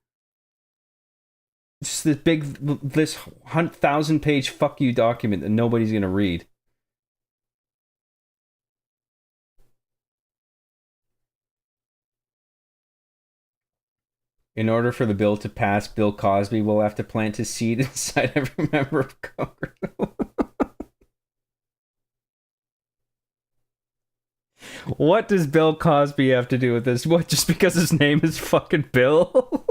Just this 1,000-page fuck you document that nobody's gonna read. In order for the bill to pass, Bill Cosby will have to plant his seed inside every member of Congress. What does Bill Cosby have to do with this? What, just because his name is fucking Bill?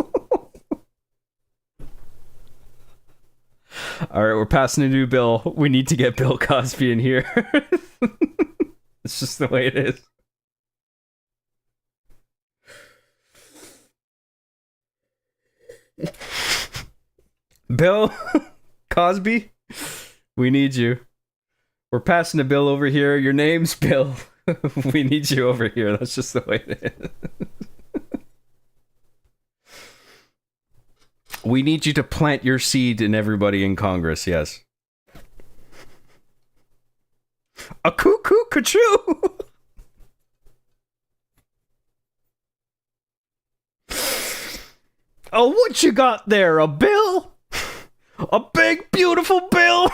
Alright, we're passing a new bill. We need to get Bill Cosby in here. It's just the way it is. Bill Cosby, we need you. We're passing a bill over here. Your name's Bill. We need you over here. That's just the way it is. We need you to plant your seed in everybody in Congress, yes. A cuckoo, ka-choo! Oh, what you got there? A bill? A big, beautiful bill?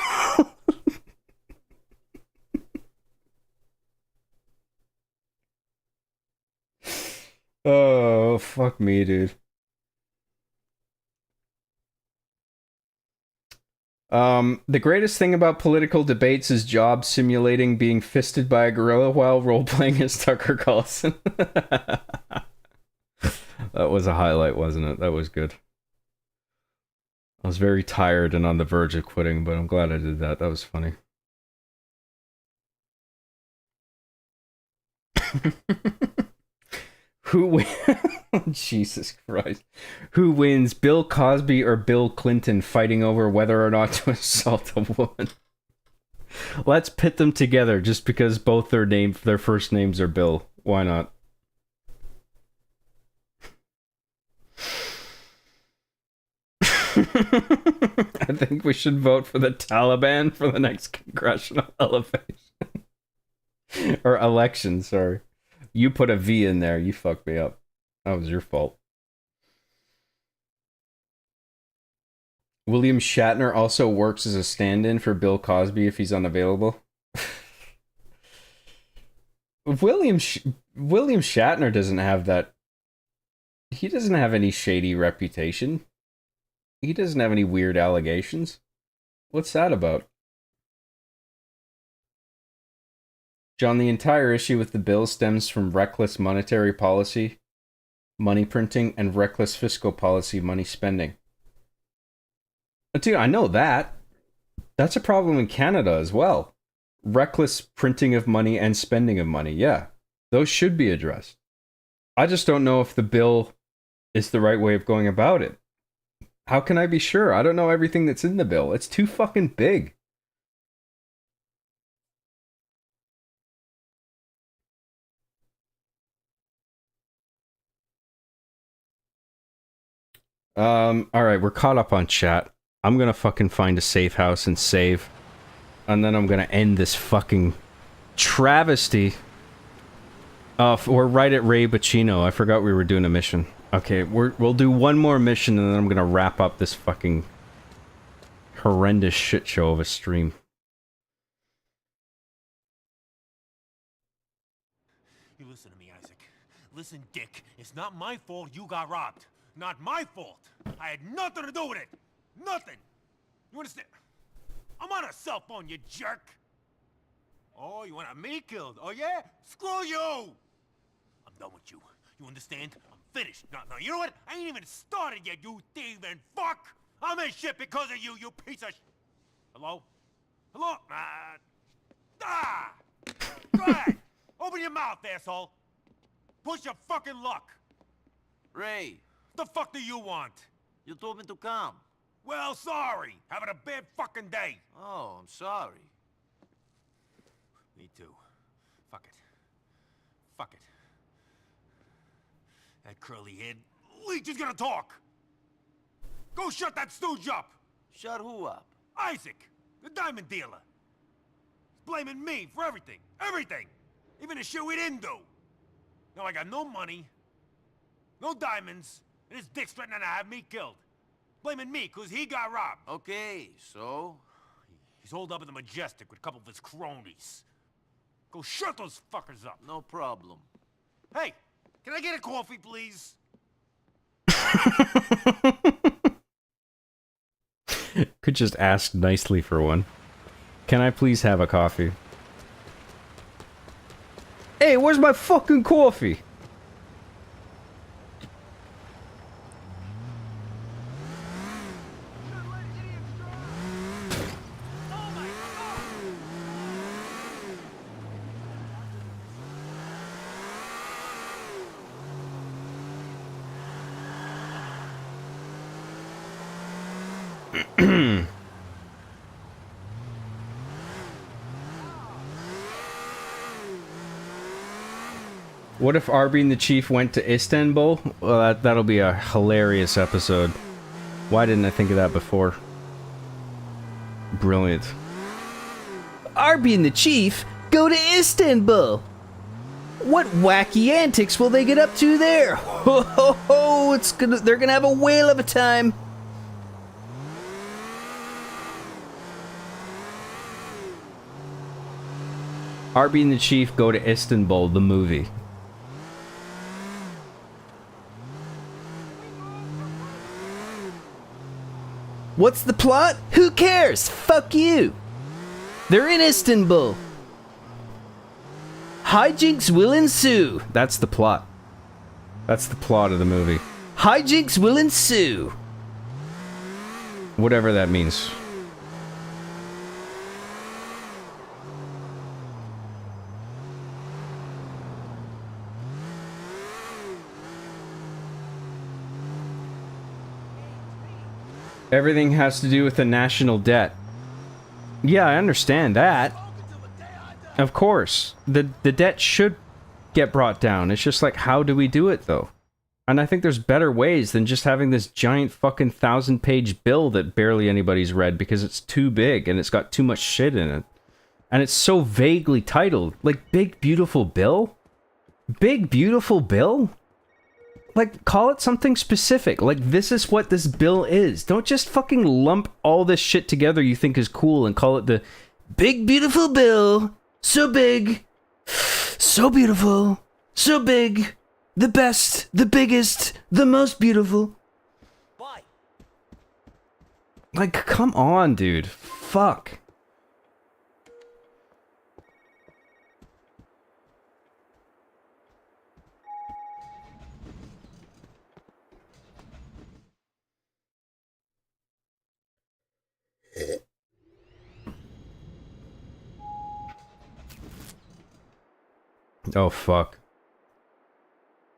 Oh, fuck me, dude. The greatest thing about political debates is job simulating being fisted by a gorilla while role-playing as Tucker Carlson. That was a highlight, wasn't it? That was good. I was very tired and on the verge of quitting, but I'm glad I did that. That was funny. Who wins? Jesus Christ. Who wins, Bill Cosby or Bill Clinton fighting over whether or not to assault a woman? Let's pit them together just because both their first names are Bill. Why not? I think we should vote for the Taliban for the next congressional elevation. Or election, sorry. You put a V in there, you fucked me up. That was your fault. William Shatner also works as a stand-in for Bill Cosby if he's unavailable. William Shatner doesn't have that. He doesn't have any shady reputation. He doesn't have any weird allegations. What's that about? John, the entire issue with the bill stems from reckless monetary policy, money printing, and reckless fiscal policy, money spending. Dude, I know that. That's a problem in Canada as well. Reckless printing of money and spending of money, yeah. Those should be addressed. I just don't know if the bill is the right way of going about it. How can I be sure? I don't know everything that's in the bill. It's too fucking big. Alright, we're caught up on chat. I'm gonna fucking find a safe house and save. And then I'm gonna end this fucking travesty. We're right at Ray Bacino. I forgot we were doing a mission. Okay, we'll do one more mission and then I'm gonna wrap up this fucking horrendous shit show of a stream. You listen to me, Isaac. Listen, Dick. It's not my fault you got robbed. Not my fault. I had nothing to do with it. Nothing. You understand? I'm on a cell phone, you jerk. Oh, you want me killed? Oh, yeah? Screw you! I'm done with you. You understand? I'm finished. No, you know what? I ain't even started yet, you thieving fuck! I'm in shit because of you, you piece of sh... Hello? Hello? Go ahead! Open your mouth, asshole! Push your fucking luck! Ray! The fuck do you want? You told me to come. Well, sorry. Having a bad fucking day. Oh, I'm sorry. Me too. Fuck it. Fuck it. That curly head leech is gonna talk. Go shut that stooge up. Shut who up? Isaac, the diamond dealer. He's blaming me for everything. Everything. Even the shit we didn't do. Now I got no money, no diamonds, and his dick's threatening to have me killed. Blaming me, because he got robbed. Okay, so? He's holed up in the Majestic with a couple of his cronies. Go shut those fuckers up. No problem. Hey, can I get a coffee, please? Could just ask nicely for one. Can I please have a coffee? Hey, where's my fucking coffee? What if Arby and the Chief went to Istanbul? Well, that'll be a hilarious episode. Why didn't I think of that before? Brilliant. Arby and the Chief go to Istanbul. What wacky antics will they get up to there? Ho ho ho! They're gonna have a whale of a time. Arby and the Chief go to Istanbul, the movie. What's the plot? Who cares? Fuck you. They're in Istanbul. Hijinks will ensue. That's the plot. That's the plot of the movie. Hijinks will ensue. Whatever that means. Everything has to do with the national debt. Yeah, I understand that. Of course. The debt should get brought down. It's just like, how do we do it, though? And I think there's better ways than just having this giant fucking 1,000-page bill that barely anybody's read because it's too big and it's got too much shit in it. And it's so vaguely titled. Like, Big Beautiful Bill? Big Beautiful Bill? Like, call it something specific. Like, this is what this bill is. Don't just fucking lump all this shit together you think is cool and call it the Big Beautiful Bill. So big. So beautiful. So big. The best. The biggest. The most beautiful. Bye. Like, come on, dude. Fuck. Oh, fuck.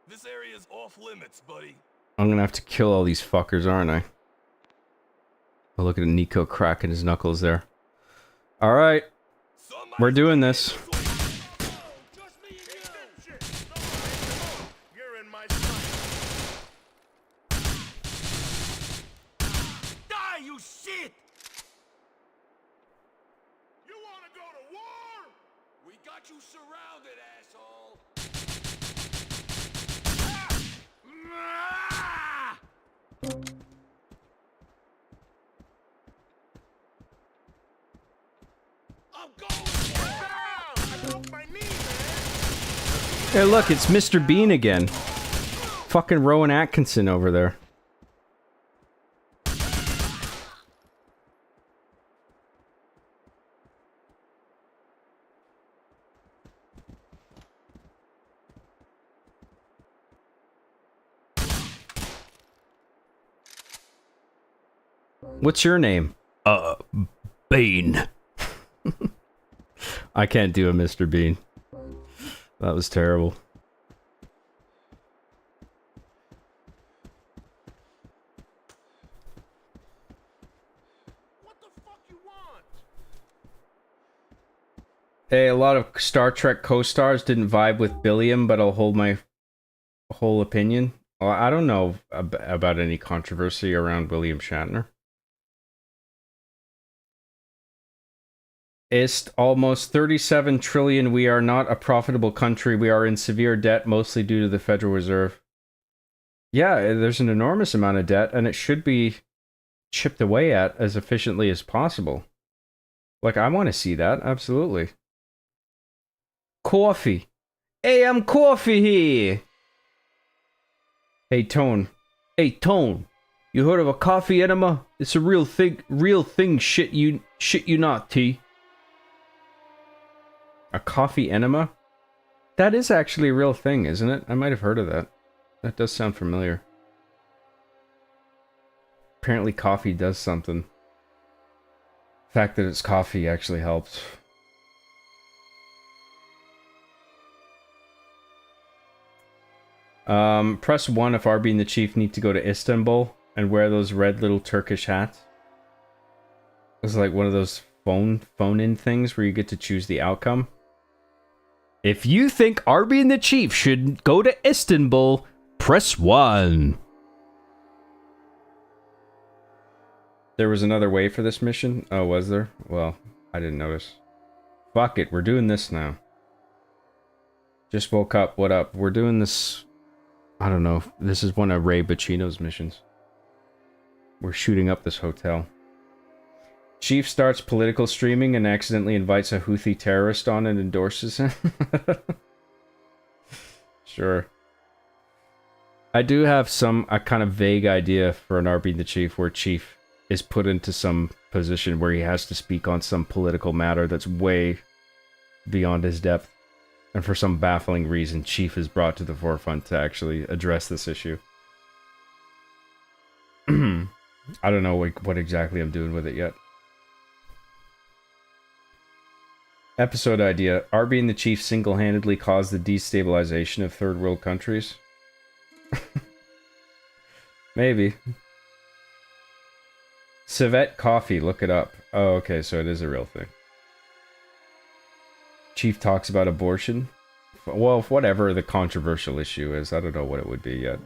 This area's off limits, buddy. I'm gonna have to kill all these fuckers, aren't I? Oh, look at Nico cracking his knuckles there. Alright. We're doing this. Die, you shit! You wanna go to war? We got you surrounded, asshole. I'm going down! I broke my knee, man! Hey, look, it's Mr. Bean again. Fucking Rowan Atkinson over there. What's your name? Bean. I can't do a Mr. Bean. That was terrible. Hey, a lot of Star Trek co-stars didn't vibe with Billiam, but I'll hold my whole opinion. Well, I don't know about any controversy around William Shatner. Ist almost 37 trillion. We are not a profitable country. We are in severe debt, mostly due to the Federal Reserve. Yeah, there's an enormous amount of debt, and it should be chipped away at as efficiently as possible. Like, I want to see that, absolutely. Coffee. Hey, I'm Coffee here. Hey, Tone. Hey, Tone. You heard of a coffee enema? It's a real thing. Shit you not, T. A coffee enema? That is actually a real thing, isn't it? I might have heard of that. That does sound familiar. Apparently coffee does something. The fact that it's coffee actually helps. Press 1 if RB and the Chief need to go to Istanbul and wear those red little Turkish hats. It's like one of those phone-in things where you get to choose the outcome. If you think RB and the Chief should go to Istanbul, press 1. There was another way for this mission? Oh, was there? Well, I didn't notice. Fuck it, we're doing this now. Just woke up, what up? We're doing this... I don't know. This is one of Ray Bacino's missions. We're shooting up this hotel. Chief starts political streaming and accidentally invites a Houthi terrorist on and endorses him. Sure. I do have a kind of vague idea for an RB the Chief where Chief is put into some position where he has to speak on some political matter that's way beyond his depth. And for some baffling reason, Chief is brought to the forefront to actually address this issue. I don't know what exactly I'm doing with it yet. Episode idea. RB and the Chief single-handedly caused the destabilization of third world countries? Maybe. Civet Coffee, look it up. Oh, okay, so it is a real thing. Chief talks about abortion. Well, whatever the controversial issue is, I don't know what it would be yet.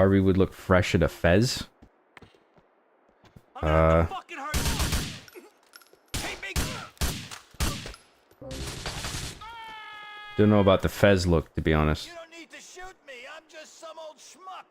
Arby would look fresh at a fez. Don't know about the fez look, to be honest. You don't need to shoot me. I'm just some old schmuck.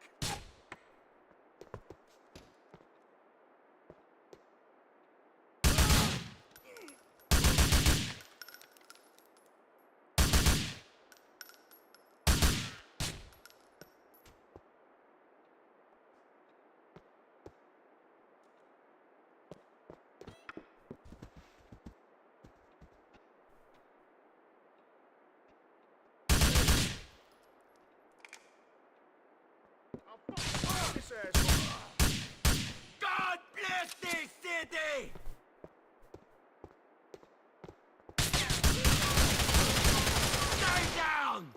God bless this city! Stay down!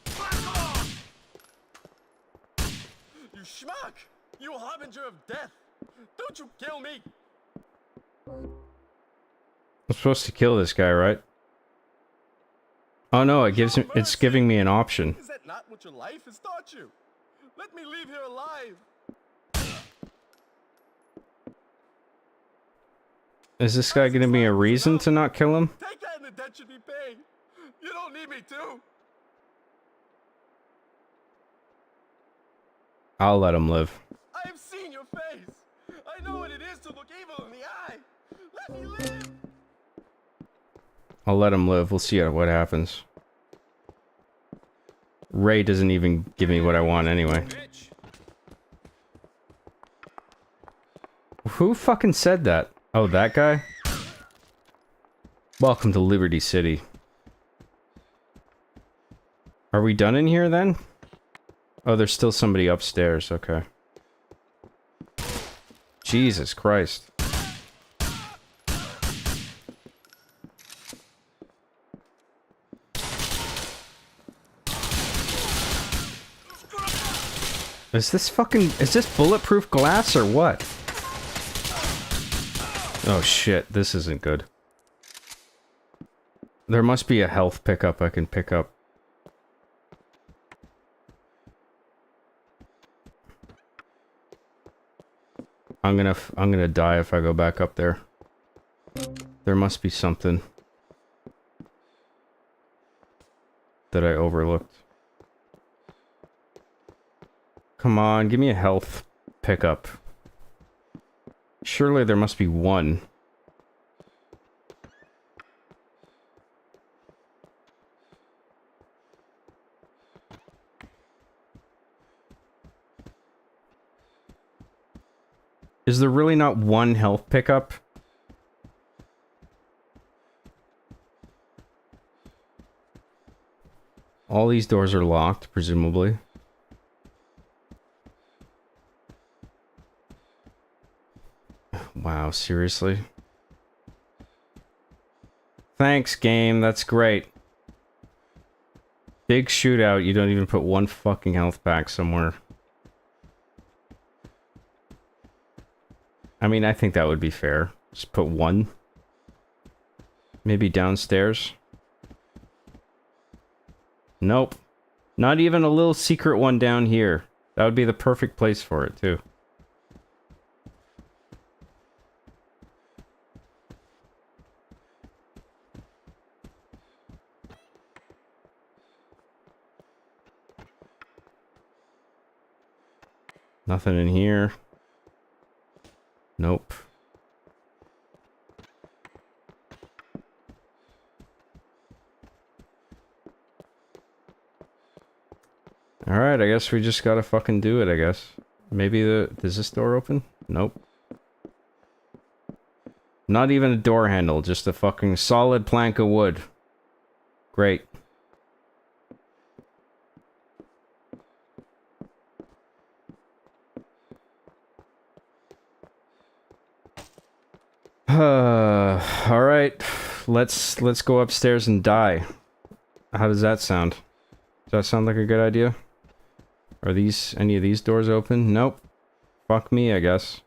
Fuck off! You schmuck! You harbinger of death! Don't you kill me! I'm supposed to kill this guy, right? Oh no, it's giving me an option. Is that not what your life has taught you? Let me leave here alive! Is this guy giving me a reason to not kill him? Take that and the debt should be paid! You don't need me to! I'll let him live. I have seen your face! I know what it is to look evil in the eye! Let me live! I'll let him live. We'll see what happens. Ray doesn't even give me what I want anyway. Who fucking said that? Oh, that guy? Welcome to Liberty City. Are we done in here then? Oh, there's still somebody upstairs. Okay. Jesus Christ. Is this bulletproof glass or what? Oh shit, this isn't good. There must be a health pickup I can pick up. I'm gonna die if I go back up there. There must be something that I overlooked. Come on, give me a health pickup. Surely there must be one. Is there really not one health pickup? All these doors are locked, presumably. Wow, seriously? Thanks, game. That's great. Big shootout, you don't even put one fucking health pack somewhere. I mean, I think that would be fair. Just put one. Maybe downstairs. Nope. Not even a little secret one down here. That would be the perfect place for it, too. Nothing in here. Nope. Alright, I guess we just gotta fucking do it, I guess. Maybe does this door open? Nope. Not even a door handle, just a fucking solid plank of wood. Great. All right, let's go upstairs and die. How does that sound? Does that sound like a good idea? Are any of these doors open? Nope. Fuck me, I guess.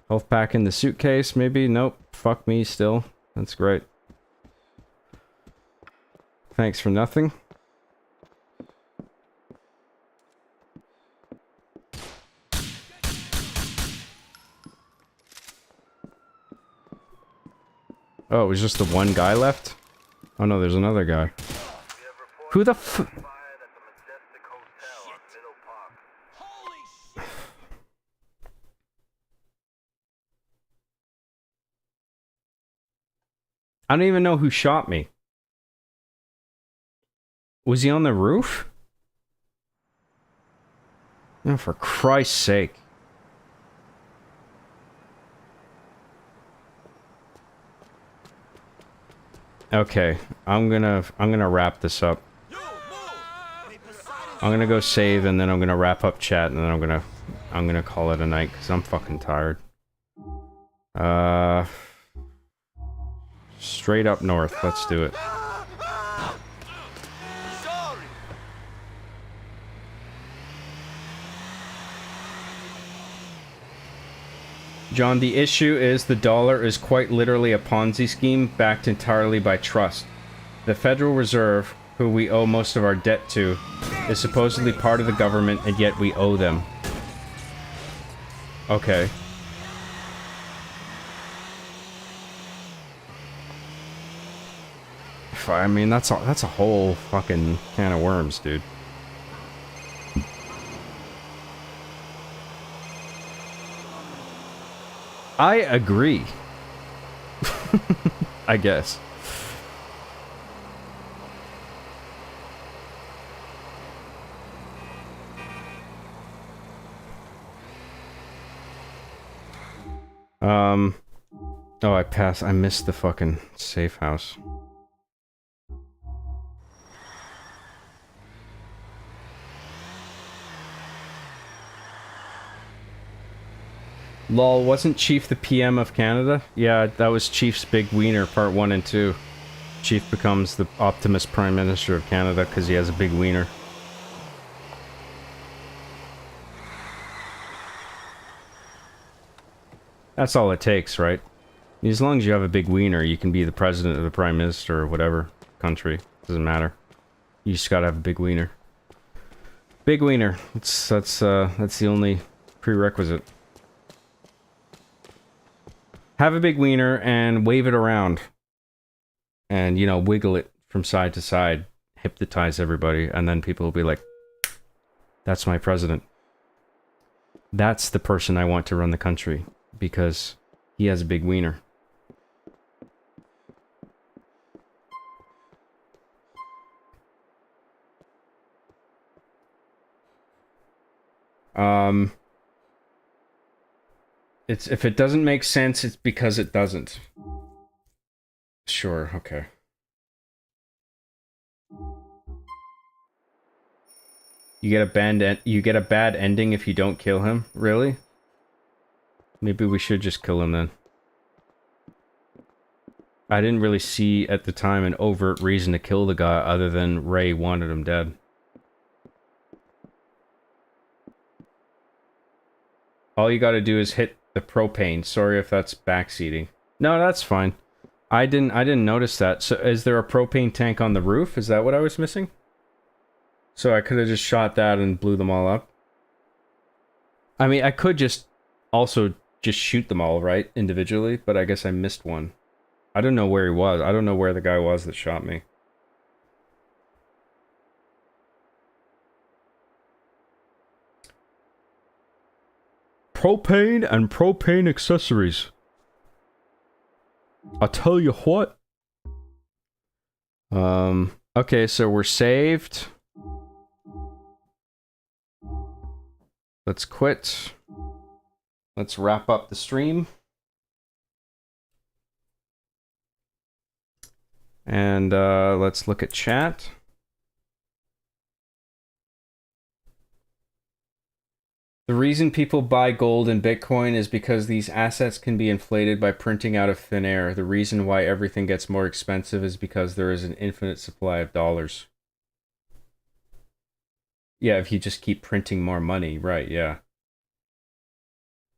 Health pack in the suitcase, maybe? Nope. Fuck me still. That's great. Thanks for nothing. Oh, it was just the one guy left? Oh no, there's another guy. Who the f- I don't even know who shot me. Was he on the roof? Oh, for Christ's sake. Okay, I'm gonna wrap this up. I'm gonna go save and then I'm gonna wrap up chat and then I'm gonna call it a night because I'm fucking tired. Straight up north, let's do it. John, the issue is the dollar is quite literally a Ponzi scheme backed entirely by trust. The Federal Reserve, who we owe most of our debt to, is supposedly part of the government and yet we owe them. Okay. I mean, that's a whole fucking can of worms, dude. I agree. I guess. Oh, I missed the fucking safe house. Lol, wasn't Chief the PM of Canada? Yeah, that was Chief's Big Wiener, part 1 and 2. Chief becomes the Optimus Prime Minister of Canada because he has a big wiener. That's all it takes, right? As long as you have a big wiener, you can be the president or the prime minister or whatever country. Doesn't matter. You just gotta have a big wiener. Big wiener. That's the only prerequisite. Have a big wiener and wave it around. And, you know, wiggle it from side to side. Hypnotize everybody. And then people will be like, that's my president. That's the person I want to run the country. Because he has a big wiener. If it doesn't make sense, it's because it doesn't. Sure, okay. You get a bad ending if you don't kill him? Really? Maybe we should just kill him then. I didn't really see at the time an overt reason to kill the guy other than Ray wanted him dead. All you gotta do is hit the propane. Sorry if that's backseating. No, that's fine. I didn't notice that. So is there a propane tank on the roof? Is that what I was missing? So I could have just shot that and blew them all up. I mean, I could just also just shoot them all, right? Individually, but I guess I missed one. I don't know where he was. I don't know where the guy was that shot me. Propane and propane accessories. I'll tell you what. Okay, so we're saved. Let's quit. Let's wrap up the stream. And let's look at chat. The reason people buy gold and Bitcoin is because these assets can be inflated by printing out of thin air. The reason why everything gets more expensive is because there is an infinite supply of dollars. Yeah, if you just keep printing more money, right, yeah.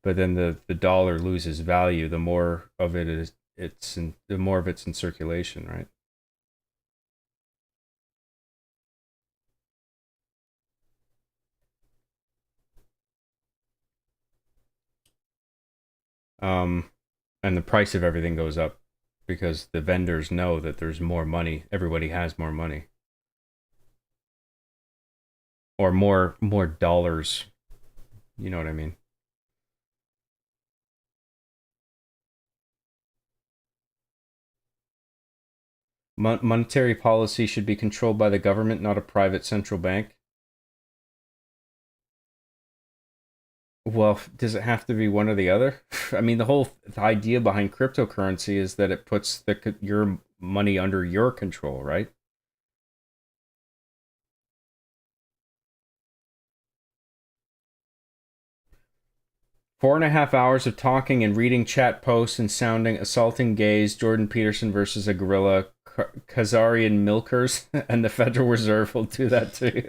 But then the dollar loses value the more of it is the more of it's in circulation, right? And the price of everything goes up because the vendors know that there's more money. Everybody has more money. Or more dollars. You know what I mean? Monetary policy should be controlled by the government, not a private central bank. Well, does it have to be one or the other? I mean, the whole idea behind cryptocurrency is that it puts your money under your control, right? Four and a half hours of talking and reading chat posts and sounding assaulting gays, Jordan Peterson versus a gorilla, Khazarian milkers, and the Federal Reserve will do that too.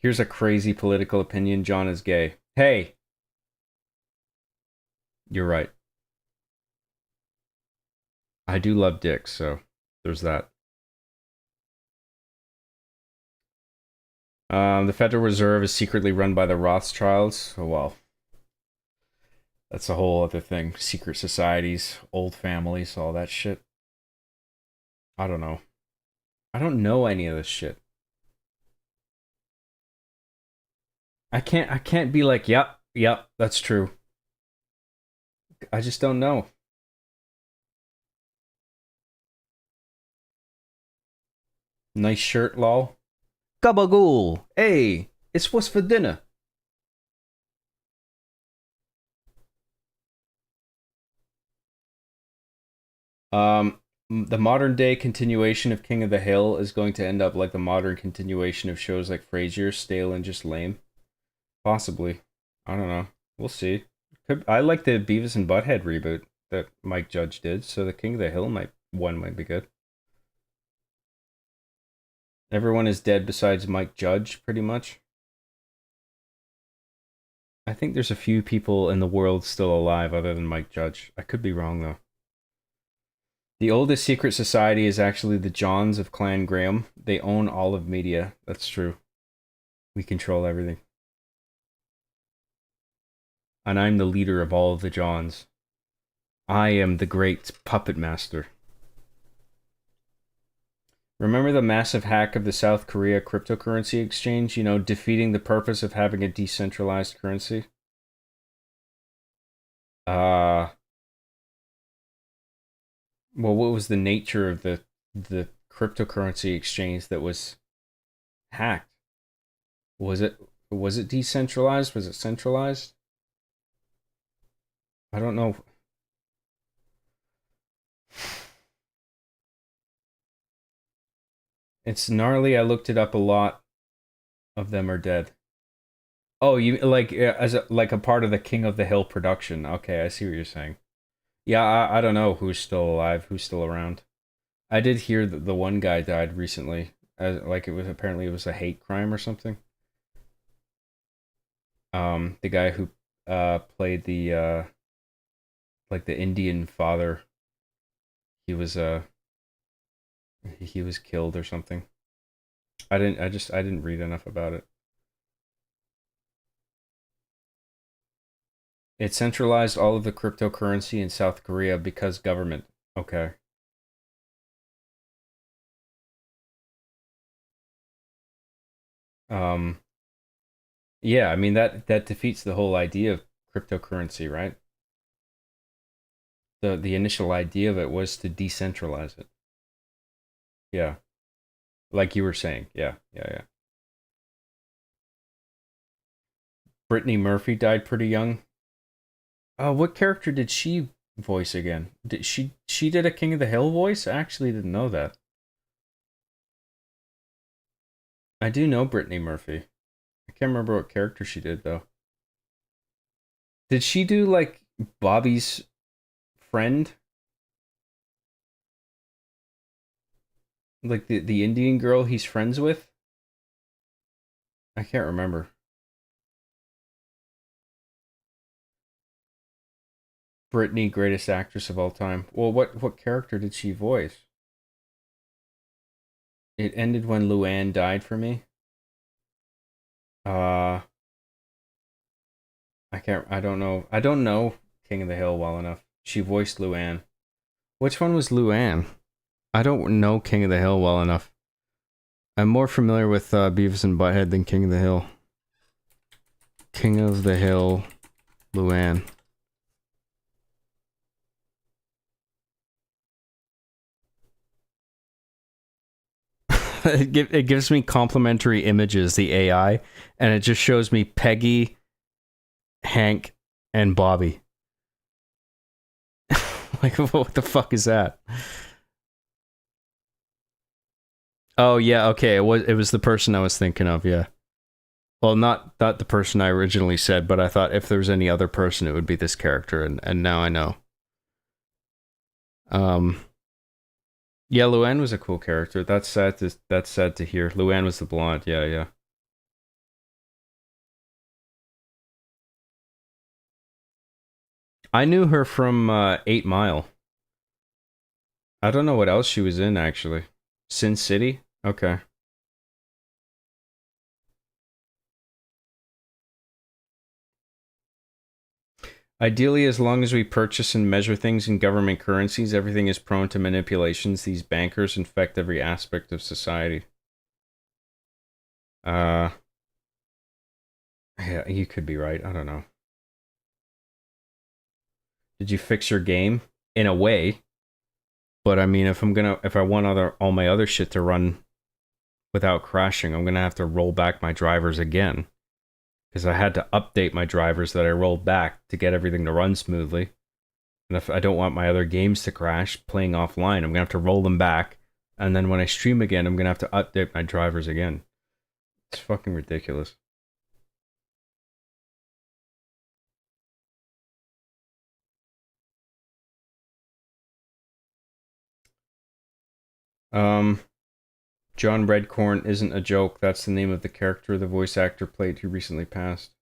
Here's a crazy political opinion. John is gay. Hey! You're right. I do love dicks, so there's that. The Federal Reserve is secretly run by the Rothschilds. Oh, well. That's a whole other thing. Secret societies, old families, all that shit. I don't know. I don't know any of this shit. I can't be like, yep, that's true. I just don't know. Nice shirt, lol. Gabagool. Hey, it's what's for dinner. The modern day continuation of King of the Hill is going to end up like the modern continuation of shows like Frasier, stale and just lame. Possibly. I don't know. We'll see. I like the Beavis and Butthead reboot that Mike Judge did, so the King of the Hill might be good. Everyone is dead besides Mike Judge, pretty much. I think there's a few people in the world still alive other than Mike Judge. I could be wrong, though. The oldest secret society is actually the Johns of Clan Graham. They own all of media. That's true. We control everything. And I'm the leader of all of the Johns. I am the great puppet master. Remember the massive hack of the South Korea cryptocurrency exchange? You know, defeating the purpose of having a decentralized currency? Well, what was the nature of the cryptocurrency exchange that was hacked? Was it decentralized? Was it centralized? I don't know. It's gnarly. I looked it up a lot. Of them are dead. Oh, you like as a part of the King of the Hill production. Okay, I see what you're saying. Yeah, I don't know who's still alive, who's still around. I did hear that the one guy died recently. Like apparently it was a hate crime or something. The guy who played the like the Indian father. He was killed or something. I didn't read enough about it. It centralized all of the cryptocurrency in South Korea because government. Okay. Yeah, I mean that defeats the whole idea of cryptocurrency, right? The initial idea of it was to decentralize it. Yeah. Like you were saying. Yeah. Brittany Murphy died pretty young. What character did she voice again? Did she did a King of the Hill voice? I actually didn't know that. I do know Brittany Murphy. I can't remember what character she did though. Did she do like Bobby's friend? Like the Indian girl he's friends with? I can't remember. Brittany, greatest actress of all time. Well, what character did she voice? It ended when Luann died for me. I don't know King of the Hill well enough. She voiced Luann. Which one was Luann? I don't know King of the Hill well enough. I'm more familiar with Beavis and Butthead than King of the Hill. King of the Hill, Luann. It gives me complimentary images, the AI, and it just shows me Peggy, Hank, and Bobby. Like, what the fuck is that? Oh yeah, okay. It was the person I was thinking of. Yeah. Well, not the person I originally said, but I thought if there was any other person, it would be this character, and now I know. Yeah, Luann was a cool character. That's sad to hear. Luann was the blonde. Yeah, yeah. I knew her from 8 Mile. I don't know what else she was in, actually. Sin City? Okay. Ideally, as long as we purchase and measure things in government currencies, everything is prone to manipulations. These bankers infect every aspect of society. Yeah, you could be right. I don't know. Did you fix your game? In a way. But I mean, if I want all my other shit to run without crashing, I'm gonna have to roll back my drivers again. Because I had to update my drivers that I rolled back to get everything to run smoothly. And if I don't want my other games to crash playing offline, I'm gonna have to roll them back. And then when I stream again, I'm gonna have to update my drivers again. It's fucking ridiculous. John Redcorn isn't a joke. That's the name of the character the voice actor played who recently passed.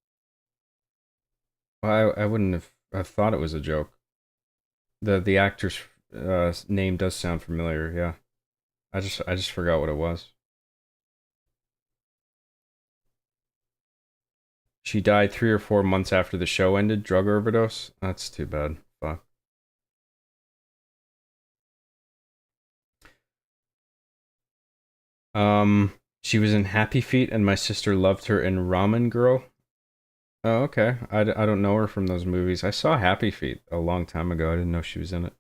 Well, I wouldn't have thought it was a joke. The actor's name does sound familiar. Yeah, I just forgot what it was. She died 3 or 4 months after the show ended. Drug overdose. That's too bad. Fuck. She was in Happy Feet, and my sister loved her in Ramen Girl. Oh, okay. I don't know her from those movies. I saw Happy Feet a long time ago. I didn't know she was in it.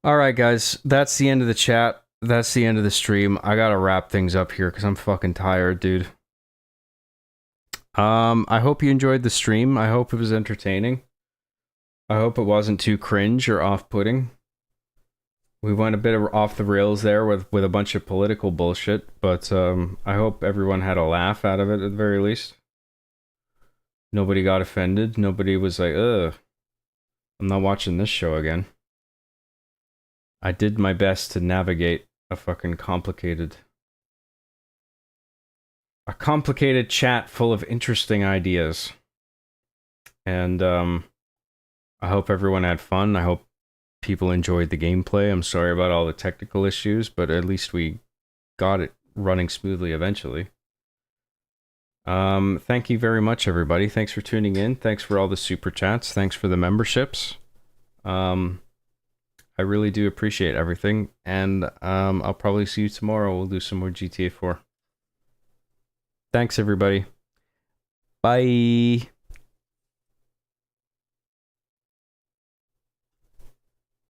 Alright, guys. That's the end of the chat. That's the end of the stream. I gotta wrap things up here because I'm fucking tired, dude. I hope you enjoyed the stream. I hope it was entertaining. I hope it wasn't too cringe or off-putting. We went a bit off the rails there with a bunch of political bullshit, but I hope everyone had a laugh out of it at the very least. Nobody got offended. Nobody was like, ugh, I'm not watching this show again. I did my best to navigate a fucking complicated chat full of interesting ideas. And I hope everyone had fun. I hope people enjoyed the gameplay. I'm sorry about all the technical issues, but at least we got it running smoothly eventually. Thank you very much, everybody. Thanks for tuning in. Thanks for all the super chats. Thanks for the memberships. I really do appreciate everything. And I'll probably see you tomorrow. We'll do some more GTA 4. Thanks, everybody. Bye.